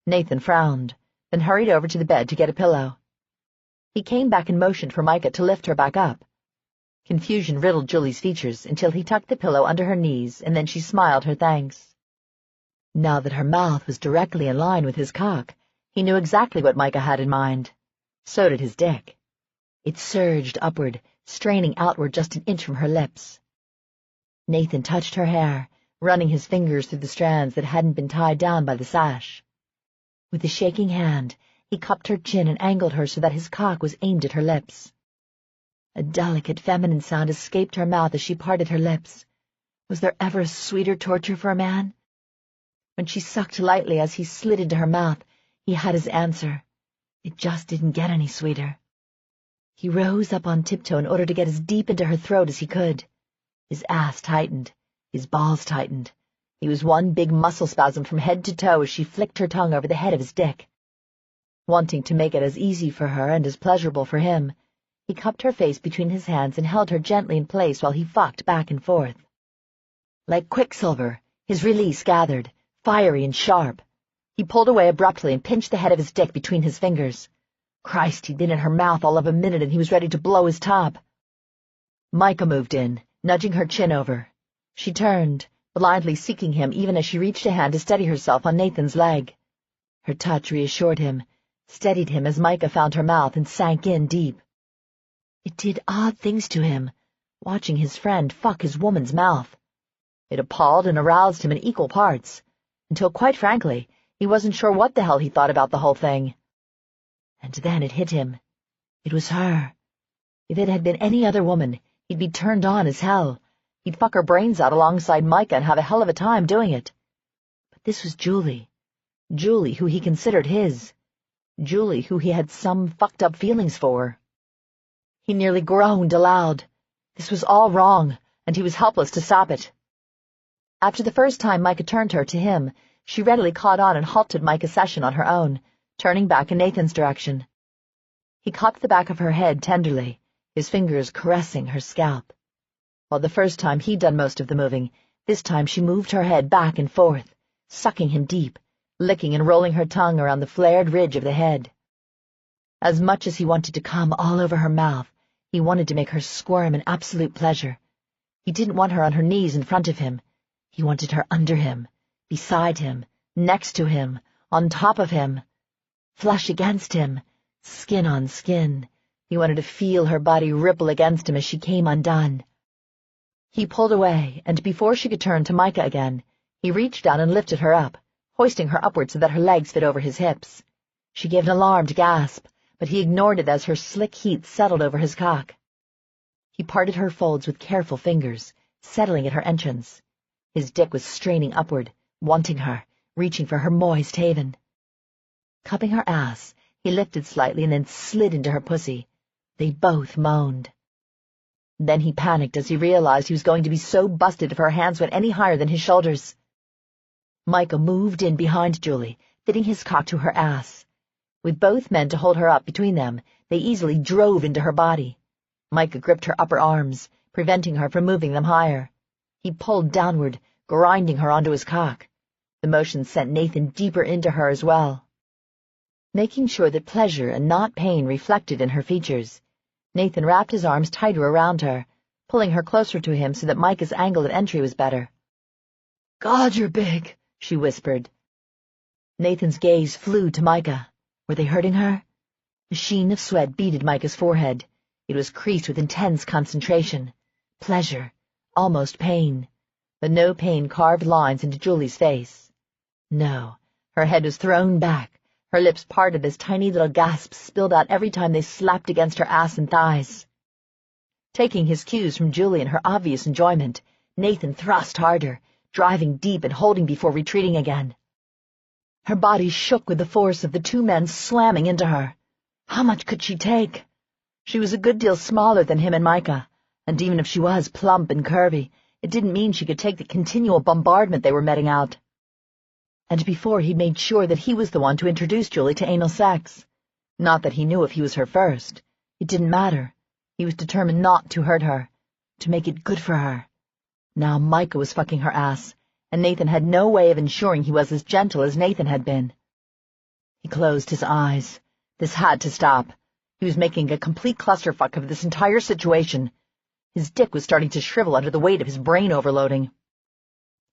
Nathan frowned, then hurried over to the bed to get a pillow. He came back and motioned for Micah to lift her back up. Confusion riddled Julie's features until he tucked the pillow under her knees, and then she smiled her thanks. Now that her mouth was directly in line with his cock, he knew exactly what Micah had in mind. So did his dick. It surged upward, straining outward just an inch from her lips. Nathan touched her hair, running his fingers through the strands that hadn't been tied down by the sash. With a shaking hand, he cupped her chin and angled her so that his cock was aimed at her lips. A delicate feminine sound escaped her mouth as she parted her lips. Was there ever a sweeter torture for a man? When she sucked lightly as he slid into her mouth, he had his answer. It just didn't get any sweeter. He rose up on tiptoe in order to get as deep into her throat as he could. His ass tightened, his balls tightened. He was one big muscle spasm from head to toe as she flicked her tongue over the head of his dick. Wanting to make it as easy for her and as pleasurable for him, he cupped her face between his hands and held her gently in place while he fucked back and forth. Like quicksilver, his release gathered, fiery and sharp. He pulled away abruptly and pinched the head of his dick between his fingers. Christ, he'd been in her mouth all of a minute and he was ready to blow his top. Micah moved in, nudging her chin over. She turned, blindly seeking him even as she reached a hand to steady herself on Nathan's leg. Her touch reassured him, steadied him as Micah found her mouth and sank in deep. It did odd things to him, watching his friend fuck his woman's mouth. It appalled and aroused him in equal parts, until, quite frankly, he wasn't sure what the hell he thought about the whole thing. And then it hit him. It was her. If it had been any other woman, he'd be turned on as hell, He'd fuck her brains out alongside Micah and have a hell of a time doing it. But this was Julie. Julie, who he considered his. Julie, who he had some fucked up feelings for. He nearly groaned aloud. This was all wrong, and he was helpless to stop it. After the first time Micah turned her to him, she readily caught on and halted Micah's session on her own, turning back in Nathan's direction. He cupped the back of her head tenderly, his fingers caressing her scalp. While the first time he'd done most of the moving, this time she moved her head back and forth, sucking him deep, licking and rolling her tongue around the flared ridge of the head. As much as he wanted to come all over her mouth, he wanted to make her squirm in absolute pleasure. He didn't want her on her knees in front of him. He wanted her under him, beside him, next to him, on top of him, flesh against him, skin on skin. He wanted to feel her body ripple against him as she came undone. He pulled away, and before she could turn to Micah again, he reached down and lifted her up, hoisting her upward so that her legs fit over his hips. She gave an alarmed gasp, but he ignored it as her slick heat settled over his cock. He parted her folds with careful fingers, settling at her entrance. His dick was straining upward, wanting her, reaching for her moist haven. Cupping her ass, he lifted slightly and then slid into her pussy. They both moaned. Then he panicked as he realized he was going to be so busted if her hands went any higher than his shoulders. Micah moved in behind Julie, fitting his cock to her ass. With both men to hold her up between them, they easily drove into her body. Micah gripped her upper arms, preventing her from moving them higher. He pulled downward, grinding her onto his cock. The motion sent Nathan deeper into her as well. Making sure that pleasure and not pain reflected in her features, Nathan wrapped his arms tighter around her, pulling her closer to him so that Micah's angle of entry was better. "God, you're big," she whispered. Nathan's gaze flew to Micah. Were they hurting her? A sheen of sweat beaded Micah's forehead. It was creased with intense concentration. Pleasure, almost pain. But no pain carved lines into Julie's face. No, her head was thrown back. Her lips parted as tiny little gasps spilled out every time they slapped against her ass and thighs. Taking his cues from Julie and her obvious enjoyment, Nathan thrust harder, driving deep and holding before retreating again. Her body shook with the force of the two men slamming into her. How much could she take? She was a good deal smaller than him and Micah, and even if she was plump and curvy, it didn't mean she could take the continual bombardment they were meting out. And before he'd made sure that he was the one to introduce Julie to anal sex. Not that he knew if he was her first. It didn't matter. He was determined not to hurt her, to make it good for her. Now Micah was fucking her ass, and Nathan had no way of ensuring he was as gentle as Nathan had been. He closed his eyes. This had to stop. He was making a complete clusterfuck of this entire situation. His dick was starting to shrivel under the weight of his brain overloading.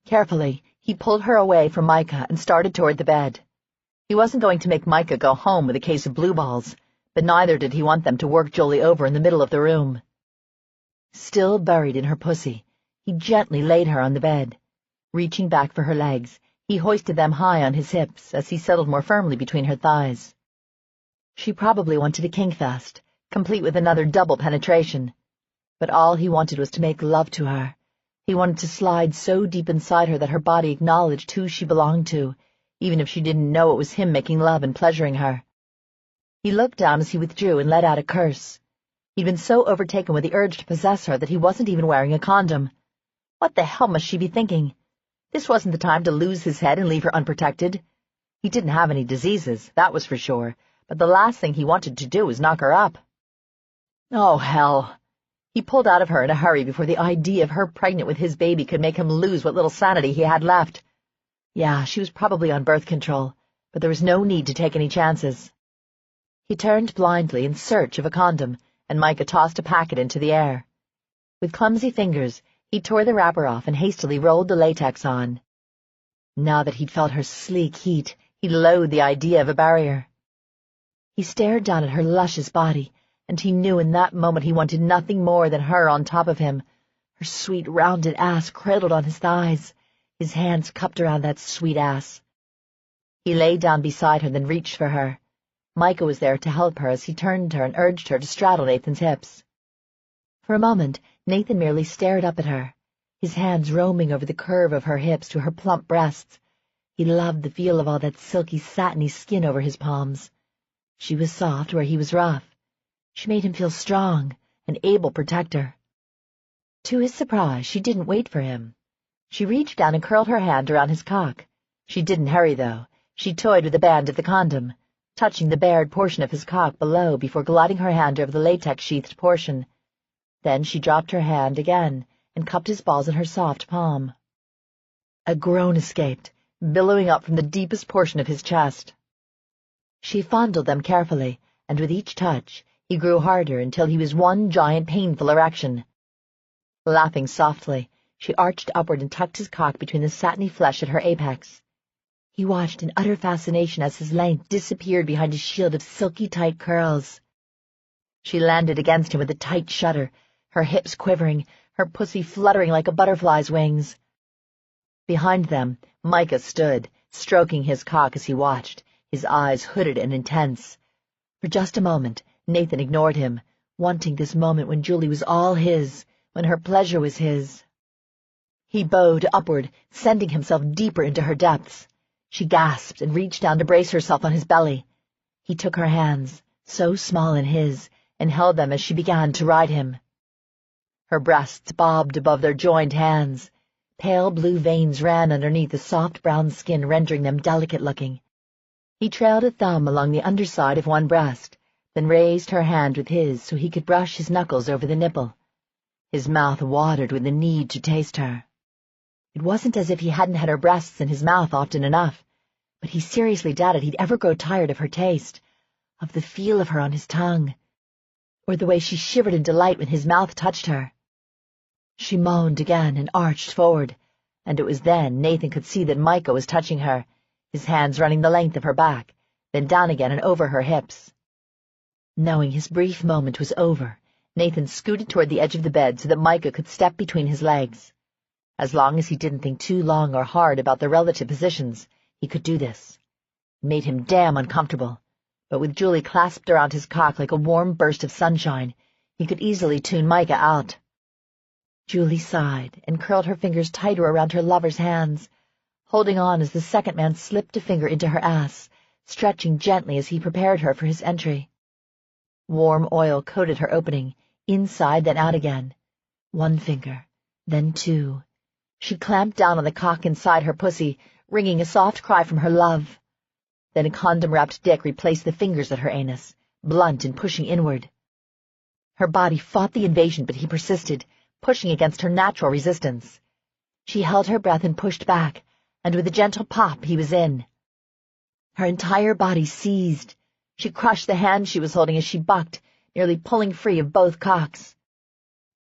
Carefully, he pulled her away from Micah and started toward the bed. He wasn't going to make Micah go home with a case of blue balls, but neither did he want them to work Julie over in the middle of the room. Still buried in her pussy, he gently laid her on the bed. Reaching back for her legs, he hoisted them high on his hips as he settled more firmly between her thighs. She probably wanted a kinkfest, complete with another double penetration. But all he wanted was to make love to her. He wanted to slide so deep inside her that her body acknowledged who she belonged to, even if she didn't know it was him making love and pleasuring her. He looked down as he withdrew and let out a curse. He'd been so overtaken with the urge to possess her that he wasn't even wearing a condom. What the hell must she be thinking? This wasn't the time to lose his head and leave her unprotected. He didn't have any diseases, that was for sure, but the last thing he wanted to do was knock her up. Oh, hell. He pulled out of her in a hurry before the idea of her pregnant with his baby could make him lose what little sanity he had left. Yeah, she was probably on birth control, but there was no need to take any chances. He turned blindly in search of a condom, and Micah tossed a packet into the air. With clumsy fingers, he tore the wrapper off and hastily rolled the latex on. Now that he'd felt her sleek heat, he loathed the idea of a barrier. He stared down at her luscious body, and he knew in that moment he wanted nothing more than her on top of him, her sweet rounded ass cradled on his thighs, his hands cupped around that sweet ass. He lay down beside her, then reached for her. Micah was there to help her as he turned her and urged her to straddle Nathan's hips. For a moment, Nathan merely stared up at her. his hands roaming over the curve of her hips to her plump breasts. He loved the feel of all that silky, satiny skin over his palms. She was soft where he was rough. She made him feel strong, an able protector. To his surprise, she didn't wait for him. She reached down and curled her hand around his cock. She didn't hurry, though. She toyed with the band of the condom, touching the bared portion of his cock below before gliding her hand over the latex-sheathed portion. Then she dropped her hand again and cupped his balls in her soft palm. A groan escaped, billowing up from the deepest portion of his chest. She fondled them carefully, and with each touch, he grew harder until he was one giant painful erection. Laughing softly, she arched upward and tucked his cock between the satiny flesh at her apex. He watched in utter fascination as his length disappeared behind a shield of silky tight curls. She landed against him with a tight shudder, her hips quivering, her pussy fluttering like a butterfly's wings. Behind them, Micah stood, stroking his cock as he watched, his eyes hooded and intense. For just a moment, Nathan ignored him, wanting this moment when Julie was all his, when her pleasure was his. He bowed upward, sending himself deeper into her depths. She gasped and reached down to brace herself on his belly. He took her hands, so small in his, and held them as she began to ride him. Her breasts bobbed above their joined hands. Pale blue veins ran underneath the soft brown skin, rendering them delicate-looking. He trailed a thumb along the underside of one breast, then raised her hand with his so he could brush his knuckles over the nipple. His mouth watered with the need to taste her. It wasn't as if he hadn't had her breasts in his mouth often enough, but he seriously doubted he'd ever grow tired of her taste, of the feel of her on his tongue, or the way she shivered in delight when his mouth touched her. She moaned again and arched forward, and it was then Nathan could see that Micah was touching her, his hands running the length of her back, then down again and over her hips. Knowing his brief moment was over, Nathan scooted toward the edge of the bed so that Micah could step between his legs. As long as he didn't think too long or hard about the relative positions, he could do this. It made him damn uncomfortable, but with Julie clasped around his cock like a warm burst of sunshine, he could easily tune Micah out. Julie sighed and curled her fingers tighter around her lover's hands, holding on as the second man slipped a finger into her ass, stretching gently as he prepared her for his entry. Warm oil coated her opening, inside then out again. One finger, then two. She clamped down on the cock inside her pussy, wringing a soft cry from her love. Then a condom-wrapped dick replaced the fingers at her anus, blunt and pushing inward. Her body fought the invasion, but he persisted, pushing against her natural resistance. She held her breath and pushed back, and with a gentle pop he was in. Her entire body seized. She crushed the hand she was holding as she bucked, nearly pulling free of both cocks.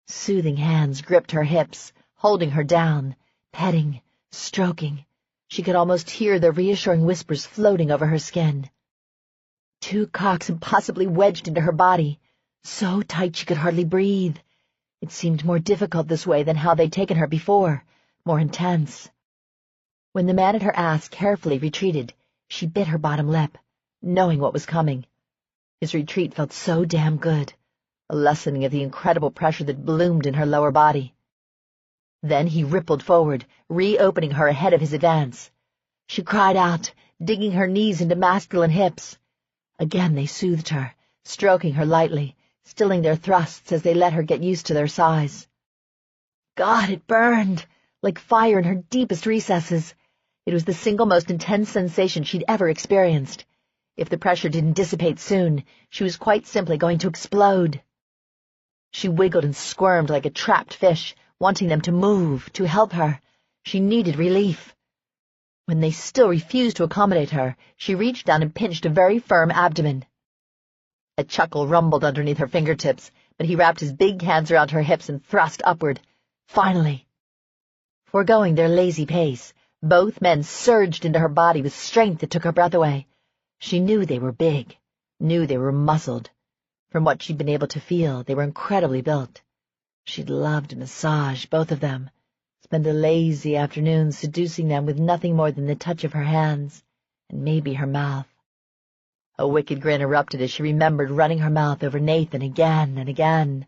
Soothing hands gripped her hips, holding her down, petting, stroking. She could almost hear the reassuring whispers floating over her skin. Two cocks impossibly wedged into her body, so tight she could hardly breathe. It seemed more difficult this way than how they'd taken her before, more intense. When the man at her ass carefully retreated, she bit her bottom lip, knowing what was coming. His retreat felt so damn good, a lessening of the incredible pressure that bloomed in her lower body. Then he rippled forward, reopening her ahead of his advance. She cried out, digging her knees into masculine hips. Again they soothed her, stroking her lightly, stilling their thrusts as they let her get used to their size. God, it burned, like fire in her deepest recesses. It was the single most intense sensation she'd ever experienced. If the pressure didn't dissipate soon, she was quite simply going to explode. She wiggled and squirmed like a trapped fish, wanting them to move, to help her. She needed relief. When they still refused to accommodate her, she reached down and pinched a very firm abdomen. A chuckle rumbled underneath her fingertips, but he wrapped his big hands around her hips and thrust upward. Finally. Foregoing their lazy pace, both men surged into her body with strength that took her breath away. She knew they were big, knew they were muscled. From what she'd been able to feel, they were incredibly built. She'd loved massage, both of them, spend a lazy afternoon seducing them with nothing more than the touch of her hands, and maybe her mouth. A wicked grin erupted as she remembered running her mouth over Nathan again and again.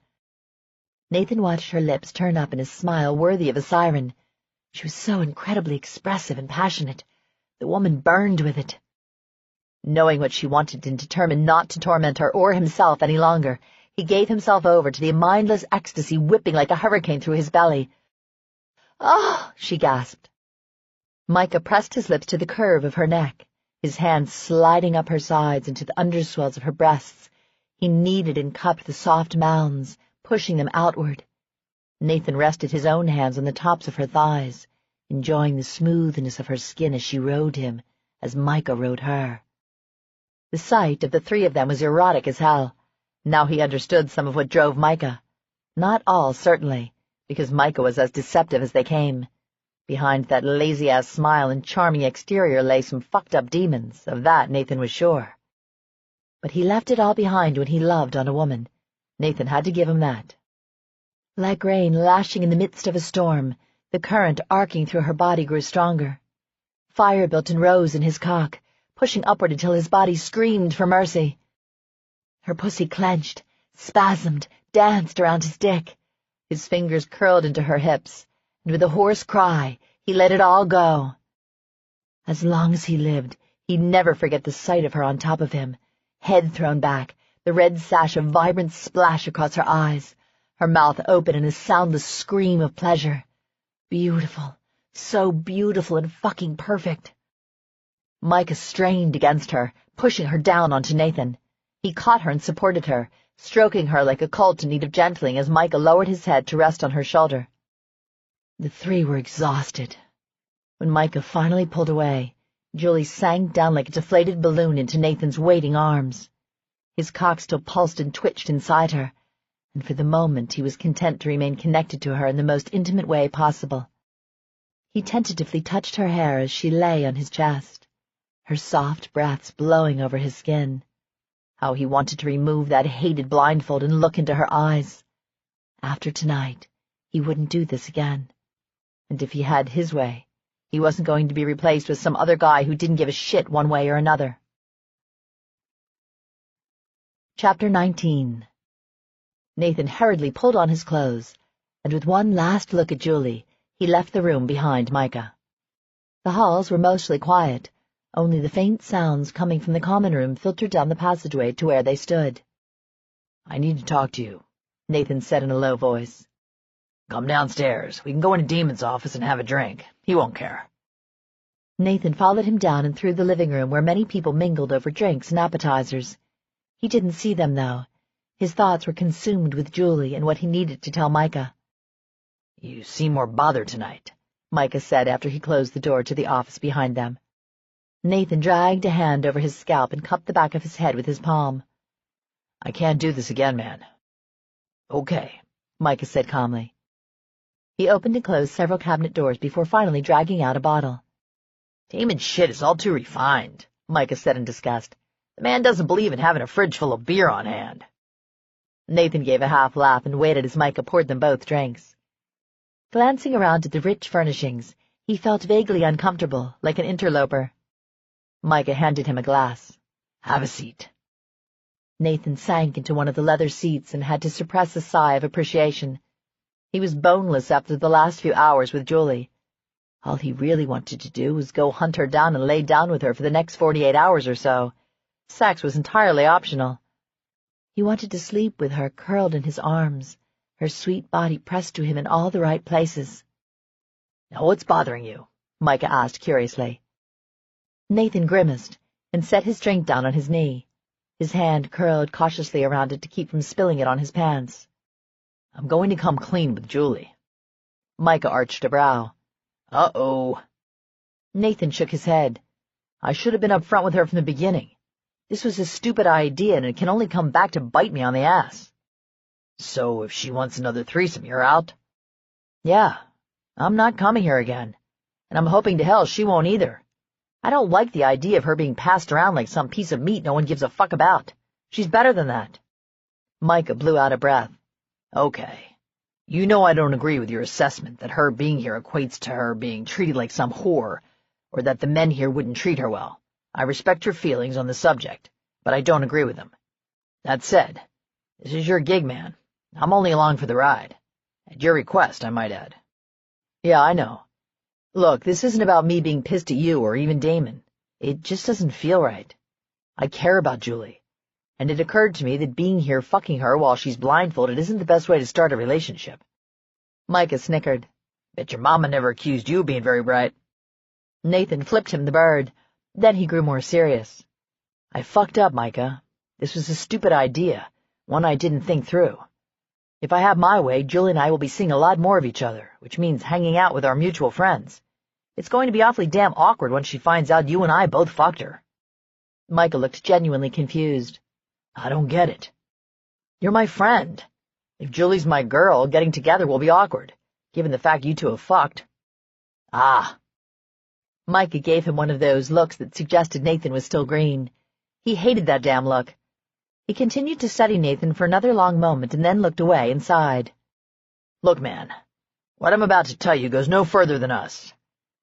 Nathan watched her lips turn up in a smile worthy of a siren. She was so incredibly expressive and passionate. The woman burned with it. Knowing what she wanted and determined not to torment her or himself any longer, he gave himself over to the mindless ecstasy whipping like a hurricane through his belly. "Ah!" she gasped. Micah pressed his lips to the curve of her neck, his hands sliding up her sides into the underswells of her breasts. He kneaded and cupped the soft mounds, pushing them outward. Nathan rested his own hands on the tops of her thighs, enjoying the smoothness of her skin as she rode him, as Micah rode her. The sight of the three of them was erotic as hell. Now he understood some of what drove Micah. Not all, certainly, because Micah was as deceptive as they came. Behind that lazy-ass smile and charming exterior lay some fucked-up demons, of that Nathan was sure. But he left it all behind when he loved on a woman. Nathan had to give him that. Like rain lashing in the midst of a storm, the current arcing through her body grew stronger. Fire built and rose in his cock, pushing upward until his body screamed for mercy. Her pussy clenched, spasmed, danced around his dick. His fingers curled into her hips, and with a hoarse cry, he let it all go. As long as he lived, he'd never forget the sight of her on top of him, head thrown back, the red sash a vibrant splash across her eyes, her mouth open in a soundless scream of pleasure. Beautiful, so beautiful and fucking perfect. Micah strained against her, pushing her down onto Nathan. He caught her and supported her, stroking her like a colt in need of gentling as Micah lowered his head to rest on her shoulder. The three were exhausted. When Micah finally pulled away, Julie sank down like a deflated balloon into Nathan's waiting arms. His cock still pulsed and twitched inside her, and for the moment he was content to remain connected to her in the most intimate way possible. He tentatively touched her hair as she lay on his chest, her soft breaths blowing over his skin. How he wanted to remove that hated blindfold and look into her eyes. After tonight, he wouldn't do this again. And if he had his way, he wasn't going to be replaced with some other guy who didn't give a shit one way or another. Chapter 19. Nathan hurriedly pulled on his clothes, and with one last look at Julie, he left the room behind Micah. The halls were mostly quiet. Only the faint sounds coming from the common room filtered down the passageway to where they stood. "I need to talk to you," Nathan said in a low voice. "Come downstairs. We can go into Demon's office and have a drink. He won't care." Nathan followed him down and through the living room where many people mingled over drinks and appetizers. He didn't see them, though. His thoughts were consumed with Julie and what he needed to tell Micah. "You seem more bothered tonight," Micah said after he closed the door to the office behind them. Nathan dragged a hand over his scalp and cupped the back of his head with his palm. "I can't do this again, man." "Okay," Micah said calmly. He opened and closed several cabinet doors before finally dragging out a bottle. "Damon's shit is all too refined," Micah said in disgust. "The man doesn't believe in having a fridge full of beer on hand." Nathan gave a half laugh and waited as Micah poured them both drinks. Glancing around at the rich furnishings, he felt vaguely uncomfortable, like an interloper. Micah handed him a glass. "Have a seat." Nathan sank into one of the leather seats and had to suppress a sigh of appreciation. He was boneless after the last few hours with Julie. All he really wanted to do was go hunt her down and lay down with her for the next 48 hours or so. Sex was entirely optional. He wanted to sleep with her curled in his arms, her sweet body pressed to him in all the right places. "Now what's bothering you?" Micah asked curiously. Nathan grimaced and set his drink down on his knee. His hand curled cautiously around it to keep from spilling it on his pants. "I'm going to come clean with Julie." Micah arched a brow. "Uh-oh." Nathan shook his head. "I should have been up front with her from the beginning. This was a stupid idea, and it can only come back to bite me on the ass." "So if she wants another threesome, you're out?" "Yeah. I'm not coming here again. And I'm hoping to hell she won't either. I don't like the idea of her being passed around like some piece of meat no one gives a fuck about. She's better than that." Micah blew out a breath. "Okay. You know I don't agree with your assessment that her being here equates to her being treated like some whore, or that the men here wouldn't treat her well. I respect your feelings on the subject, but I don't agree with them. That said, this is your gig, man. I'm only along for the ride. At your request, I might add. Yeah, I know. Look, this isn't about me being pissed at you or even Damon. It just doesn't feel right. I care about Julie, and it occurred to me that being here fucking her while she's blindfolded isn't the best way to start a relationship. Micah snickered. Bet your mama never accused you of being very bright. Nathan flipped him the bird. Then he grew more serious. I fucked up, Micah. This was a stupid idea, one I didn't think through. If I have my way, Julie and I will be seeing a lot more of each other, which means hanging out with our mutual friends. It's going to be awfully damn awkward when she finds out you and I both fucked her. Micah looked genuinely confused. I don't get it. You're my friend. If Julie's my girl, getting together will be awkward, given the fact you two have fucked. Ah. Micah gave him one of those looks that suggested Nathan was still green. He hated that damn look. He continued to study Nathan for another long moment and then looked away and sighed. Look, man, what I'm about to tell you goes no further than us.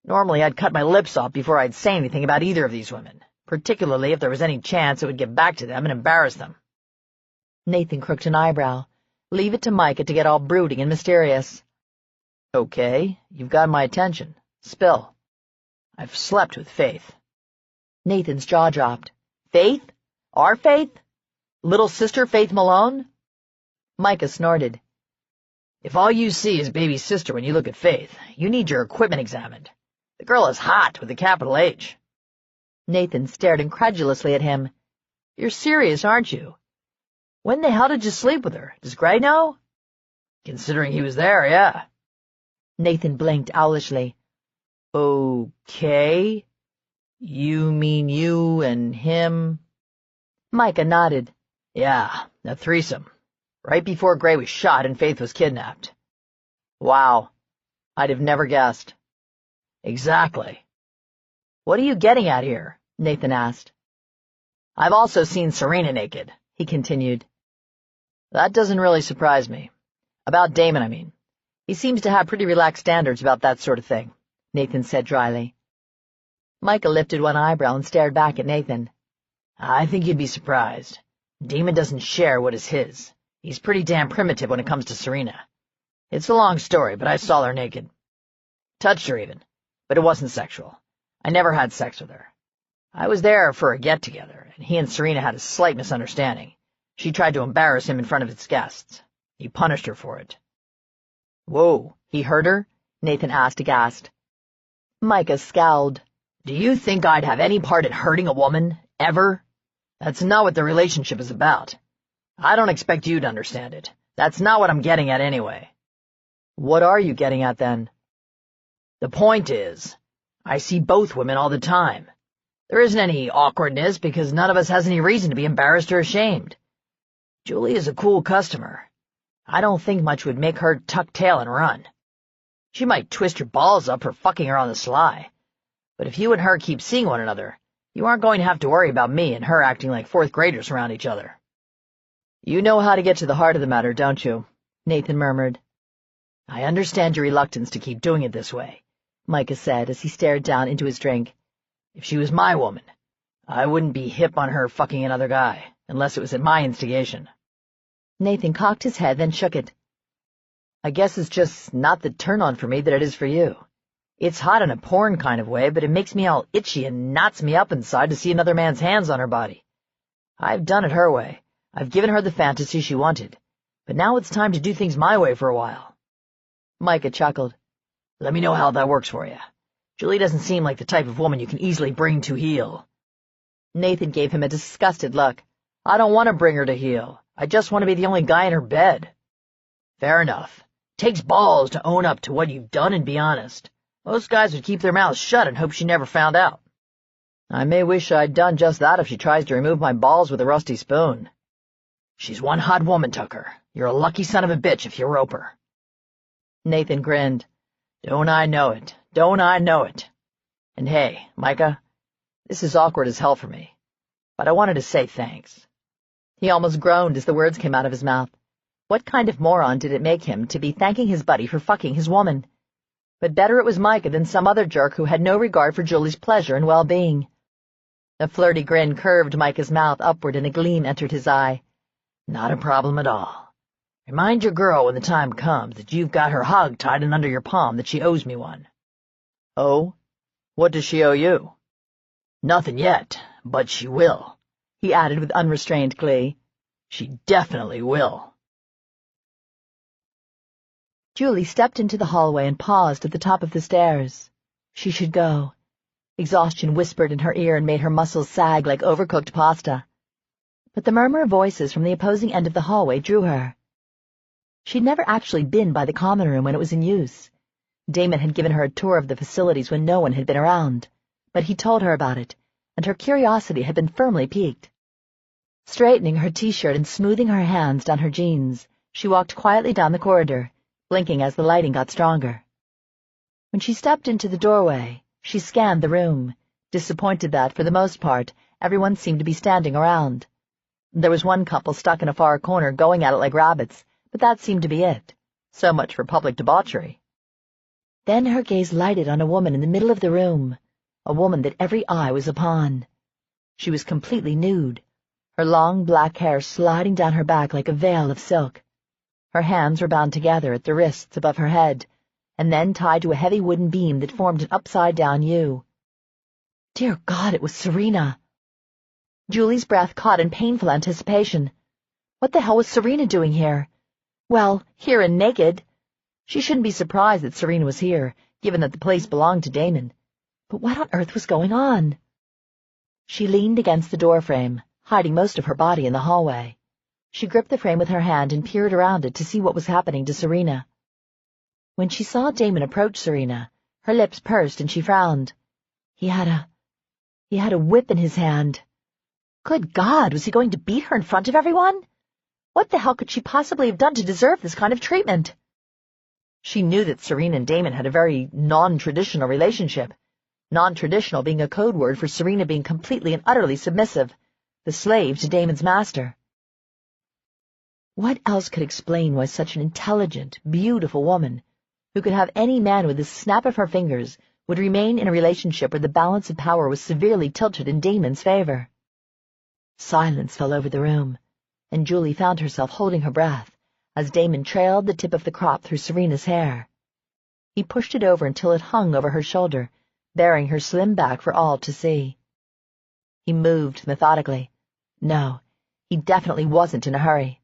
Normally I'd cut my lips off before I'd say anything about either of these women, particularly if there was any chance it would get back to them and embarrass them. Nathan crooked an eyebrow. Leave it to Micah to get all brooding and mysterious. Okay, you've got my attention. Spill. I've slept with Faith. Nathan's jaw dropped. Faith? Our Faith? Little sister Faith Malone? Micah snorted. If all you see is baby sister when you look at Faith, you need your equipment examined. The girl is hot with a capital H. Nathan stared incredulously at him. You're serious, aren't you? When the hell did you sleep with her? Does Gray know? Considering he was there, yeah. Nathan blinked owlishly. Okay. You mean you and him? Micah nodded. Yeah, a threesome. Right before Gray was shot and Faith was kidnapped. Wow. I'd have never guessed. Exactly. What are you getting at here? Nathan asked. I've also seen Serena naked, he continued. That doesn't really surprise me. About Damon, I mean. He seems to have pretty relaxed standards about that sort of thing, Nathan said dryly. Micah lifted one eyebrow and stared back at Nathan. I think you'd be surprised. Damon doesn't share what is his. He's pretty damn primitive when it comes to Serena. It's a long story, but I saw her naked. Touched her even, but it wasn't sexual. I never had sex with her. I was there for a get-together, and he and Serena had a slight misunderstanding. She tried to embarrass him in front of his guests. He punished her for it. Whoa, he hurt her? Nathan asked aghast. Micah scowled. Do you think I'd have any part in hurting a woman, ever? That's not what the relationship is about. I don't expect you to understand it. That's not what I'm getting at anyway. What are you getting at then? The point is, I see both women all the time. There isn't any awkwardness because none of us has any reason to be embarrassed or ashamed. Julie is a cool customer. I don't think much would make her tuck tail and run. She might twist your balls up for fucking her on the sly. But if you and her keep seeing one another, you aren't going to have to worry about me and her acting like fourth graders around each other. You know how to get to the heart of the matter, don't you? Nathan murmured. I understand your reluctance to keep doing it this way, Micah said as he stared down into his drink. If she was my woman, I wouldn't be hip on her fucking another guy, unless it was at my instigation. Nathan cocked his head, then shook it. I guess it's just not the turn-on for me that it is for you. It's hot in a porn kind of way, but it makes me all itchy and knots me up inside to see another man's hands on her body. I've done it her way. I've given her the fantasy she wanted. But now it's time to do things my way for a while. Micah chuckled. Let me know how that works for you. Julie doesn't seem like the type of woman you can easily bring to heel. Nathan gave him a disgusted look. I don't want to bring her to heel. I just want to be the only guy in her bed. Fair enough. Takes balls to own up to what you've done and be honest. Most guys would keep their mouths shut and hope she never found out. I may wish I'd done just that if she tries to remove my balls with a rusty spoon. She's one hot woman, Tucker. You're a lucky son of a bitch if you rope her. Nathan grinned. Don't I know it? Don't I know it? And hey, Micah, this is awkward as hell for me, but I wanted to say thanks. He almost groaned as the words came out of his mouth. What kind of moron did it make him to be thanking his buddy for fucking his woman? But better it was Micah than some other jerk who had no regard for Julie's pleasure and well-being. A flirty grin curved Micah's mouth upward and a gleam entered his eye. Not a problem at all. Remind your girl when the time comes that you've got her hog tied in under your palm that she owes me one. Oh? What does she owe you? Nothing yet, but she will, he added with unrestrained glee. She definitely will. Julie stepped into the hallway and paused at the top of the stairs. She should go. Exhaustion whispered in her ear and made her muscles sag like overcooked pasta. But the murmur of voices from the opposing end of the hallway drew her. She'd never actually been by the common room when it was in use. Damon had given her a tour of the facilities when no one had been around, but he told her about it, and her curiosity had been firmly piqued. Straightening her t-shirt and smoothing her hands down her jeans, she walked quietly down the corridor, blinking as the lighting got stronger. When she stepped into the doorway, she scanned the room, disappointed that, for the most part, everyone seemed to be standing around. There was one couple stuck in a far corner going at it like rabbits, but that seemed to be it. So much for public debauchery. Then her gaze lighted on a woman in the middle of the room, a woman that every eye was upon. She was completely nude, her long black hair sliding down her back like a veil of silk. Her hands were bound together at the wrists above her head, and then tied to a heavy wooden beam that formed an upside-down U. Dear God, it was Serena! Julie's breath caught in painful anticipation. What the hell was Serena doing here? Well, here and naked. She shouldn't be surprised that Serena was here, given that the place belonged to Damon. But what on earth was going on? She leaned against the doorframe, hiding most of her body in the hallway. She gripped the frame with her hand and peered around it to see what was happening to Serena. When she saw Damon approach Serena, her lips pursed and she frowned. He had a whip in his hand. Good God, was he going to beat her in front of everyone? What the hell could she possibly have done to deserve this kind of treatment? She knew that Serena and Damon had a very non-traditional relationship, non-traditional being a code word for Serena being completely and utterly submissive, the slave to Damon's master. What else could explain why such an intelligent, beautiful woman, who could have any man with the snap of her fingers, would remain in a relationship where the balance of power was severely tilted in Damon's favor? Silence fell over the room, and Julie found herself holding her breath as Damon trailed the tip of the crop through Serena's hair. He pushed it over until it hung over her shoulder, baring her slim back for all to see. He moved methodically. No, he definitely wasn't in a hurry.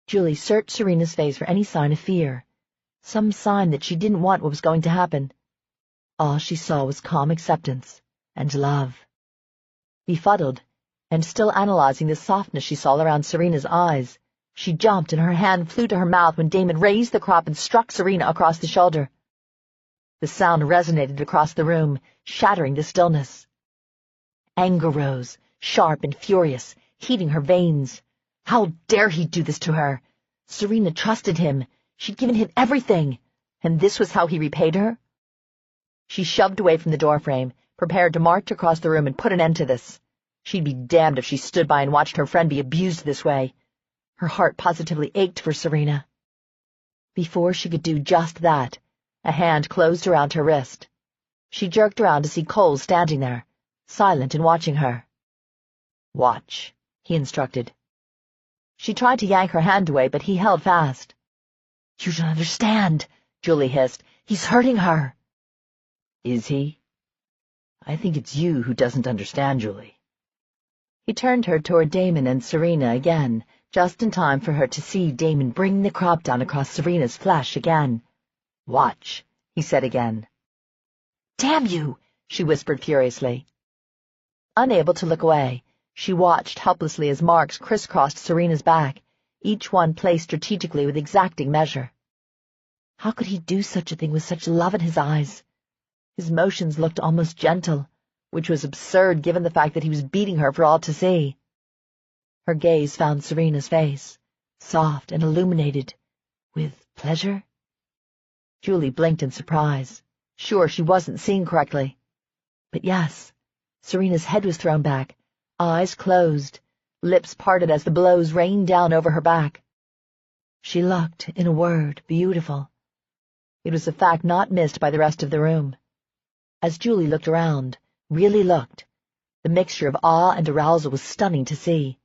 Julie searched Serena's face for any sign of fear, some sign that she didn't want what was going to happen. All she saw was calm acceptance and love. Befuddled, and still analyzing the softness she saw around Serena's eyes, she jumped and her hand flew to her mouth when Damon raised the crop and struck Serena across the shoulder. The sound resonated across the room, shattering the stillness. Anger rose, sharp and furious, heating her veins. How dare he do this to her? Serena trusted him. She'd given him everything, and this was how he repaid her? She shoved away from the doorframe, prepared to march across the room and put an end to this. She'd be damned if she stood by and watched her friend be abused this way. Her heart positively ached for Serena. Before she could do just that, a hand closed around her wrist. She jerked around to see Cole standing there, silent and watching her. "Watch," he instructed. She tried to yank her hand away, but he held fast. "You don't understand," Julie hissed. "He's hurting her." "Is he? I think it's you who doesn't understand, Julie." He turned her toward Damon and Serena again, just in time for her to see Damon bring the crop down across Serena's flesh again. "Watch," he said again. "Damn you!" she whispered furiously. Unable to look away, she watched helplessly as marks crisscrossed Serena's back, each one placed strategically with exacting measure. How could he do such a thing with such love in his eyes? His motions looked almost gentle, which was absurd given the fact that he was beating her for all to see. Her gaze found Serena's face, soft and illuminated, with pleasure. Julie blinked in surprise, sure she wasn't seeing correctly. But yes, Serena's head was thrown back, eyes closed, lips parted as the blows rained down over her back. She looked, in a word, beautiful. It was a fact not missed by the rest of the room. As Julie looked around, really looked, the mixture of awe and arousal was stunning to see.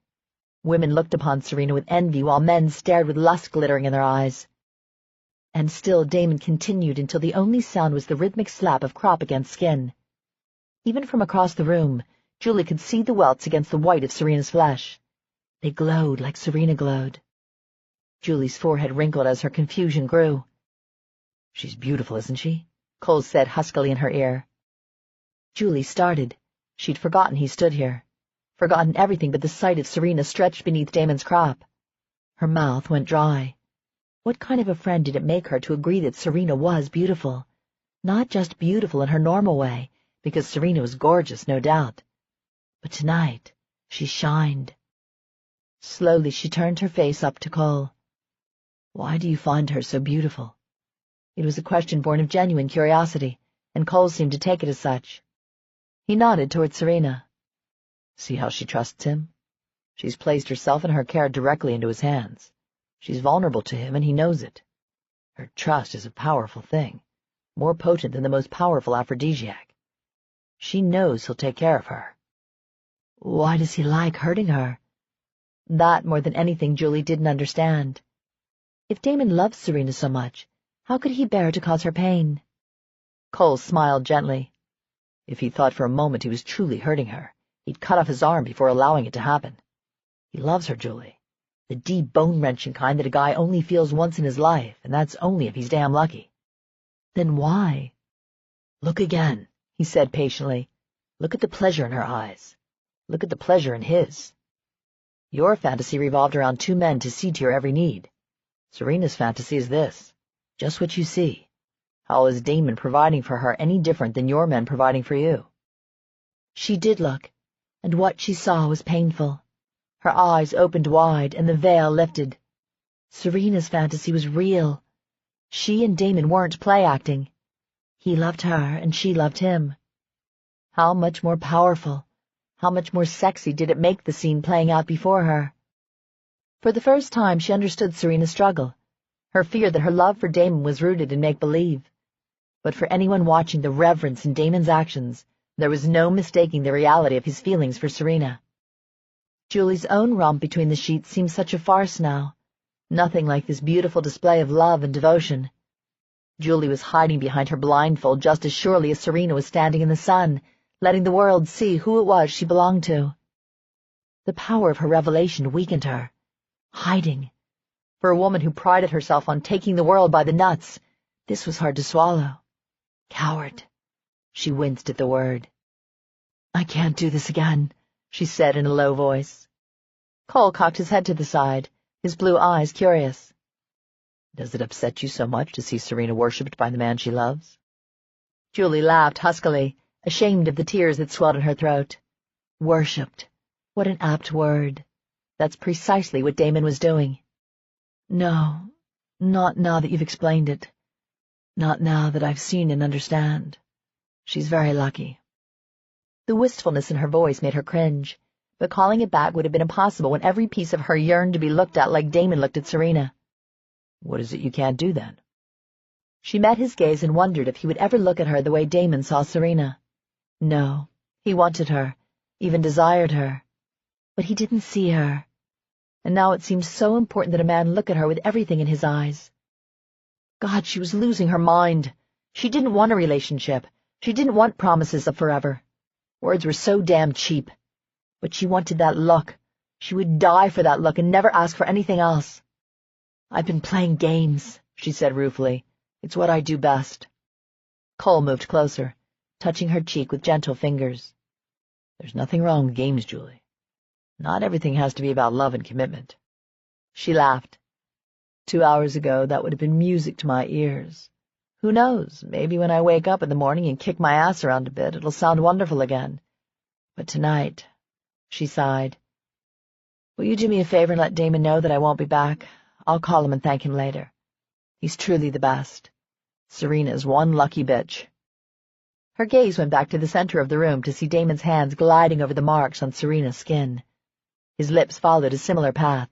Women looked upon Serena with envy while men stared with lust glittering in their eyes. And still Damon continued until the only sound was the rhythmic slap of crop against skin. Even from across the room, Julie could see the welts against the white of Serena's flesh. They glowed like Serena glowed. Julie's forehead wrinkled as her confusion grew. "She's beautiful, isn't she?" Cole said huskily in her ear. Julie started. She'd forgotten he stood here. Forgotten everything but the sight of Serena stretched beneath Damon's crop. Her mouth went dry. What kind of a friend did it make her to agree that Serena was beautiful? Not just beautiful in her normal way, because Serena was gorgeous, no doubt. But tonight, she shined. Slowly she turned her face up to Cole. "Why do you find her so beautiful?" It was a question born of genuine curiosity, and Cole seemed to take it as such. He nodded toward Serena. "See how she trusts him? She's placed herself and her care directly into his hands. She's vulnerable to him, and he knows it. Her trust is a powerful thing, more potent than the most powerful aphrodisiac. She knows he'll take care of her." Why does he like hurting her? That, more than anything, Julie didn't understand. If Damon loved Serena so much, how could he bear to cause her pain? Cole smiled gently. If he thought for a moment he was truly hurting her, he'd cut off his arm before allowing it to happen. He loves her, Julie. The deep, bone-wrenching kind that a guy only feels once in his life, and that's only if he's damn lucky. Then why? "Look again," he said patiently. "Look at the pleasure in her eyes. Look at the pleasure in his. Your fantasy revolved around two men to see to your every need. Serena's fantasy is this, just what you see. How is Damon providing for her any different than your men providing for you?" She did look, and what she saw was painful. Her eyes opened wide, and the veil lifted. Serena's fantasy was real. She and Damon weren't play-acting. He loved her, and she loved him. How much more powerful, how much more sexy did it make the scene playing out before her? For the first time she understood Serena's struggle, her fear that her love for Damon was rooted in make-believe. But for anyone watching the reverence in Damon's actions, there was no mistaking the reality of his feelings for Serena. Julie's own romp between the sheets seemed such a farce now, nothing like this beautiful display of love and devotion. Julie was hiding behind her blindfold just as surely as Serena was standing in the sun, letting the world see who it was she belonged to. The power of her revelation weakened her. Hiding. For a woman who prided herself on taking the world by the nuts, this was hard to swallow. Coward. She winced at the word. "I can't do this again," she said in a low voice. Cole cocked his head to the side, his blue eyes curious. "Does it upset you so much to see Serena worshipped by the man she loves?" Julie laughed huskily, ashamed of the tears that swelled in her throat. Worshipped. What an apt word. That's precisely what Damon was doing. "No, not now that you've explained it. Not now that I've seen and understand. She's very lucky." The wistfulness in her voice made her cringe, but calling it back would have been impossible when every piece of her yearned to be looked at like Damon looked at Serena. "What is it you can't do, then?" She met his gaze and wondered if he would ever look at her the way Damon saw Serena. No, he wanted her, even desired her. But he didn't see her. And now it seemed so important that a man look at her with everything in his eyes. God, she was losing her mind. She didn't want a relationship. She didn't want promises of forever. Words were so damn cheap. But she wanted that look. She would die for that look and never ask for anything else. "I've been playing games," she said ruefully. "It's what I do best." Cole moved closer, touching her cheek with gentle fingers. "There's nothing wrong with games, Julie. Not everything has to be about love and commitment." She laughed. 2 hours ago that would have been music to my ears. Who knows, maybe when I wake up in the morning and kick my ass around a bit, it'll sound wonderful again. But tonight," she sighed. "Will you do me a favor and let Damon know that I won't be back? I'll call him and thank him later. He's truly the best. Serena is one lucky bitch." Her gaze went back to the center of the room to see Damon's hands gliding over the marks on Serena's skin. His lips followed a similar path.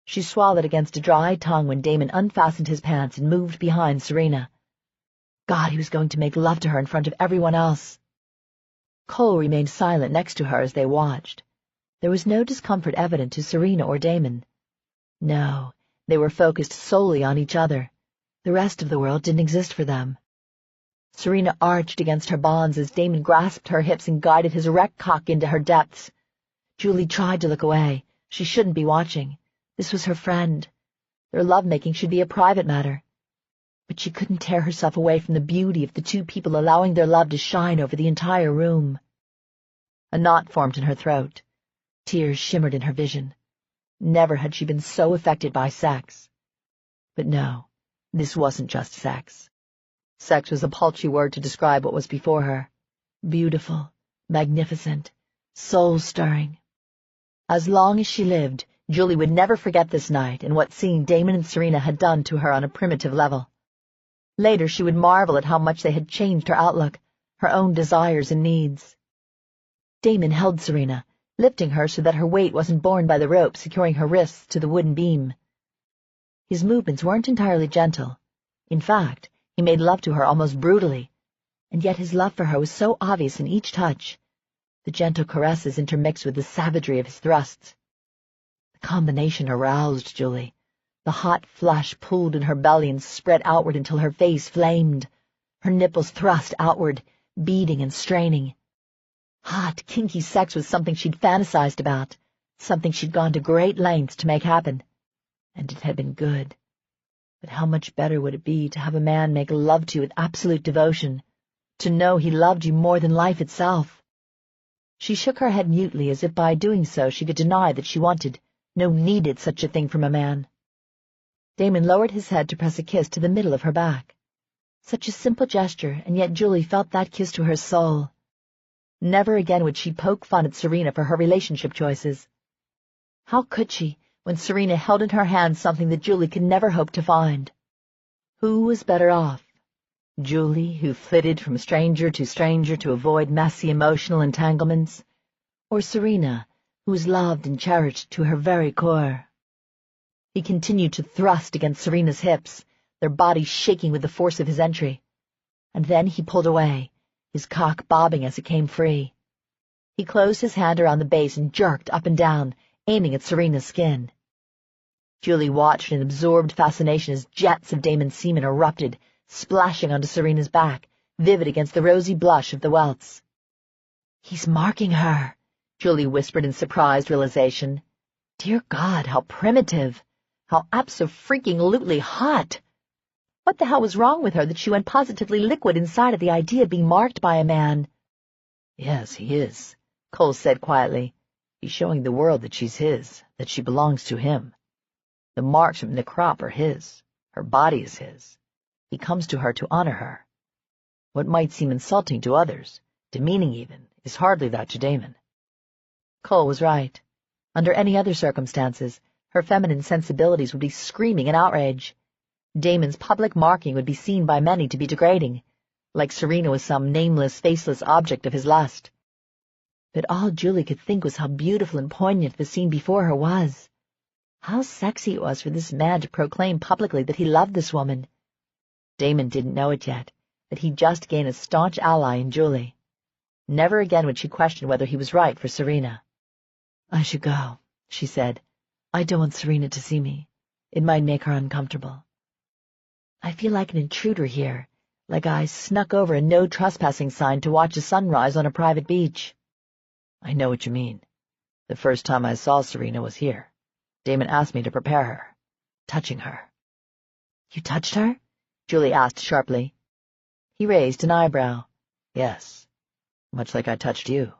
She swallowed against a dry tongue when Damon unfastened his pants and moved behind Serena. God, he was going to make love to her in front of everyone else. Cole remained silent next to her as they watched. There was no discomfort evident to Serena or Damon. No, they were focused solely on each other. The rest of the world didn't exist for them. Serena arched against her bonds as Damon grasped her hips and guided his erect cock into her depths. Julie tried to look away. She shouldn't be watching. This was her friend. Their lovemaking should be a private matter. But she couldn't tear herself away from the beauty of the two people allowing their love to shine over the entire room. A knot formed in her throat. Tears shimmered in her vision. Never had she been so affected by sex. But no, this wasn't just sex. Sex was a paltry word to describe what was before her. Beautiful, magnificent, soul-stirring. As long as she lived, Julie would never forget this night and what seeing Damon and Serena had done to her on a primitive level. Later she would marvel at how much they had changed her outlook, her own desires and needs. Damon held Serena, lifting her so that her weight wasn't borne by the rope securing her wrists to the wooden beam. His movements weren't entirely gentle. In fact, he made love to her almost brutally, and yet his love for her was so obvious in each touch, the gentle caresses intermixed with the savagery of his thrusts. The combination aroused Julie. The hot flush pooled in her belly and spread outward until her face flamed, her nipples thrust outward, beating and straining. Hot, kinky sex was something she'd fantasized about, something she'd gone to great lengths to make happen, and it had been good. But how much better would it be to have a man make love to you with absolute devotion, to know he loved you more than life itself? She shook her head mutely as if by doing so she could deny that she wanted, no needed such a thing from a man. Damon lowered his head to press a kiss to the middle of her back. Such a simple gesture, and yet Julie felt that kiss to her soul. Never again would she poke fun at Serena for her relationship choices. How could she, when Serena held in her hand something that Julie could never hope to find? Who was better off? Julie, who flitted from stranger to avoid messy emotional entanglements, or Serena, who was loved and cherished to her very core? He continued to thrust against Serena's hips, their bodies shaking with the force of his entry. And then he pulled away, his cock bobbing as it came free. He closed his hand around the base and jerked up and down, aiming at Serena's skin. Julie watched in absorbed fascination as jets of Damon's semen erupted, splashing onto Serena's back, vivid against the rosy blush of the welts. "He's marking her," Julie whispered in surprised realization. Dear God, how primitive! How abso-freaking-lutely hot! What the hell was wrong with her that she went positively liquid inside at the idea of being marked by a man? "Yes, he is," Cole said quietly. "He's showing the world that she's his, that she belongs to him. The marks from the crop are his. Her body is his. He comes to her to honor her. What might seem insulting to others, demeaning even, is hardly that to Damon." Cole was right. Under any other circumstances, her feminine sensibilities would be screaming in outrage. Damon's public marking would be seen by many to be degrading, like Serena was some nameless, faceless object of his lust. But all Julie could think was how beautiful and poignant the scene before her was. How sexy it was for this man to proclaim publicly that he loved this woman. Damon didn't know it yet, but he'd just gained a staunch ally in Julie. Never again would she question whether he was right for Serena. "I should go," she said. "I don't want Serena to see me. It might make her uncomfortable. I feel like an intruder here, like I snuck over a no trespassing sign to watch a sunrise on a private beach." "I know what you mean. The first time I saw Serena was here. Damon asked me to prepare her, touching her." "You touched her?" Julie asked sharply. He raised an eyebrow. "Yes, much like I touched you.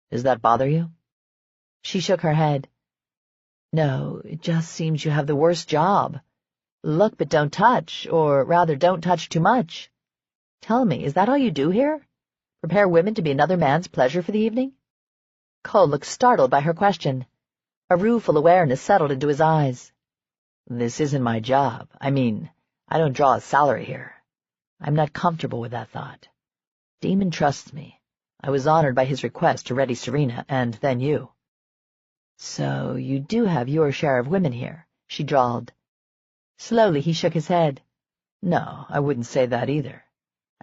Does that bother you?" She shook her head. "No, it just seems you have the worst job. Look but don't touch, or rather don't touch too much. Tell me, is that all you do here? Prepare women to be another man's pleasure for the evening?" Cole looked startled by her question. A rueful awareness settled into his eyes. "This isn't my job. I mean, I don't draw a salary here. I'm not comfortable with that thought. Damon trusts me. I was honored by his request to ready Serena, and then you." "So you do have your share of women here," she drawled. Slowly he shook his head. "No, I wouldn't say that either.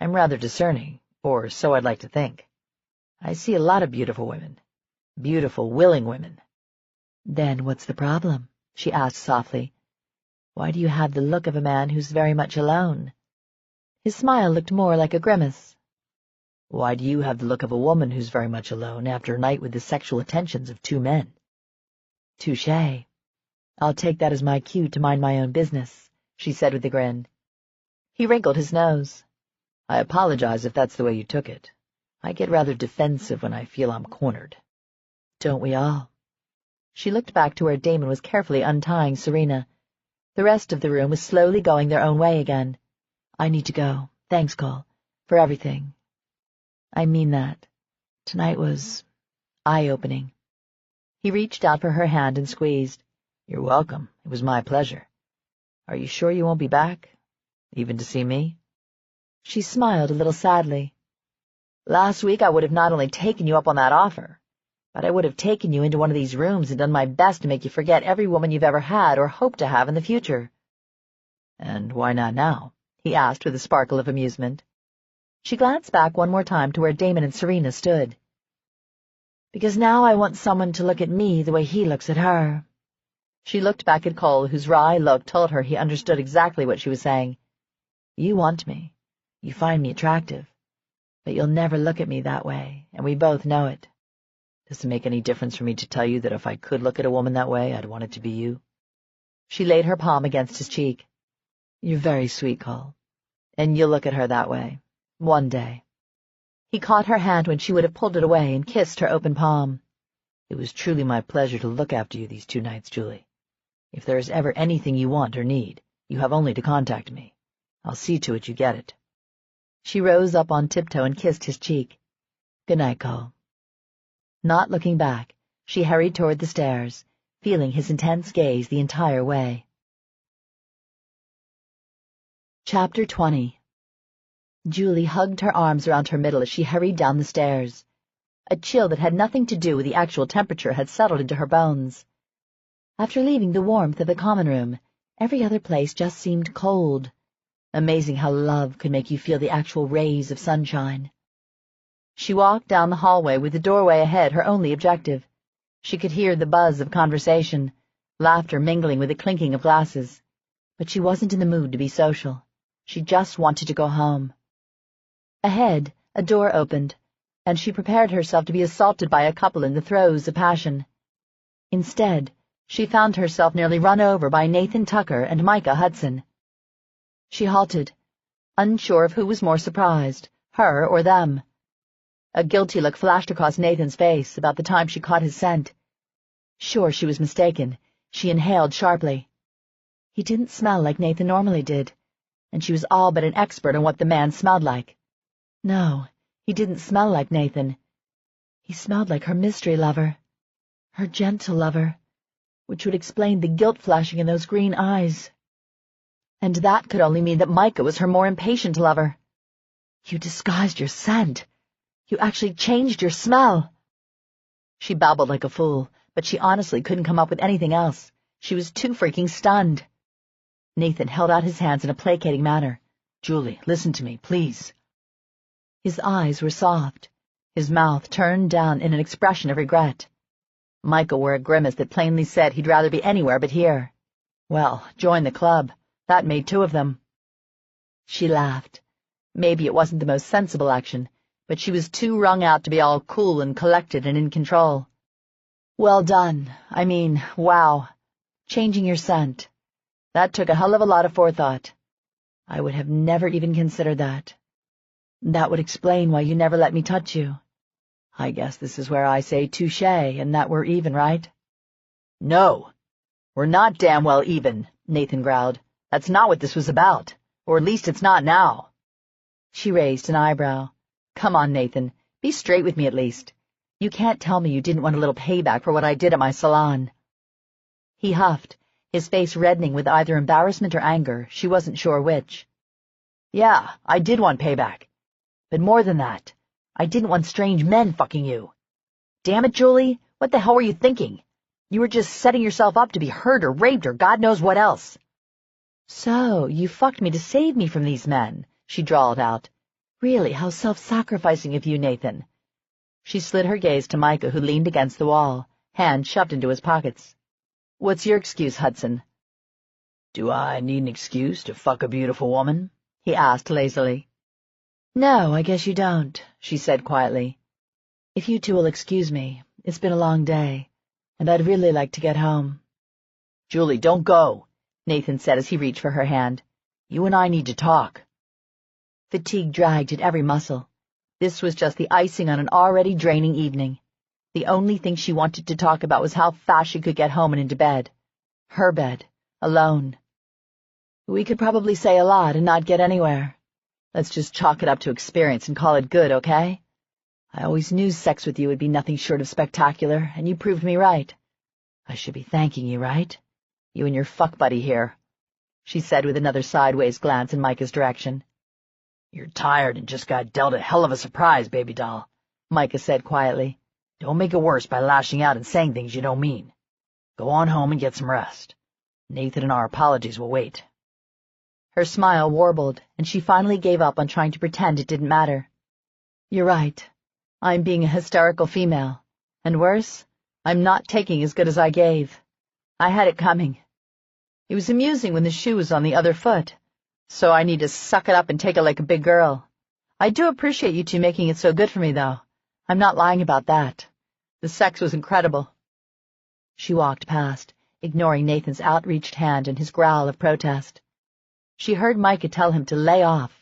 I'm rather discerning, or so I'd like to think. I see a lot of beautiful women. Beautiful, willing women. Then what's the problem? She asked softly. Why do you have the look of a man who's very much alone? His smile looked more like a grimace. Why do you have the look of a woman who's very much alone after a night with the sexual attentions of 2 men? Touché. I'll take that as my cue to mind my own business, she said with a grin. He wrinkled his nose. I apologize if that's the way you took it. I get rather defensive when I feel I'm cornered. Don't we all? She looked back to where Damon was carefully untying Serena. The rest of the room was slowly going their own way again. I need to go. Thanks, Cole, for everything. I mean that. Tonight was eye-opening. He reached out for her hand and squeezed. You're welcome. It was my pleasure. Are you sure you won't be back? Even to see me? She smiled a little sadly. Last week I would have not only taken you up on that offer, but I would have taken you into one of these rooms and done my best to make you forget every woman you've ever had or hope to have in the future. And why not now? He asked with a sparkle of amusement. She glanced back one more time to where Damon and Serena stood. Because now I want someone to look at me the way he looks at her. She looked back at Cole, whose wry look told her he understood exactly what she was saying. You want me. You find me attractive. But you'll never look at me that way, and we both know it. Does it make any difference for me to tell you that if I could look at a woman that way, I'd want it to be you? She laid her palm against his cheek. You're very sweet, Cole. And you'll look at her that way. One day. He caught her hand when she would have pulled it away and kissed her open palm. It was truly my pleasure to look after you these 2 nights, Julie. If there is ever anything you want or need, you have only to contact me. I'll see to it you get it. She rose up on tiptoe and kissed his cheek. Good night, Cole. Not looking back, she hurried toward the stairs, feeling his intense gaze the entire way. Chapter 20. Julie hugged her arms around her middle as she hurried down the stairs. A chill that had nothing to do with the actual temperature had settled into her bones. After leaving the warmth of the common room, every other place just seemed cold. Amazing how love could make you feel the actual rays of sunshine. She walked down the hallway with the doorway ahead her only objective. She could hear the buzz of conversation, laughter mingling with the clinking of glasses. But she wasn't in the mood to be social. She just wanted to go home. Ahead, a door opened, and she prepared herself to be assaulted by a couple in the throes of passion. Instead, she found herself nearly run over by Nathan Tucker and Micah Hudson. She halted, unsure of who was more surprised, her or them. A guilty look flashed across Nathan's face about the time she caught his scent. Sure she was mistaken, she inhaled sharply. He didn't smell like Nathan normally did, and she was all but an expert on what the man smelled like. No, he didn't smell like Nathan. He smelled like her mystery lover, her gentle lover, which would explain the guilt flashing in those green eyes. And that could only mean that Micah was her more impatient lover. You disguised your scent. You actually changed your smell. She babbled like a fool, but she honestly couldn't come up with anything else. She was too freaking stunned. Nathan held out his hands in a placating manner. Julie, listen to me, please. His eyes were soft, his mouth turned down in an expression of regret. Micah wore a grimace that plainly said he'd rather be anywhere but here. Well, join the club. That made 2 of them. She laughed. Maybe it wasn't the most sensible action, but she was too wrung out to be all cool and collected and in control. Well done. I mean, wow. Changing your scent. That took a hell of a lot of forethought. I would have never even considered that. That would explain why you never let me touch you. I guess this is where I say touché and that we're even, right? No. We're not damn well even, Nathan growled. That's not what this was about. Or at least it's not now. She raised an eyebrow. Come on, Nathan. Be straight with me at least. You can't tell me you didn't want a little payback for what I did at my salon. He huffed, his face reddening with either embarrassment or anger, she wasn't sure which. Yeah, I did want payback. But more than that, I didn't want strange men fucking you. Damn it, Julie, what the hell were you thinking? You were just setting yourself up to be hurt or raped or God knows what else. So, you fucked me to save me from these men, she drawled out. Really, how self-sacrificing of you, Nathan. She slid her gaze to Micah, who leaned against the wall, hands shoved into his pockets. "What's your excuse, Hudson?" "Do I need an excuse to fuck a beautiful woman?" he asked lazily. "No, I guess you don't," she said quietly. "If you two will excuse me, it's been a long day, and I'd really like to get home." "Julie, don't go," Nathan said as he reached for her hand. "You and I need to talk." Fatigue dragged at every muscle. This was just the icing on an already draining evening. The only thing she wanted to talk about was how fast she could get home and into bed. Her bed. Alone. "We could probably say a lot and not get anywhere. Let's just chalk it up to experience and call it good, okay? I always knew sex with you would be nothing short of spectacular, and you proved me right. I should be thanking you, right? You and your fuck buddy here," she said with another sideways glance in Micah's direction. "You're tired and just got dealt a hell of a surprise, baby doll," Micah said quietly. "Don't make it worse by lashing out and saying things you don't mean. Go on home and get some rest. Nathan and our apologies will wait." Her smile warbled, and she finally gave up on trying to pretend it didn't matter. "You're right. I'm being a hysterical female. And worse, I'm not taking as good as I gave. I had it coming. It was amusing when the shoe was on the other foot, so I need to suck it up and take it like a big girl. I do appreciate you two making it so good for me, though. I'm not lying about that. The sex was incredible." She walked past, ignoring Nathan's outreached hand and his growl of protest. She heard Micah tell him to lay off.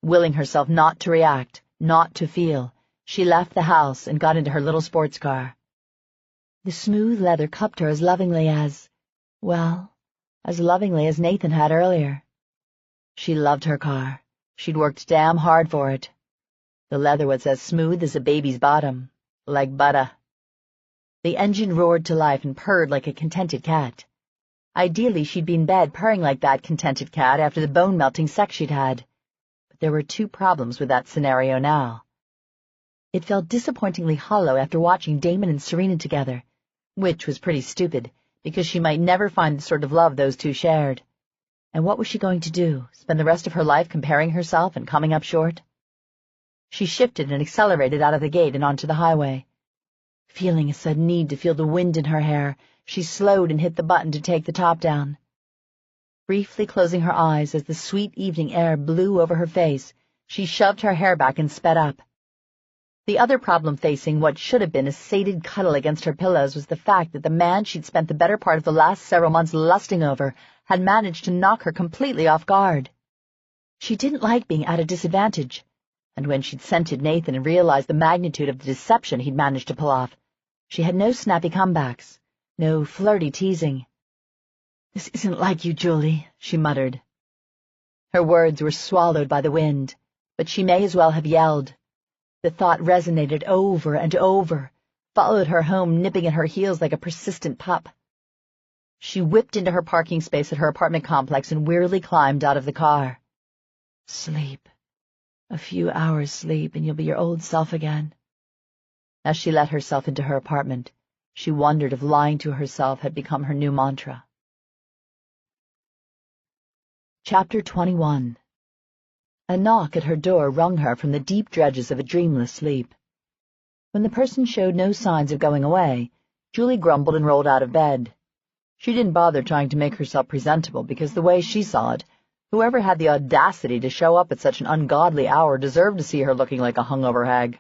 Willing herself not to react, not to feel, she left the house and got into her little sports car. The smooth leather cupped her as lovingly as Nathan had earlier. She loved her car. She'd worked damn hard for it. The leather was as smooth as a baby's bottom, like butter. The engine roared to life and purred like a contented cat. Ideally, she'd be in bed purring like that contented cat after the bone-melting sex she'd had. But there were two problems with that scenario now. It felt disappointingly hollow after watching Damon and Serena together, which was pretty stupid, because she might never find the sort of love those two shared. And what was she going to do, spend the rest of her life comparing herself and coming up short? She shifted and accelerated out of the gate and onto the highway. Feeling a sudden need to feel the wind in her hair, she slowed and hit the button to take the top down. Briefly closing her eyes as the sweet evening air blew over her face, she shoved her hair back and sped up. The other problem facing what should have been a sated cuddle against her pillows was the fact that the man she'd spent the better part of the last several months lusting over had managed to knock her completely off guard. She didn't like being at a disadvantage, and when she'd scented Nathan and realized the magnitude of the deception he'd managed to pull off, she had no snappy comebacks. No flirty teasing. "This isn't like you, Julie," she muttered. Her words were swallowed by the wind, but she may as well have yelled. The thought resonated over and over, followed her home, nipping at her heels like a persistent pup. She whipped into her parking space at her apartment complex and wearily climbed out of the car. Sleep. A few hours sleep and you'll be your old self again. As she let herself into her apartment, she wondered if lying to herself had become her new mantra. Chapter 21. A knock at her door wrung her from the deep dredges of a dreamless sleep. When the person showed no signs of going away, Julie grumbled and rolled out of bed. She didn't bother trying to make herself presentable because the way she saw it, whoever had the audacity to show up at such an ungodly hour deserved to see her looking like a hungover hag.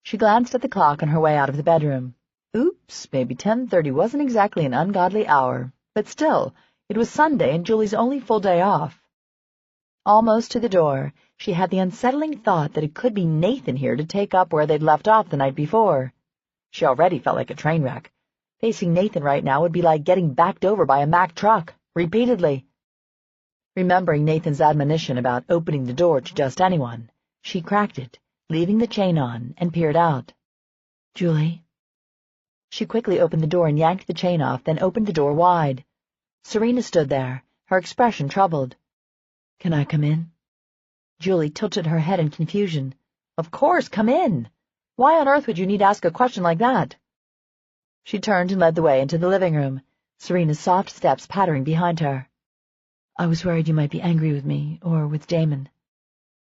She glanced at the clock on her way out of the bedroom. Oops, maybe 10:30 wasn't exactly an ungodly hour, but still, it was Sunday and Julie's only full day off. Almost to the door, she had the unsettling thought that it could be Nathan here to take up where they'd left off the night before. She already felt like a train wreck. Facing Nathan right now would be like getting backed over by a Mack truck, repeatedly. Remembering Nathan's admonition about opening the door to just anyone, she cracked it, leaving the chain on, and peered out. "Julie?" She quickly opened the door and yanked the chain off, then opened the door wide. Serena stood there, her expression troubled. "Can I come in?" Julie tilted her head in confusion. "Of course, come in. Why on earth would you need to ask a question like that?" She turned and led the way into the living room, Serena's soft steps pattering behind her. "I was worried you might be angry with me, or with Damon."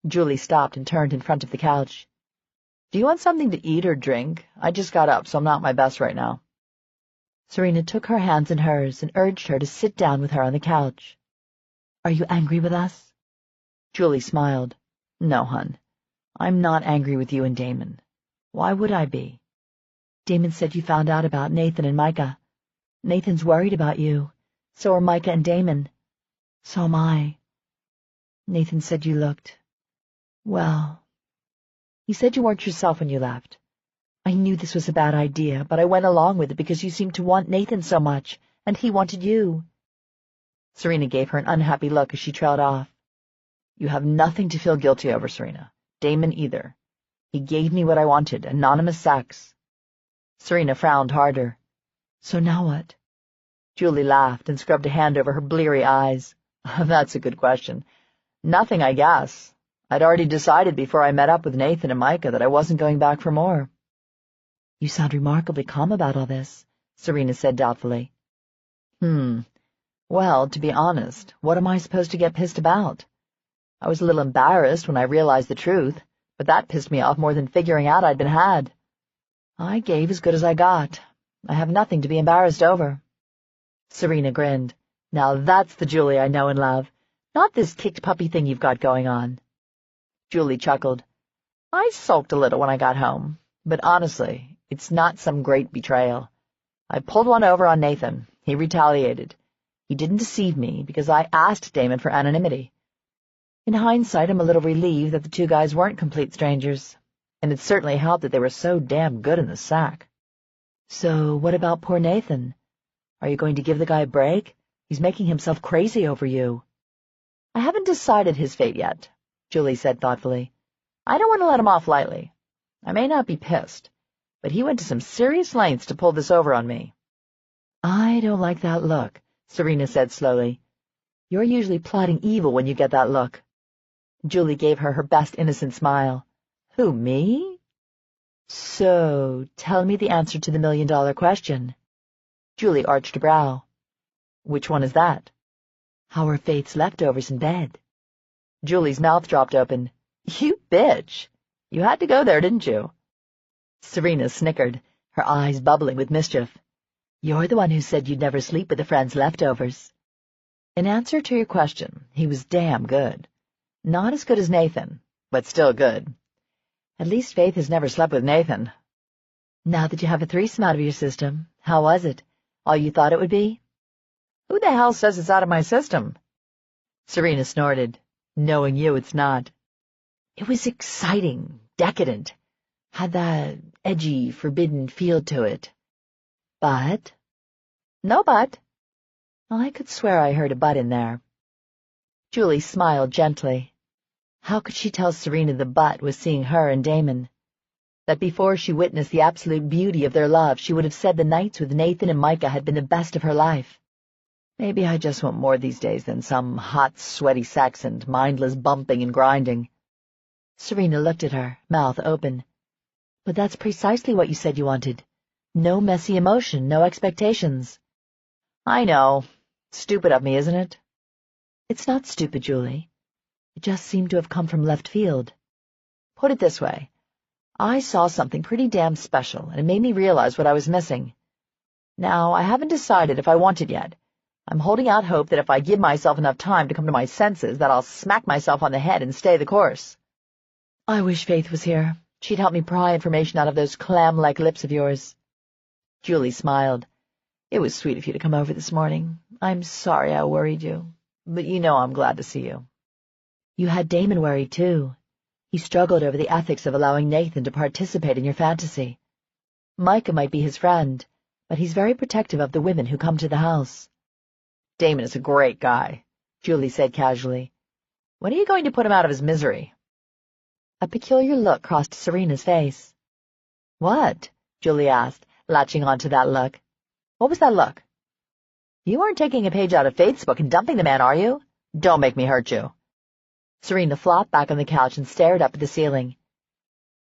Julie stopped and turned in front of the couch. Do you want something to eat or drink? I just got up, so I'm not at my best right now. Serena took her hands in hers and urged her to sit down with her on the couch. Are you angry with us? Julie smiled. No, hun. I'm not angry with you and Damon. Why would I be? Damon said you found out about Nathan and Micah. Nathan's worried about you. So are Micah and Damon. So am I. Nathan said you looked... well... He said you weren't yourself when you left. I knew this was a bad idea, but I went along with it because you seemed to want Nathan so much, and he wanted you. Serena gave her an unhappy look as she trailed off. You have nothing to feel guilty over, Serena. Damon either. He gave me what I wanted, anonymous sex. Serena frowned harder. So now what? Julie laughed and scrubbed a hand over her bleary eyes. That's a good question. Nothing, I guess. I'd already decided before I met up with Nathan and Micah that I wasn't going back for more. You sound remarkably calm about all this, Serena said doubtfully. Well, to be honest, what am I supposed to get pissed about? I was a little embarrassed when I realized the truth, but that pissed me off more than figuring out I'd been had. I gave as good as I got. I have nothing to be embarrassed over. Serena grinned. Now that's the Julie I know and love, not this kicked puppy thing you've got going on. Julie chuckled. I sulked a little when I got home, but honestly, it's not some great betrayal. I pulled one over on Nathan. He retaliated. He didn't deceive me because I asked Damon for anonymity. In hindsight, I'm a little relieved that the two guys weren't complete strangers, and it certainly helped that they were so damn good in the sack. So what about poor Nathan? Are you going to give the guy a break? He's making himself crazy over you. I haven't decided his fate yet, Julie said thoughtfully. I don't want to let him off lightly. I may not be pissed, but he went to some serious lengths to pull this over on me. I don't like that look, Serena said slowly. You're usually plotting evil when you get that look. Julie gave her best innocent smile. Who, me? So, tell me the answer to the $1,000,000 question. Julie arched a brow. Which one is that? How are Faith's leftovers in bed? Julie's mouth dropped open. You bitch! You had to go there, didn't you? Serena snickered, her eyes bubbling with mischief. You're the one who said you'd never sleep with a friend's leftovers. In answer to your question, he was damn good. Not as good as Nathan, but still good. At least Faith has never slept with Nathan. Now that you have a threesome out of your system, how was it? All you thought it would be? Who the hell says it's out of my system? Serena snorted. Knowing you, it's not. It was exciting, decadent, had that edgy, forbidden feel to it. But? No but. I could swear I heard a but in there. Julie smiled gently. How could she tell Serena the but was seeing her and Damon? That before she witnessed the absolute beauty of their love, she would have said the nights with Nathan and Micah had been the best of her life. Maybe I just want more these days than some hot, sweaty sex and mindless bumping and grinding. Serena looked at her, mouth open. But that's precisely what you said you wanted. No messy emotion, no expectations. I know. Stupid of me, isn't it? It's not stupid, Julie. It just seemed to have come from left field. Put it this way. I saw something pretty damn special, and it made me realize what I was missing. Now, I haven't decided if I want it yet. I'm holding out hope that if I give myself enough time to come to my senses, that I'll smack myself on the head and stay the course. I wish Faith was here. She'd help me pry information out of those clam-like lips of yours. Julie smiled. It was sweet of you to come over this morning. I'm sorry I worried you, but you know I'm glad to see you. You had Damon worried, too. He struggled over the ethics of allowing Nathan to participate in your fantasy. Micah might be his friend, but he's very protective of the women who come to the house. Damon is a great guy, Julie said casually. When are you going to put him out of his misery? A peculiar look crossed Serena's face. What? Julie asked, latching onto that look. What was that look? You aren't taking a page out of Faith's book and dumping the man, are you? Don't make me hurt you. Serena flopped back on the couch and stared up at the ceiling.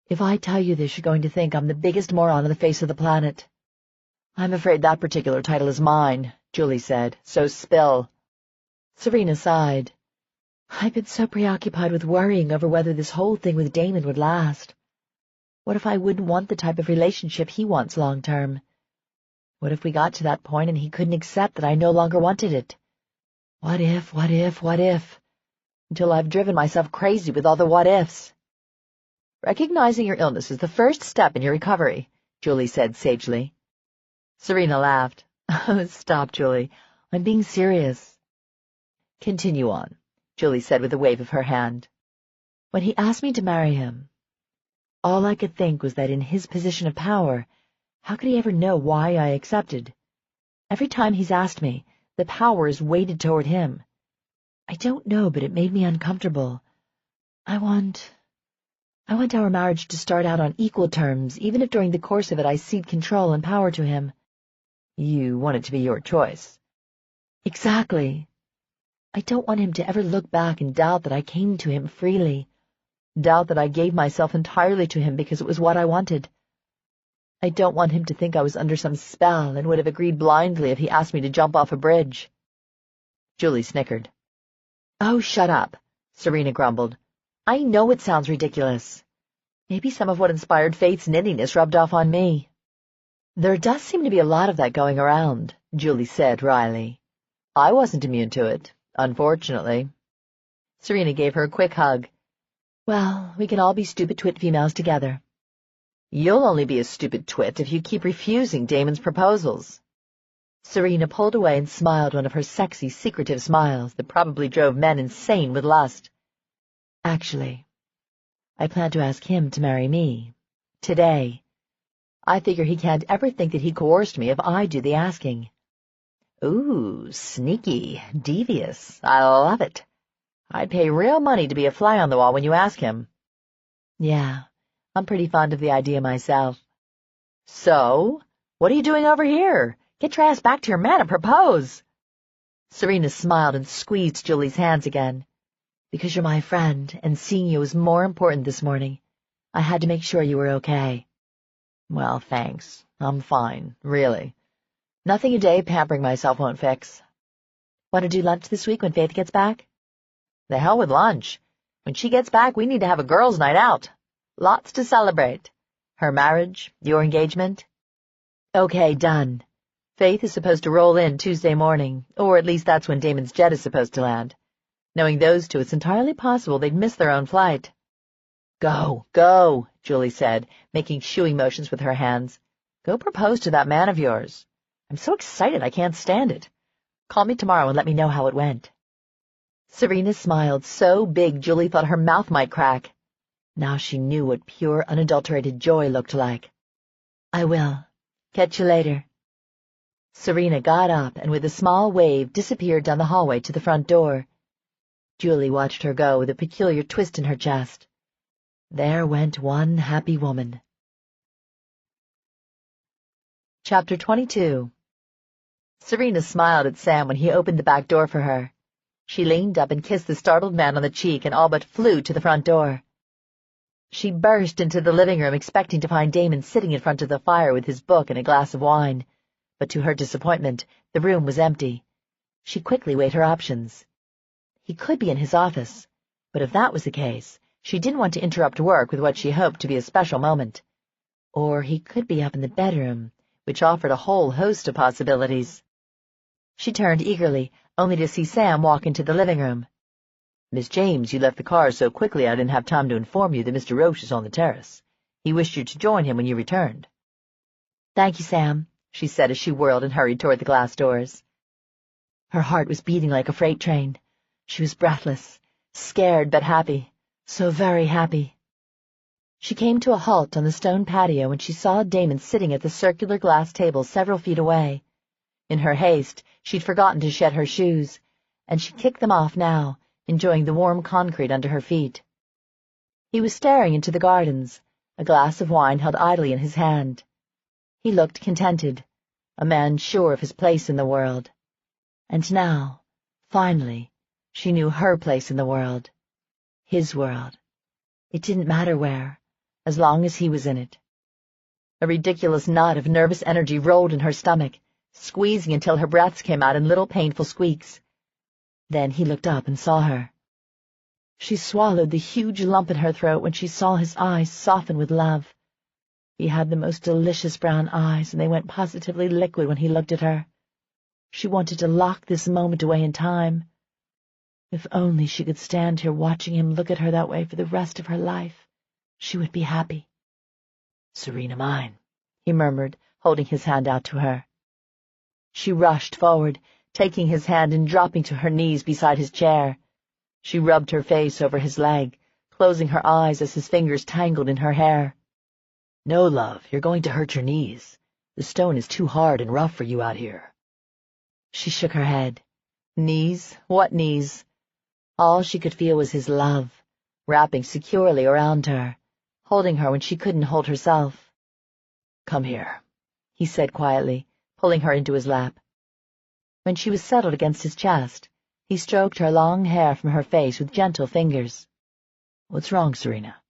If I tell you this, you're going to think I'm the biggest moron on the face of the planet. I'm afraid that particular title is mine, Julie said, so spill. Serena sighed. I've been so preoccupied with worrying over whether this whole thing with Damon would last. What if I wouldn't want the type of relationship he wants long-term? What if we got to that point and he couldn't accept that I no longer wanted it? What if, until I've driven myself crazy with all the what-ifs. Recognizing your illness is the first step in your recovery, Julie said sagely. Serena laughed. Oh, stop, Julie. I'm being serious. Continue on, Julie said with a wave of her hand. When he asked me to marry him, all I could think was that in his position of power, how could he ever know why I accepted? Every time he's asked me, the power is weighted toward him. I don't know, but it made me uncomfortable. I want our marriage to start out on equal terms, even if during the course of it I cede control and power to him. You want it to be your choice. Exactly. I don't want him to ever look back and doubt that I came to him freely, doubt that I gave myself entirely to him because it was what I wanted. I don't want him to think I was under some spell and would have agreed blindly if he asked me to jump off a bridge. Julie snickered. Oh, shut up, Serena grumbled. I know it sounds ridiculous. Maybe some of what inspired Faith's nittiness rubbed off on me. There does seem to be a lot of that going around, Julie said wryly. I wasn't immune to it, unfortunately. Serena gave her a quick hug. Well, we can all be stupid twit females together. You'll only be a stupid twit if you keep refusing Damon's proposals. Serena pulled away and smiled one of her sexy, secretive smiles that probably drove men insane with lust. Actually, I plan to ask him to marry me. Today. I figure he can't ever think that he coerced me if I do the asking. Ooh, sneaky, devious. I love it. I'd pay real money to be a fly on the wall when you ask him. Yeah, I'm pretty fond of the idea myself. So, what are you doing over here? Get your ass back to your man and propose. Serena smiled and squeezed Julie's hands again. Because you're my friend, and seeing you was more important this morning. I had to make sure you were okay. Well, thanks. I'm fine, really. Nothing a day pampering myself won't fix. Want to do lunch this week when Faith gets back? The hell with lunch. When she gets back, we need to have a girls' night out. Lots to celebrate. Her marriage, your engagement. Okay, done. Faith is supposed to roll in Tuesday morning, or at least that's when Damon's jet is supposed to land. Knowing those two, it's entirely possible they'd miss their own flight. Go, Julie said, making shooing motions with her hands. Go propose to that man of yours. I'm so excited I can't stand it. Call me tomorrow and let me know how it went. Serena smiled so big Julie thought her mouth might crack. Now she knew what pure, unadulterated joy looked like. I will. Catch you later. Serena got up and with a small wave disappeared down the hallway to the front door. Julie watched her go with a peculiar twist in her chest. There went one happy woman. Chapter 22. Serena smiled at Sam when he opened the back door for her. She leaned up and kissed the startled man on the cheek and all but flew to the front door. She burst into the living room expecting to find Damon sitting in front of the fire with his book and a glass of wine, but to her disappointment, the room was empty. She quickly weighed her options. He could be in his office, but if that was the case, she didn't want to interrupt work with what she hoped to be a special moment. Or he could be up in the bedroom, which offered a whole host of possibilities. She turned eagerly, only to see Sam walk into the living room. Miss James, you left the car so quickly I didn't have time to inform you that Mr. Roche is on the terrace. He wished you to join him when you returned. Thank you, Sam, she said as she whirled and hurried toward the glass doors. Her heart was beating like a freight train. She was breathless, scared but happy, so very happy. She came to a halt on the stone patio when she saw Damon sitting at the circular glass table several feet away. In her haste, she'd forgotten to shed her shoes, and she kicked them off now, enjoying the warm concrete under her feet. He was staring into the gardens, a glass of wine held idly in his hand. He looked contented, a man sure of his place in the world. And now, finally, she knew her place in the world. His world. It didn't matter where, as long as he was in it. A ridiculous knot of nervous energy rolled in her stomach, squeezing until her breaths came out in little painful squeaks. Then he looked up and saw her. She swallowed the huge lump in her throat when she saw his eyes soften with love, He had the most delicious brown eyes, and they went positively liquid when he looked at her. She wanted to lock this moment away in time. If only she could stand here watching him look at her that way for the rest of her life, she would be happy. "Serena mine," he murmured, holding his hand out to her. She rushed forward, taking his hand and dropping to her knees beside his chair. She rubbed her face over his leg, closing her eyes as his fingers tangled in her hair. "No, love, you're going to hurt your knees. The stone is too hard and rough for you out here." She shook her head. Knees? What knees? All she could feel was his love, wrapping securely around her, holding her when she couldn't hold herself. "Come here," he said quietly, pulling her into his lap. When she was settled against his chest, he stroked her long hair from her face with gentle fingers. "What's wrong, Serena?"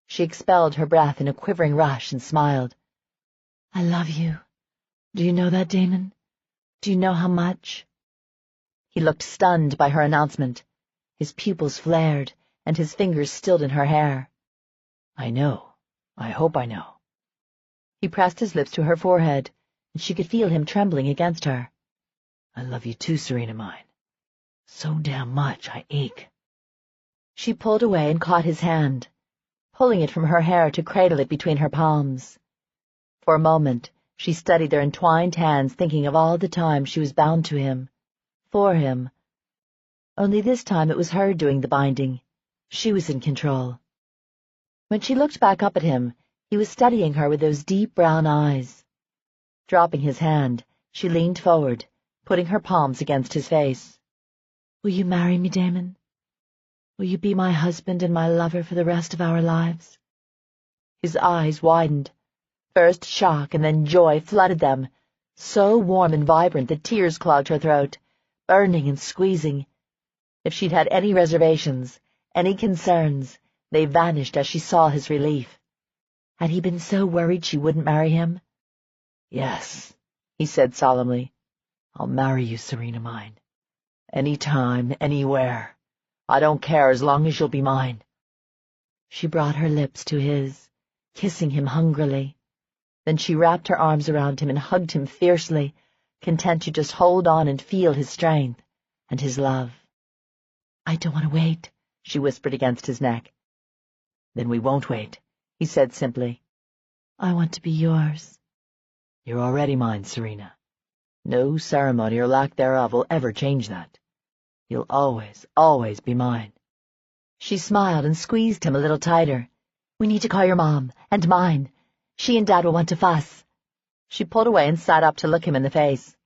She expelled her breath in a quivering rush and smiled. "I love you. Do you know that, Damon? Do you know how much?" He looked stunned by her announcement. His pupils flared, and his fingers stilled in her hair. "I know. I hope I know." He pressed his lips to her forehead, and she could feel him trembling against her. "I love you too, Serena mine. So damn much I ache." She pulled away and caught his hand, pulling it from her hair to cradle it between her palms. For a moment, she studied their entwined hands, thinking of all the time she was bound to him, for him. Only this time it was her doing the binding. She was in control. When she looked back up at him, he was studying her with those deep brown eyes. Dropping his hand, she leaned forward, putting her palms against his face. "Will you marry me, Damon? Will you be my husband and my lover for the rest of our lives?" His eyes widened. First shock and then joy flooded them, so warm and vibrant that tears clogged her throat, burning and squeezing. If she'd had any reservations, any concerns, they vanished as she saw his relief. Had he been so worried she wouldn't marry him? "Yes," he said solemnly. "I'll marry you, Serena mine. Any time, anywhere. I don't care as long as you'll be mine." She brought her lips to his, kissing him hungrily. Then she wrapped her arms around him and hugged him fiercely, content to just hold on and feel his strength and his love. "I don't want to wait," she whispered against his neck. "Then we won't wait," he said simply. "I want to be yours." "You're already mine, Serena. No ceremony or lack thereof will ever change that. You'll always, always be mine." She smiled and squeezed him a little tighter. "We need to call your mom, and mine. She and Dad will want to fuss." She pulled away and sat up to look him in the face.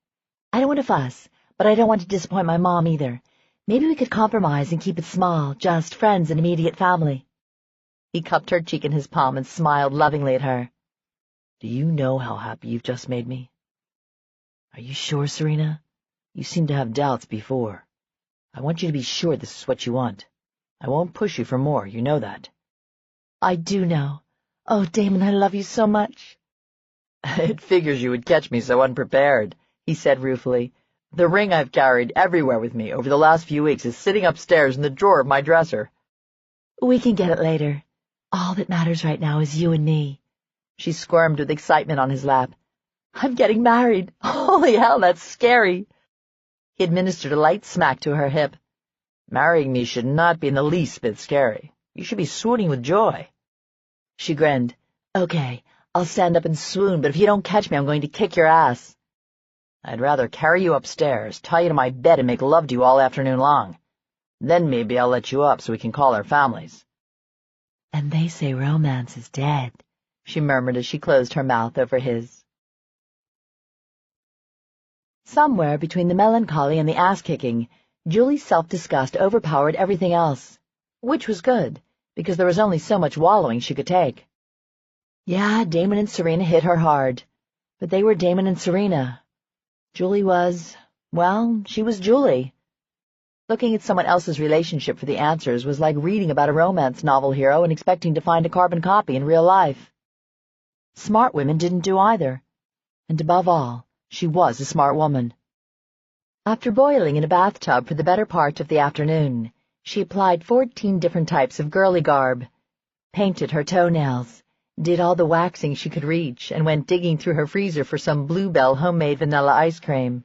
"I don't want to fuss, but I don't want to disappoint my mom either. Maybe we could compromise and keep it small, just friends and immediate family." He cupped her cheek in his palm and smiled lovingly at her. "Do you know how happy you've just made me?" "Are you sure, Serena? You seemed to have doubts before. I want you to be sure this is what you want. I won't push you for more, you know that." "I do know. Oh, Damon, I love you so much." "It figures you would catch me so unprepared," he said ruefully. "The ring I've carried everywhere with me over the last few weeks is sitting upstairs in the drawer of my dresser." "We can get it later. All that matters right now is you and me." She squirmed with excitement on his lap. "I'm getting married. Holy hell, that's scary." He administered a light smack to her hip. "Marrying me should not be in the least bit scary. You should be swooning with joy." She grinned. "Okay, I'll stand up and swoon, but if you don't catch me, I'm going to kick your ass." "I'd rather carry you upstairs, tie you to my bed, and make love to you all afternoon long. Then maybe I'll let you up so we can call our families." "And they say romance is dead," she murmured as she closed her mouth over his. Somewhere between the melancholy and the ass-kicking, Julie's self-disgust overpowered everything else, which was good, because there was only so much wallowing she could take. Yeah, Damon and Serena hit her hard, but they were Damon and Serena. Julie was, well, she was Julie. Looking at someone else's relationship for the answers was like reading about a romance novel hero and expecting to find a carbon copy in real life. Smart women didn't do either, and above all, she was a smart woman. After boiling in a bathtub for the better part of the afternoon, she applied 14 different types of girly garb, painted her toenails, did all the waxing she could reach, and went digging through her freezer for some Bluebell homemade vanilla ice cream.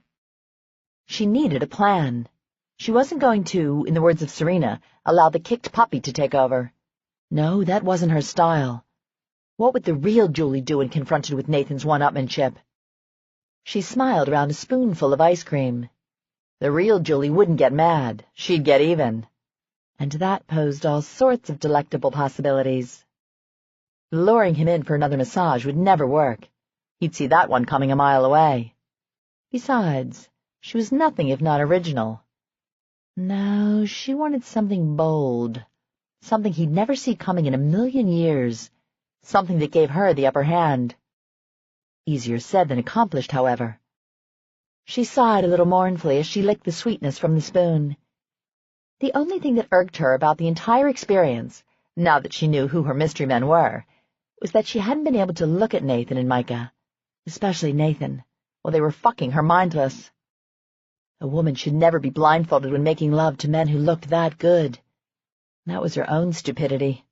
She needed a plan. She wasn't going to, in the words of Serena, allow the kicked puppy to take over. No, that wasn't her style. What would the real Julie do when confronted with Nathan's one-upmanship? She smiled around a spoonful of ice cream. The real Julie wouldn't get mad. She'd get even. And that posed all sorts of delectable possibilities. Luring him in for another massage would never work. He'd see that one coming a mile away. Besides, she was nothing if not original. No, she wanted something bold, something he'd never see coming in a million years, something that gave her the upper hand. Easier said than accomplished, however. She sighed a little mournfully as she licked the sweetness from the spoon. The only thing that irked her about the entire experience, now that she knew who her mystery men were, was that she hadn't been able to look at Nathan and Micah, especially Nathan, while they were fucking her mindless. A woman should never be blindfolded when making love to men who looked that good. That was her own stupidity.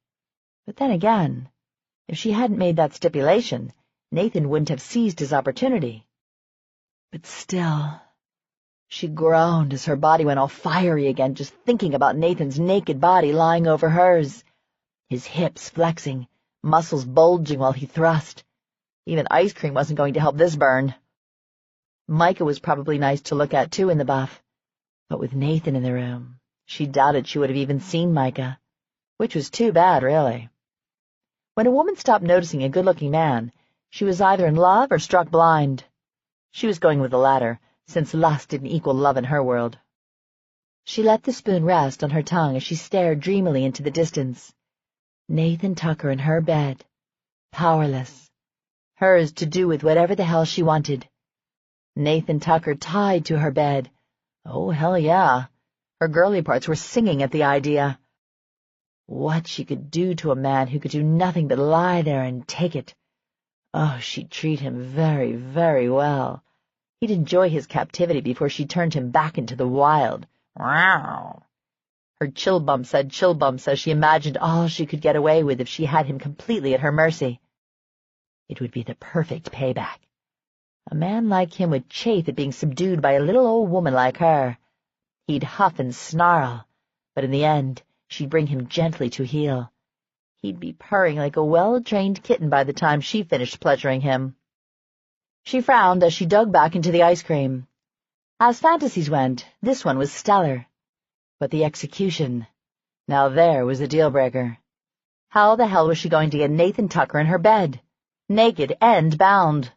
But then again, if she hadn't made that stipulation, Nathan wouldn't have seized his opportunity. But still, she groaned as her body went all fiery again just thinking about Nathan's naked body lying over hers, his hips flexing, muscles bulging while he thrust. Even ice cream wasn't going to help this burn. Micah was probably nice to look at, too, in the buff. But with Nathan in the room, she doubted she would have even seen Micah, which was too bad, really. When a woman stopped noticing a good-looking man, she was either in love or struck blind. She was going with the latter, since lust didn't equal love in her world. She let the spoon rest on her tongue as she stared dreamily into the distance. Nathan Tucker in her bed, powerless, hers to do with whatever the hell she wanted. Nathan Tucker tied to her bed. Oh, hell yeah. Her girly parts were singing at the idea. What she could do to a man who could do nothing but lie there and take it. Oh, she'd treat him very, very well. He'd enjoy his captivity before she turned him back into the wild. Wow. Her chill bump said chill bumps as she imagined all she could get away with if she had him completely at her mercy. It would be the perfect payback. A man like him would chafe at being subdued by a little old woman like her. He'd huff and snarl, but in the end, she'd bring him gently to heel. He'd be purring like a well-trained kitten by the time she finished pleasuring him. She frowned as she dug back into the ice cream. As fantasies went, this one was stellar. But the execution, now there was a deal-breaker. How the hell was she going to get Nathan Tucker in her bed, naked and bound?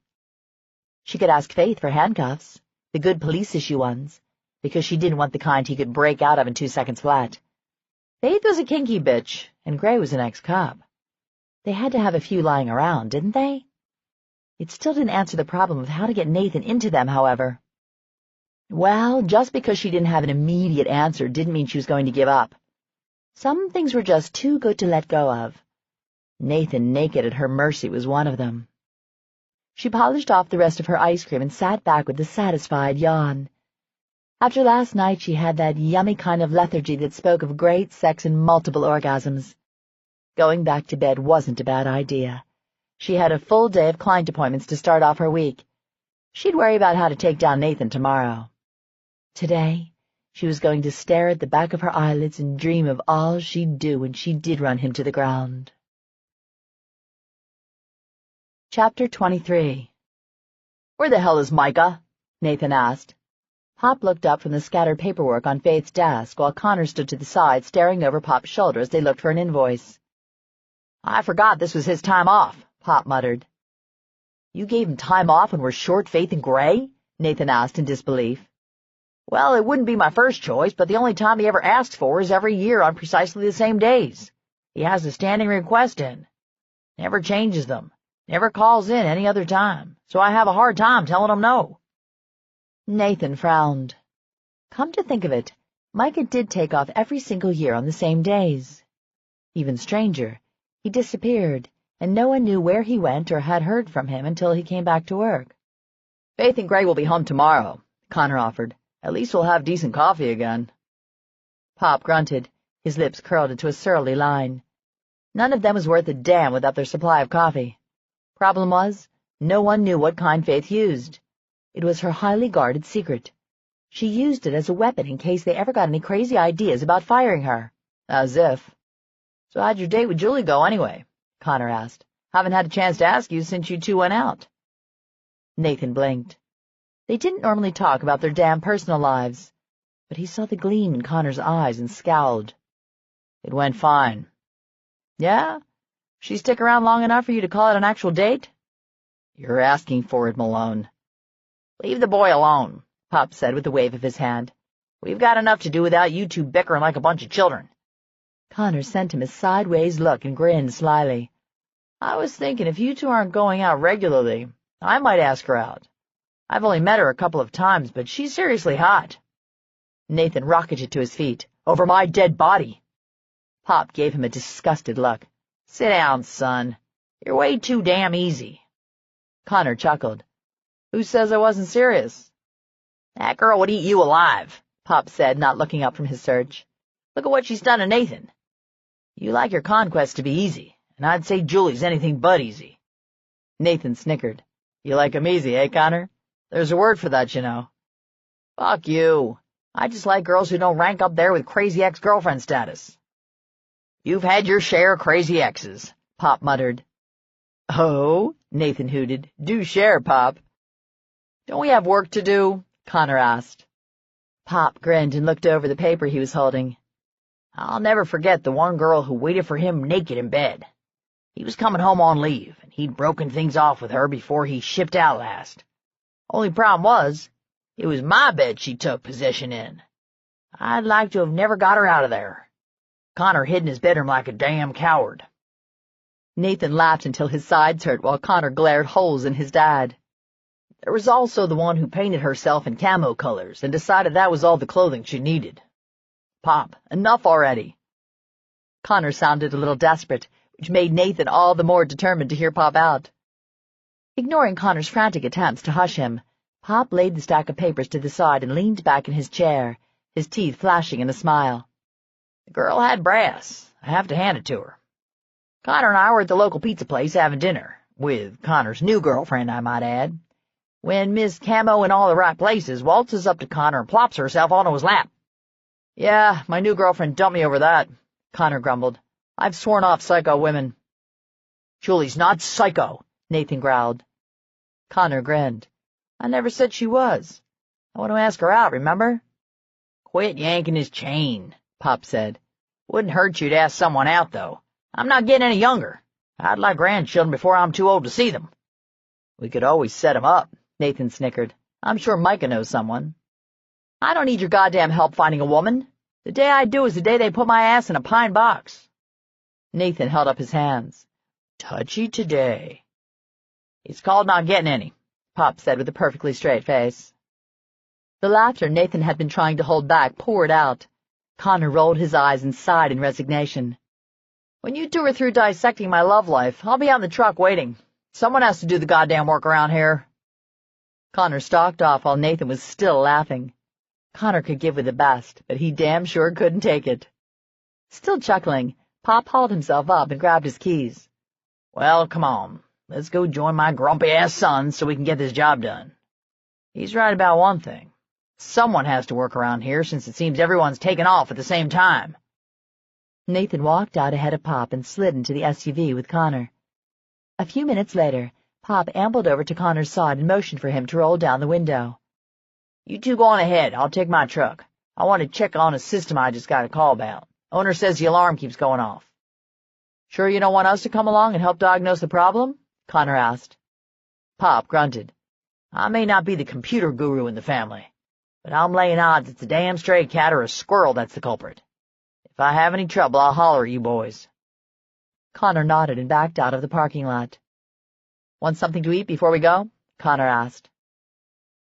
She could ask Faith for handcuffs, the good police-issue ones, because she didn't want the kind he could break out of in 2 seconds flat. Faith was a kinky bitch, and Gray was an ex-cop. They had to have a few lying around, didn't they? It still didn't answer the problem of how to get Nathan into them, however. Well, just because she didn't have an immediate answer didn't mean she was going to give up. Some things were just too good to let go of. Nathan naked at her mercy was one of them. She polished off the rest of her ice cream and sat back with a satisfied yawn. After last night she had that yummy kind of lethargy that spoke of great sex and multiple orgasms. Going back to bed wasn't a bad idea. She had a full day of client appointments to start off her week. She'd worry about how to take down Nathan tomorrow. Today, she was going to stare at the back of her eyelids and dream of all she'd do when she did run him to the ground. Chapter 23. "Where the hell is Micah?" Nathan asked. Pop looked up from the scattered paperwork on Faith's desk while Connor stood to the side staring over Pop's shoulder as they looked for an invoice. "I forgot this was his time off," Pop muttered. "You gave him time off when we're short Faith and Gray?" Nathan asked in disbelief. "Well, it wouldn't be my first choice, but the only time he ever asks for is every year on precisely the same days. He has a standing request in. Never changes them. Never calls in any other time, so I have a hard time telling him no." Nathan frowned. Come to think of it, Micah did take off every single year on the same days. Even stranger, he disappeared, and no one knew where he went or had heard from him until he came back to work. "Faith and Gray will be home tomorrow," Connor offered. "At least we'll have decent coffee again." Pop grunted, his lips curled into a surly line. None of them was worth a damn without their supply of coffee. Problem was, no one knew what kind Faith used. It was her highly guarded secret. She used it as a weapon in case they ever got any crazy ideas about firing her. As if. So how'd your date with Julie go anyway? Connor asked. Haven't had a chance to ask you since you two went out. Nathan blinked. They didn't normally talk about their damn personal lives, but he saw the gleam in Connor's eyes and scowled. It went fine. Yeah? She stick around long enough for you to call it an actual date? You're asking for it, Malone. Leave the boy alone, Pop said with a wave of his hand. We've got enough to do without you two bickering like a bunch of children. Connor sent him a sideways look and grinned slyly. I was thinking if you two aren't going out regularly, I might ask her out. I've only met her a couple of times, but she's seriously hot. Nathan rocketed to his feet. Over my dead body. Pop gave him a disgusted look. Sit down, son. You're way too damn easy. Connor chuckled. Who says I wasn't serious? That girl would eat you alive, Pop said, not looking up from his search. Look at what she's done to Nathan. You like your conquests to be easy, and I'd say Julie's anything but easy. Nathan snickered. You like 'em easy, eh, Connor? There's a word for that, you know. Fuck you. I just like girls who don't rank up there with crazy ex-girlfriend status. You've had your share of crazy exes, Pop muttered. Oh, Nathan hooted. Do share, Pop. Don't we have work to do? Connor asked. Pop grinned and looked over the paper he was holding. I'll never forget the one girl who waited for him naked in bed. He was coming home on leave, and he'd broken things off with her before he shipped out last. Only problem was, it was my bed she took possession in. I'd like to have never got her out of there. Connor hid in his bedroom like a damn coward. Nathan laughed until his sides hurt while Connor glared holes in his dad. There was also the one who painted herself in camo colors and decided that was all the clothing she needed. Pop, enough already. Connor sounded a little desperate, which made Nathan all the more determined to hear Pop out. Ignoring Connor's frantic attempts to hush him, Pop laid the stack of papers to the side and leaned back in his chair, his teeth flashing in a smile. The girl had brass. I have to hand it to her. Connor and I were at the local pizza place having dinner, with Connor's new girlfriend, I might add, when Miss Camo in all the right places waltzes up to Connor and plops herself onto his lap. Yeah, my new girlfriend dumped me over that, Connor grumbled. I've sworn off psycho women. Julie's not psycho, Nathan growled. Connor grinned. I never said she was. I want to ask her out, remember? Quit yanking his chain, Pop said. Wouldn't hurt you to ask someone out, though. I'm not getting any younger. I'd like grandchildren before I'm too old to see them. We could always set 'em up, Nathan snickered. I'm sure Micah knows someone. I don't need your goddamn help finding a woman. The day I do is the day they put my ass in a pine box. Nathan held up his hands. Touchy today. It's called not getting any, Pop said with a perfectly straight face. The laughter Nathan had been trying to hold back poured out. Connor rolled his eyes and sighed in resignation. When you two are through dissecting my love life, I'll be out in the truck waiting. Someone has to do the goddamn work around here. Connor stalked off while Nathan was still laughing. Connor could give with the best, but he damn sure couldn't take it. Still chuckling, Pop hauled himself up and grabbed his keys. Well, come on. Let's go join my grumpy-ass son so we can get this job done. He's right about one thing. Someone has to work around here since it seems everyone's taken off at the same time. Nathan walked out ahead of Pop and slid into the SUV with Connor. A few minutes later, Pop ambled over to Connor's side and motioned for him to roll down the window. You two go on ahead. I'll take my truck. I want to check on a system I just got a call about. Owner says the alarm keeps going off. Sure you don't want us to come along and help diagnose the problem? Connor asked. Pop grunted. I may not be the computer guru in the family, but I'm laying odds it's a damn stray cat or a squirrel that's the culprit. If I have any trouble, I'll holler at you boys. Connor nodded and backed out of the parking lot. Want something to eat before we go? Connor asked.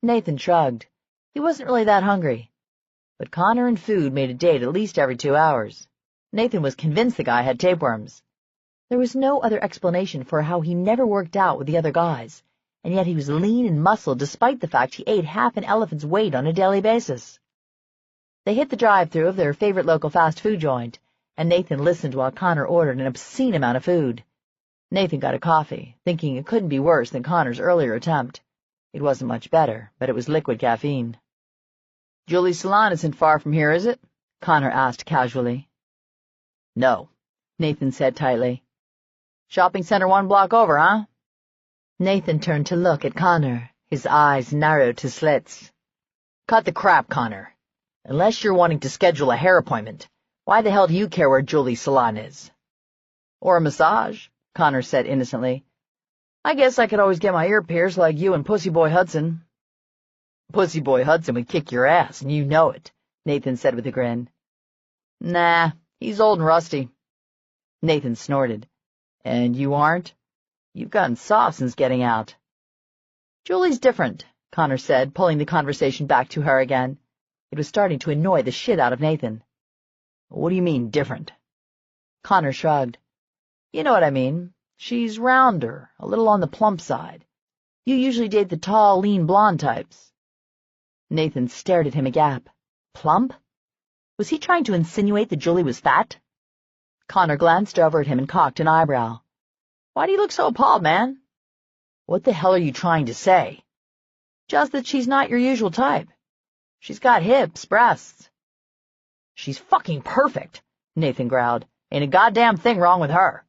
Nathan shrugged. He wasn't really that hungry. But Connor and food made a date at least every 2 hours. Nathan was convinced the guy had tapeworms. There was no other explanation for how he never worked out with the other guys, and yet he was lean and muscled despite the fact he ate half an elephant's weight on a daily basis. They hit the drive-thru of their favorite local fast food joint, and Nathan listened while Connor ordered an obscene amount of food. Nathan got a coffee, thinking it couldn't be worse than Connor's earlier attempt. It wasn't much better, but it was liquid caffeine. "Julie's salon isn't far from here, is it?" Connor asked casually. "No," Nathan said tightly. "Shopping center 1 block over, huh?" Nathan turned to look at Connor, his eyes narrowed to slits. "Cut the crap, Connor. Unless you're wanting to schedule a hair appointment, why the hell do you care where Julie's salon is?" "Or a massage," Connor said innocently. "I guess I could always get my ear pierced like you and Pussy Boy Hudson." "Pussy Boy Hudson would kick your ass, and you know it," Nathan said with a grin. "Nah, he's old and rusty." Nathan snorted. "And you aren't? You've gotten soft since getting out." "Julie's different," Connor said, pulling the conversation back to her again. It was starting to annoy the shit out of Nathan. "What do you mean, different?" Connor shrugged. "You know what I mean. She's rounder, a little on the plump side. You usually date the tall, lean blonde types." Nathan stared at him agape. Plump? Was he trying to insinuate that Julie was fat? Connor glanced over at him and cocked an eyebrow. "Why do you look so appalled, man?" "What the hell are you trying to say?" "Just that she's not your usual type. She's got hips, breasts." "She's fucking perfect," Nathan growled. "Ain't a goddamn thing wrong with her."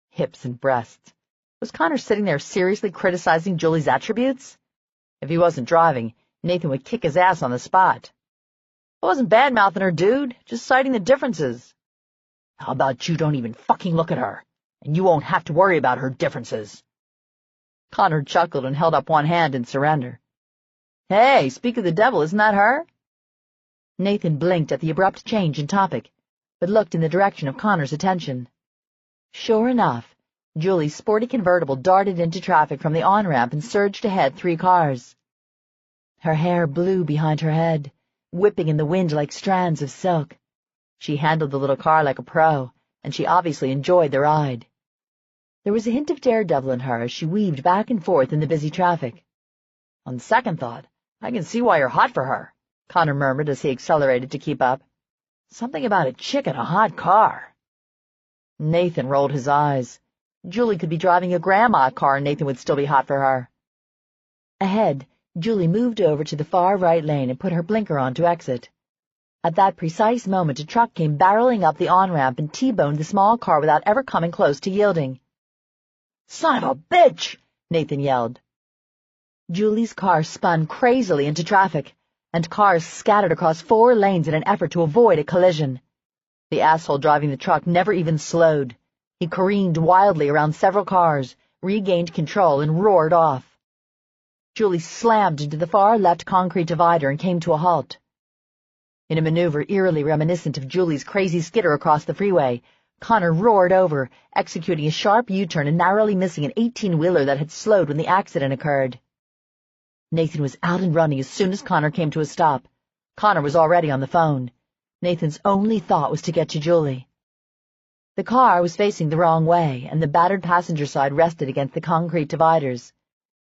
Hips and breasts. Was Connor sitting there seriously criticizing Julie's attributes? If he wasn't driving, Nathan would kick his ass on the spot. "I wasn't bad-mouthing her, dude, just citing the differences." "How about you don't even fucking look at her, and you won't have to worry about her differences." Connor chuckled and held up one hand in surrender. "Hey, speak of the devil, isn't that her?" Nathan blinked at the abrupt change in topic, but looked in the direction of Connor's attention. Sure enough, Julie's sporty convertible darted into traffic from the on-ramp and surged ahead 3 cars. Her hair blew behind her head, whipping in the wind like strands of silk. She handled the little car like a pro, and she obviously enjoyed the ride. There was a hint of daredevil in her as she weaved back and forth in the busy traffic. "On second thought, I can see why you're hot for her," Connor murmured as he accelerated to keep up. "Something about a chick in a hot car." Nathan rolled his eyes. Julie could be driving a grandma car and Nathan would still be hot for her. Ahead, Julie moved over to the far right lane and put her blinker on to exit. At that precise moment, a truck came barreling up the on-ramp and T-boned the small car without ever coming close to yielding. "Son of a bitch!" Nathan yelled. Julie's car spun crazily into traffic, and cars scattered across 4 lanes in an effort to avoid a collision. The asshole driving the truck never even slowed. He careened wildly around several cars, regained control, and roared off. Julie slammed into the far left concrete divider and came to a halt. In a maneuver eerily reminiscent of Julie's crazy skitter across the freeway, Connor roared over, executing a sharp U-turn and narrowly missing an 18-wheeler that had slowed when the accident occurred. Nathan was out and running as soon as Connor came to a stop. Connor was already on the phone. Nathan's only thought was to get to Julie. The car was facing the wrong way, and the battered passenger side rested against the concrete dividers.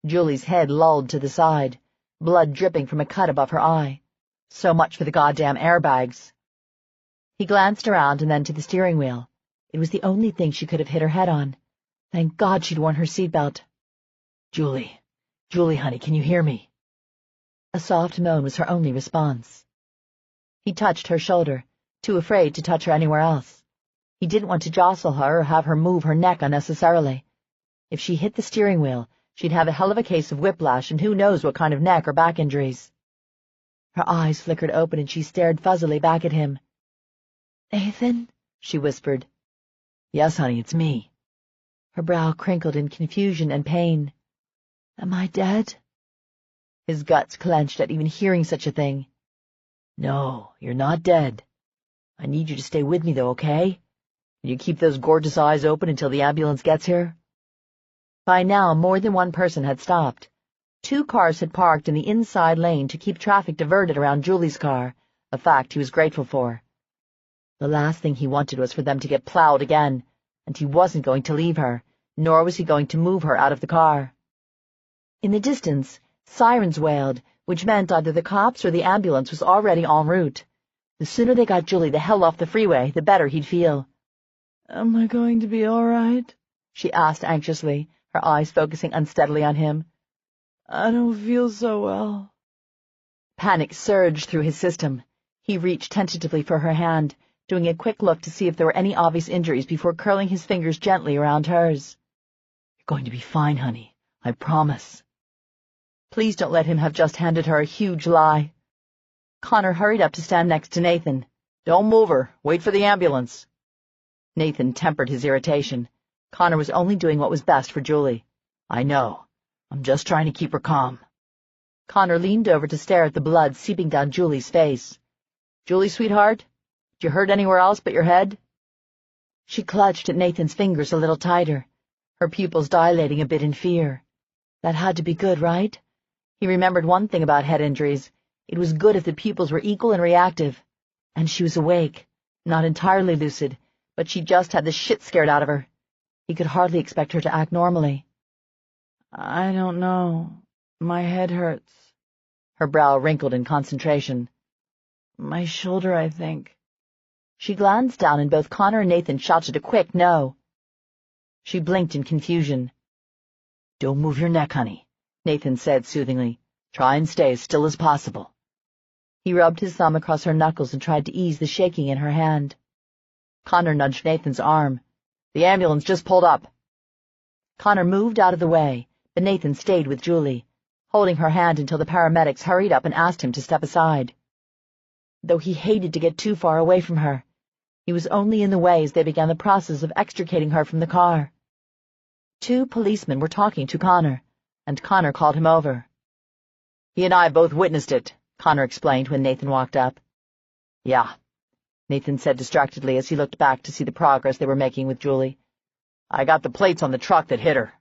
Julie's head lolled to the side, blood dripping from a cut above her eye. So much for the goddamn airbags. He glanced around and then to the steering wheel. It was the only thing she could have hit her head on. Thank God she'd worn her seatbelt. Julie, honey, can you hear me?" A soft moan was her only response. He touched her shoulder, too afraid to touch her anywhere else. He didn't want to jostle her or have her move her neck unnecessarily. If she hit the steering wheel, she'd have a hell of a case of whiplash and who knows what kind of neck or back injuries. Her eyes flickered open and she stared fuzzily back at him. "Nathan?" she whispered. "Yes, honey, it's me." Her brow crinkled in confusion and pain. "Am I dead?" His guts clenched at even hearing such a thing. "No, you're not dead. I need you to stay with me, though, okay? Can you keep those gorgeous eyes open until the ambulance gets here?" By now, more than one person had stopped. 2 cars had parked in the inside lane to keep traffic diverted around Julie's car, a fact he was grateful for. The last thing he wanted was for them to get plowed again, and he wasn't going to leave her, nor was he going to move her out of the car. In the distance, sirens wailed, which meant either the cops or the ambulance was already en route. The sooner they got Julie the hell off the freeway, the better he'd feel. Am I going to be all right? She asked anxiously, her eyes focusing unsteadily on him. I don't feel so well. Panic surged through his system. He reached tentatively for her hand, doing a quick look to see if there were any obvious injuries before curling his fingers gently around hers. You're going to be fine, honey. I promise. Please don't let him have just handed her a huge lie. Connor hurried up to stand next to Nathan. Don't move her. Wait for the ambulance. Nathan tempered his irritation. Connor was only doing what was best for Julie. I know. I'm just trying to keep her calm. Connor leaned over to stare at the blood seeping down Julie's face. Julie, sweetheart? Did you hurt anywhere else but your head? She clutched at Nathan's fingers a little tighter, her pupils dilating a bit in fear. That had to be good, right? He remembered one thing about head injuries. It was good if the pupils were equal and reactive. And she was awake, not entirely lucid, but she just had the shit scared out of her. He could hardly expect her to act normally. I don't know. My head hurts. Her brow wrinkled in concentration. My shoulder, I think. She glanced down and both Connor and Nathan shouted a quick no. She blinked in confusion. Don't move your neck, honey, Nathan said soothingly. Try and stay as still as possible. He rubbed his thumb across her knuckles and tried to ease the shaking in her hand. Connor nudged Nathan's arm. The ambulance just pulled up. Connor moved out of the way, but Nathan stayed with Julie, holding her hand until the paramedics hurried up and asked him to step aside. Though he hated to get too far away from her, he was only in the way as they began the process of extricating her from the car. 2 policemen were talking to Connor, and Connor called him over. He and I both witnessed it, Connor explained when Nathan walked up. Yeah, Nathan said distractedly as he looked back to see the progress they were making with Julie. I got the plates on the truck that hit her.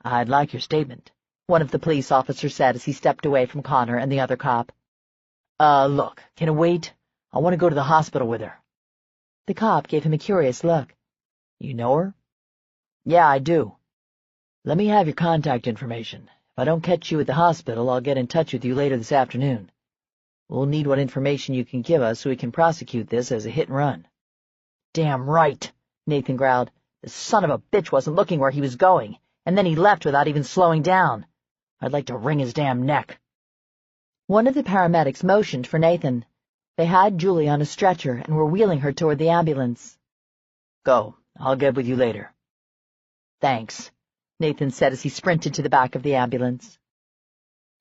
I'd like your statement, one of the police officers said as he stepped away from Connor and the other cop. Look, can it wait? I want to go to the hospital with her. The cop gave him a curious look. You know her? Yeah, I do. Let me have your contact information. If I don't catch you at the hospital, I'll get in touch with you later this afternoon. We'll need what information you can give us so we can prosecute this as a hit and run. Damn right, Nathan growled. The son of a bitch wasn't looking where he was going, and then he left without even slowing down. I'd like to wring his damn neck. One of the paramedics motioned for Nathan. They had Julie on a stretcher and were wheeling her toward the ambulance. Go. I'll get with you later. Thanks, Nathan said as he sprinted to the back of the ambulance.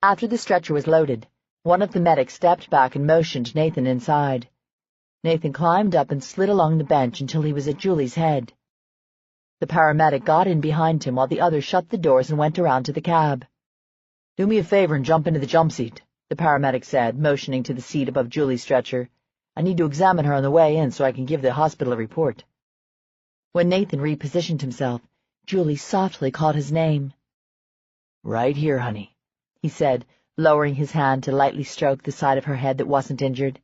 After the stretcher was loaded, one of the medics stepped back and motioned Nathan inside. Nathan climbed up and slid along the bench until he was at Julie's head. The paramedic got in behind him while the other shut the doors and went around to the cab. Do me a favor and jump into the jump seat, the paramedic said, motioning to the seat above Julie's stretcher. I need to examine her on the way in so I can give the hospital a report. When Nathan repositioned himself, Julie softly called his name. Right here, honey, he said, lowering his hand to lightly stroke the side of her head that wasn't injured.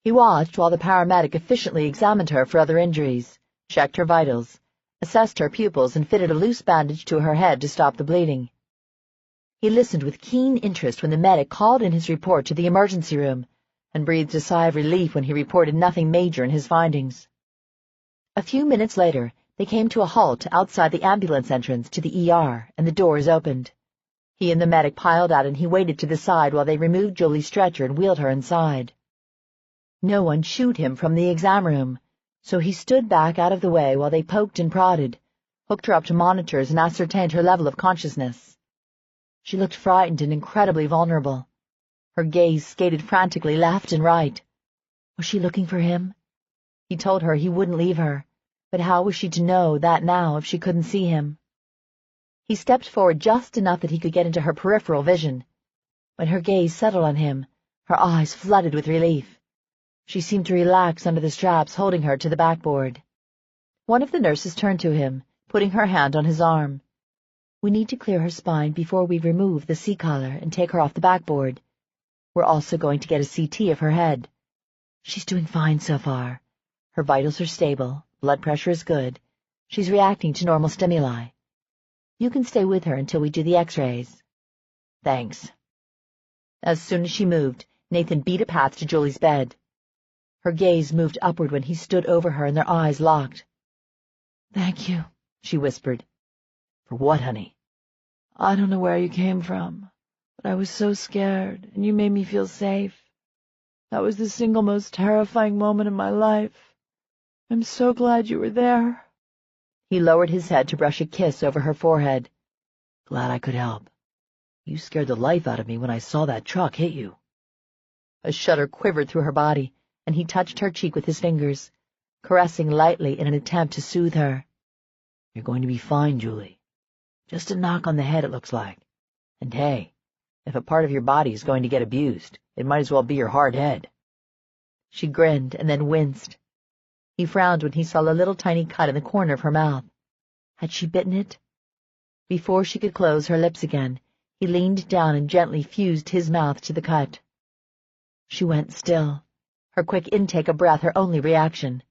He watched while the paramedic efficiently examined her for other injuries, checked her vitals, assessed her pupils, and fitted a loose bandage to her head to stop the bleeding. He listened with keen interest when the medic called in his report to the emergency room, and breathed a sigh of relief when he reported nothing major in his findings. A few minutes later, they came to a halt outside the ambulance entrance to the ER, and the doors opened. He and the medic piled out and he waited to the side while they removed Julie's stretcher and wheeled her inside. No one shooed him from the exam room, so he stood back out of the way while they poked and prodded, hooked her up to monitors and ascertained her level of consciousness. She looked frightened and incredibly vulnerable. Her gaze skated frantically left and right. Was she looking for him? He told her he wouldn't leave her, but how was she to know that now if she couldn't see him? He stepped forward just enough that he could get into her peripheral vision. When her gaze settled on him, her eyes flooded with relief. She seemed to relax under the straps holding her to the backboard. One of the nurses turned to him, putting her hand on his arm. We need to clear her spine before we remove the C-collar and take her off the backboard. We're also going to get a CT of her head. She's doing fine so far. Her vitals are stable, blood pressure is good. She's reacting to normal stimuli. You can stay with her until we do the x-rays. Thanks. As soon as she moved, Nathan beat a path to Julie's bed. Her gaze moved upward when he stood over her and their eyes locked. "Thank you," she whispered. "For what, honey?" "I don't know where you came from, but I was so scared, and you made me feel safe. That was the single most terrifying moment in my life. I'm so glad you were there." He lowered his head to brush a kiss over her forehead. "Glad I could help. You scared the life out of me when I saw that truck hit you." A shudder quivered through her body, and he touched her cheek with his fingers, caressing lightly in an attempt to soothe her. "You're going to be fine, Julie. Just a knock on the head, it looks like. And hey, if a part of your body is going to get abused, it might as well be your hard head." She grinned and then winced. He frowned when he saw a little tiny cut in the corner of her mouth. Had she bitten it? Before she could close her lips again, he leaned down and gently fused his mouth to the cut. She went still, her quick intake of breath her only reaction.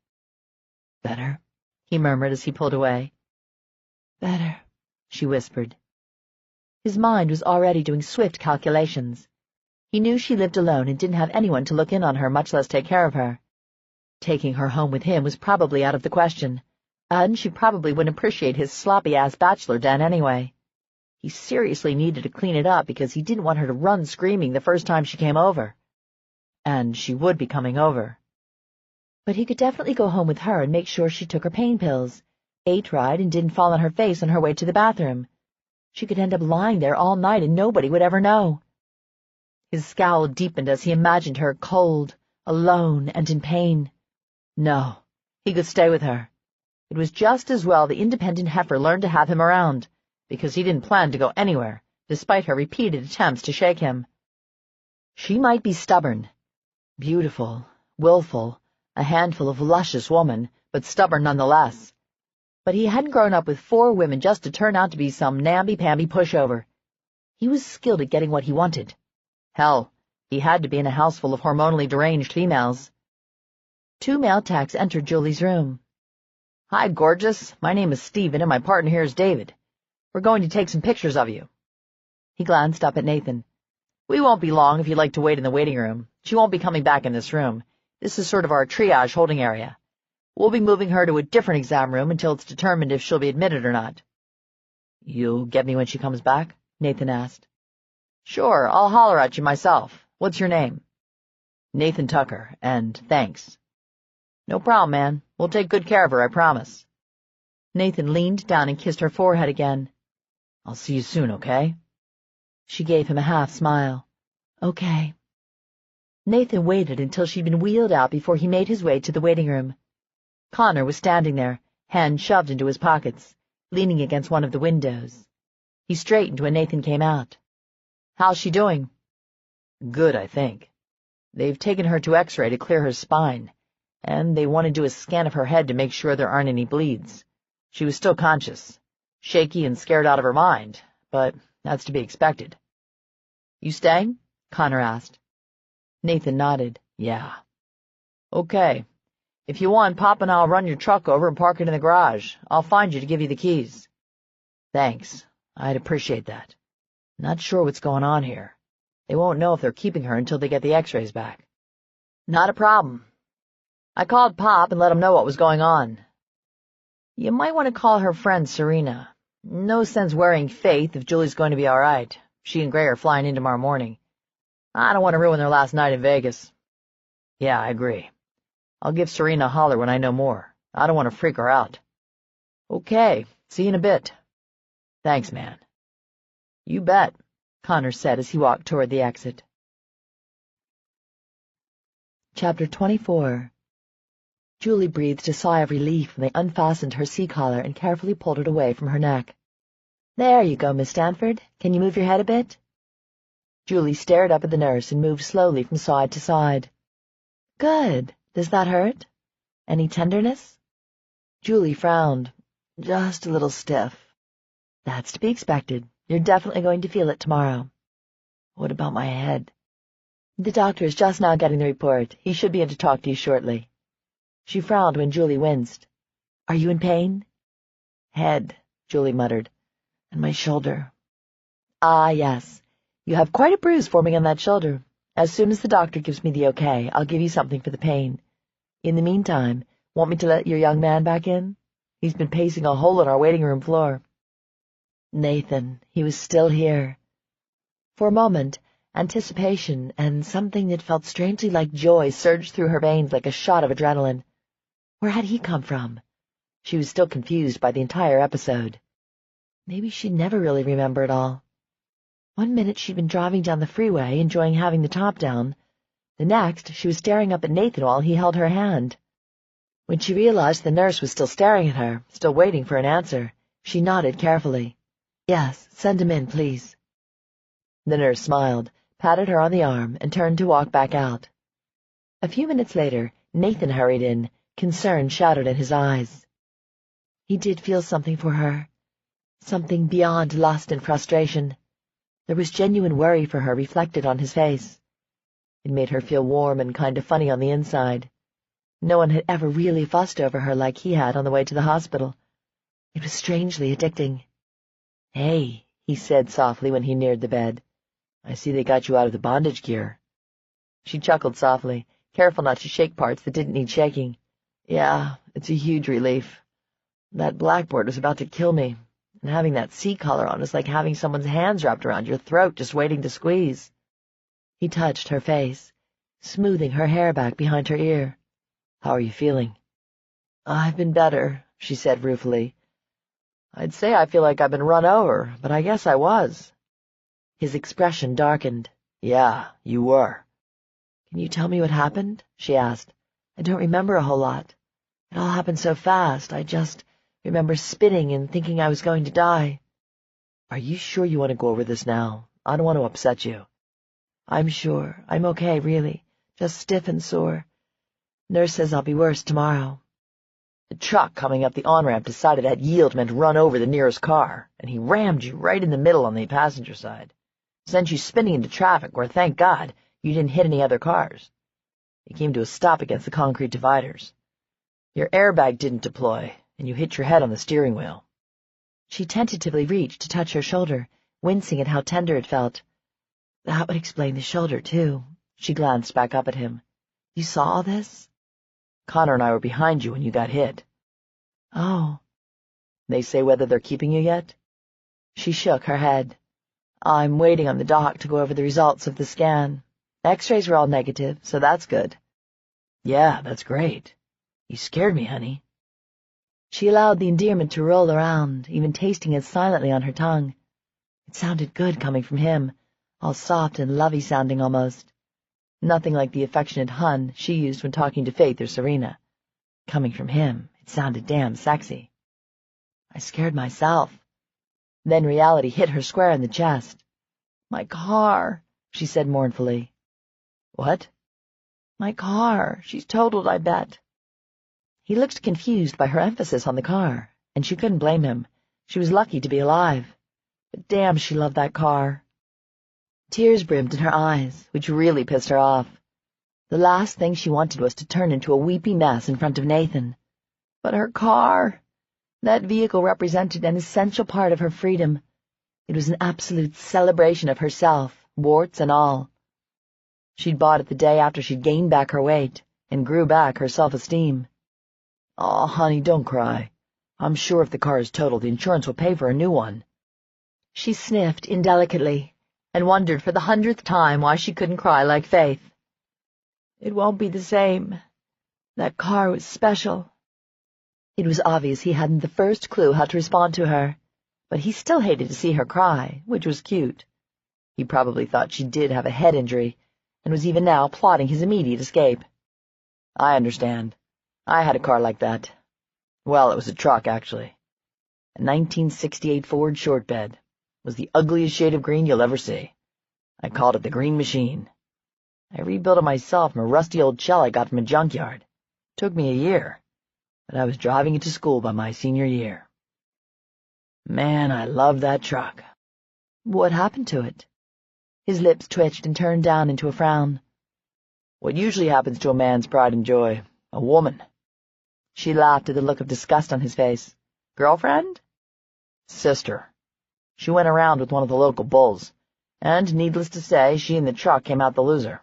"Better?" he murmured as he pulled away. "Better," she whispered. His mind was already doing swift calculations. He knew she lived alone and didn't have anyone to look in on her, much less take care of her. Taking her home with him was probably out of the question, and she probably wouldn't appreciate his sloppy-ass bachelor den anyway. He seriously needed to clean it up because he didn't want her to run screaming the first time she came over. And she would be coming over. But he could definitely go home with her and make sure she took her pain pills, ate right, and didn't fall on her face on her way to the bathroom. She could end up lying there all night and nobody would ever know. His scowl deepened as he imagined her cold, alone, and in pain. No, he could stay with her. It was just as well the independent heifer learned to have him around, because he didn't plan to go anywhere, despite her repeated attempts to shake him. She might be stubborn, beautiful, willful, a handful of luscious woman, but stubborn nonetheless. But he hadn't grown up with 4 women just to turn out to be some namby-pamby pushover. He was skilled at getting what he wanted. Hell, he had to be in a house full of hormonally deranged females. 2 male techs entered Julie's room. "Hi, gorgeous. My name is Steven, and my partner here is David. We're going to take some pictures of you." He glanced up at Nathan. "We won't be long if you'd like to wait in the waiting room. She won't be coming back in this room. This is sort of our triage holding area. We'll be moving her to a different exam room until it's determined if she'll be admitted or not." "You'll get me when she comes back?" Nathan asked. "Sure, I'll holler at you myself. What's your name?" "Nathan Tucker, and thanks." "No problem, man. We'll take good care of her, I promise." Nathan leaned down and kissed her forehead again. "I'll see you soon, okay?" She gave him a half smile. "Okay." Nathan waited until she'd been wheeled out before he made his way to the waiting room. Connor was standing there, hands shoved into his pockets, leaning against one of the windows. He straightened when Nathan came out. "How's she doing?" "Good, I think. They've taken her to X-ray to clear her spine, and they want to do a scan of her head to make sure there aren't any bleeds. She was still conscious, shaky and scared out of her mind, but that's to be expected." "You staying?" Connor asked. Nathan nodded. "Yeah." "Okay. If you want, Pop and I'll run your truck over and park it in the garage. I'll find you to give you the keys." "Thanks. I'd appreciate that. Not sure what's going on here. They won't know if they're keeping her until they get the X-rays back." "Not a problem. I called Pop and let him know what was going on. You might want to call her friend Serena. No sense worrying Faith if Julie's going to be all right. She and Gray are flying in tomorrow morning. I don't want to ruin their last night in Vegas." "Yeah, I agree. I'll give Serena a holler when I know more. I don't want to freak her out." "Okay, see you in a bit." "Thanks, man." "You bet," Connor said as he walked toward the exit. Chapter 24. Julie breathed a sigh of relief when they unfastened her sea collar and carefully pulled it away from her neck. "There you go, Miss Stanford. Can you move your head a bit?" Julie stared up at the nurse and moved slowly from side to side. "Good. Does that hurt? Any tenderness?" Julie frowned. "Just a little stiff." "That's to be expected. You're definitely going to feel it tomorrow." "What about my head?" "The doctor is just now getting the report. He should be in to talk to you shortly." She frowned when Julie winced. "Are you in pain?" "Head," Julie muttered, "and my shoulder." "Ah, yes. You have quite a bruise forming on that shoulder. As soon as the doctor gives me the okay, I'll give you something for the pain. In the meantime, want me to let your young man back in? He's been pacing a hole in our waiting room floor." Nathan, he was still here. For a moment, anticipation and something that felt strangely like joy surged through her veins like a shot of adrenaline. Where had he come from? She was still confused by the entire episode. Maybe she'd never really remember it all. One minute she'd been driving down the freeway, enjoying having the top down. The next, she was staring up at Nathan while he held her hand. When she realized the nurse was still staring at her, still waiting for an answer, she nodded carefully. "Yes, send him in, please." The nurse smiled, patted her on the arm, and turned to walk back out. A few minutes later, Nathan hurried in, concern shadowed in his eyes. He did feel something for her, something beyond lust and frustration. There was genuine worry for her reflected on his face. It made her feel warm and kind of funny on the inside. No one had ever really fussed over her like he had on the way to the hospital. It was strangely addicting. "Hey," he said softly when he neared the bed. "I see they got you out of the bondage gear." She chuckled softly, careful not to shake parts that didn't need shaking. "Yeah, it's a huge relief. That blackboard was about to kill me, and having that C-collar on is like having someone's hands wrapped around your throat just waiting to squeeze." He touched her face, smoothing her hair back behind her ear. "How are you feeling?" "I've been better," she said ruefully. "I'd say I feel like I've been run over, but I guess I was." His expression darkened. "Yeah, you were." "Can you tell me what happened?" she asked. "I don't remember a whole lot. It all happened so fast, I just remember spinning and thinking I was going to die." "Are you sure you want to go over this now? I don't want to upset you." "I'm sure. I'm okay, really. Just stiff and sore. Nurse says I'll be worse tomorrow." The truck coming up the on-ramp decided at yield meant run over the nearest car, and he rammed you right in the middle on the passenger side. Sent you spinning into traffic where, thank God, you didn't hit any other cars. You came to a stop against the concrete dividers. Your airbag didn't deploy, and you hit your head on the steering wheel. She tentatively reached to touch her shoulder, wincing at how tender it felt. That would explain the shoulder, too. She glanced back up at him. "You saw all this?" "Connor and I were behind you when you got hit." "Oh." "They say whether they're keeping you yet?" She shook her head. "I'm waiting on the doc to go over the results of the scan. X-rays were all negative, so that's good." "Yeah, that's great. You scared me, honey." She allowed the endearment to roll around, even tasting it silently on her tongue. It sounded good coming from him, all soft and lovey-sounding almost. Nothing like the affectionate hun she used when talking to Faith or Serena. Coming from him, it sounded damn sexy. I scared myself. Then reality hit her square in the chest. "My car," she said mournfully. "What?" "My car. She's totaled, I bet." He looked confused by her emphasis on the car, and she couldn't blame him. She was lucky to be alive. But damn, she loved that car. Tears brimmed in her eyes, which really pissed her off. The last thing she wanted was to turn into a weepy mess in front of Nathan. But her car! That vehicle represented an essential part of her freedom. It was an absolute celebration of herself, warts and all. She'd bought it the day after she'd gained back her weight, and grew back her self-esteem. "Aw, honey, don't cry. I'm sure if the car is totaled, the insurance will pay for a new one." She sniffed indelicately, and wondered for the 100th time why she couldn't cry like Faith. "It won't be the same. That car was special." It was obvious he hadn't the first clue how to respond to her, but he still hated to see her cry, which was cute. He probably thought she did have a head injury, and was even now plotting his immediate escape. "I understand. I had a car like that. Well, it was a truck, actually. A 1968 Ford short bed. Was the ugliest shade of green you'll ever see. I called it the Green Machine. I rebuilt it myself from a rusty old shell I got from a junkyard. Took me a year, but I was driving it to school by my senior year. Man, I loved that truck." "What happened to it?" His lips twitched and turned down into a frown. "What usually happens to a man's pride and joy, a woman." She laughed at the look of disgust on his face. "Girlfriend?" "Sister. She went around with one of the local bulls, and, needless to say, she and the truck came out the loser."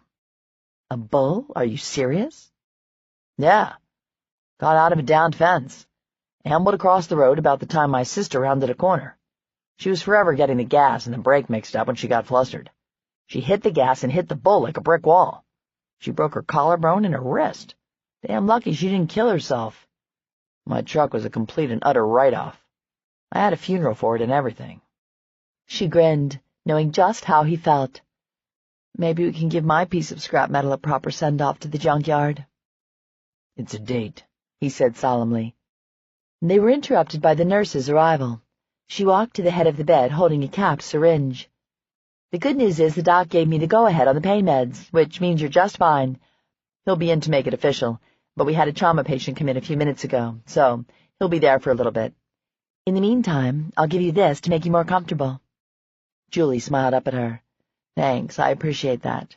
"A bull? Are you serious?" Yeah. Got out of a downed fence. Ambled across the road about the time my sister rounded a corner. She was forever getting the gas and the brake mixed up when she got flustered. She hit the gas and hit the bull like a brick wall. She broke her collarbone and her wrist. Damn lucky she didn't kill herself. My truck was a complete and utter write-off. I had a funeral for it and everything. She grinned, knowing just how he felt. Maybe we can give my piece of scrap metal a proper send-off to the junkyard. It's a date, he said solemnly. They were interrupted by the nurse's arrival. She walked to the head of the bed, holding a capped syringe. The good news is the doc gave me the go-ahead on the pain meds, which means you're just fine. He'll be in to make it official, but we had a trauma patient come in a few minutes ago, so he'll be there for a little bit. In the meantime, I'll give you this to make you more comfortable. Julie smiled up at her. Thanks, I appreciate that.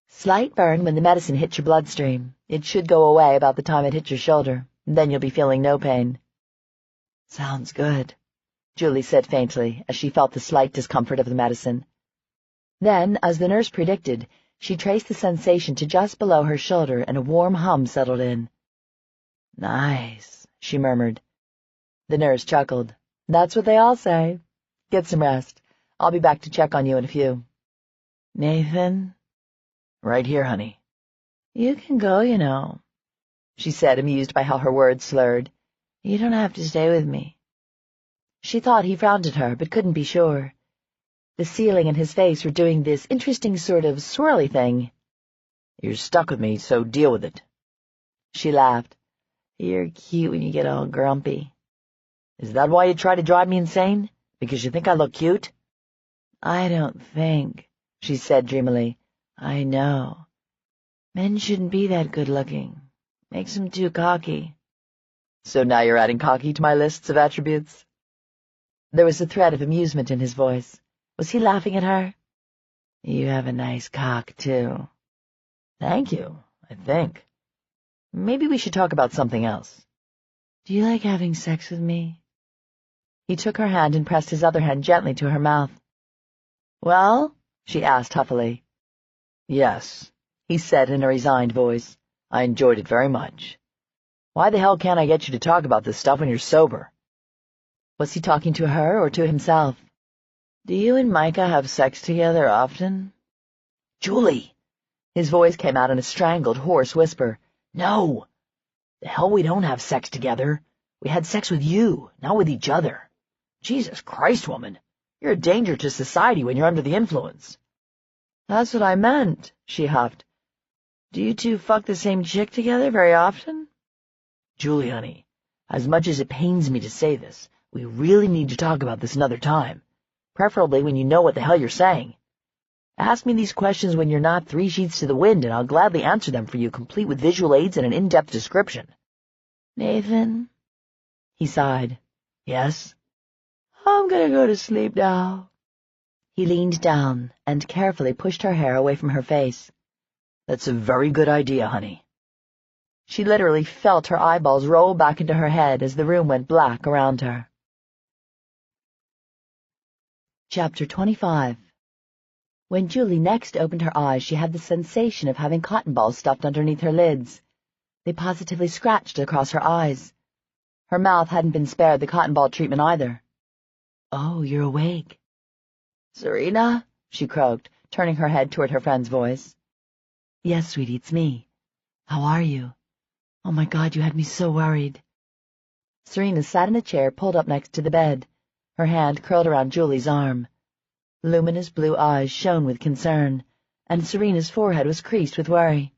Slight burn when the medicine hits your bloodstream. It should go away about the time it hits your shoulder. Then you'll be feeling no pain. Sounds good, Julie said faintly as she felt the slight discomfort of the medicine. Then, as the nurse predicted, she traced the sensation to just below her shoulder and a warm hum settled in. Nice, she murmured. The nurse chuckled. That's what they all say. Get some rest. I'll be back to check on you in a few. Nathan? Right here, honey. You can go, you know, she said, amused by how her words slurred. You don't have to stay with me. She thought he frowned at her, but couldn't be sure. The ceiling and his face were doing this interesting sort of swirly thing. You're stuck with me, so deal with it. She laughed. You're cute when you get all grumpy. Is that why you try to drive me insane? Because you think I look cute? I don't think, she said dreamily. I know. Men shouldn't be that good-looking. Makes them too cocky. So now you're adding cocky to my lists of attributes? There was a thread of amusement in his voice. Was he laughing at her? You have a nice cock, too. Thank you, I think. Maybe we should talk about something else. Do you like having sex with me? He took her hand and pressed his other hand gently to her mouth. Well? She asked huffily. Yes, he said in a resigned voice. I enjoyed it very much. Why the hell can't I get you to talk about this stuff when you're sober? Was he talking to her or to himself? Do you and Micah have sex together often? Julie! His voice came out in a strangled, hoarse whisper. No! The hell we don't have sex together. We had sex with you, not with each other. Jesus Christ, woman! You're a danger to society when you're under the influence. That's what I meant, she huffed. Do you two fuck the same chick together very often? Julie, honey, as much as it pains me to say this, we really need to talk about this another time, preferably when you know what the hell you're saying. Ask me these questions when you're not 3 sheets to the wind, and I'll gladly answer them for you, complete with visual aids and an in-depth description. Nathan? He sighed. Yes? I'm gonna go to sleep now. He leaned down and carefully pushed her hair away from her face. That's a very good idea, honey. She literally felt her eyeballs roll back into her head as the room went black around her. Chapter 25. When Julie next opened her eyes, she had the sensation of having cotton balls stuffed underneath her lids. They positively scratched across her eyes. Her mouth hadn't been spared the cotton ball treatment either. Oh, you're awake. Serena? She croaked, turning her head toward her friend's voice. Yes, sweetie, it's me. How are you? Oh my God, you had me so worried. Serena sat in a chair pulled up next to the bed, her hand curled around Julie's arm. Luminous blue eyes shone with concern, and Serena's forehead was creased with worry.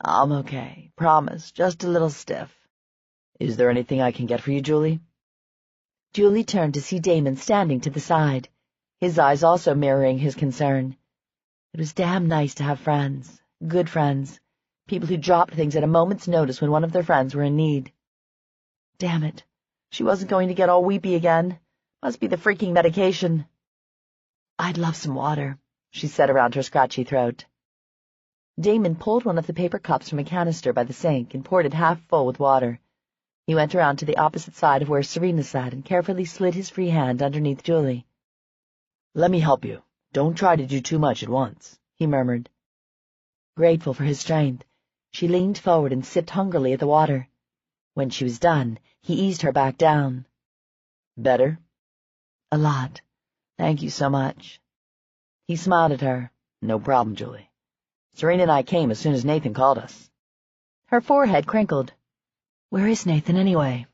I'm okay, promise, just a little stiff. Is there anything I can get for you, Julie? Julie turned to see Damon standing to the side, his eyes also mirroring his concern. It was damn nice to have friends, good friends, people who dropped things at a moment's notice when one of their friends were in need. Damn it, she wasn't going to get all weepy again. Must be the freaking medication. I'd love some water, she said around her scratchy throat. Damon pulled one of the paper cups from a canister by the sink and poured it half full with water. He went around to the opposite side of where Serena sat and carefully slid his free hand underneath Julie. Let me help you. Don't try to do too much at once, he murmured. Grateful for his strength, She leaned forward and sipped hungrily at the water. When she was done, he eased her back down. Better? A lot. Thank you so much. He smiled at her. No problem, Julie. Serena and I came as soon as Nathan called us. Her forehead crinkled. Where is Nathan, anyway?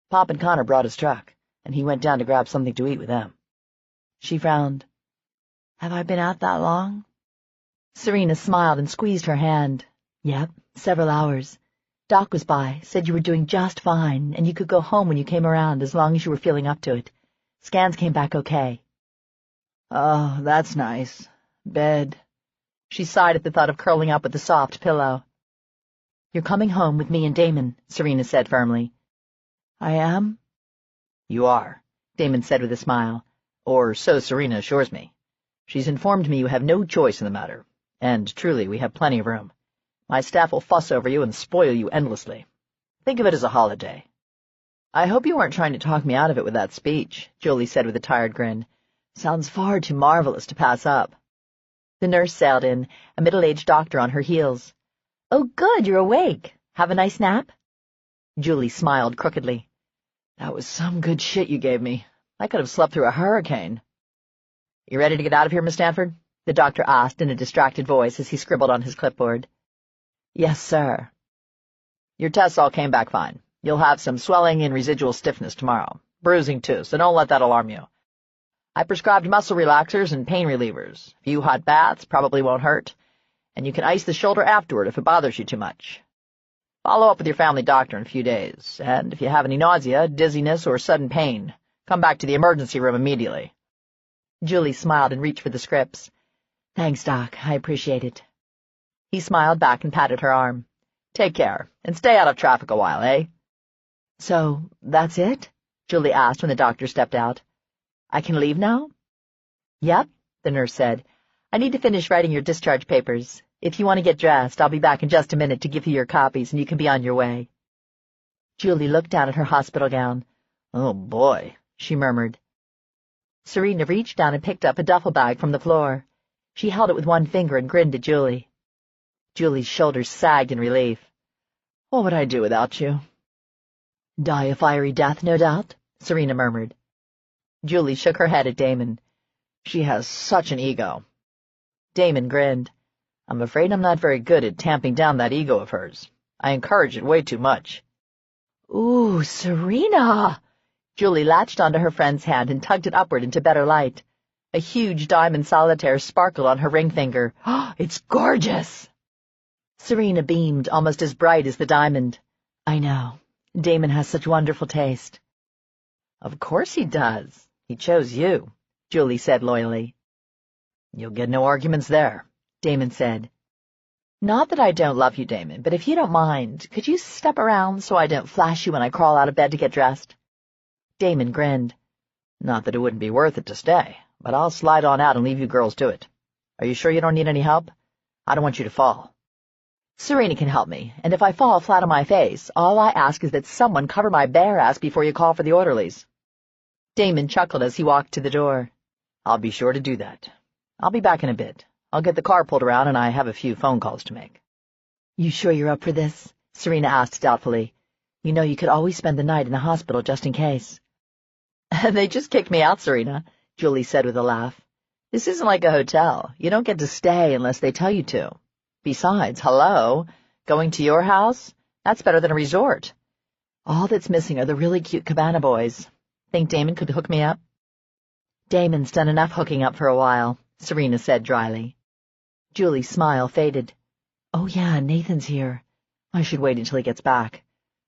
Pop and Connor brought his truck, and he went down to grab something to eat with them. She frowned. Have I been out that long? Serena smiled and squeezed her hand. Yep, several hours. Doc was by, said you were doing just fine, and you could go home when you came around as long as you were feeling up to it. Scans came back okay. Oh, that's nice. Bed. She sighed at the thought of curling up with the soft pillow. You're coming home with me and Damon, Serena said firmly. I am? You are, Damon said with a smile. Or so Serena assures me. She's informed me you have no choice in the matter, and truly we have plenty of room. My staff will fuss over you and spoil you endlessly. Think of it as a holiday. I hope you weren't trying to talk me out of it with that speech, Julie said with a tired grin. Sounds far too marvelous to pass up. The nurse sailed in, a middle-aged doctor on her heels. Oh, good, you're awake. Have a nice nap? Julie smiled crookedly. That was some good shit you gave me. I could have slept through a hurricane. You ready to get out of here, Miss Stanford? The doctor asked in a distracted voice as he scribbled on his clipboard. Yes, sir. Your tests all came back fine. You'll have some swelling and residual stiffness tomorrow. Bruising, too, so don't let that alarm you. I prescribed muscle relaxers and pain relievers. A few hot baths probably won't hurt, and you can ice the shoulder afterward if it bothers you too much. Follow up with your family doctor in a few days, and if you have any nausea, dizziness, or sudden pain, come back to the emergency room immediately. Julie smiled and reached for the scripts. Thanks, Doc. I appreciate it. He smiled back and patted her arm. Take care, and stay out of traffic a while, eh? So, that's it? Julie asked when the doctor stepped out. I can leave now? Yep, the nurse said. I need to finish writing your discharge papers. If you want to get dressed, I'll be back in just a minute to give you your copies, and you can be on your way. Julie looked down at her hospital gown. Oh, boy, she murmured. Serena reached down and picked up a duffel bag from the floor. She held it with one finger and grinned at Julie. Julie's shoulders sagged in relief. What would I do without you? Die a fiery death, no doubt, Serena murmured. Julie shook her head at Damon. She has such an ego. Damon grinned. I'm afraid I'm not very good at tamping down that ego of hers. I encourage it way too much. Ooh, Serena! Julie latched onto her friend's hand and tugged it upward into better light. A huge diamond solitaire sparkled on her ring finger. Oh, it's gorgeous! Serena beamed, almost as bright as the diamond. I know. Damon has such wonderful taste. Of course he does. He chose you, Julie said loyally. You'll get no arguments there, Damon said. Not that I don't love you, Damon, but if you don't mind, could you step around so I don't flash you when I crawl out of bed to get dressed? Damon grinned. Not that it wouldn't be worth it to stay, but I'll slide on out and leave you girls to it. Are you sure you don't need any help? I don't want you to fall. Serena can help me, and if I fall flat on my face, all I ask is that someone cover my bare ass before you call for the orderlies. Damon chuckled as he walked to the door. I'll be sure to do that. I'll be back in a bit. I'll get the car pulled around, and I have a few phone calls to make. You sure you're up for this? Serena asked doubtfully. You know you could always spend the night in the hospital just in case. They just kicked me out, Serena, Julie said with a laugh. This isn't like a hotel. You don't get to stay unless they tell you to. Besides, hello, going to your house? That's better than a resort. All that's missing are the really cute cabana boys. Think Damon could hook me up? Damon's done enough hooking up for a while, Serena said dryly. Julie's smile faded. Oh yeah, Nathan's here. I should wait until he gets back.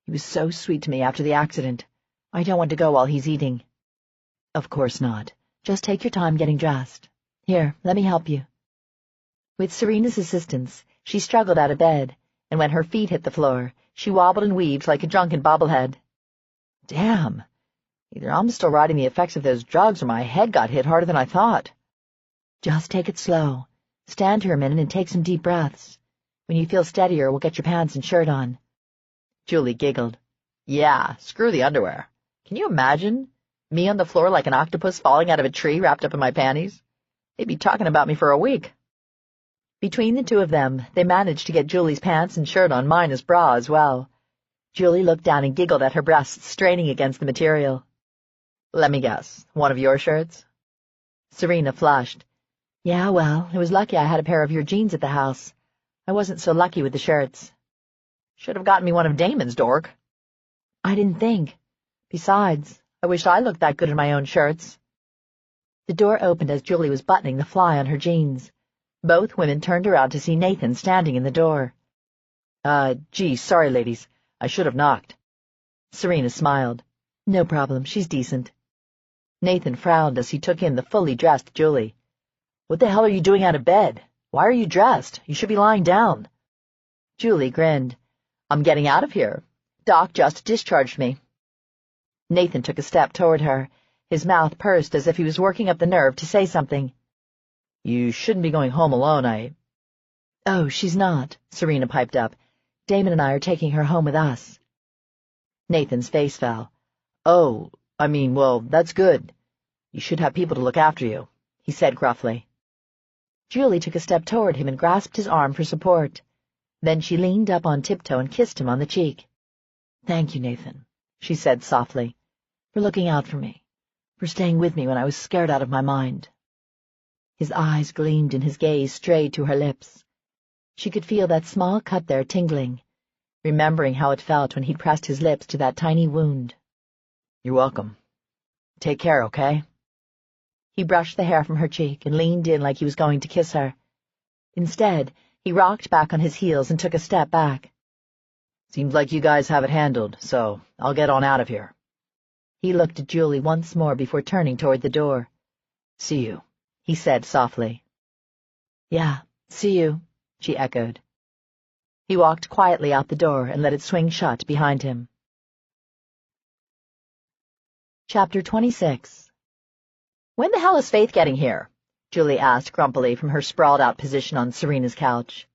He was so sweet to me after the accident. I don't want to go while he's eating. Of course not. Just take your time getting dressed. Here, let me help you. With Serena's assistance, she struggled out of bed, and when her feet hit the floor, she wobbled and weaved like a drunken bobblehead. Damn! Either I'm still riding the effects of those drugs or my head got hit harder than I thought. Just take it slow. Stand here a minute and take some deep breaths. When you feel steadier, we'll get your pants and shirt on. Julie giggled. Yeah, screw the underwear. Can you imagine? Me on the floor like an octopus falling out of a tree wrapped up in my panties? They'd be talking about me for a week. Between the two of them, they managed to get Julie's pants and shirt on minus bra as well. Julie looked down and giggled at her breasts straining against the material. Let me guess, one of your shirts? Serena flushed. Yeah, well, it was lucky I had a pair of your jeans at the house. I wasn't so lucky with the shirts. Should have gotten me one of Damon's, dork. I didn't think. Besides, I wished I looked that good in my own shirts. The door opened as Julie was buttoning the fly on her jeans. Both women turned around to see Nathan standing in the door. Gee, sorry, ladies. I should have knocked. Serena smiled. No problem, she's decent. Nathan frowned as he took in the fully dressed Julie. What the hell are you doing out of bed? Why are you dressed? You should be lying down. Julie grinned. I'm getting out of here. Doc just discharged me. Nathan took a step toward her, his mouth pursed as if he was working up the nerve to say something. You shouldn't be going home alone, Oh, she's not, Serena piped up. Damon and I are taking her home with us. Nathan's face fell. Oh, well, that's good. You should have people to look after you, he said gruffly. Julie took a step toward him and grasped his arm for support. Then she leaned up on tiptoe and kissed him on the cheek. Thank you, Nathan, she said softly, for looking out for me, for staying with me when I was scared out of my mind. His eyes gleamed and his gaze strayed to her lips. She could feel that small cut there tingling, remembering how it felt when he'd pressed his lips to that tiny wound. You're welcome. Take care, okay? He brushed the hair from her cheek and leaned in like he was going to kiss her. Instead, he rocked back on his heels and took a step back. Seems like you guys have it handled, so I'll get on out of here. He looked at Julie once more before turning toward the door. See you, he said softly. Yeah, see you, she echoed. He walked quietly out the door and let it swing shut behind him. Chapter 26. When the hell is Faith getting here? Julie asked grumpily from her sprawled-out position on Serena's couch.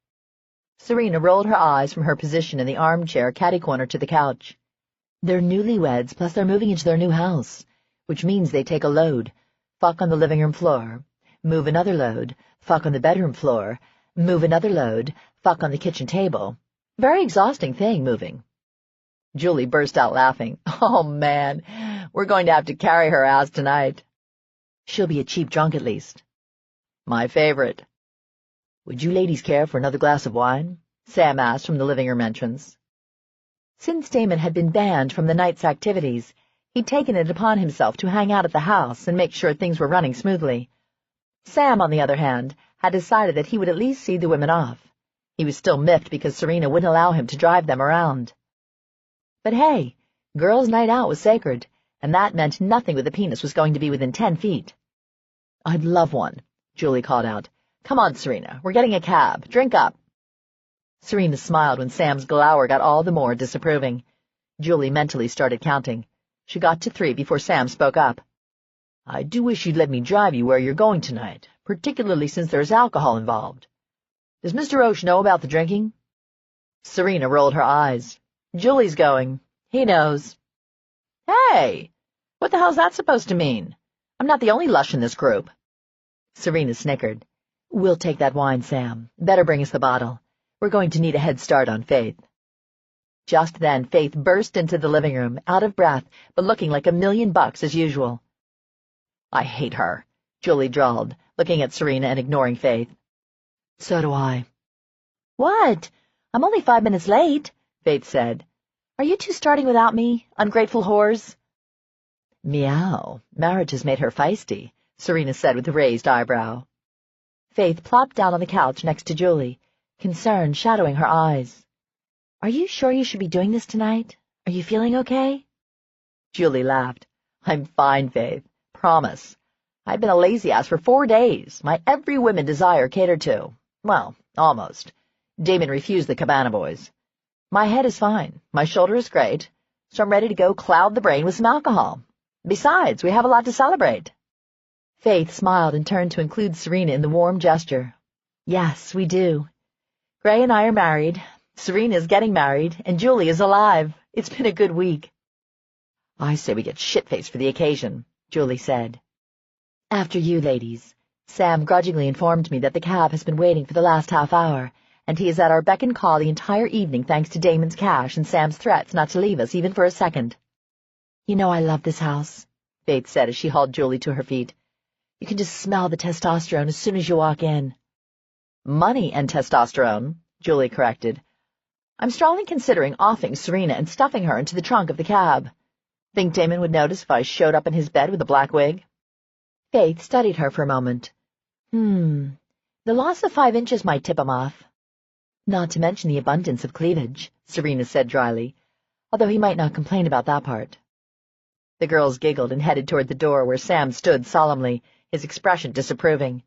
Serena rolled her eyes from her position in the armchair catty-corner to the couch. They're newlyweds, plus they're moving into their new house, which means they take a load, fuck on the living room floor, move another load, fuck on the bedroom floor, move another load, fuck on the kitchen table. Very exhausting thing, moving. Julie burst out laughing. Oh, man, we're going to have to carry her ass tonight. She'll be a cheap drunk at least. My favorite. Would you ladies care for another glass of wine? Sam asked from the living room entrance. Since Damon had been banned from the night's activities, he'd taken it upon himself to hang out at the house and make sure things were running smoothly. Sam, on the other hand, had decided that he would at least see the women off. He was still miffed because Serena wouldn't allow him to drive them around. But hey, girls' night out was sacred, and that meant nothing with a penis was going to be within 10 feet. I'd love one, Julie called out. Come on, Serena, we're getting a cab. Drink up. Serena smiled when Sam's glower got all the more disapproving. Julie mentally started counting. She got to 3 before Sam spoke up. I do wish you'd let me drive you where you're going tonight, particularly since there's alcohol involved. Does Mr. Roche know about the drinking? Serena rolled her eyes. Julie's going. He knows. Hey, what the hell's that supposed to mean? I'm not the only lush in this group. Serena snickered. We'll take that wine, Sam. Better bring us the bottle. We're going to need a head start on Faith. Just then, Faith burst into the living room, out of breath, but looking like $1,000,000 as usual. I hate her, Julie drawled, looking at Serena and ignoring Faith. So do I. What? I'm only 5 minutes late, Faith said. Are you two starting without me, ungrateful whores? Meow. Marriage has made her feisty, Serena said with a raised eyebrow. Faith plopped down on the couch next to Julie, concern shadowing her eyes. Are you sure you should be doing this tonight? Are you feeling okay? Julie laughed. I'm fine, Faith. Promise. I've been a lazy ass for 4 days. My every woman desire catered to. Well, almost. Damon refused the Cabana Boys. My head is fine. My shoulder is great. So I'm ready to go cloud the brain with some alcohol. Besides, we have a lot to celebrate. Faith smiled and turned to include Serena in the warm gesture. Yes, we do. Gray and I are married. Serena is getting married, and Julie is alive. It's been a good week. I say we get shit-faced for the occasion, Julie said. After you, ladies, Sam grudgingly informed me that the cab has been waiting for the last half hour, and he is at our beck and call the entire evening thanks to Damon's cash and Sam's threats not to leave us even for a second. You know I love this house, Faith said as she hauled Julie to her feet. You can just smell the testosterone as soon as you walk in. Money and testosterone, Julie corrected. I'm strongly considering offing Serena and stuffing her into the trunk of the cab. Think Damon would notice if I showed up in his bed with a black wig? Faith studied her for a moment. The loss of 5 inches might tip him off. Not to mention the abundance of cleavage, Serena said dryly, although he might not complain about that part. The girls giggled and headed toward the door where Sam stood solemnly, his expression disapproving.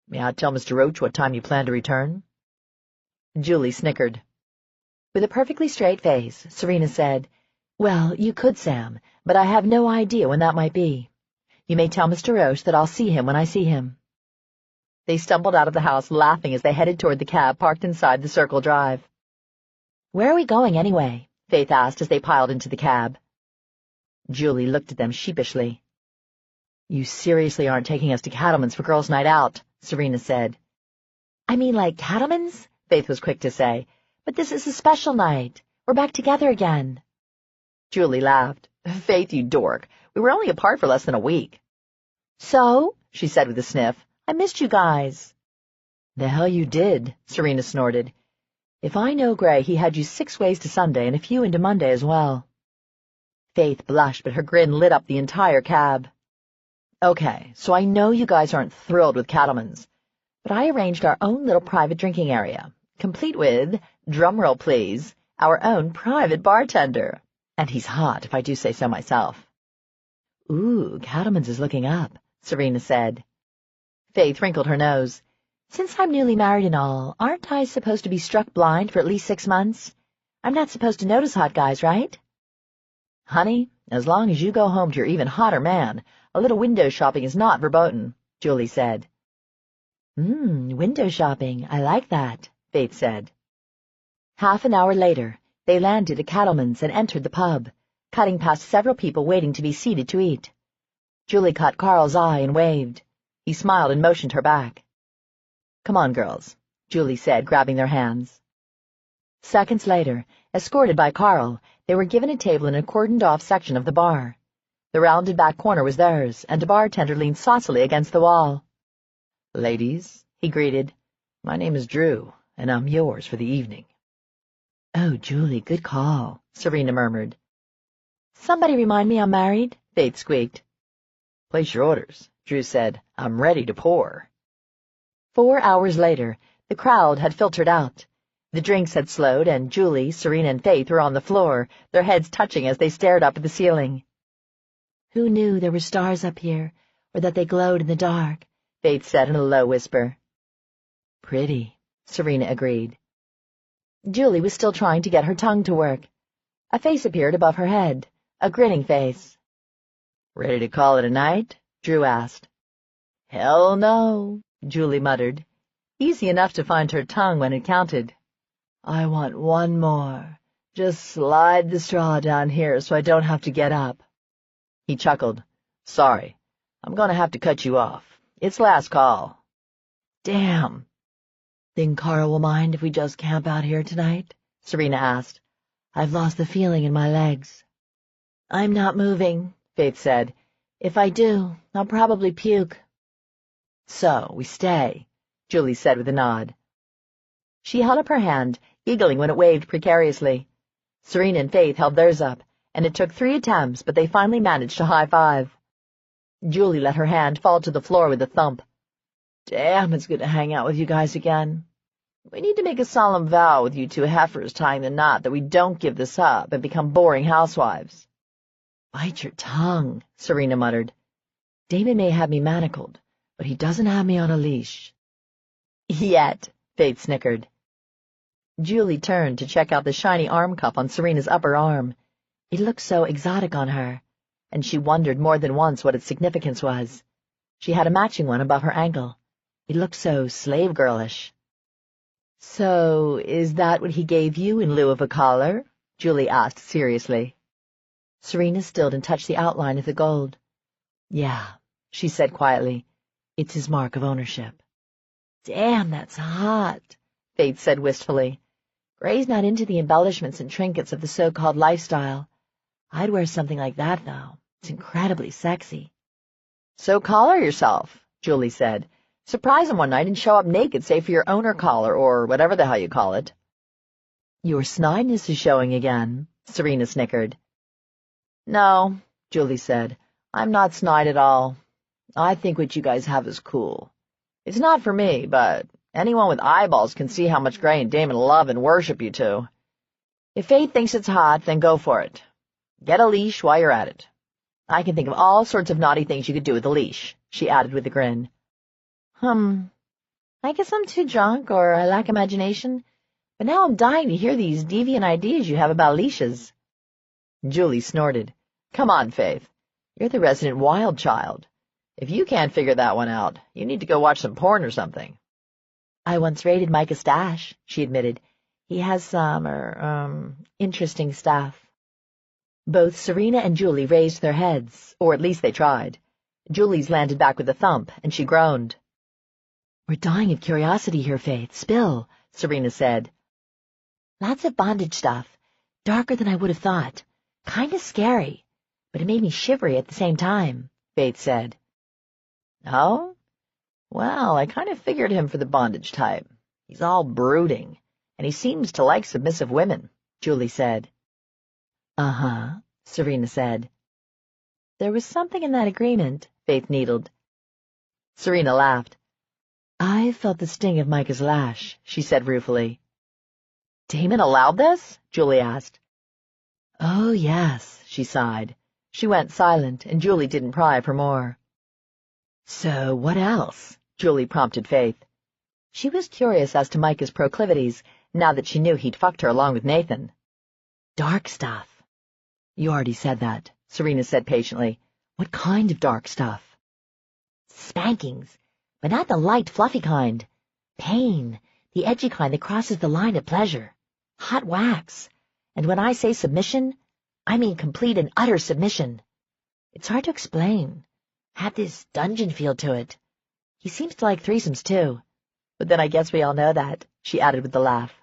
May I tell Mr. Roach what time you plan to return? Julie snickered. With a perfectly straight face, Serena said, Well, you could, Sam, but I have no idea when that might be. You may tell Mr. Roach that I'll see him when I see him. They stumbled out of the house laughing as they headed toward the cab parked inside the Circle Drive. Where are we going, anyway? Faith asked as they piled into the cab. Julie looked at them sheepishly. You seriously aren't taking us to Cattleman's for girls' night out, Serena said. I mean like Cattleman's? Faith was quick to say. But this is a special night. We're back together again. Julie laughed. Faith, you dork. We were only apart for less than a week. So, she said with a sniff, I missed you guys. The hell you did, Serena snorted. If I know Gray, he had you 6 ways to Sunday and a few into Monday as well. Faith blushed, but her grin lit up the entire cab. Okay, so I know you guys aren't thrilled with Cattleman's, but I arranged our own little private drinking area, complete with, drumroll please, our own private bartender. And he's hot, if I do say so myself. Ooh, Cattleman's is looking up, Serena said. Faith wrinkled her nose. Since I'm newly married and all, aren't I supposed to be struck blind for at least 6 months? I'm not supposed to notice hot guys, right? Honey, as long as you go home to your even hotter man, a little window shopping is not verboten, Julie said. Window shopping, I like that, Faith said. Half an hour later, they landed at Cattleman's and entered the pub, cutting past several people waiting to be seated to eat. Julie caught Carl's eye and waved. He smiled and motioned her back. Come on, girls, Julie said, grabbing their hands. Seconds later, escorted by Carl, they were given a table in a cordoned-off section of the bar. The rounded back corner was theirs, and a bartender leaned saucily against the wall. Ladies, he greeted, my name is Drew, and I'm yours for the evening. Oh, Julie, good call, Serena murmured. Somebody remind me I'm married, Faith squeaked. Place your orders, Drew said. I'm ready to pour. 4 hours later, the crowd had filtered out. The drinks had slowed, and Julie, Serena, and Faith were on the floor, their heads touching as they stared up at the ceiling. Who knew there were stars up here, or that they glowed in the dark? Faith said in a low whisper. Pretty, Serena agreed. Julie was still trying to get her tongue to work. A face appeared above her head, a grinning face. Ready to call it a night? Drew asked. Hell no, Julie muttered. Easy enough to find her tongue when it counted. I want one more. Just slide the straw down here so I don't have to get up. He chuckled. Sorry, I'm going to have to cut you off. It's last call. Damn. Think Carl will mind if we just camp out here tonight? Serena asked. I've lost the feeling in my legs. I'm not moving, Faith said. If I do, I'll probably puke. So, we stay, Julie said with a nod. She held up her hand, giggling when it waved precariously. Serena and Faith held theirs up, and it took 3 attempts, but they finally managed to high-five. Julie let her hand fall to the floor with a thump. Damn, it's good to hang out with you guys again. We need to make a solemn vow with you 2 heifers tying the knot that we don't give this up and become boring housewives. Bite your tongue, Serena muttered. Damon may have me manacled, but he doesn't have me on a leash. Yet, Faith snickered. Julie turned to check out the shiny arm cuff on Serena's upper arm. It looked so exotic on her, and she wondered more than once what its significance was. She had a matching one above her ankle. It looked so slave-girlish. So, is that what he gave you in lieu of a collar? Julie asked seriously. Serena stilled and touched the outline of the gold. Yeah, she said quietly. It's his mark of ownership. Damn, that's hot, Faith said wistfully. Gray's not into the embellishments and trinkets of the so-called lifestyle. I'd wear something like that, though. It's incredibly sexy. So collar yourself, Julie said. Surprise him one night and show up naked, say for your owner collar, or whatever the hell you call it. Your snideness is showing again, Serena snickered. No, Julie said. I'm not snide at all. I think what you guys have is cool. It's not for me, but anyone with eyeballs can see how much Gray and Damon love and worship you two. If Faith thinks it's hot, then go for it. Get a leash while you're at it. I can think of all sorts of naughty things you could do with a leash, she added with a grin. I guess I'm too drunk or I lack imagination, but now I'm dying to hear these deviant ideas you have about leashes. Julie snorted. Come on, Faith. You're the resident wild child. If you can't figure that one out, you need to go watch some porn or something. I once raided Micah's stash, she admitted. He has some, interesting stuff. Both Serena and Julie raised their heads, or at least they tried. Julie's landed back with a thump, and she groaned. We're dying of curiosity here, Faith. Spill, Serena said. Lots of bondage stuff. Darker than I would have thought. Kinda scary, but it made me shivery at the same time, Faith said. Oh? Well, I kind of figured him for the bondage type. He's all brooding, and he seems to like submissive women, Julie said. Uh-huh, Serena said. There was something in that agreement, Faith needled. Serena laughed. I felt the sting of Micah's lash, she said ruefully. Damon allowed this? Julie asked. Oh, yes, she sighed. She went silent, and Julie didn't pry for more. So what else? Julie prompted Faith. She was curious as to Micah's proclivities, now that she knew he'd fucked her along with Nathan. Dark stuff. You already said that, Serena said patiently. What kind of dark stuff? Spankings, but not the light, fluffy kind. Pain, the edgy kind that crosses the line of pleasure. Hot wax. And when I say submission, I mean complete and utter submission. It's hard to explain. Had this dungeon feel to it. He seems to like threesomes, too. But then I guess we all know that, she added with a laugh.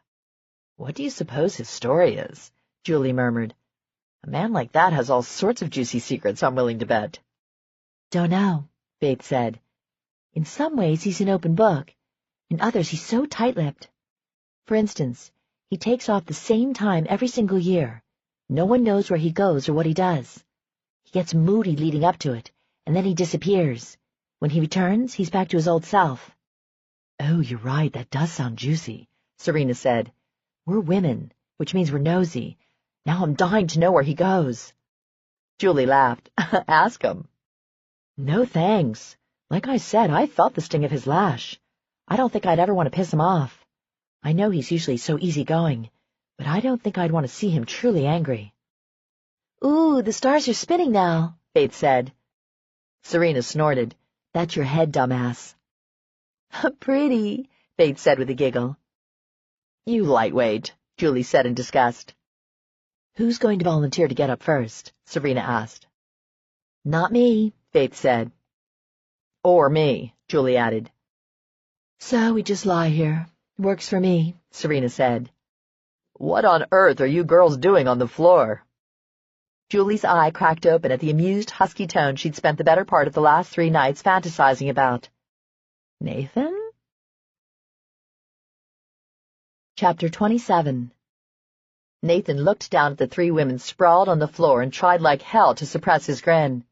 What do you suppose his story is? Julie murmured. A man like that has all sorts of juicy secrets, I'm willing to bet. Don't know, Faith said. In some ways he's an open book. In others he's so tight-lipped. For instance, he takes off the same time every single year. No one knows where he goes or what he does. He gets moody leading up to it, and then he disappears. When he returns, he's back to his old self. Oh, you're right, that does sound juicy, Serena said. We're women, which means we're nosy. Now I'm dying to know where he goes. Julie laughed. Ask him. No thanks. Like I said, I felt the sting of his lash. I don't think I'd ever want to piss him off. I know he's usually so easygoing, but I don't think I'd want to see him truly angry. Ooh, the stars are spinning now, Faith said. Serena snorted. That's your head, dumbass. Pretty, Faith said with a giggle. You lightweight, Julie said in disgust. Who's going to volunteer to get up first? Serena asked. Not me, Faith said. Or me, Julie added. So we just lie here. Works for me, Serena said. What on earth are you girls doing on the floor? Julie's eye cracked open at the amused, husky tone she'd spent the better part of the last 3 nights fantasizing about. Nathan? Chapter 27. Nathan looked down at the 3 women sprawled on the floor and tried like hell to suppress his grin.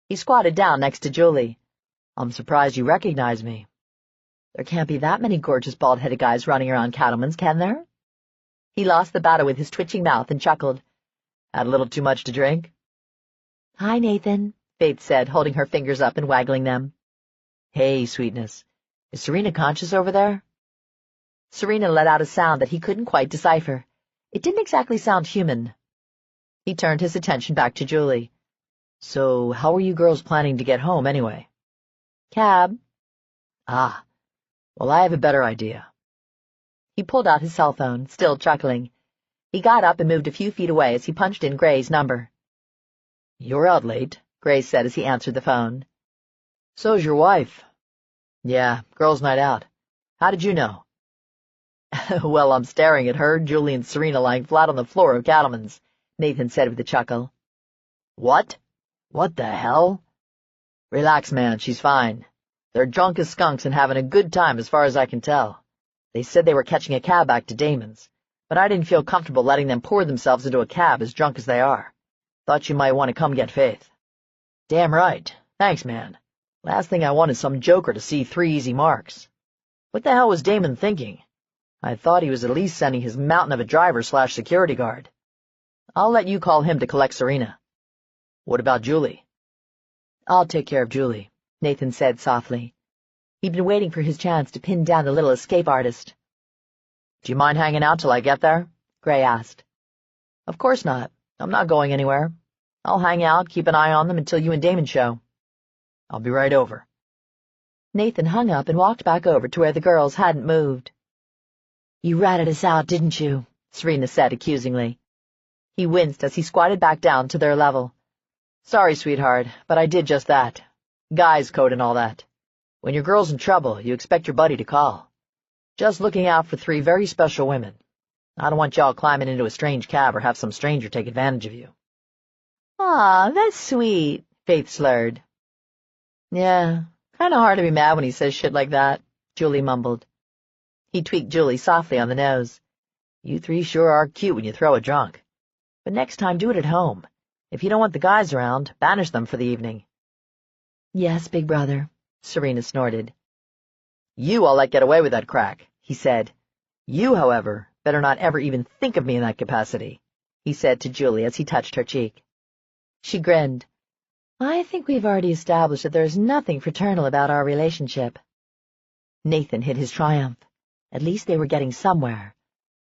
He squatted down next to Julie. I'm surprised you recognize me. There can't be that many gorgeous bald-headed guys running around Cattleman's, can there? He lost the battle with his twitching mouth and chuckled. Had a little too much to drink? Hi, Nathan, Faith said, holding her fingers up and waggling them. Hey, sweetness. Is Serena conscious over there? Serena let out a sound that he couldn't quite decipher. It didn't exactly sound human. He turned his attention back to Julie. So, how are you girls planning to get home, anyway? Cab. Ah, well, I have a better idea. He pulled out his cell phone, still chuckling. He got up and moved a few feet away as he punched in Gray's number. You're out late, Gray said as he answered the phone. So's your wife. Yeah, girls' night out. How did you know? Well, I'm staring at her, Julie and Serena lying flat on the floor of Cattleman's, Nathan said with a chuckle. What? What the hell? Relax, man, she's fine. They're drunk as skunks and having a good time as far as I can tell. They said they were catching a cab back to Damon's, but I didn't feel comfortable letting them pour themselves into a cab as drunk as they are. Thought you might want to come get Faith. Damn right. Thanks, man. Last thing I want is some joker to see 3 easy marks. What the hell was Damon thinking? I thought he was at least sending his mountain of a driver/security guard. I'll let you call him to collect Serena. What about Julie? I'll take care of Julie, Nathan said softly. He'd been waiting for his chance to pin down the little escape artist. Do you mind hanging out till I get there? Gray asked. Of course not. I'm not going anywhere. I'll hang out, keep an eye on them until you and Damon show. I'll be right over. Nathan hung up and walked back over to where the girls hadn't moved. You ratted us out, didn't you? Serena said accusingly. He winced as he squatted back down to their level. Sorry, sweetheart, but I did just that. Guys code and all that. When your girl's in trouble, you expect your buddy to call. Just looking out for 3 very special women. I don't want y'all climbing into a strange cab or have some stranger take advantage of you. Aw, that's sweet, Faith slurred. Yeah, kinda hard to be mad when he says shit like that, Julie mumbled. He tweaked Julie softly on the nose. You 3 sure are cute when you throw a drunk. But next time do it at home. If you don't want the guys around, banish them for the evening. Yes, big brother, Serena snorted. You all let get away with that crack, he said. You, however, better not ever even think of me in that capacity, he said to Julie as he touched her cheek. She grinned. I think we've already established that there's nothing fraternal about our relationship. Nathan hid his triumph. At least they were getting somewhere.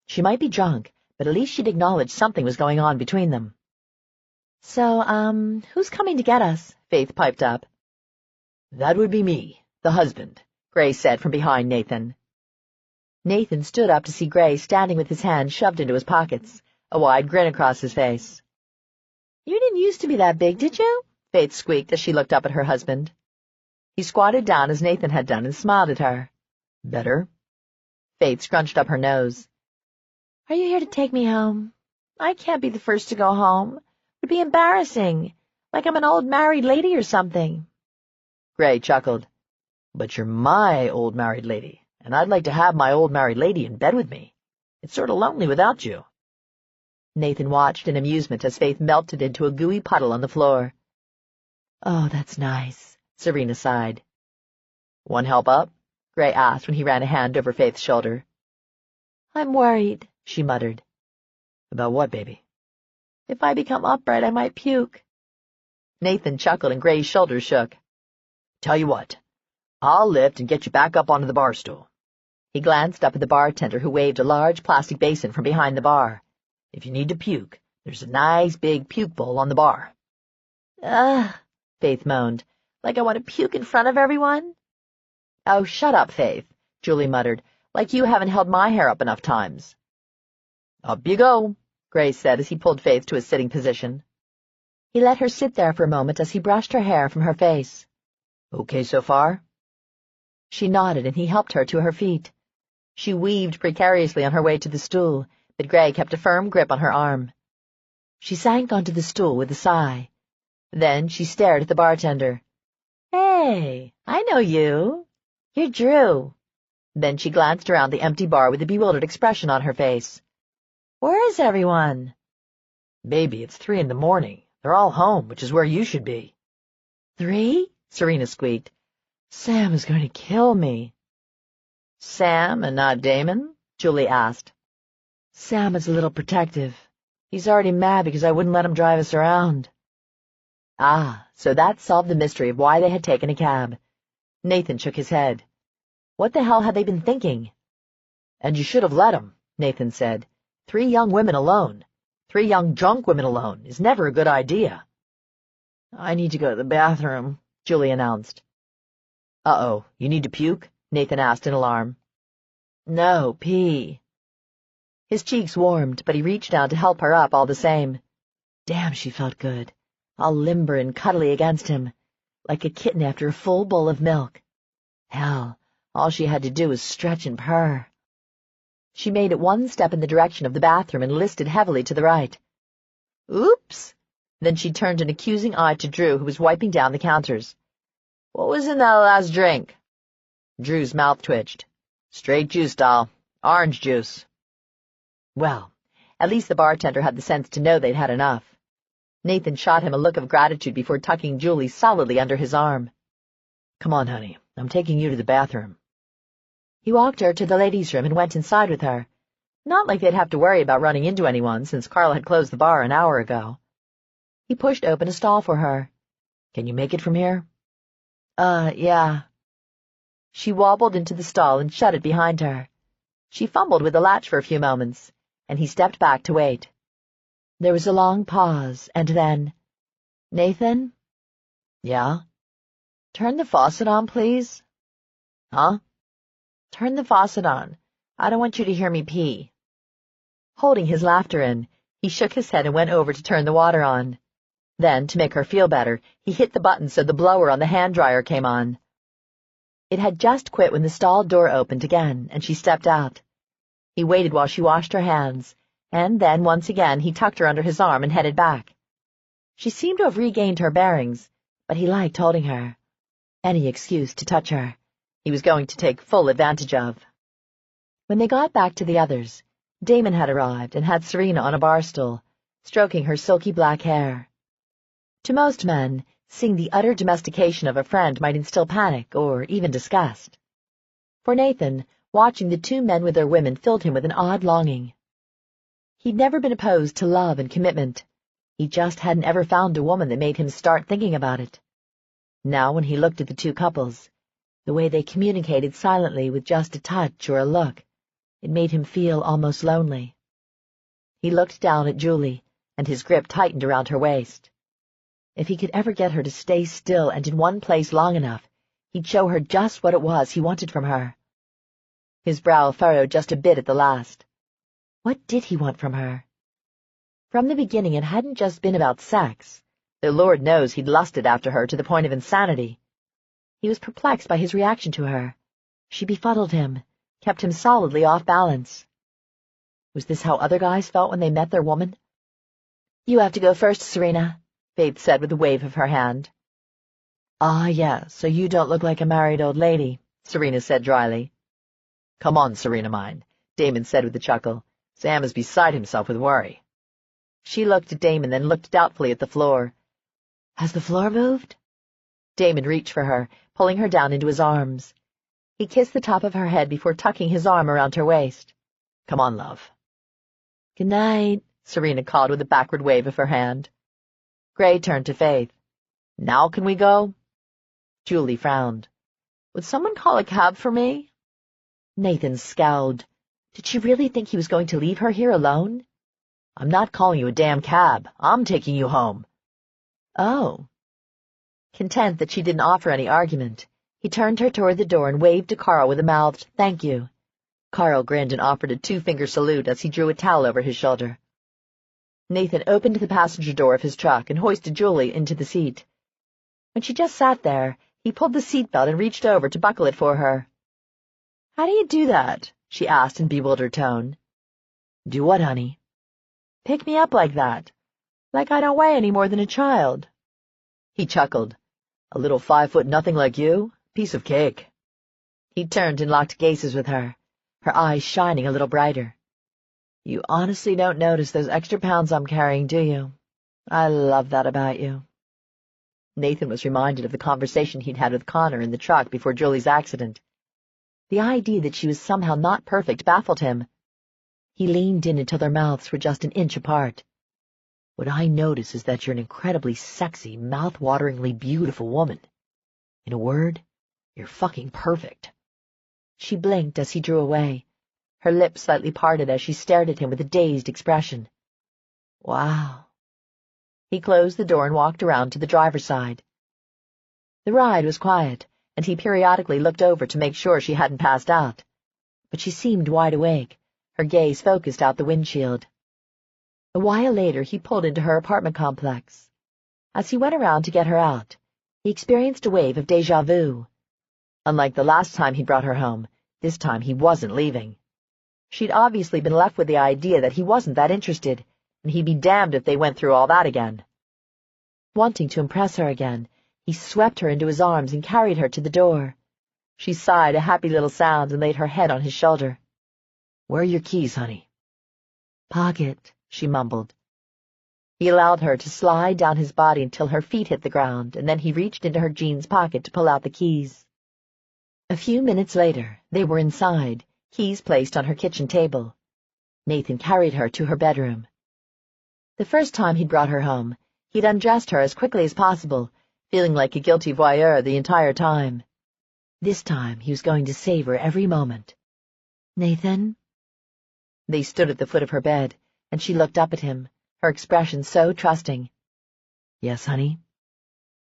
She might be drunk, but at least she'd acknowledged something was going on between them. So, who's coming to get us? Faith piped up. That would be me, the husband, Gray said from behind Nathan. Nathan stood up to see Gray standing with his hands shoved into his pockets, a wide grin across his face. You didn't used to be that big, did you? Faith squeaked as she looked up at her husband. He squatted down as Nathan had done and smiled at her. Better. Faith scrunched up her nose. Are you here to take me home? I can't be the first to go home. It'd be embarrassing, like I'm an old married lady or something. Gray chuckled. But you're my old married lady, and I'd like to have my old married lady in bed with me. It's sort of lonely without you. Nathan watched in amusement as Faith melted into a gooey puddle on the floor. Oh, that's nice, Serena sighed. Want help up? Gray asked when he ran a hand over Faith's shoulder. I'm worried, she muttered. About what, baby? If I become upright, I might puke. Nathan chuckled and Gray's shoulders shook. Tell you what, I'll lift and get you back up onto the bar stool. He glanced up at the bartender who waved a large plastic basin from behind the bar. If you need to puke, there's a nice big puke bowl on the bar. Ugh, Faith moaned. Like I want to puke in front of everyone? Oh, shut up, Faith, Julie muttered, like you haven't held my hair up enough times. Up you go, Gray said as he pulled Faith to a sitting position. He let her sit there for a moment as he brushed her hair from her face. Okay so far? She nodded and he helped her to her feet. She weaved precariously on her way to the stool, but Gray kept a firm grip on her arm. She sank onto the stool with a sigh. Then she stared at the bartender. Hey, I know you. You're Drew. Then she glanced around the empty bar with a bewildered expression on her face. Where is everyone? Baby, it's 3 a.m. They're all home, which is where you should be. 3? Serena squeaked. Sam is going to kill me. Sam and not Damon? Julie asked. Sam is a little protective. He's already mad because I wouldn't let him drive us around. Ah, so that solved the mystery of why they had taken a cab. Nathan shook his head. What the hell had they been thinking? And you should have let him, Nathan said. 3 young women alone. 3 young drunk women alone is never a good idea. I need to go to the bathroom, Julie announced. Uh-oh, you need to puke? Nathan asked in alarm. No, pee. His cheeks warmed, but he reached down to help her up all the same. Damn, she felt good, all limber and cuddly against him, like a kitten after a full bowl of milk. Hell, all she had to do was stretch and purr. She made it one step in the direction of the bathroom and listed heavily to the right. Oops! Then she turned an accusing eye to Drew, who was wiping down the counters. What was in that last drink? Drew's mouth twitched. Straight juice, doll. Orange juice. Well, at least the bartender had the sense to know they'd had enough. Nathan shot him a look of gratitude before tucking Julie solidly under his arm. Come on, honey. I'm taking you to the bathroom. He walked her to the ladies' room and went inside with her. Not like they'd have to worry about running into anyone, since Carl had closed the bar an hour ago. He pushed open a stall for her. Can you make it from here? Yeah. She wobbled into the stall and shut it behind her. She fumbled with the latch for a few moments, and he stepped back to wait. There was a long pause, and then, Nathan? Yeah? Turn the faucet on, please. Huh? Turn the faucet on. I don't want you to hear me pee. Holding his laughter in, he shook his head and went over to turn the water on. Then, to make her feel better, he hit the button so the blower on the hand dryer came on. It had just quit when the stall door opened again, and she stepped out. He waited while she washed her hands, and then, once again, he tucked her under his arm and headed back. She seemed to have regained her bearings, but he liked holding her. Any excuse to touch her, he was going to take full advantage of. When they got back to the others, Damon had arrived and had Serena on a bar stool, stroking her silky black hair. To most men, seeing the utter domestication of a friend might instill panic or even disgust. For Nathan, watching the two men with their women filled him with an odd longing. He'd never been opposed to love and commitment. He just hadn't ever found a woman that made him start thinking about it. Now, when he looked at the two couples, the way they communicated silently with just a touch or a look, it made him feel almost lonely. He looked down at Julie, and his grip tightened around her waist. If he could ever get her to stay still and in one place long enough, he'd show her just what it was he wanted from her. His brow furrowed just a bit at the last. What did he want from her? From the beginning, it hadn't just been about sex, though Lord knows he'd lusted after her to the point of insanity. He was perplexed by his reaction to her. She befuddled him, kept him solidly off balance. Was this how other guys felt when they met their woman? You have to go first, Serena, Faith said with a wave of her hand. Ah, yeah, so you don't look like a married old lady, Serena said dryly. Come on, Serena mine, Damon said with a chuckle. Sam is beside himself with worry. She looked at Damon, then looked doubtfully at the floor. Has the floor moved? Damon reached for her, pulling her down into his arms. He kissed the top of her head before tucking his arm around her waist. Come on, love. Good night, Serena called with a backward wave of her hand. Gray turned to Faith. Now can we go? Julie frowned. Would someone call a cab for me? Nathan scowled. Did she really think he was going to leave her here alone? I'm not calling you a damn cab. I'm taking you home. Oh. Content that she didn't offer any argument, he turned her toward the door and waved to Carl with a mouthed, thank you. Carl grinned and offered a two-finger salute as he drew a towel over his shoulder. Nathan opened the passenger door of his truck and hoisted Julie into the seat. When she just sat there, he pulled the seatbelt and reached over to buckle it for her. How do you do that? She asked in bewildered tone. Do what, honey? Pick me up like that. Like I don't weigh any more than a child. He chuckled. A little 5'0" like you? Piece of cake. He turned and locked gazes with her, her eyes shining a little brighter. You honestly don't notice those extra pounds I'm carrying, do you? I love that about you. Nathan was reminded of the conversation he'd had with Connor in the truck before Julie's accident. The idea that she was somehow not perfect baffled him. He leaned in until their mouths were just an inch apart. What I notice is that you're an incredibly sexy, mouth-wateringly beautiful woman. In a word, you're fucking perfect. She blinked as he drew away, her lips slightly parted as she stared at him with a dazed expression. Wow. He closed the door and walked around to the driver's side. The ride was quiet, and he periodically looked over to make sure she hadn't passed out. But she seemed wide awake, her gaze focused out the windshield. A while later, he pulled into her apartment complex. As he went around to get her out, he experienced a wave of déjà vu. Unlike the last time he brought her home, this time he wasn't leaving. She'd obviously been left with the idea that he wasn't that interested, and he'd be damned if they went through all that again. Wanting to impress her again, he swept her into his arms and carried her to the door. She sighed a happy little sound and laid her head on his shoulder. "Where are your keys, honey?" "Pocket," she mumbled. He allowed her to slide down his body until her feet hit the ground, and then he reached into her jeans pocket to pull out the keys. A few minutes later, they were inside, keys placed on her kitchen table. Nathan carried her to her bedroom. The first time he'd brought her home, he'd undressed her as quickly as possible, feeling like a guilty voyeur the entire time. This time he was going to savor every moment. "Nathan?" They stood at the foot of her bed, and she looked up at him, her expression so trusting. "Yes, honey?"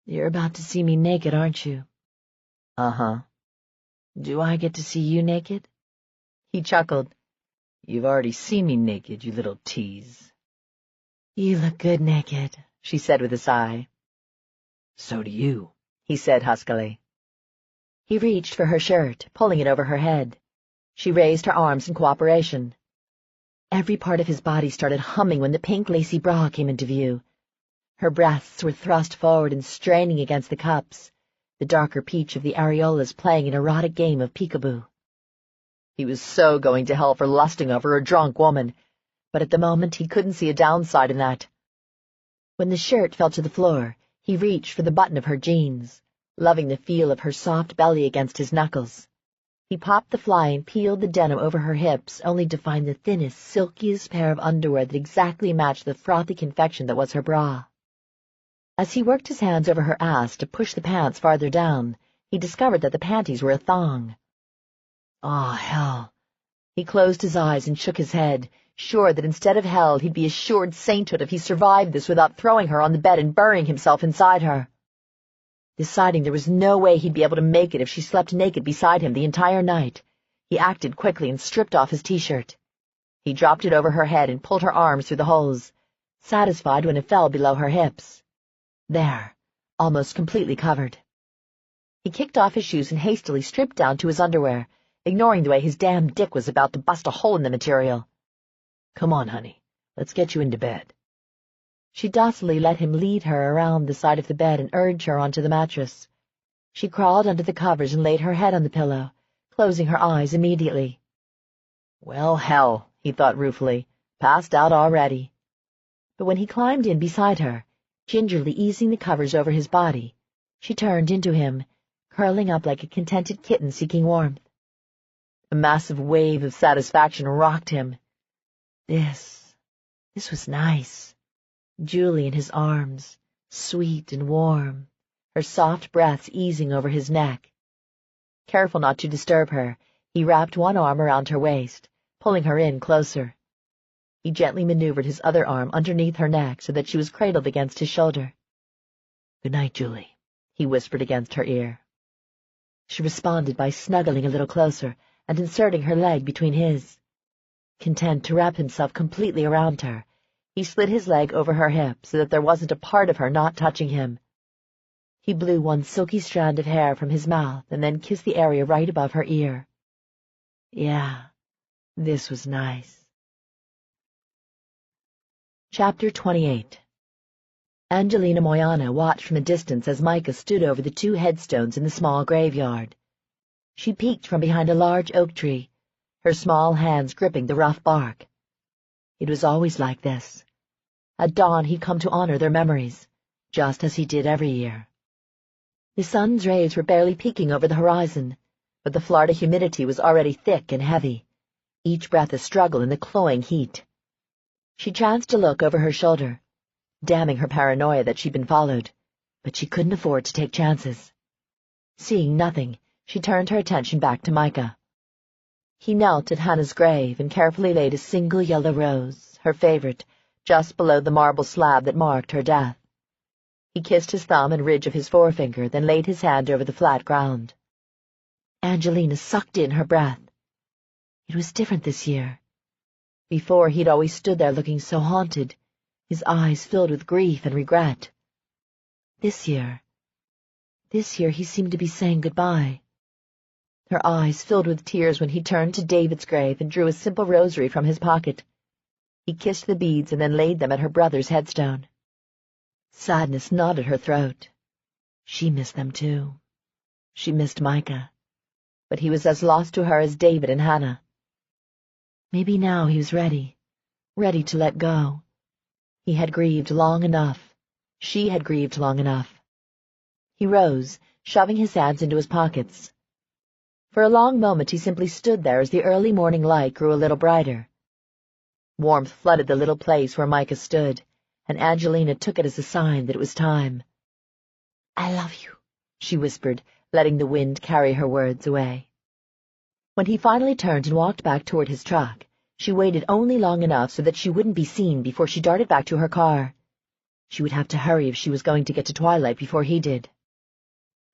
"You're about to see me naked, aren't you?" "Uh-huh." "Do I get to see you naked?" He chuckled. "You've already seen me naked, you little tease." "You look good naked," she said with a sigh. "So do you," he said huskily. He reached for her shirt, pulling it over her head. She raised her arms in cooperation. Every part of his body started humming when the pink lacy bra came into view. Her breasts were thrust forward and straining against the cups, the darker peach of the areolas playing an erotic game of peekaboo. He was so going to hell for lusting over a drunk woman, but at the moment he couldn't see a downside in that. When the shirt fell to the floor, he reached for the button of her jeans, loving the feel of her soft belly against his knuckles. He popped the fly and peeled the denim over her hips, only to find the thinnest, silkiest pair of underwear that exactly matched the frothy confection that was her bra. As he worked his hands over her ass to push the pants farther down, he discovered that the panties were a thong. Ah, hell. He closed his eyes and shook his head, sure that instead of hell he'd be assured sainthood if he survived this without throwing her on the bed and burying himself inside her. Deciding there was no way he'd be able to make it if she slept naked beside him the entire night, he acted quickly and stripped off his t-shirt. He dropped it over her head and pulled her arms through the holes, satisfied when it fell below her hips. There, almost completely covered. He kicked off his shoes and hastily stripped down to his underwear, ignoring the way his damn dick was about to bust a hole in the material. "Come on, honey. Let's get you into bed." She docilely let him lead her around the side of the bed and urge her onto the mattress. She crawled under the covers and laid her head on the pillow, closing her eyes immediately. Well, hell, he thought ruefully, passed out already. But when he climbed in beside her, gingerly easing the covers over his body, she turned into him, curling up like a contented kitten seeking warmth. A massive wave of satisfaction rocked him. This was nice. Julie in his arms, sweet and warm, her soft breaths easing over his neck. Careful not to disturb her, he wrapped one arm around her waist, pulling her in closer. He gently maneuvered his other arm underneath her neck so that she was cradled against his shoulder. "Good night, Julie," he whispered against her ear. She responded by snuggling a little closer and inserting her leg between his. Content to wrap himself completely around her, he slid his leg over her hip so that there wasn't a part of her not touching him. He blew one silky strand of hair from his mouth and then kissed the area right above her ear. Yeah, this was nice. Chapter 28. Angelina Moyana watched from a distance as Micah stood over the 2 headstones in the small graveyard. She peeked from behind a large oak tree, her small hands gripping the rough bark. It was always like this. At dawn he'd come to honor their memories, just as he did every year. The sun's rays were barely peeking over the horizon, but the Florida humidity was already thick and heavy, each breath a struggle in the cloying heat. She chanced to look over her shoulder, damning her paranoia that she'd been followed, but she couldn't afford to take chances. Seeing nothing, she turned her attention back to Micah. He knelt at Hannah's grave and carefully laid a single yellow rose, her favorite, just below the marble slab that marked her death. He kissed his thumb and ridge of his forefinger, then laid his hand over the flat ground. Angelina sucked in her breath. It was different this year. Before, he'd always stood there looking so haunted, his eyes filled with grief and regret. This year he seemed to be saying goodbye. Her eyes filled with tears when he turned to David's grave and drew a simple rosary from his pocket. He kissed the beads and then laid them at her brother's headstone. Sadness knotted her throat. She missed them too. She missed Micah. But he was as lost to her as David and Hannah. Maybe now he was ready to let go. He had grieved long enough. She had grieved long enough. He rose, shoving his hands into his pockets. For a long moment he simply stood there as the early morning light grew a little brighter. Warmth flooded the little place where Micah stood, and Angelina took it as a sign that it was time. "I love you," she whispered, letting the wind carry her words away. When he finally turned and walked back toward his truck, she waited only long enough so that she wouldn't be seen before she darted back to her car. She would have to hurry if she was going to get to Twilight before he did.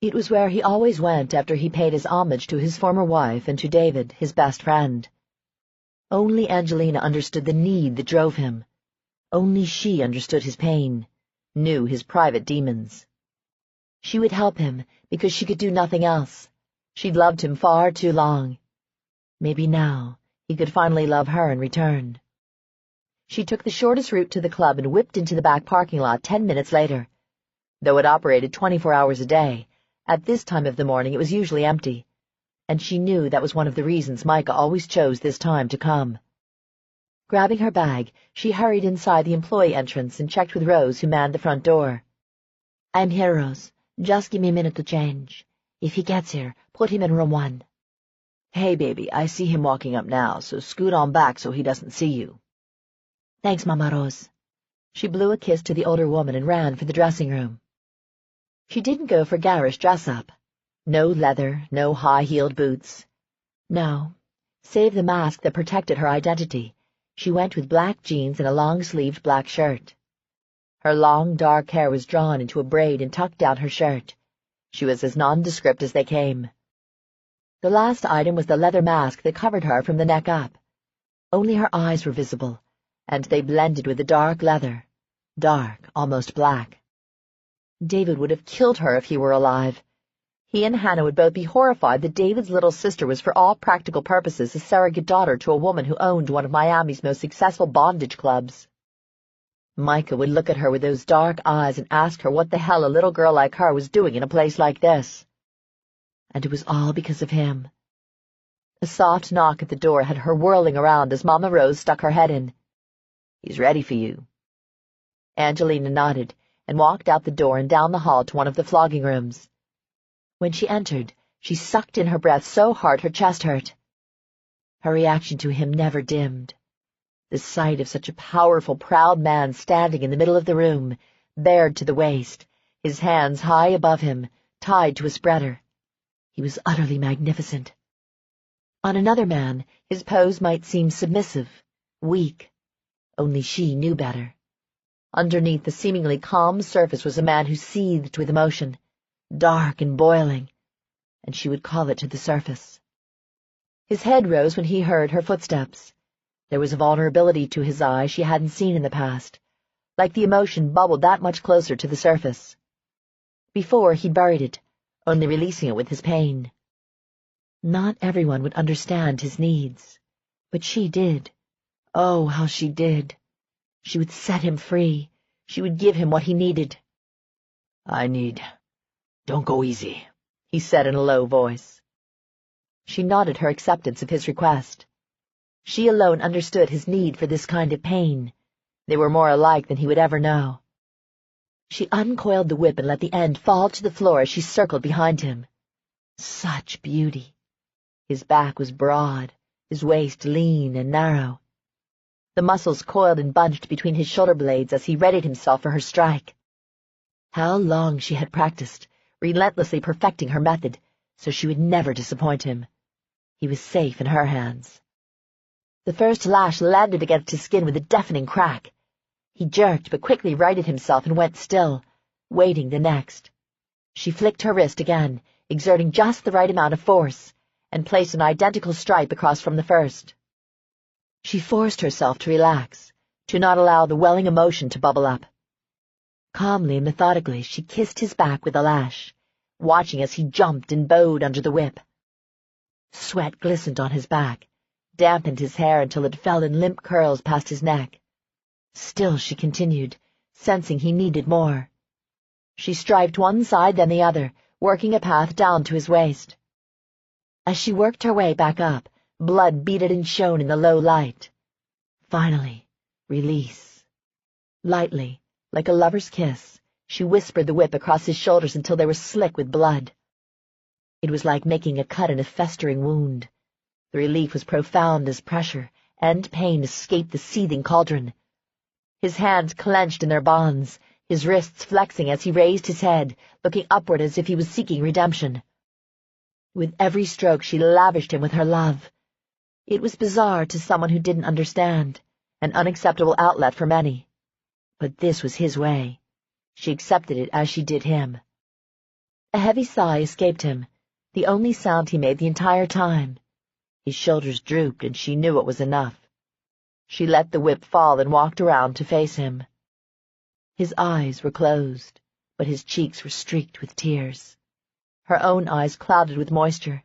It was where he always went after he paid his homage to his former wife and to David, his best friend. Only Angelina understood the need that drove him. Only she understood his pain, knew his private demons. She would help him because she could do nothing else. She'd loved him far too long. Maybe now he could finally love her in return. She took the shortest route to the club and whipped into the back parking lot 10 minutes later. Though it operated 24 hours a day, at this time of the morning it was usually empty, and she knew that was one of the reasons Micah always chose this time to come. Grabbing her bag, she hurried inside the employee entrance and checked with Rose, who manned the front door. "I'm here, Rose. Just give me a minute to change. If he gets here, put him in room 1. Hey, baby, I see him walking up now, so scoot on back so he doesn't see you." "Thanks, Mama Rose." She blew a kiss to the older woman and ran for the dressing room. She didn't go for garish dress-up. No leather, no high-heeled boots. No, save the mask that protected her identity, she went with black jeans and a long-sleeved black shirt. Her long, dark hair was drawn into a braid and tucked down her shirt. She was as nondescript as they came. The last item was the leather mask that covered her from the neck up. Only her eyes were visible, and they blended with the dark leather. Dark, almost black. David would have killed her if he were alive. He and Hannah would both be horrified that David's little sister was for all practical purposes a surrogate daughter to a woman who owned one of Miami's most successful bondage clubs. Micah would look at her with those dark eyes and ask her what the hell a little girl like her was doing in a place like this. And it was all because of him. A soft knock at the door had her whirling around as Mama Rose stuck her head in. "He's ready for you." Angelina nodded and walked out the door and down the hall to one of the flogging rooms. When she entered, she sucked in her breath so hard her chest hurt. Her reaction to him never dimmed. The sight of such a powerful, proud man standing in the middle of the room, bared to the waist, his hands high above him, tied to a spreader. He was utterly magnificent. On another man, his pose might seem submissive, weak. Only she knew better. Underneath the seemingly calm surface was a man who seethed with emotion, dark and boiling, and she would call it to the surface. His head rose when he heard her footsteps. There was a vulnerability to his eye she hadn't seen in the past, like the emotion bubbled that much closer to the surface. Before, he'd buried it, only releasing it with his pain. Not everyone would understand his needs, but she did. Oh, how she did. She would set him free. She would give him what he needed. Don't go easy," he said in a low voice. She nodded her acceptance of his request. She alone understood his need for this kind of pain. They were more alike than he would ever know. She uncoiled the whip and let the end fall to the floor as she circled behind him. Such beauty. His back was broad, his waist lean and narrow. The muscles coiled and bunched between his shoulder blades as he readied himself for her strike. How long she had practiced, relentlessly perfecting her method, so she would never disappoint him. He was safe in her hands. The first lash landed against his skin with a deafening crack. He jerked, but quickly righted himself and went still, waiting the next. She flicked her wrist again, exerting just the right amount of force, and placed an identical stripe across from the first. She forced herself to relax, to not allow the welling emotion to bubble up. Calmly and methodically, she kissed his back with a lash, watching as he jumped and bowed under the whip. Sweat glistened on his back, dampened his hair until it fell in limp curls past his neck. Still she continued, sensing he needed more. She striped one side then the other, working a path down to his waist. As she worked her way back up, blood beaded and shone in the low light. Finally, release. Lightly, like a lover's kiss, she whispered the whip across his shoulders until they were slick with blood. It was like making a cut in a festering wound. The relief was profound as pressure and pain escaped the seething cauldron. His hands clenched in their bonds, his wrists flexing as he raised his head, looking upward as if he was seeking redemption. With every stroke she lavished him with her love. It was bizarre to someone who didn't understand, an unacceptable outlet for many. But this was his way. She accepted it as she did him. A heavy sigh escaped him, the only sound he made the entire time. His shoulders drooped, and she knew it was enough. She let the whip fall and walked around to face him. His eyes were closed, but his cheeks were streaked with tears. Her own eyes clouded with moisture.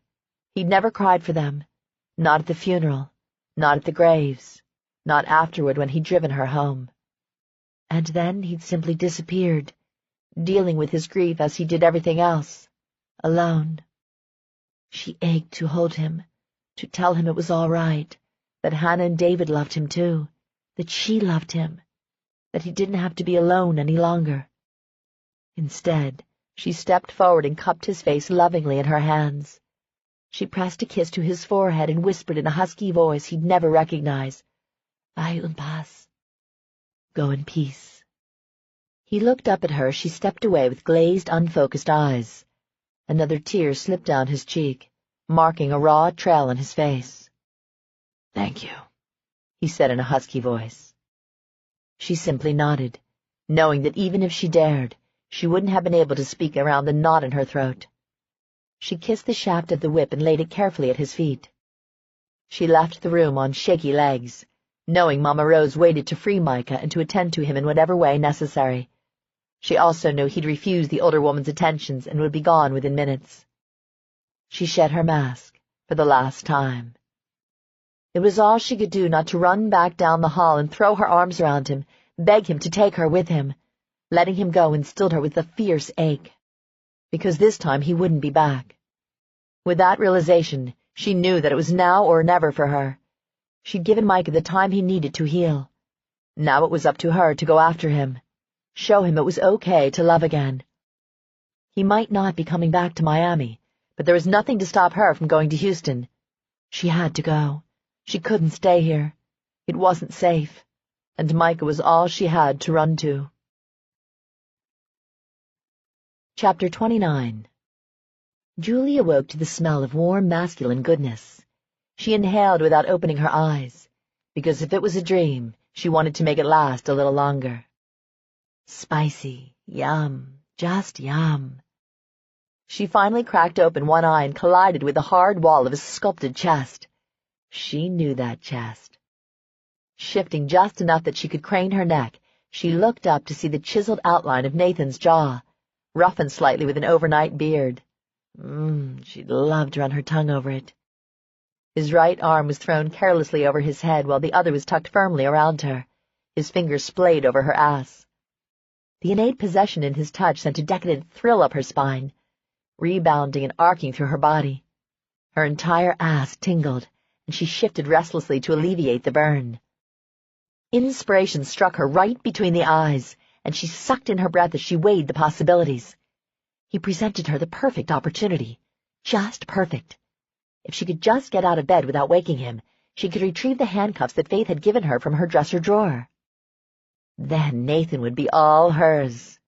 He'd never cried for them, not at the funeral, not at the graves, not afterward when he'd driven her home. And then he'd simply disappeared, dealing with his grief as he did everything else, alone. She ached to hold him, to tell him it was all right, that Hannah and David loved him too, that she loved him, that he didn't have to be alone any longer. Instead, she stepped forward and cupped his face lovingly in her hands. She pressed a kiss to his forehead and whispered in a husky voice he'd never recognize, "Vaya en paz." Go in peace. He looked up at her as she stepped away with glazed, unfocused eyes. Another tear slipped down his cheek, marking a raw trail on his face. "Thank you," he said in a husky voice. She simply nodded, knowing that even if she dared, she wouldn't have been able to speak around the knot in her throat. She kissed the shaft of the whip and laid it carefully at his feet. She left the room on shaky legs, knowing Mama Rose waited to free Micah and to attend to him in whatever way necessary. She also knew he'd refuse the older woman's attentions and would be gone within minutes. She shed her mask for the last time. It was all she could do not to run back down the hall and throw her arms around him, beg him to take her with him. Letting him go instilled her with a fierce ache, because this time he wouldn't be back. With that realization, she knew that it was now or never for her. She'd given Micah the time he needed to heal. Now it was up to her to go after him, show him it was okay to love again. He might not be coming back to Miami, but there was nothing to stop her from going to Houston. She had to go. She couldn't stay here. It wasn't safe, and Micah was all she had to run to. Chapter 29. Julie awoke to the smell of warm masculine goodness. She inhaled without opening her eyes, because if it was a dream, she wanted to make it last a little longer. Spicy, yum, just yum. She finally cracked open one eye and collided with the hard wall of his sculpted chest. She knew that chest. Shifting just enough that she could crane her neck, she looked up to see the chiseled outline of Nathan's jaw, roughened slightly with an overnight beard. She'd love to run her tongue over it. His right arm was thrown carelessly over his head while the other was tucked firmly around her, his fingers splayed over her ass. The innate possession in his touch sent a decadent thrill up her spine, rebounding and arcing through her body. Her entire ass tingled, and she shifted restlessly to alleviate the burn. Inspiration struck her right between the eyes, and she sucked in her breath as she weighed the possibilities. He presented her the perfect opportunity, just perfect. If she could just get out of bed without waking him, she could retrieve the handcuffs that Faith had given her from her dresser drawer. Then Nathan would be all hers.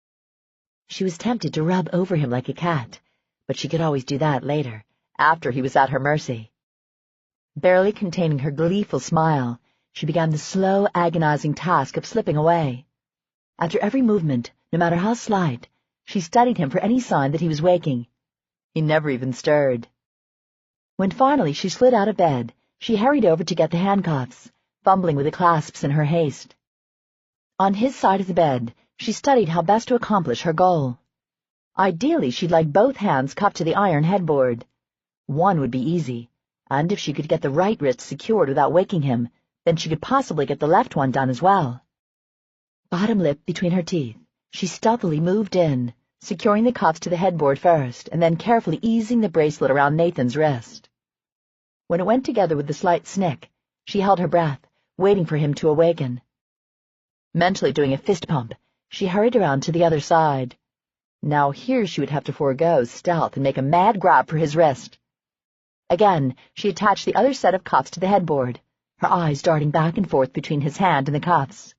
She was tempted to rub over him like a cat, but she could always do that later, after he was at her mercy. Barely containing her gleeful smile, she began the slow, agonizing task of slipping away. After every movement, no matter how slight, she studied him for any sign that he was waking. He never even stirred. When finally she slid out of bed, she hurried over to get the handcuffs, fumbling with the clasps in her haste. On his side of the bed, she studied how best to accomplish her goal. Ideally, she'd like both hands cupped to the iron headboard. One would be easy, And if she could get the right wrist secured without waking him, then she could possibly get the left one done as well. Bottom lip between her teeth, she stealthily moved in, securing the cuffs to the headboard first, and then carefully easing the bracelet around Nathan's wrist. When it went together with a slight snick, she held her breath, waiting for him to awaken. Mentally doing a fist pump, she hurried around to the other side. Now here she would have to forego stealth and make a mad grab for his wrist. Again, she attached the other set of cuffs to the headboard, her eyes darting back and forth between his hand and the cuffs.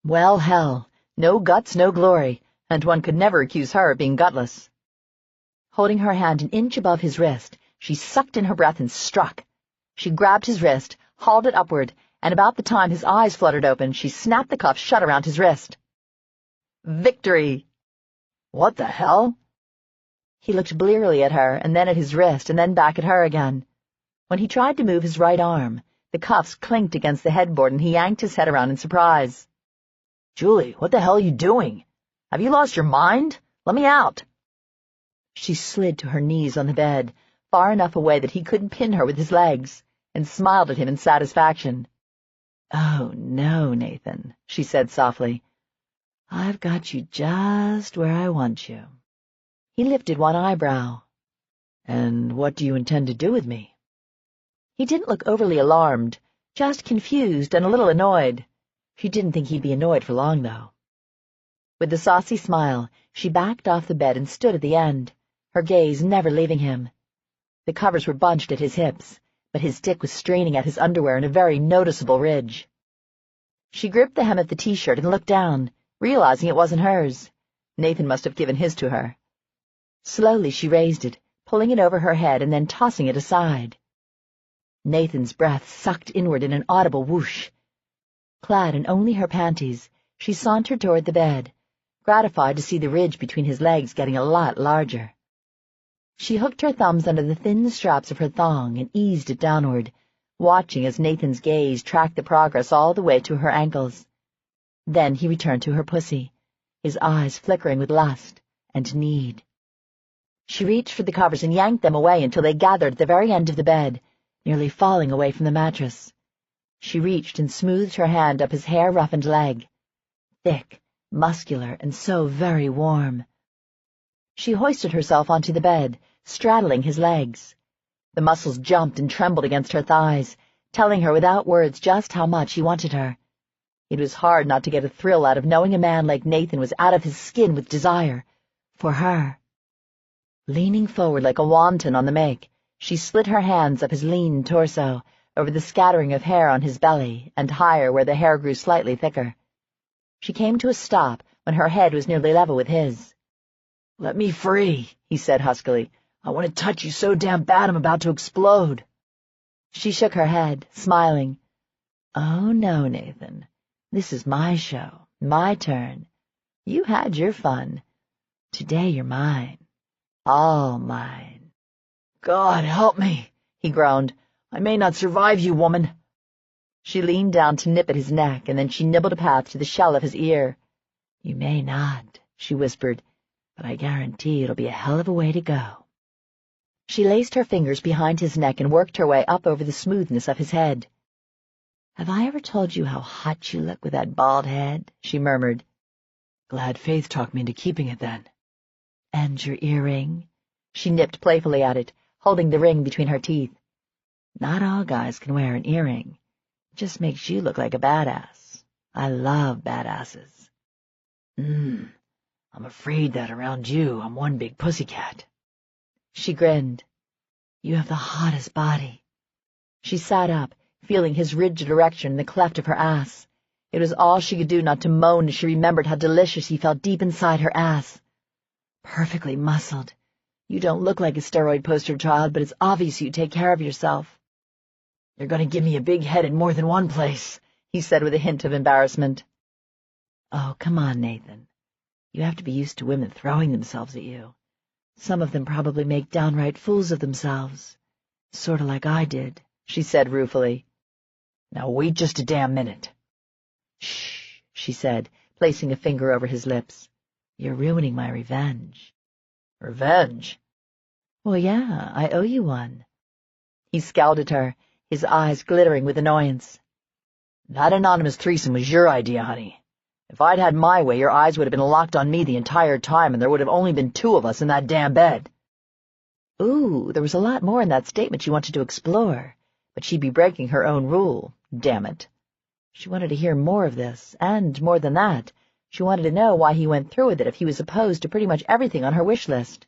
Well, hell, no guts, no glory, and one could never accuse her of being gutless. Holding her hand an inch above his wrist, she sucked in her breath and struck. She grabbed his wrist, hauled it upward, and about the time his eyes fluttered open, she snapped the cuffs shut around his wrist. Victory! What the hell? He looked blearily at her, and then at his wrist, and then back at her again. When he tried to move his right arm, the cuffs clinked against the headboard, and he yanked his head around in surprise. Julie, what the hell are you doing? Have you lost your mind? Let me out. She slid to her knees on the bed, far enough away that he couldn't pin her with his legs, and smiled at him in satisfaction. Oh, no, Nathan, she said softly. I've got you just where I want you. He lifted one eyebrow. And what do you intend to do with me? He didn't look overly alarmed, just confused and a little annoyed. She didn't think he'd be annoyed for long, though. With a saucy smile, she backed off the bed and stood at the end, her gaze never leaving him. The covers were bunched at his hips, but his dick was straining at his underwear in a very noticeable ridge. She gripped the hem of the t-shirt and looked down, realizing it wasn't hers. Nathan must have given his to her. Slowly she raised it, pulling it over her head and then tossing it aside. Nathan's breath sucked inward in an audible whoosh. Clad in only her panties, she sauntered toward the bed, gratified to see the ridge between his legs getting a lot larger. She hooked her thumbs under the thin straps of her thong and eased it downward, watching as Nathan's gaze tracked the progress all the way to her ankles. Then he returned to her pussy, his eyes flickering with lust and need. She reached for the covers and yanked them away until they gathered at the very end of the bed, nearly falling away from the mattress. She reached and smoothed her hand up his hair-roughened leg. Thick, muscular, and so very warm. She hoisted herself onto the bed, straddling his legs. The muscles jumped and trembled against her thighs, telling her without words just how much he wanted her. It was hard not to get a thrill out of knowing a man like Nathan was out of his skin with desire. For her. Leaning forward like a wanton on the make, she slid her hands up his lean torso, over the scattering of hair on his belly, and higher where the hair grew slightly thicker. She came to a stop when her head was nearly level with his. "Let me free," he said huskily. "I want to touch you so damn bad I'm about to explode." She shook her head, smiling. "Oh, no, Nathan. This is my show, my turn. You had your fun. Today you're mine. All mine." "God help me," he groaned. "I may not survive you, woman." She leaned down to nip at his neck, and then she nibbled a path to the shell of his ear. "You may not," she whispered, "but I guarantee it'll be a hell of a way to go." She laced her fingers behind his neck and worked her way up over the smoothness of his head. "Have I ever told you how hot you look with that bald head?" she murmured. "Glad Faith talked me into keeping it then." "And your earring?" She nipped playfully at it, holding the ring between her teeth. "Not all guys can wear an earring. It just makes you look like a badass. I love badasses." I'm afraid that around you I'm one big pussycat." She grinned. "You have the hottest body." She sat up, feeling his rigid erection in the cleft of her ass. It was all she could do not to moan as she remembered how delicious he felt deep inside her ass. "Perfectly muscled. You don't look like a steroid poster child, but it's obvious you take care of yourself." "You're going to give me a big head in more than one place," he said with a hint of embarrassment. "Oh, come on, Nathan. You have to be used to women throwing themselves at you. Some of them probably make downright fools of themselves. Sort of like I did," she said ruefully. "Now wait just a damn minute." "Shh," she said, placing a finger over his lips. "You're ruining my revenge." "Revenge?" "Well, yeah, I owe you one." He scowled at her, his eyes glittering with annoyance. That anonymous threesome was your idea, honey. If I'd had my way, your eyes would have been locked on me the entire time, and there would have only been 2 of us in that damn bed. Ooh, there was a lot more in that statement she wanted to explore, but she'd be breaking her own rule, damn it. She wanted to hear more of this, and more than that, she wanted to know why he went through with it if he was opposed to pretty much everything on her wish list.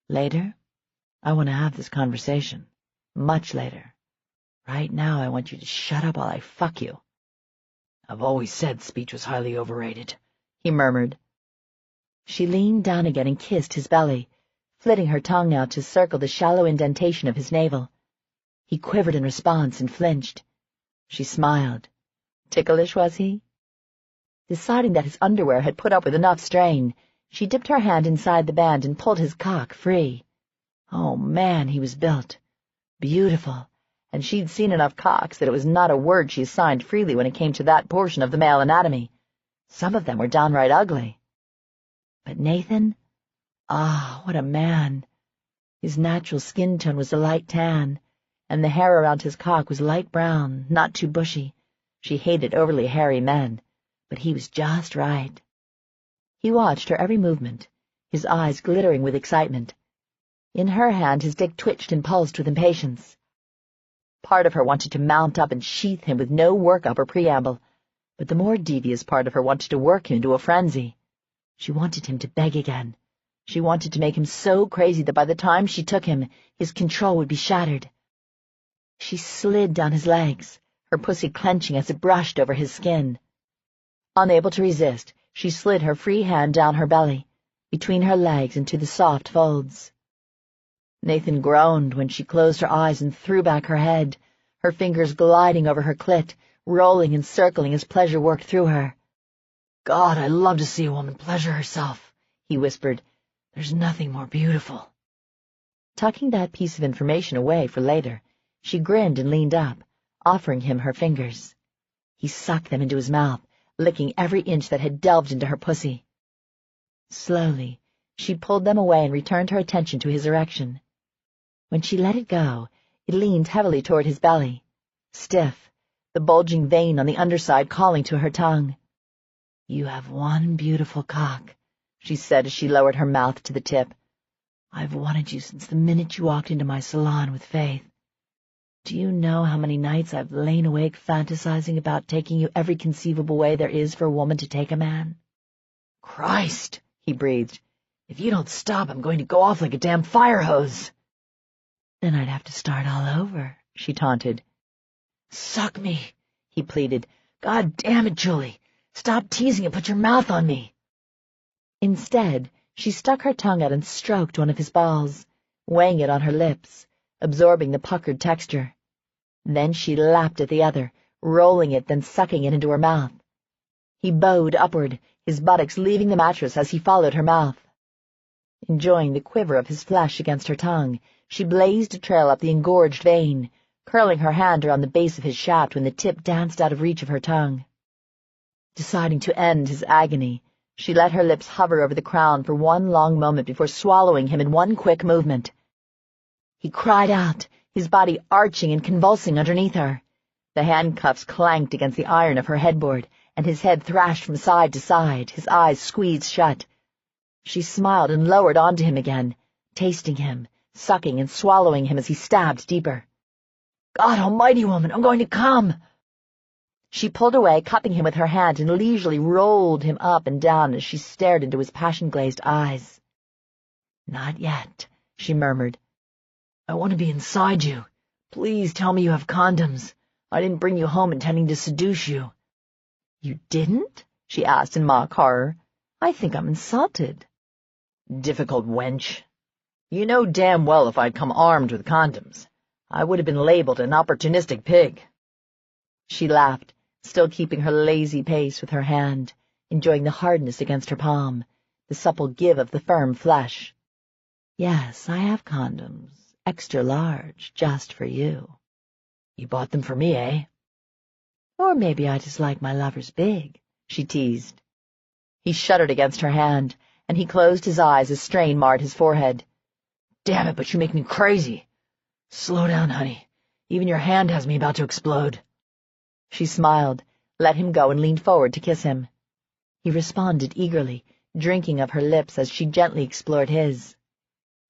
Later, I want to have this conversation. Much later. Right now, I want you to shut up while I fuck you. I've always said speech was highly overrated, he murmured. She leaned down again and kissed his belly, flitting her tongue out to circle the shallow indentation of his navel. He quivered in response and flinched. She smiled. Ticklish, was he? Deciding that his underwear had put up with enough strain, she dipped her hand inside the band and pulled his cock free. Oh, man, he was built. Beautiful, and she'd seen enough cocks that it was not a word she assigned freely when it came to that portion of the male anatomy. Some of them were downright ugly. But Nathan? Ah, what a man! His natural skin tone was a light tan, and the hair around his cock was light brown, not too bushy. She hated overly hairy men, but he was just right. He watched her every movement, his eyes glittering with excitement. In her hand his dick twitched and pulsed with impatience. Part of her wanted to mount up and sheath him with no workup or preamble, but the more devious part of her wanted to work him into a frenzy. She wanted him to beg again. She wanted to make him so crazy that by the time she took him, his control would be shattered. She slid down his legs, her pussy clenching as it brushed over his skin. Unable to resist, she slid her free hand down her belly, between her legs into the soft folds. Nathan groaned when she closed her eyes and threw back her head, her fingers gliding over her clit, rolling and circling as pleasure worked through her. God, I love to see a woman pleasure herself, he whispered. There's nothing more beautiful. Tucking that piece of information away for later, she grinned and leaned up, offering him her fingers. He sucked them into his mouth, licking every inch that had delved into her pussy. Slowly, she pulled them away and returned her attention to his erection. When she let it go, it leaned heavily toward his belly, stiff, the bulging vein on the underside calling to her tongue. You have one beautiful cock, she said as she lowered her mouth to the tip. I've wanted you since the minute you walked into my salon with Faith. Do you know how many nights I've lain awake fantasizing about taking you every conceivable way there is for a woman to take a man? Christ, he breathed. If you don't stop, I'm going to go off like a damn fire hose. Then I'd have to start all over, she taunted. Suck me, he pleaded. God damn it, Julie. Stop teasing and put your mouth on me. Instead, she stuck her tongue out and stroked one of his balls, weighing it on her lips, absorbing the puckered texture. Then she lapped at the other, rolling it, then sucking it into her mouth. He bowed upward, his buttocks leaving the mattress as he followed her mouth. Enjoying the quiver of his flesh against her tongue, she blazed a trail up the engorged vein, curling her hand around the base of his shaft when the tip danced out of reach of her tongue. Deciding to end his agony, she let her lips hover over the crown for one long moment before swallowing him in one quick movement. He cried out, his body arching and convulsing underneath her. The handcuffs clanked against the iron of her headboard, and his head thrashed from side to side, his eyes squeezed shut. She smiled and lowered onto him again, tasting him, sucking and swallowing him as he stabbed deeper. God almighty, woman, I'm going to come! She pulled away, cupping him with her hand, and leisurely rolled him up and down as she stared into his passion-glazed eyes. Not yet, she murmured. I want to be inside you. Please tell me you have condoms. I didn't bring you home intending to seduce you. You didn't? She asked in mock horror. I think I'm insulted. Difficult wench. You know damn well if I'd come armed with condoms, I would have been labeled an opportunistic pig. She laughed, still keeping her lazy pace with her hand, enjoying the hardness against her palm, the supple give of the firm flesh. Yes, I have condoms, extra large, just for you. You bought them for me, eh? Or maybe I just like my lovers big, she teased. He shuddered against her hand, and he closed his eyes as strain marred his forehead. Damn it, but you make me crazy. Slow down, honey. Even your hand has me about to explode. She smiled, let him go, and leaned forward to kiss him. He responded eagerly, drinking of her lips as she gently explored his.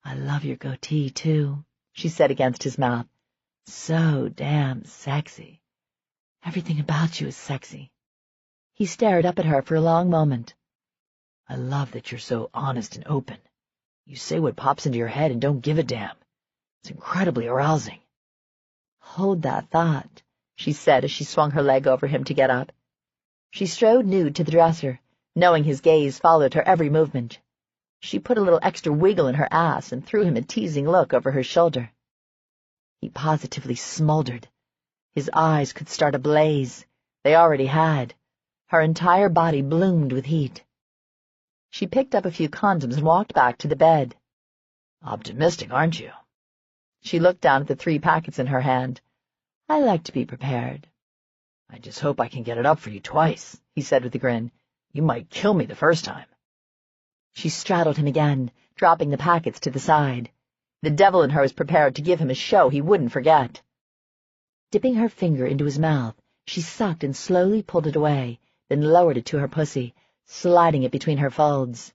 I love your goatee, too, she said against his mouth. So damn sexy. Everything about you is sexy. He stared up at her for a long moment. I love that you're so honest and open. You say what pops into your head and don't give a damn. It's incredibly arousing. Hold that thought, she said as she swung her leg over him to get up. She strode nude to the dresser, knowing his gaze followed her every movement. She put a little extra wiggle in her ass and threw him a teasing look over her shoulder. He positively smoldered. His eyes could start ablaze. They already had. Her entire body bloomed with heat. She picked up a few condoms and walked back to the bed. Optimistic, aren't you? She looked down at the 3 packets in her hand. I like to be prepared. I just hope I can get it up for you twice, he said with a grin. You might kill me the first time. She straddled him again, dropping the packets to the side. The devil in her was prepared to give him a show he wouldn't forget. Dipping her finger into his mouth, she sucked and slowly pulled it away, then lowered it to her pussy, sliding it between her folds.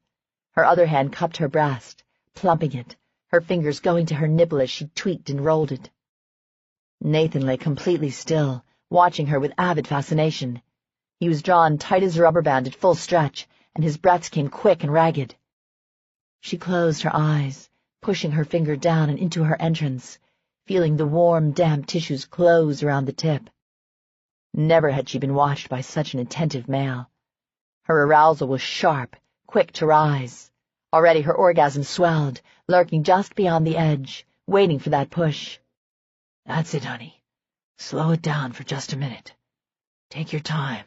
Her other hand cupped her breast, plumping it, her fingers going to her nipple as she tweaked and rolled it. Nathan lay completely still, watching her with avid fascination. He was drawn tight as a rubber band at full stretch, and his breaths came quick and ragged. She closed her eyes, pushing her finger down and into her entrance, feeling the warm, damp tissues close around the tip. Never had she been watched by such an attentive male. Her arousal was sharp, quick to rise. Already her orgasm swelled, lurking just beyond the edge, waiting for that push. That's it, honey. Slow it down for just a minute. Take your time.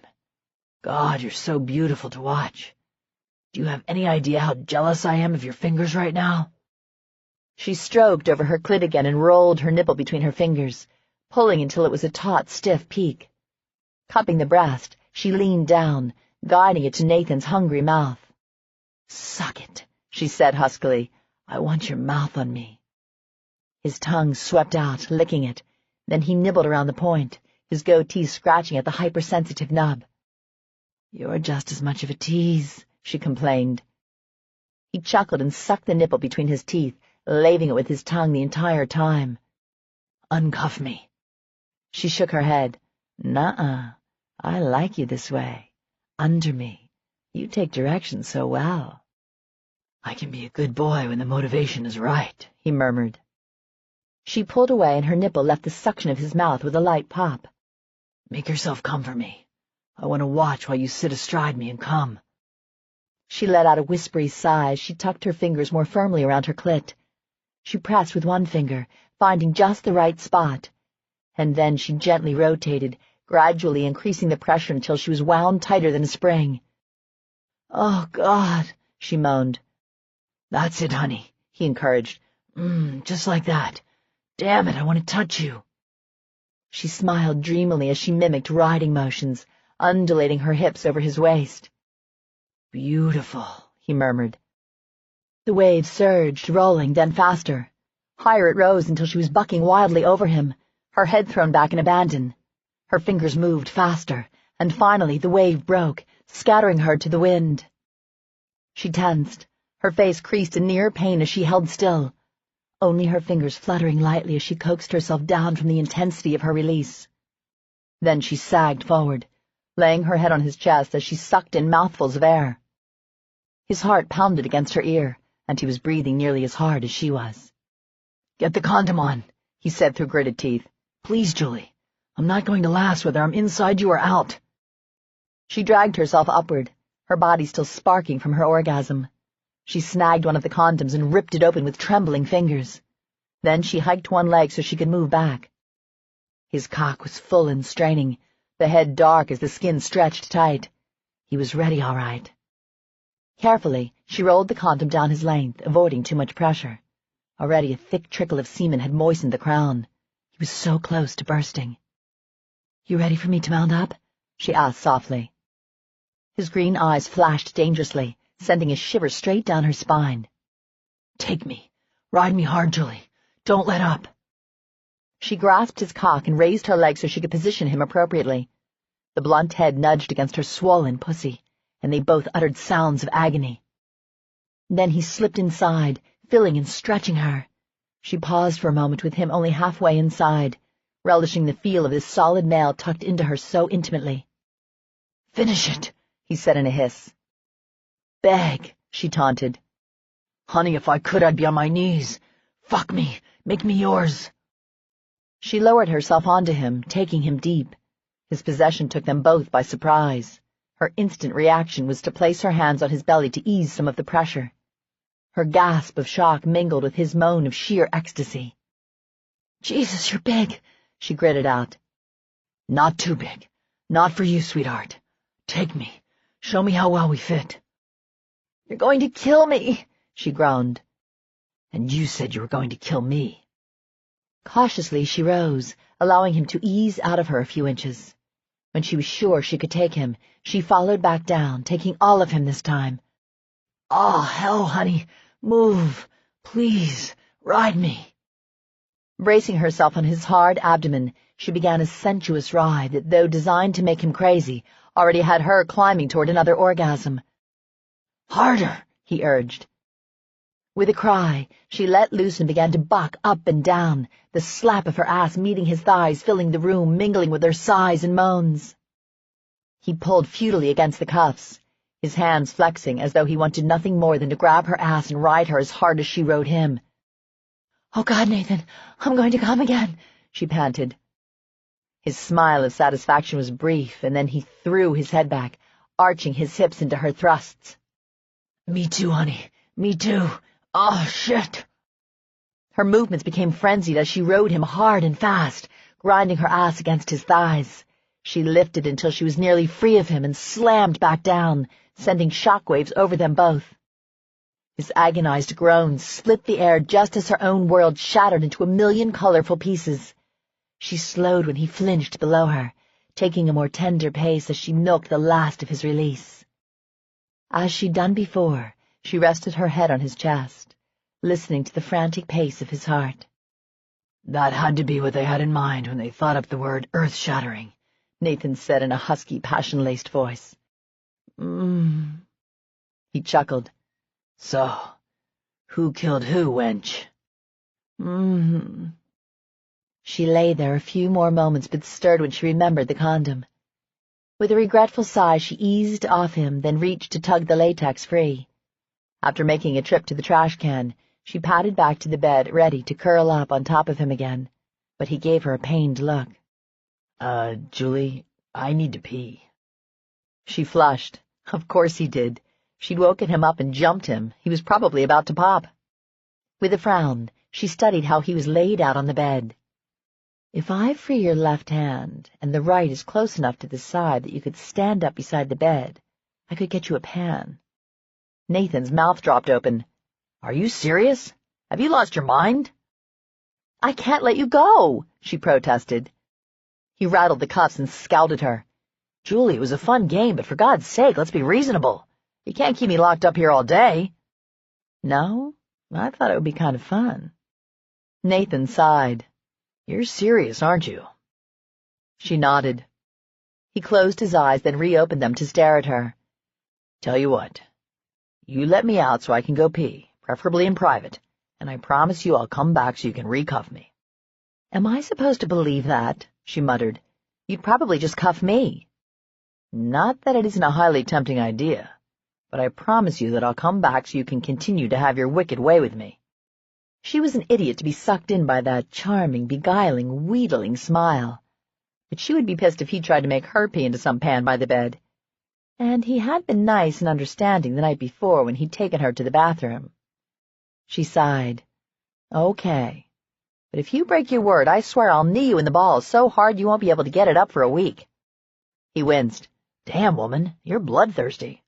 God, you're so beautiful to watch. Do you have any idea how jealous I am of your fingers right now? She stroked over her clit again and rolled her nipple between her fingers, pulling until it was a taut, stiff peak. Cupping the breast, she leaned down, guiding it to Nathan's hungry mouth. Suck it, she said huskily. I want your mouth on me. His tongue swept out, licking it. Then he nibbled around the point, his goatee scratching at the hypersensitive nub. You're just as much of a tease, she complained. He chuckled and sucked the nipple between his teeth, laving it with his tongue the entire time. Uncuff me. She shook her head. Nuh-uh. I like you this way. Under me. You take direction so well. I can be a good boy when the motivation is right, he murmured. She pulled away and her nipple left the suction of his mouth with a light pop. Make yourself come for me. I want to watch while you sit astride me and come. She let out a whispery sigh as she tucked her fingers more firmly around her clit. She pressed with one finger, finding just the right spot. And then she gently rotated, gradually increasing the pressure until she was wound tighter than a spring. Oh, God, she moaned. That's it, honey, he encouraged. Just like that. Damn it, I want to touch you. She smiled dreamily as she mimicked riding motions, undulating her hips over his waist. Beautiful, he murmured. The wave surged, rolling, then faster. Higher it rose until she was bucking wildly over him, her head thrown back in abandon. Her fingers moved faster, and finally the wave broke, scattering her to the wind. She tensed, her face creased in near pain as she held still, only her fingers fluttering lightly as she coaxed herself down from the intensity of her release. Then she sagged forward, laying her head on his chest as she sucked in mouthfuls of air. His heart pounded against her ear, and he was breathing nearly as hard as she was. Get the condom on, he said through gritted teeth. Please, Julie. I'm not going to last whether I'm inside you or out. She dragged herself upward, her body still sparking from her orgasm. She snagged one of the condoms and ripped it open with trembling fingers. Then she hiked one leg so she could move back. His cock was full and straining, the head dark as the skin stretched tight. He was ready all right. Carefully, she rolled the condom down his length, avoiding too much pressure. Already a thick trickle of semen had moistened the crown. He was so close to bursting. You ready for me to mount up? She asked softly. His green eyes flashed dangerously, sending a shiver straight down her spine. Take me. Ride me hard, Julie. Don't let up. She grasped his cock and raised her leg so she could position him appropriately. The blunt head nudged against her swollen pussy, and they both uttered sounds of agony. Then he slipped inside, filling and stretching her. She paused for a moment with him only halfway inside, relishing the feel of this solid male tucked into her so intimately. "Finish it," he said in a hiss. "Beg," she taunted. "Honey, if I could, I'd be on my knees. Fuck me. Make me yours." She lowered herself onto him, taking him deep. His possession took them both by surprise. Her instant reaction was to place her hands on his belly to ease some of the pressure. Her gasp of shock mingled with his moan of sheer ecstasy. "Jesus, you're big," she gritted out. "Not too big. Not for you, sweetheart. Take me. Show me how well we fit." "You're going to kill me," she groaned. "And you said you were going to kill me." Cautiously she rose, allowing him to ease out of her a few inches. When she was sure she could take him, she followed back down, taking all of him this time. "Oh, hell, honey. Move. Please. Ride me." Bracing herself on his hard abdomen, she began a sensuous ride that, though designed to make him crazy, already had her climbing toward another orgasm. "Harder," he urged. With a cry, she let loose and began to buck up and down, the slap of her ass meeting his thighs, filling the room, mingling with her sighs and moans. He pulled futilely against the cuffs, his hands flexing as though he wanted nothing more than to grab her ass and ride her as hard as she rode him. "Oh, God, Nathan, I'm going to come again," she panted. His smile of satisfaction was brief, and then he threw his head back, arching his hips into her thrusts. "Me too, honey. Me too. Oh, shit." Her movements became frenzied as she rode him hard and fast, grinding her ass against his thighs. She lifted until she was nearly free of him and slammed back down, sending shockwaves over them both. His agonized groans split the air just as her own world shattered into a million colorful pieces. She slowed when he flinched below her, taking a more tender pace as she milked the last of his release. As she'd done before, she rested her head on his chest, listening to the frantic pace of his heart. "That had to be what they had in mind when they thought up the word earth-shattering," Nathan said in a husky, passion-laced voice. He chuckled. "So, who killed who, wench?" She lay there a few more moments, but stirred when she remembered the condom. With a regretful sigh, she eased off him, then reached to tug the latex free. After making a trip to the trash can, she padded back to the bed, ready to curl up on top of him again, but he gave her a pained look. Julie, I need to pee." She flushed. Of course he did. She'd woken him up and jumped him. He was probably about to pop. With a frown, she studied how he was laid out on the bed. "If I free your left hand, and the right is close enough to the side that you could stand up beside the bed, I could get you a pan." Nathan's mouth dropped open. "Are you serious? Have you lost your mind?" "I can't let you go," she protested. He rattled the cuffs and scowled at her. "Julie, it was a fun game, but for God's sake, let's be reasonable. You can't keep me locked up here all day." "No? I thought it would be kind of fun." Nathan sighed. "You're serious, aren't you?" She nodded. He closed his eyes, then reopened them to stare at her. "Tell you what. You let me out so I can go pee, preferably in private, and I promise you I'll come back so you can recuff me." "Am I supposed to believe that?" she muttered. "You'd probably just cuff me." "Not that it isn't a highly tempting idea, but I promise you that I'll come back so you can continue to have your wicked way with me." She was an idiot to be sucked in by that charming, beguiling, wheedling smile. But she would be pissed if he tried to make her pee into some pan by the bed. And he had been nice and understanding the night before when he'd taken her to the bathroom. She sighed. "Okay. But if you break your word, I swear I'll knee you in the balls so hard you won't be able to get it up for a week." He winced. "Damn, woman, you're bloodthirsty."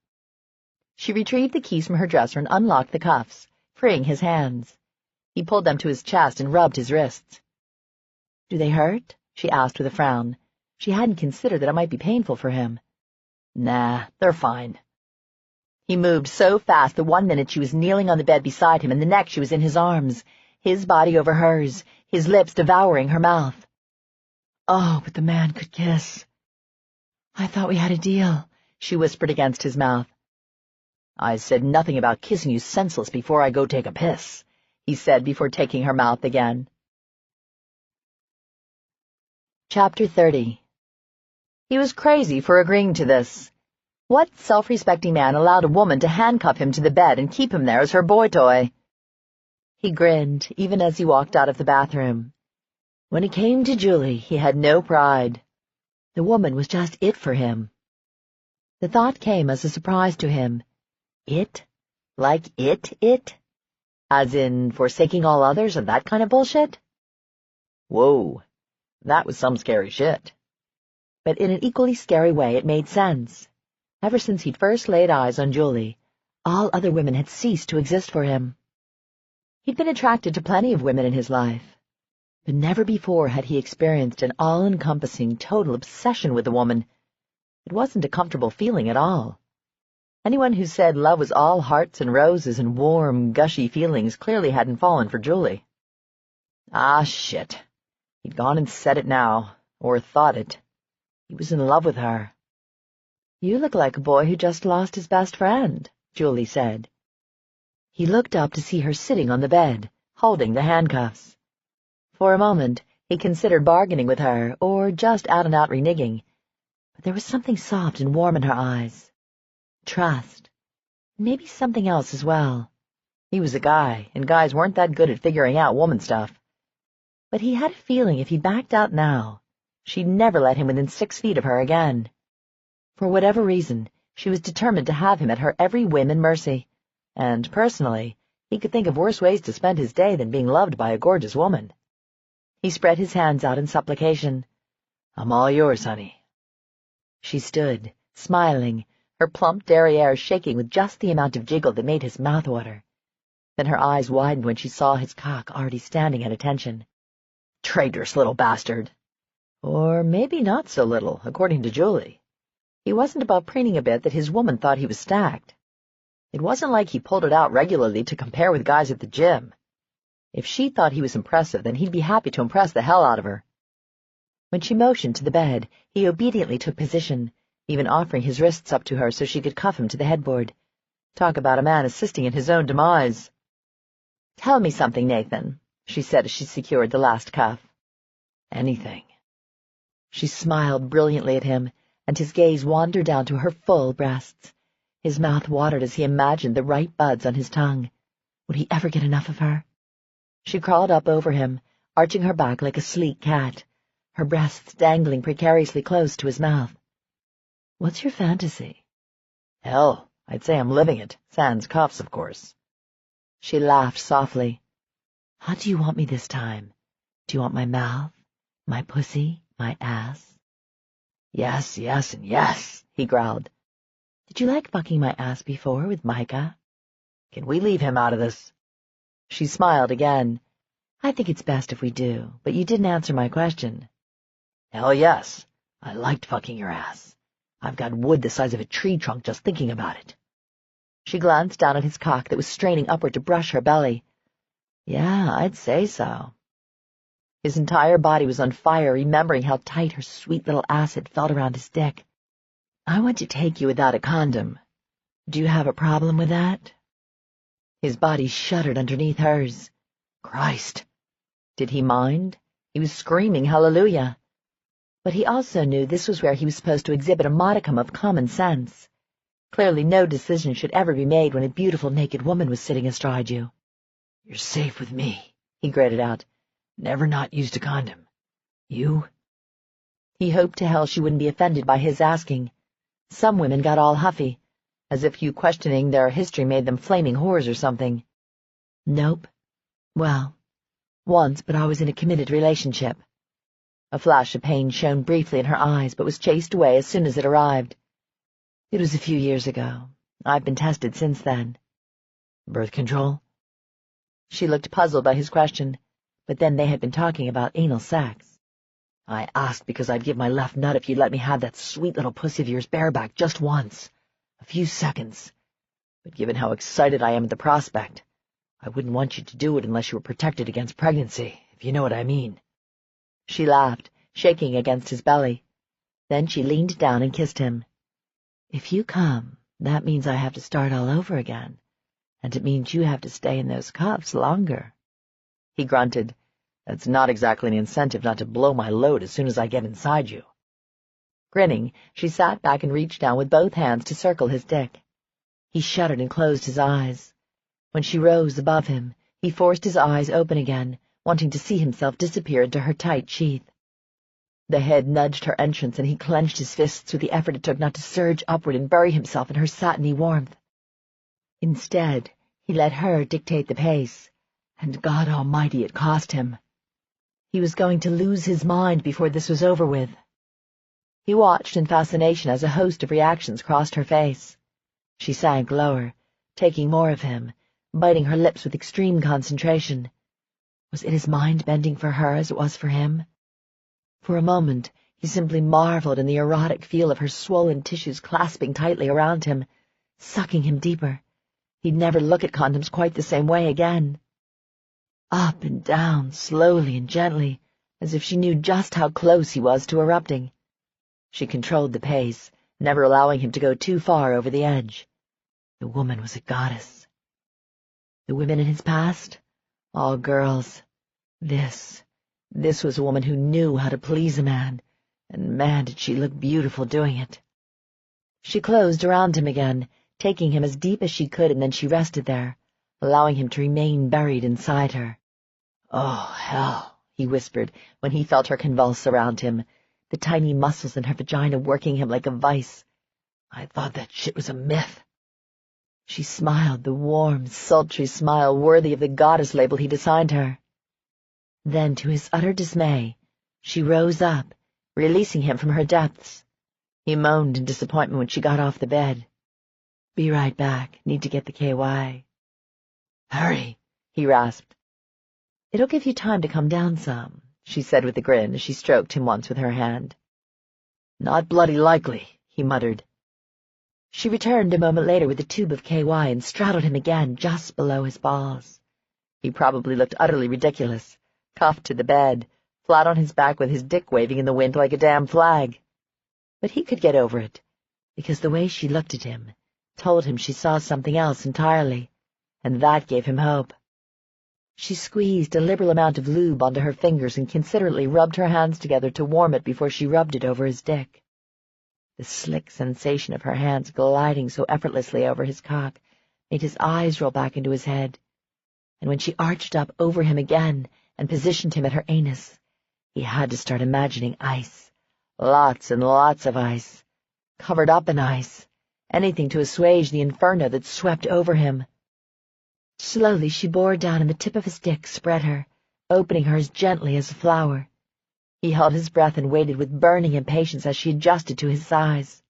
She retrieved the keys from her dresser and unlocked the cuffs, freeing his hands. He pulled them to his chest and rubbed his wrists. "Do they hurt?" she asked with a frown. She hadn't considered that it might be painful for him. "Nah, they're fine." He moved so fast that 1 minute she was kneeling on the bed beside him and the next she was in his arms. his body over hers, his lips devouring her mouth. Oh, but the man could kiss. I thought we had a deal, she whispered against his mouth. I said nothing about kissing you senseless before I go take a piss, he said before taking her mouth again. Chapter 30. He was crazy for agreeing to this. What self-respecting man allowed a woman to handcuff him to the bed and keep him there as her boy toy? He grinned, even as he walked out of the bathroom. When it came to Julie, he had no pride. The woman was just it for him. The thought came as a surprise to him. It? Like it? As in forsaking all others and that kind of bullshit? Whoa, that was some scary shit. But in an equally scary way it made sense. Ever since he'd first laid eyes on Julie, all other women had ceased to exist for him. He'd been attracted to plenty of women in his life, but never before had he experienced an all-encompassing, total obsession with a woman. It wasn't a comfortable feeling at all. Anyone who said love was all hearts and roses and warm, gushy feelings clearly hadn't fallen for Julie. Ah, shit. He'd gone and said it now, or thought it. He was in love with her. You look like a boy who just lost his best friend, Julie said. He looked up to see her sitting on the bed, holding the handcuffs. For a moment, he considered bargaining with her, or just out-and-out reneging, but there was something soft and warm in her eyes. Trust. Maybe something else as well. He was a guy, and guys weren't that good at figuring out woman stuff. But he had a feeling if he backed out now, she'd never let him within 6 feet of her again. For whatever reason, she was determined to have him at her every whim and mercy, and, personally, he could think of worse ways to spend his day than being loved by a gorgeous woman. He spread his hands out in supplication. I'm all yours, honey. She stood, smiling, her plump derriere shaking with just the amount of jiggle that made his mouth water. Then her eyes widened when she saw his cock already standing at attention. Traitorous little bastard. Or maybe not so little, according to Julie. He wasn't about preening a bit that his woman thought he was stacked. It wasn't like he pulled it out regularly to compare with guys at the gym. If she thought he was impressive, then he'd be happy to impress the hell out of her. When she motioned to the bed, he obediently took position, even offering his wrists up to her so she could cuff him to the headboard. Talk about a man assisting in his own demise. Tell me something, Nathan, she said as she secured the last cuff. Anything. She smiled brilliantly at him, and his gaze wandered down to her full breasts. His mouth watered as he imagined the ripe buds on his tongue. Would he ever get enough of her? She crawled up over him, arching her back like a sleek cat, her breasts dangling precariously close to his mouth. What's your fantasy? Hell, I'd say I'm living it, sans cuffs, of course. She laughed softly. How do you want me this time? Do you want my mouth, my pussy, my ass? Yes, yes, and yes, he growled. Did you like fucking my ass before with Micah? Can we leave him out of this? She smiled again. I think it's best if we do, but you didn't answer my question. Hell yes, I liked fucking your ass. I've got wood the size of a tree trunk just thinking about it. She glanced down at his cock that was straining upward to brush her belly. Yeah, I'd say so. His entire body was on fire, remembering how tight her sweet little ass had felt around his dick. I want to take you without a condom. Do you have a problem with that? His body shuddered underneath hers. Christ! Did he mind? He was screaming hallelujah. But he also knew this was where he was supposed to exhibit a modicum of common sense. Clearly no decision should ever be made when a beautiful naked woman was sitting astride you. You're safe with me, he grated out. Never not used a condom. You? He hoped to hell she wouldn't be offended by his asking. Some women got all huffy, as if you questioning their history made them flaming whores or something. Nope. Well, once, but I was in a committed relationship. A flash of pain shone briefly in her eyes, but was chased away as soon as it arrived. It was a few years ago. I've been tested since then. Birth control? She looked puzzled by his question, but then they had been talking about anal sex. I asked because I'd give my left nut if you'd let me have that sweet little pussy of yours bareback just once. A few seconds. But given how excited I am at the prospect, I wouldn't want you to do it unless you were protected against pregnancy, if you know what I mean." She laughed, shaking against his belly. Then she leaned down and kissed him. "If you come, that means I have to start all over again, and it means you have to stay in those cuffs longer." He grunted. "That's not exactly an incentive not to blow my load as soon as I get inside you." Grinning, she sat back and reached down with both hands to circle his dick. He shuddered and closed his eyes. When she rose above him, he forced his eyes open again, wanting to see himself disappear into her tight sheath. The head nudged her entrance, and he clenched his fists with the effort it took not to surge upward and bury himself in her satiny warmth. Instead, he let her dictate the pace, and God Almighty, it cost him. He was going to lose his mind before this was over with. He watched in fascination as a host of reactions crossed her face. She sank lower, taking more of him, biting her lips with extreme concentration. Was it as mind-bending for her as it was for him? For a moment, he simply marveled in the erotic feel of her swollen tissues clasping tightly around him, sucking him deeper. He'd never look at condoms quite the same way again. Up and down, slowly and gently, as if she knew just how close he was to erupting. She controlled the pace, never allowing him to go too far over the edge. The woman was a goddess. The women in his past? All girls. This was a woman who knew how to please a man, and man did she look beautiful doing it. She closed around him again, taking him as deep as she could, and then she rested there, allowing him to remain buried inside her. "Oh, hell," he whispered when he felt her convulse around him, the tiny muscles in her vagina working him like a vice. "I thought that shit was a myth." She smiled, the warm, sultry smile worthy of the goddess label he'd assigned her. Then, to his utter dismay, she rose up, releasing him from her depths. He moaned in disappointment when she got off the bed. "Be right back. Need to get the KY." "Hurry," he rasped. "It'll give you time to come down some," she said with a grin as she stroked him once with her hand. "Not bloody likely," he muttered. She returned a moment later with a tube of KY and straddled him again just below his balls. He probably looked utterly ridiculous, cuffed to the bed, flat on his back with his dick waving in the wind like a damn flag. But he could get over it, because the way she looked at him told him she saw something else entirely, and that gave him hope. She squeezed a liberal amount of lube onto her fingers and considerately rubbed her hands together to warm it before she rubbed it over his dick. The slick sensation of her hands gliding so effortlessly over his cock made his eyes roll back into his head, and when she arched up over him again and positioned him at her anus, he had to start imagining ice, lots and lots of ice, covered up in ice, anything to assuage the inferno that swept over him. Slowly she bore down, and the tip of his dick spread her, opening her as gently as a flower. He held his breath and waited with burning impatience as she adjusted to his size.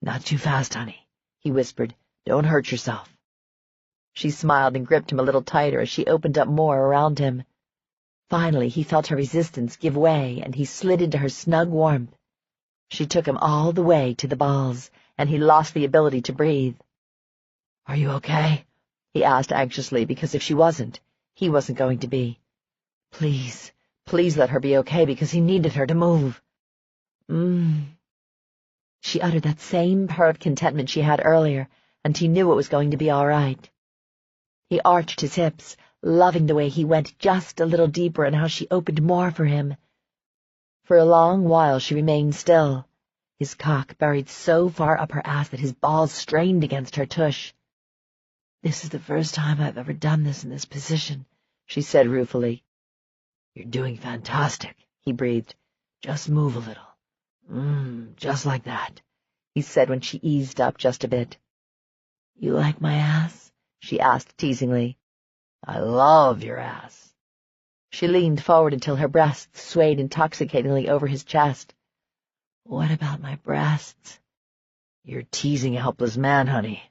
"Not too fast, honey," he whispered. "Don't hurt yourself." She smiled and gripped him a little tighter as she opened up more around him. Finally, he felt her resistance give way, and he slid into her snug warmth. She took him all the way to the balls, and he lost the ability to breathe. "Are you okay?" he asked anxiously, because if she wasn't, he wasn't going to be. Please, please let her be okay, because he needed her to move. She uttered that same purr of contentment she had earlier, and he knew it was going to be all right. He arched his hips, loving the way he went just a little deeper and how she opened more for him. For a long while she remained still, his cock buried so far up her ass that his balls strained against her tush. "This is the first time I've ever done this in this position," she said ruefully. "You're doing fantastic," he breathed. "Just move a little. Just like that," he said when she eased up just a bit. "You like my ass?" she asked teasingly. "I love your ass." She leaned forward until her breasts swayed intoxicatingly over his chest. "What about my breasts?" "You're teasing a helpless man, honey.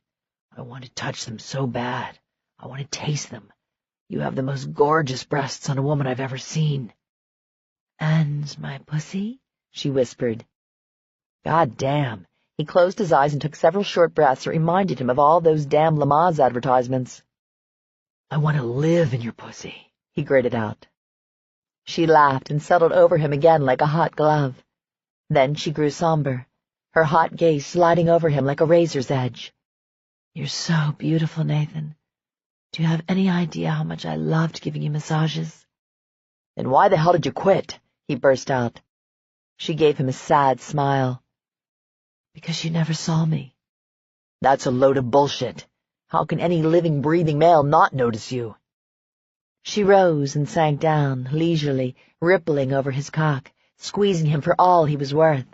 I want to touch them so bad. I want to taste them. You have the most gorgeous breasts on a woman I've ever seen." "And my pussy?" she whispered. God damn. He closed his eyes and took several short breaths that reminded him of all those damn Lamaze advertisements. I want to live in your pussy, he gritted out. She laughed and settled over him again like a hot glove. Then she grew somber, her hot gaze sliding over him like a razor's edge. You're so beautiful, Nathan. Do you have any idea how much I loved giving you massages? Then why the hell did you quit? He burst out. She gave him a sad smile. Because you never saw me. That's a load of bullshit. How can any living, breathing male not notice you? She rose and sank down, leisurely, rippling over his cock, squeezing him for all he was worth.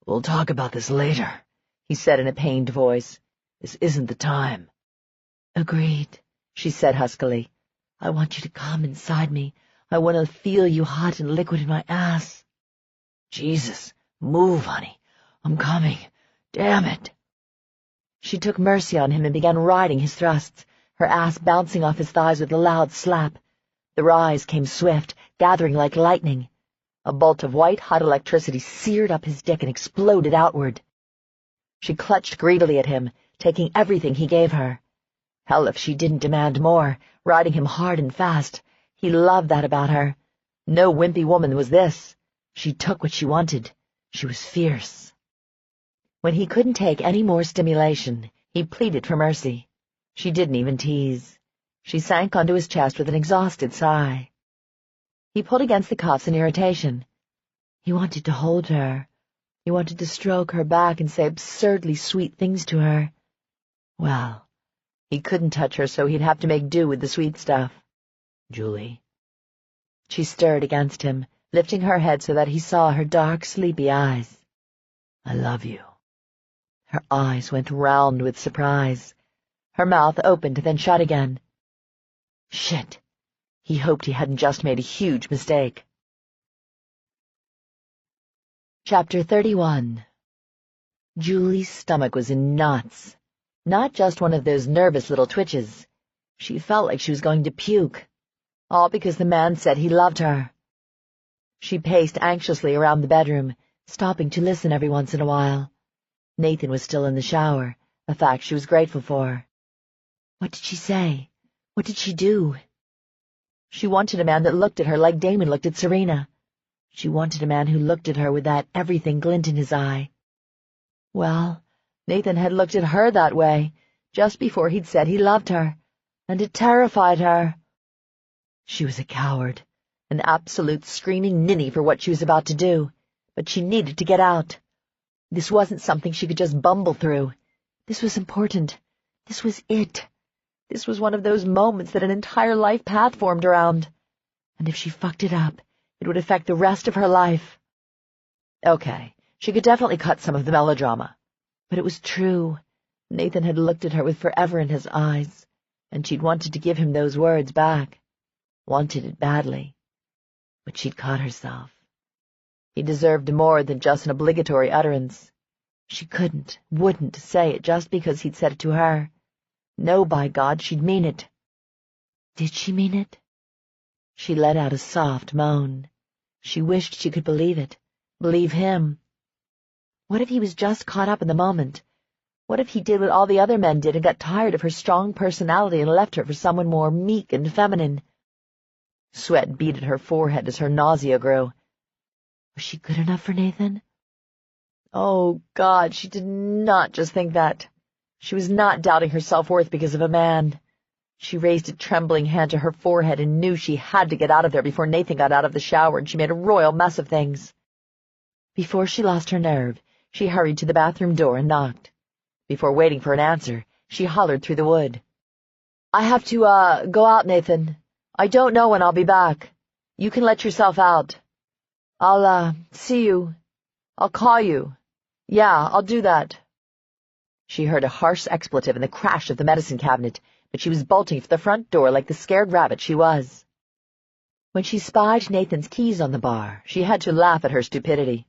We'll talk about this later, he said in a pained voice. This isn't the time. Agreed, she said huskily. I want you to come inside me. I want to feel you hot and liquid in my ass. Jesus, move, honey. I'm coming. Damn it. She took mercy on him and began riding his thrusts, her ass bouncing off his thighs with a loud slap. The rise came swift, gathering like lightning. A bolt of white-hot electricity seared up his dick and exploded outward. She clutched greedily at him, taking everything he gave her. Hell if she didn't demand more, riding him hard and fast. He loved that about her. No wimpy woman was this. She took what she wanted. She was fierce. When he couldn't take any more stimulation, he pleaded for mercy. She didn't even tease. She sank onto his chest with an exhausted sigh. He pulled against the cuffs in irritation. He wanted to hold her. He wanted to stroke her back and say absurdly sweet things to her. Well, he couldn't touch her, so he'd have to make do with the sweet stuff. Julie. She stirred against him, lifting her head so that he saw her dark, sleepy eyes. I love you. Her eyes went round with surprise. Her mouth opened, then shut again. Shit. He hoped he hadn't just made a huge mistake. Chapter 31. Julie's stomach was in knots. Not just one of those nervous little twitches. She felt like she was going to puke. All because the man said he loved her. She paced anxiously around the bedroom, stopping to listen every once in a while. Nathan was still in the shower, a fact she was grateful for. What did she say? What did she do? She wanted a man that looked at her like Damon looked at Serena. She wanted a man who looked at her with that everything glint in his eye. Well, Nathan had looked at her that way, just before he'd said he loved her, and it terrified her. She was a coward, an absolute screaming ninny for what she was about to do, but she needed to get out. This wasn't something she could just bumble through. This was important. This was it. This was one of those moments that an entire life path formed around. And if she fucked it up, it would affect the rest of her life. Okay, she could definitely cut some of the melodrama. But it was true. Nathan had looked at her with forever in his eyes, and she'd wanted to give him those words back. Wanted it badly. But she'd caught herself. He deserved more than just an obligatory utterance. She wouldn't say it just because he'd said it to her. No, by God, she'd mean it. Did she mean it? She let out a soft moan. She wished she could believe it, believe him. What if he was just caught up in the moment? What if he did what all the other men did and got tired of her strong personality and left her for someone more meek and feminine? Sweat beaded her forehead as her nausea grew. Was she good enough for Nathan? Oh, God, she did not just think that. She was not doubting her self-worth because of a man. She raised a trembling hand to her forehead and knew she had to get out of there before Nathan got out of the shower and she made a royal mess of things. Before she lost her nerve, she hurried to the bathroom door and knocked. Before waiting for an answer, she hollered through the wood. I have to, go out, Nathan. I don't know when I'll be back. You can let yourself out. I'll, see you. I'll call you. Yeah, I'll do that. She heard a harsh expletive and the crash of the medicine cabinet, but she was bolting for the front door like the scared rabbit she was. When she spied Nathan's keys on the bar, she had to laugh at her stupidity.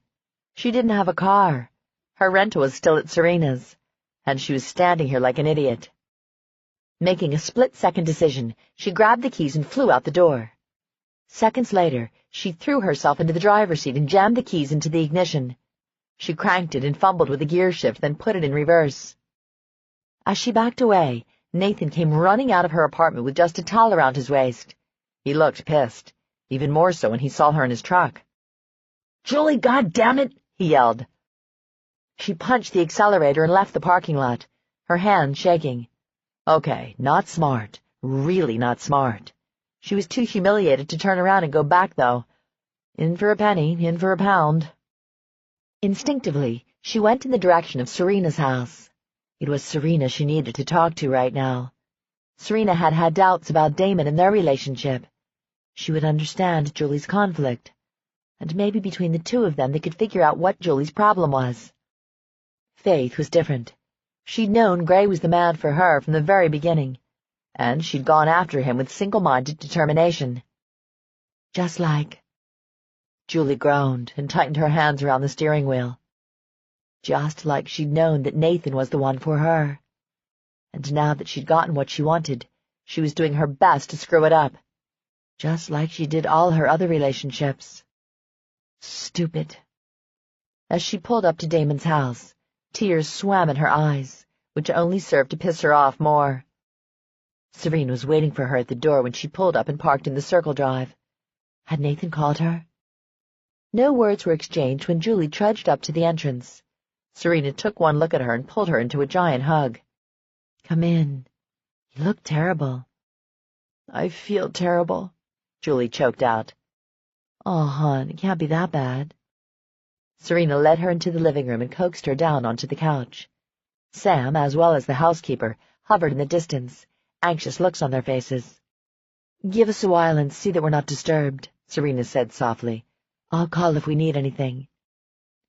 She didn't have a car. Her rental was still at Serena's, and she was standing here like an idiot. Making a split-second decision, she grabbed the keys and flew out the door. Seconds later, she threw herself into the driver's seat and jammed the keys into the ignition. She cranked it and fumbled with the gear shift, then put it in reverse. As she backed away, Nathan came running out of her apartment with just a towel around his waist. He looked pissed, even more so when he saw her in his truck. "Julie, goddammit!" he yelled. She punched the accelerator and left the parking lot, her hand shaking. Okay, not smart, really not smart. She was too humiliated to turn around and go back, though. In for a penny, in for a pound. Instinctively, she went in the direction of Serena's house. It was Serena she needed to talk to right now. Serena had had doubts about Damon and their relationship. She would understand Julie's conflict, and maybe between the two of them they could figure out what Julie's problem was. Faith was different. She'd known Gray was the man for her from the very beginning, and she'd gone after him with single-minded determination. Just like... Julie groaned and tightened her hands around the steering wheel. Just like she'd known that Nathan was the one for her. And now that she'd gotten what she wanted, she was doing her best to screw it up. Just like she did all her other relationships. Stupid. As she pulled up to Damon's house, tears swam in her eyes, which only served to piss her off more. Serena was waiting for her at the door when she pulled up and parked in the Circle Drive. Had Nathan called her? No words were exchanged when Julie trudged up to the entrance. Serena took one look at her and pulled her into a giant hug. "Come in. You look terrible." "I feel terrible," Julie choked out. "Oh, hon, it can't be that bad." Serena led her into the living room and coaxed her down onto the couch. Sam, as well as the housekeeper, hovered in the distance, anxious looks on their faces. "Give us a while and see that we're not disturbed," Serena said softly. "I'll call if we need anything."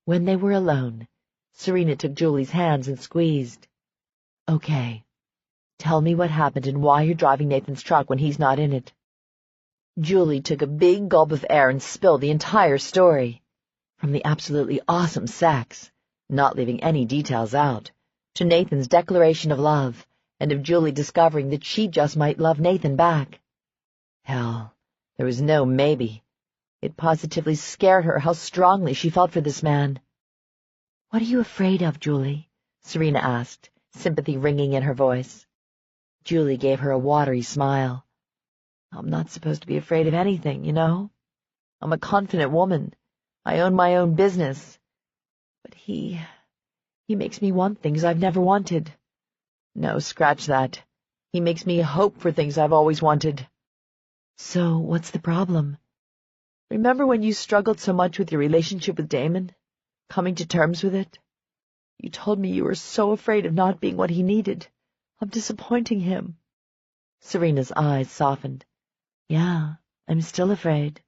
When they were alone, Serena took Julie's hands and squeezed. "Okay. Tell me what happened and why you're driving Nathan's truck when he's not in it." Julie took a big gulp of air and spilled the entire story. From the absolutely awesome sex, not leaving any details out, to Nathan's declaration of love, and of Julie discovering that she just might love Nathan back. Hell, there was no maybe. It positively scared her how strongly she felt for this man. "What are you afraid of, Julie?" Serena asked, sympathy ringing in her voice. Julie gave her a watery smile. "I'm not supposed to be afraid of anything, you know. I'm a confident woman. I own my own business. But he makes me want things I've never wanted. No, scratch that. He makes me hope for things I've always wanted." "So, what's the problem?" "Remember when you struggled so much with your relationship with Damon? Coming to terms with it? You told me you were so afraid of not being what he needed, of disappointing him." Serena's eyes softened. "Yeah, I'm still afraid.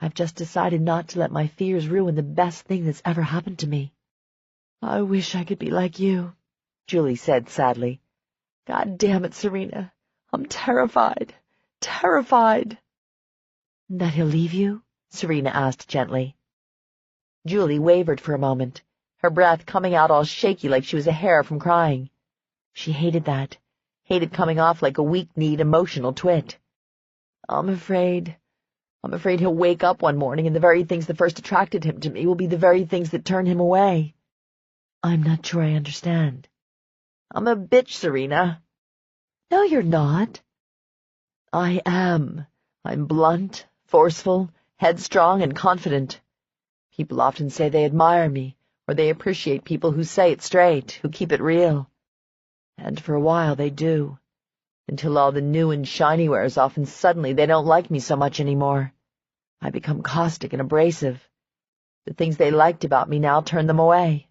I've just decided not to let my fears ruin the best thing that's ever happened to me." "I wish I could be like you," Julie said sadly. "God damn it, Serena. I'm terrified. Terrified." "That he'll leave you?" Serena asked gently. Julie wavered for a moment, her breath coming out all shaky like she was a hare from crying. She hated that, hated coming off like a weak-kneed emotional twit. I'm afraid he'll wake up one morning and the very things that first attracted him to me will be the very things that turn him away." "I'm not sure I understand." "I'm a bitch, Serena." "No, you're not." "I am. I'm blunt, forceful, headstrong, and confident. People often say they admire me, or they appreciate people who say it straight, who keep it real. And for a while they do, until all the new and shiny wears off and suddenly they don't like me so much anymore. I become caustic and abrasive. The things they liked about me now turn them away.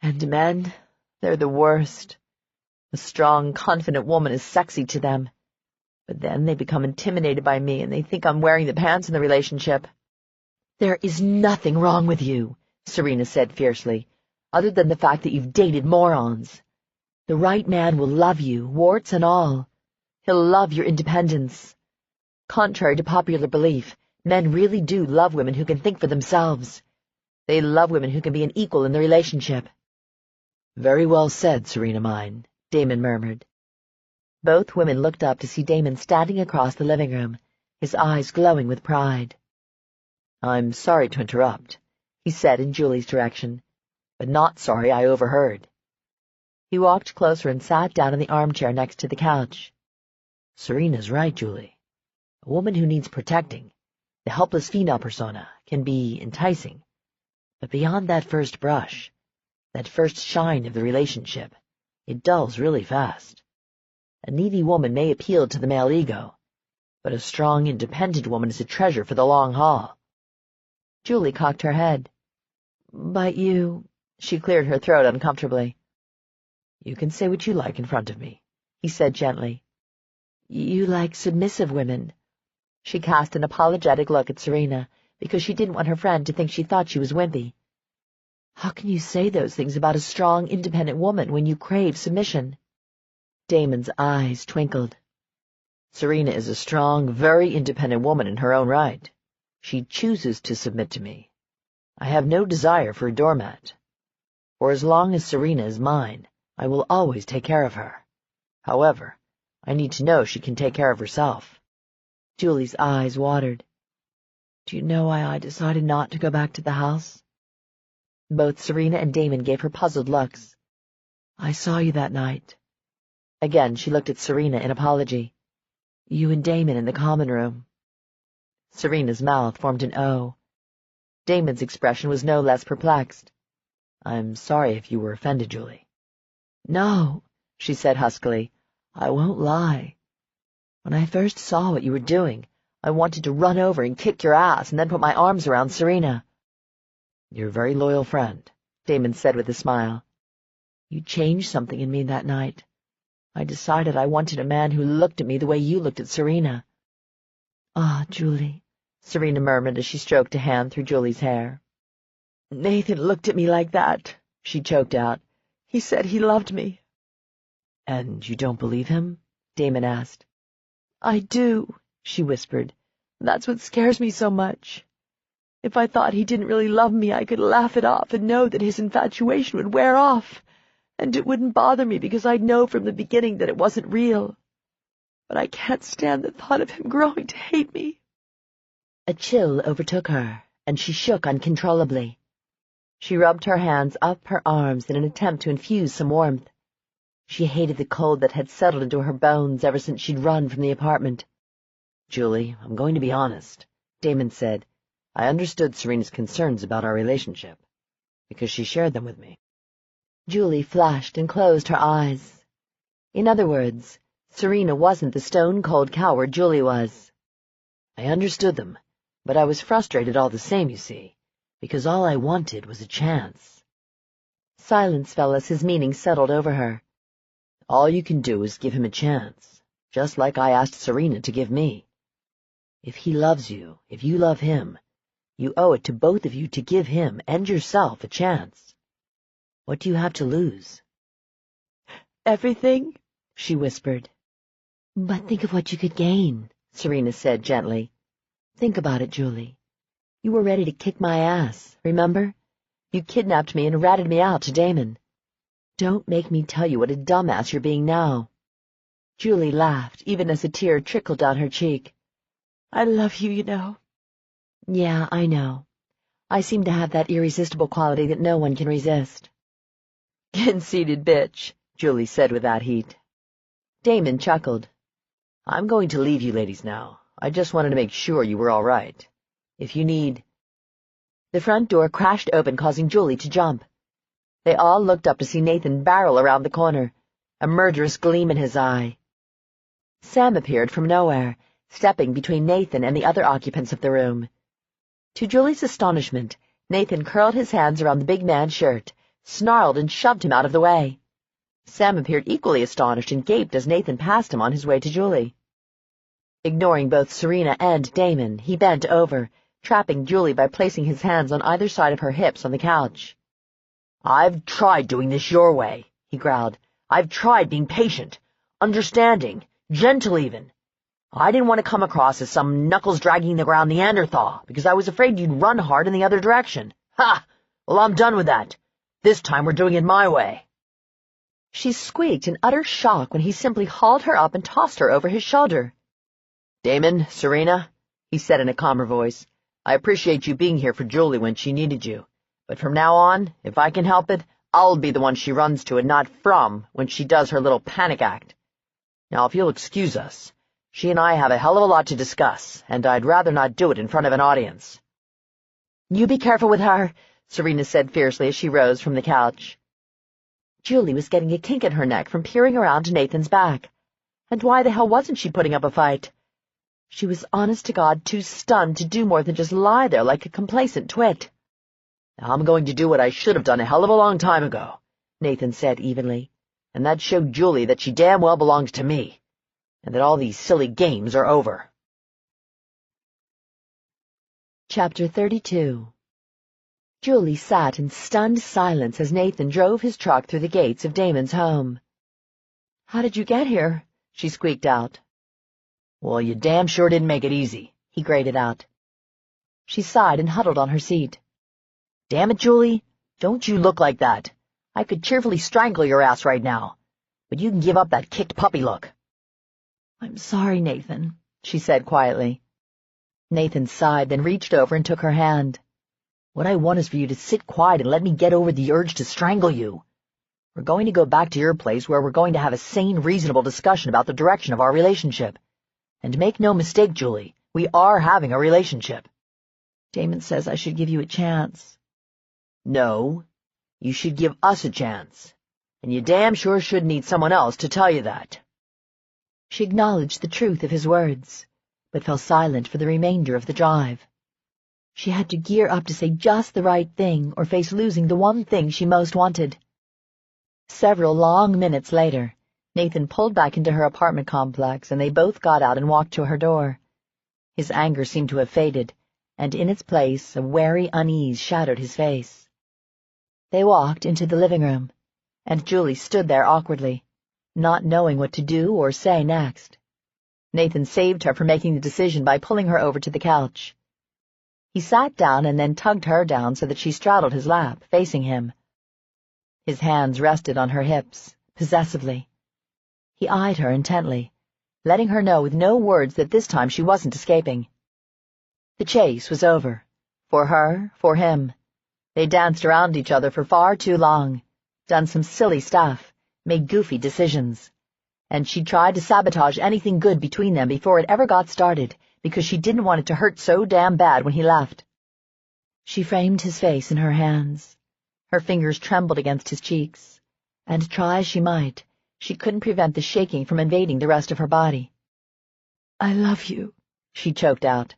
And men, they're the worst. A strong, confident woman is sexy to them. But then they become intimidated by me and they think I'm wearing the pants in the relationship." "There is nothing wrong with you," Serena said fiercely, "other than the fact that you've dated morons. The right man will love you, warts and all. He'll love your independence. Contrary to popular belief, men really do love women who can think for themselves. They love women who can be an equal in the relationship." "Very well said, Serena mine," Damon murmured. Both women looked up to see Damon standing across the living room, his eyes glowing with pride. "I'm sorry to interrupt," he said in Julie's direction, "but not sorry I overheard." He walked closer and sat down in the armchair next to the couch. Serena's right, Julie. A woman who needs protecting, the helpless female persona, can be enticing. But beyond that first brush, that first shine of the relationship, it dulls really fast. A needy woman may appeal to the male ego, but a strong, independent woman is a treasure for the long haul. Julie cocked her head. But you... She cleared her throat uncomfortably. You can say what you like in front of me, he said gently. You like submissive women. She cast an apologetic look at Serena, because she didn't want her friend to think she thought she was wimpy. How can you say those things about a strong, independent woman when you crave submission? Damon's eyes twinkled. Serena is a strong, very independent woman in her own right. She chooses to submit to me. I have no desire for a doormat. For as long as Serena is mine, I will always take care of her. However, I need to know she can take care of herself. Julie's eyes watered. Do you know why I decided not to go back to the house? Both Serena and Damon gave her puzzled looks. I saw you that night. Again she looked at Serena in apology. You and Damon in the common room. Serena's mouth formed an O. Damon's expression was no less perplexed. I'm sorry if you were offended, Julie. No, she said huskily. I won't lie. When I first saw what you were doing, I wanted to run over and kick your ass and then put my arms around Serena. You're a very loyal friend, Damon said with a smile. You changed something in me that night. I decided I wanted a man who looked at me the way you looked at Serena. Ah, Julie, Serena murmured as she stroked a hand through Julie's hair. Nathan looked at me like that, she choked out. He said he loved me. And you don't believe him? Damon asked. I do, she whispered. That's what scares me so much. If I thought he didn't really love me, I could laugh it off and know that his infatuation would wear off, and it wouldn't bother me because I'd know from the beginning that it wasn't real. But I can't stand the thought of him growing to hate me. A chill overtook her, and she shook uncontrollably. She rubbed her hands up her arms in an attempt to infuse some warmth. She hated the cold that had settled into her bones ever since she'd run from the apartment. Julie, I'm going to be honest, Damon said. I understood Serena's concerns about our relationship, because she shared them with me. Julie flashed and closed her eyes. In other words, Serena wasn't the stone-cold coward Julie was. I understood them, but I was frustrated all the same, you see, because all I wanted was a chance. Silence fell as his meaning settled over her. All you can do is give him a chance, just like I asked Serena to give me. If he loves you, if you love him, you owe it to both of you to give him and yourself a chance. What do you have to lose? Everything, she whispered. But think of what you could gain, Serena said gently. Think about it, Julie. You were ready to kick my ass, remember? You kidnapped me and ratted me out to Damon. Don't make me tell you what a dumbass you're being now. Julie laughed, even as a tear trickled down her cheek. I love you, you know. Yeah, I know. I seem to have that irresistible quality that no one can resist. Conceited bitch, Julie said without heat. Damon chuckled. I'm going to leave you ladies now. I just wanted to make sure you were all right. If you need... The front door crashed open, causing Julie to jump. They all looked up to see Nathan barrel around the corner, a murderous gleam in his eye. Sam appeared from nowhere, stepping between Nathan and the other occupants of the room. To Julie's astonishment, Nathan curled his hands around the big man's shirt, snarled and shoved him out of the way. Sam appeared equally astonished and gaped as Nathan passed him on his way to Julie. Ignoring both Serena and Damon, he bent over, trapping Julie by placing his hands on either side of her hips on the couch. I've tried doing this your way, he growled. I've tried being patient, understanding, gentle even. I didn't want to come across as some knuckles-dragging-the-ground Neanderthal, because I was afraid you'd run hard in the other direction. Ha! Well, I'm done with that. This time we're doing it my way. She squeaked in utter shock when he simply hauled her up and tossed her over his shoulder. Damon, Serena, he said in a calmer voice, I appreciate you being here for Julie when she needed you. But from now on, if I can help it, I'll be the one she runs to and not from when she does her little panic act. Now, if you'll excuse us, she and I have a hell of a lot to discuss, and I'd rather not do it in front of an audience." "You be careful with her," Serena said fiercely as she rose from the couch. Julie was getting a kink in her neck from peering around Nathan's back. And why the hell wasn't she putting up a fight? She was honest to God too stunned to do more than just lie there like a complacent twit. "I'm going to do what I should have done a hell of a long time ago," Nathan said evenly, "and that showed Julie that she damn well belongs to me, and that all these silly games are over." Chapter 32. Julie sat in stunned silence as Nathan drove his truck through the gates of Damon's home. "How did you get here?" she squeaked out. "Well, you damn sure didn't make it easy," he grated out. She sighed and huddled on her seat. "Damn it, Julie, don't you look like that. I could cheerfully strangle your ass right now, but you can give up that kicked puppy look." "I'm sorry, Nathan," she said quietly. Nathan sighed, then reached over and took her hand. "What I want is for you to sit quiet and let me get over the urge to strangle you. We're going to go back to your place where we're going to have a sane, reasonable discussion about the direction of our relationship. And make no mistake, Julie, we are having a relationship." "Damon says I should give you a chance." "No, you should give us a chance. And you damn sure should need someone else to tell you that." She acknowledged the truth of his words, but fell silent for the remainder of the drive. She had to gear up to say just the right thing or face losing the one thing she most wanted. Several long minutes later, Nathan pulled back into her apartment complex, and they both got out and walked to her door. His anger seemed to have faded, and in its place a wary unease shadowed his face. They walked into the living room, and Julie stood there awkwardly, not knowing what to do or say next. Nathan saved her from making the decision by pulling her over to the couch. He sat down and then tugged her down so that she straddled his lap, facing him. His hands rested on her hips, possessively. He eyed her intently, letting her know with no words that this time she wasn't escaping. The chase was over. For her, for him. They danced around each other for far too long, done some silly stuff, made goofy decisions. And she tried to sabotage anything good between them before it ever got started, because she didn't want it to hurt so damn bad when he left. She framed his face in her hands. Her fingers trembled against his cheeks, and try as she might, she couldn't prevent the shaking from invading the rest of her body. "I love you," she choked out.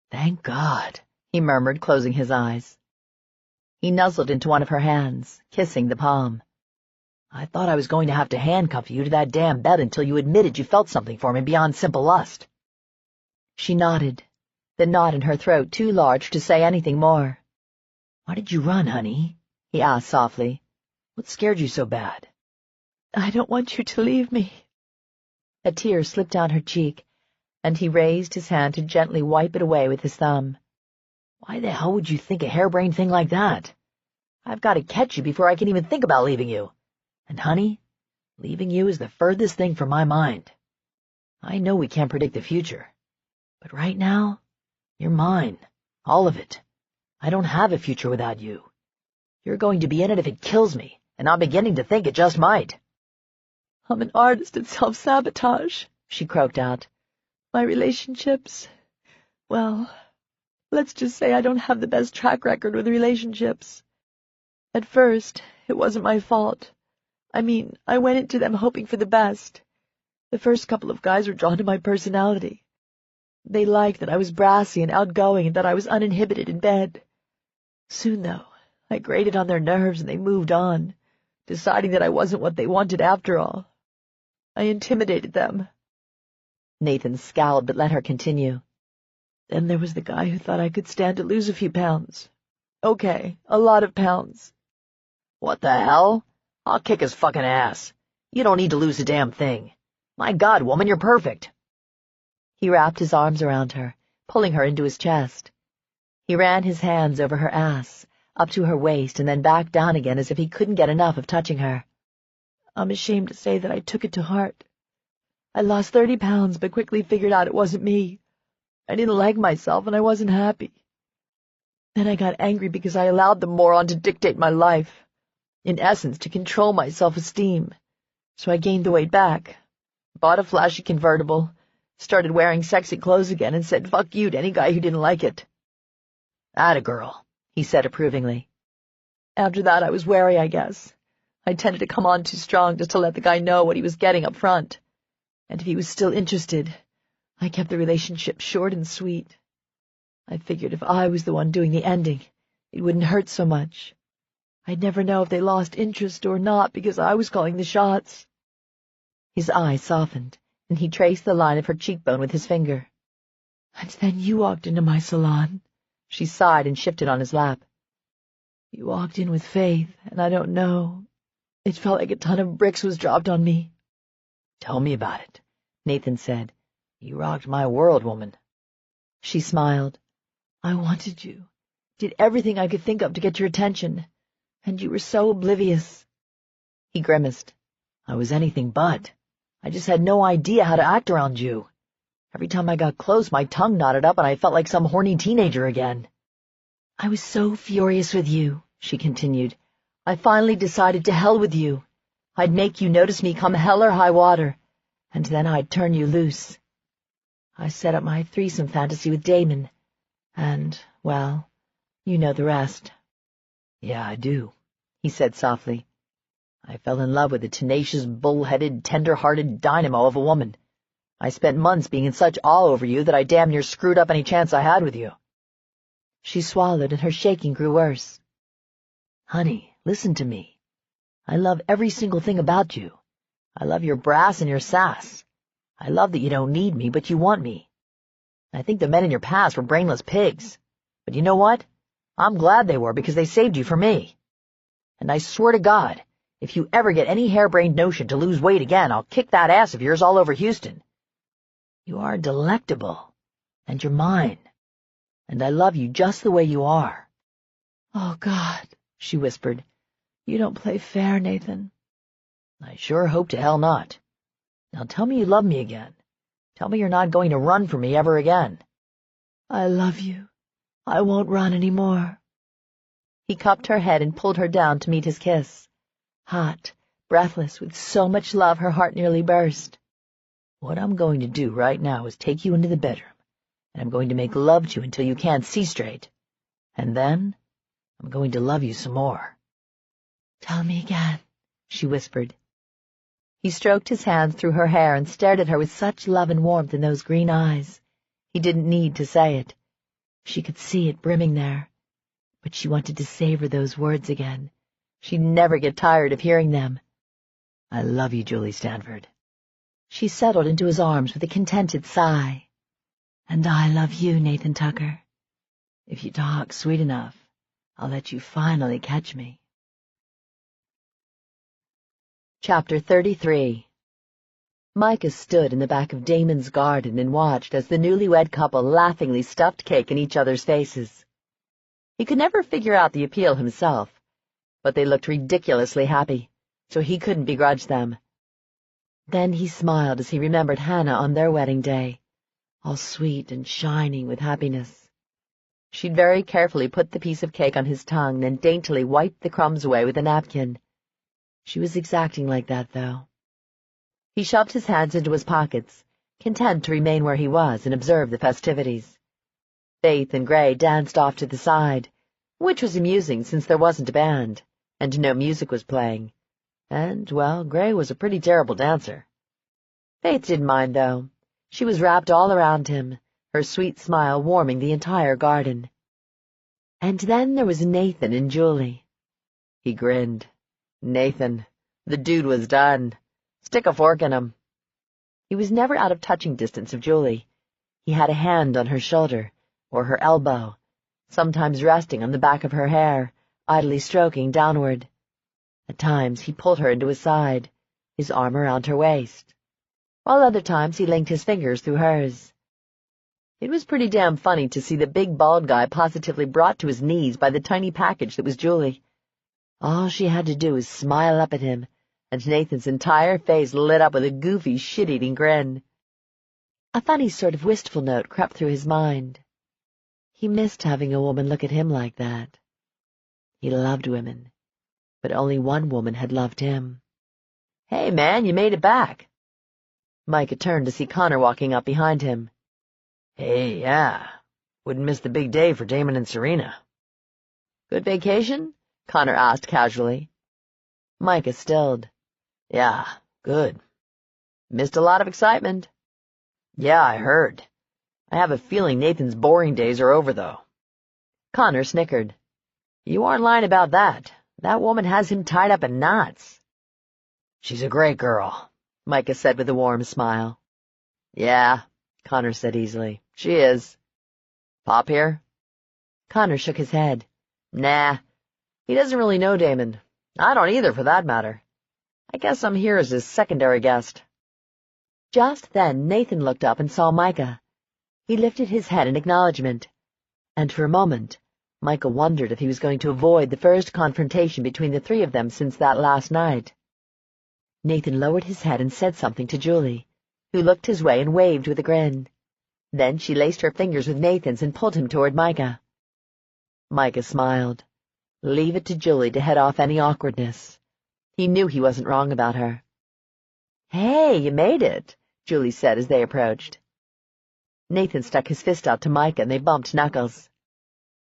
"Thank God," he murmured, closing his eyes. He nuzzled into one of her hands, kissing the palm. "I thought I was going to have to handcuff you to that damn bed until you admitted you felt something for me beyond simple lust." She nodded, the knot in her throat too large to say anything more. "Why did you run, honey?" he asked softly. "What scared you so bad?" "I don't want you to leave me." A tear slipped down her cheek, and he raised his hand to gently wipe it away with his thumb. "Why the hell would you think a harebrained thing like that? I've got to catch you before I can even think about leaving you. And, honey, leaving you is the furthest thing from my mind. I know we can't predict the future, but right now, you're mine, all of it. I don't have a future without you. You're going to be in it if it kills me, and I'm beginning to think it just might." "I'm an artist at self-sabotage," she croaked out. "My relationships, well, let's just say I don't have the best track record with relationships. At first, it wasn't my fault. I mean, I went into them hoping for the best. The first couple of guys were drawn to my personality. They liked that I was brassy and outgoing and that I was uninhibited in bed. Soon, though, I grated on their nerves and they moved on, deciding that I wasn't what they wanted after all. I intimidated them." Nathan scowled but let her continue. "Then there was the guy who thought I could stand to lose a few pounds. Okay, a lot of pounds." "What the hell? I'll kick his fucking ass. You don't need to lose a damn thing. My God, woman, you're perfect." He wrapped his arms around her, pulling her into his chest. He ran his hands over her ass, up to her waist, and then back down again as if he couldn't get enough of touching her. "I'm ashamed to say that I took it to heart. I lost 30 pounds, but quickly figured out it wasn't me. I didn't like myself, and I wasn't happy. Then I got angry because I allowed the moron to dictate my life. in essence, to control my self-esteem. So I gained the weight back, bought a flashy convertible, started wearing sexy clothes again, and said fuck you to any guy who didn't like it. "Atta girl," he said approvingly. After that, I was wary, I guess. I tended to come on too strong just to let the guy know what he was getting up front. And if he was still interested, I kept the relationship short and sweet. I figured if I was the one doing the ending, it wouldn't hurt so much. I'd never know if they lost interest or not because I was calling the shots. His eye softened, and he traced the line of her cheekbone with his finger. And then you walked into my salon. She sighed and shifted on his lap. You walked in with faith, and I don't know. It felt like a ton of bricks was dropped on me. "Tell me about it," Nathan said. "You rocked my world, woman." She smiled. I wanted you. Did everything I could think of to get your attention. And you were so oblivious. He grimaced. "I was anything but. I just had no idea how to act around you. Every time I got close, my tongue knotted up and I felt like some horny teenager again." I was so furious with you, she continued. I finally decided to hell with you. I'd make you notice me come hell or high water, and then I'd turn you loose. I set up my threesome fantasy with Damon, and, well, you know the rest. "Yeah, I do," he said softly. "I fell in love with a tenacious, bull-headed, tender-hearted dynamo of a woman. I spent months being in such awe over you that I damn near screwed up any chance I had with you." She swallowed, and her shaking grew worse. "Honey, listen to me. I love every single thing about you. I love your brass and your sass. I love that you don't need me, but you want me. I think the men in your past were brainless pigs. But you know what? I'm glad they were, because they saved you for me. And I swear to God, if you ever get any harebrained notion to lose weight again, I'll kick that ass of yours all over Houston. You are delectable, and you're mine. And I love you just the way you are." "Oh, God," she whispered. "You don't play fair, Nathan." "I sure hope to hell not. Now tell me you love me again. Tell me you're not going to run from me ever again." "I love you. I won't run any more." He cupped her head and pulled her down to meet his kiss. Hot, breathless, with so much love her heart nearly burst. "What I'm going to do right now is take you into the bedroom, and I'm going to make love to you until you can't see straight. And then I'm going to love you some more." "Tell me again," she whispered. He stroked his hands through her hair and stared at her with such love and warmth in those green eyes. He didn't need to say it. She could see it brimming there. But she wanted to savor those words again. She'd never get tired of hearing them. "I love you, Julie Stanford." She settled into his arms with a contented sigh. "And I love you, Nathan Tucker. If you talk sweet enough, I'll let you finally catch me." Chapter 33. Micah stood in the back of Damon's garden and watched as the newlywed couple laughingly stuffed cake in each other's faces. He could never figure out the appeal himself, but they looked ridiculously happy, so he couldn't begrudge them. Then he smiled as he remembered Hannah on their wedding day, all sweet and shining with happiness. She'd very carefully put the piece of cake on his tongue, then daintily wiped the crumbs away with a napkin. She was exacting like that, though. He shoved his hands into his pockets, content to remain where he was and observe the festivities. Faith and Gray danced off to the side, which was amusing since there wasn't a band, and no music was playing. And, well, Gray was a pretty terrible dancer. Faith didn't mind, though. She was wrapped all around him, her sweet smile warming the entire garden. And then there was Nathan and Julie. He grinned. Nathan. The dude was done. Stick a fork in him. He was never out of touching distance of Julie. He had a hand on her shoulder, or her elbow, sometimes resting on the back of her hair, idly stroking downward. At times he pulled her into his side, his arm around her waist, while other times he linked his fingers through hers. It was pretty damn funny to see the big bald guy positively brought to his knees by the tiny package that was Julie. All she had to do was smile up at him, and Nathan's entire face lit up with a goofy, shit-eating grin. A funny sort of wistful note crept through his mind. He missed having a woman look at him like that. He loved women. but only one woman had loved him. "Hey, man, you made it back." Micah turned to see Connor walking up behind him. "Hey, yeah. Wouldn't miss the big day for Damon and Serena." "Good vacation?" Connor asked casually. Micah stilled. "Yeah, good." "Missed a lot of excitement." "Yeah, I heard. I have a feeling Nathan's boring days are over, though." Connor snickered. "You aren't lying about that. That woman has him tied up in knots." "She's a great girl," Micah said with a warm smile. "Yeah," Connor said easily. "She is." "Pop here?" Connor shook his head. "Nah. He doesn't really know Damon. I don't either, for that matter. I guess I'm here as his secondary guest." Just then Nathan looked up and saw Micah. He lifted his head in acknowledgement, and for a moment Micah wondered if he was going to avoid the first confrontation between the three of them since that last night. Nathan lowered his head and said something to Julie, who looked his way and waved with a grin. Then she laced her fingers with Nathan's and pulled him toward Micah. Micah smiled. Leave it to Julie to head off any awkwardness. He knew he wasn't wrong about her. "Hey, you made it," Julie said as they approached. Nathan stuck his fist out to Micah and they bumped knuckles.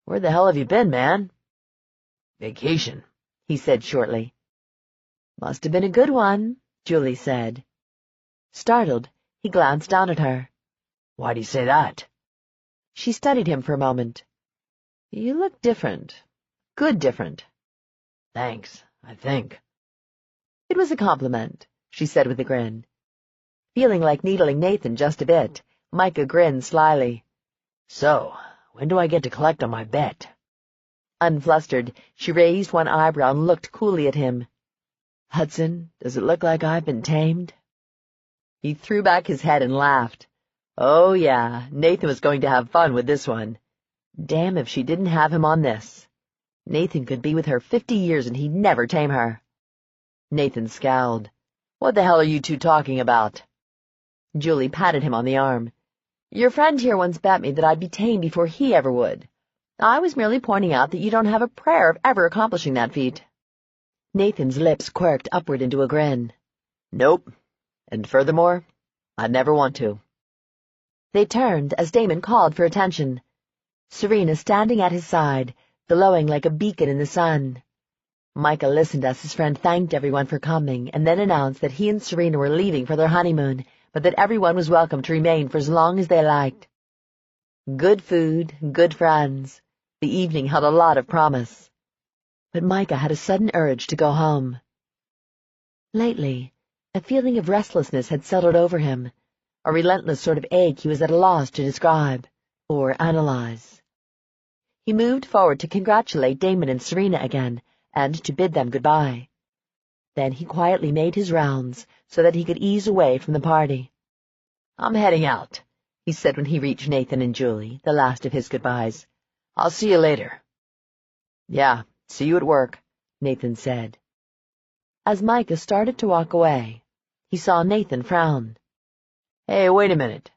"Where the hell have you been, man?" "Vacation," he said shortly. "Must have been a good one," Julie said. Startled, he glanced down at her. "Why do you say that?" She studied him for a moment. "You look different. Good different." "Thanks, I think." It was a compliment, she said with a grin. Feeling like needling Nathan just a bit, Micah grinned slyly. "So, when do I get to collect on my bet?" Unflustered, she raised one eyebrow and looked coolly at him. "Hudson, does it look like I've been tamed?" He threw back his head and laughed. Oh yeah, Nathan was going to have fun with this one. Damn if she didn't have him on this. Nathan could be with her 50 years and he'd never tame her. Nathan scowled. "What the hell are you two talking about?" Julie patted him on the arm. "Your friend here once bet me that I'd be tame before he ever would. I was merely pointing out that you don't have a prayer of ever accomplishing that feat." Nathan's lips quirked upward into a grin. "Nope. And furthermore, I'd never want to." They turned as Damon called for attention. Serena standing at his side, glowing like a beacon in the sun. Micah listened as his friend thanked everyone for coming and then announced that he and Serena were leaving for their honeymoon, but that everyone was welcome to remain for as long as they liked. Good food, good friends. The evening held a lot of promise. But Micah had a sudden urge to go home. Lately, a feeling of restlessness had settled over him, a relentless sort of ache he was at a loss to describe or analyze. He moved forward to congratulate Damon and Serena again, and to bid them goodbye. Then he quietly made his rounds so that he could ease away from the party. "I'm heading out," he said when he reached Nathan and Julie, the last of his goodbyes. "I'll see you later." "Yeah, see you at work," Nathan said. As Micah started to walk away, he saw Nathan frown. "Hey, wait a minute.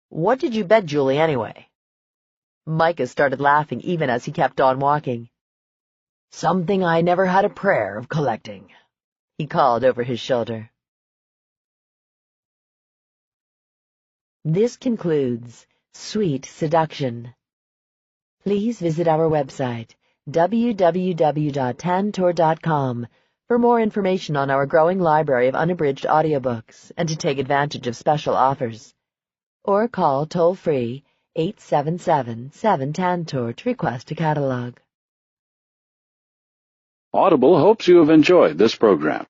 What did you bet Julie anyway?" Micah started laughing even as he kept on walking. "Something I never had a prayer of collecting," he called over his shoulder. This concludes Sweet Seduction. Please visit our website, www.tantor.com, for more information on our growing library of unabridged audiobooks and to take advantage of special offers. Or call toll-free 877-7-TANTOR to request a catalog. Audible hopes you have enjoyed this program.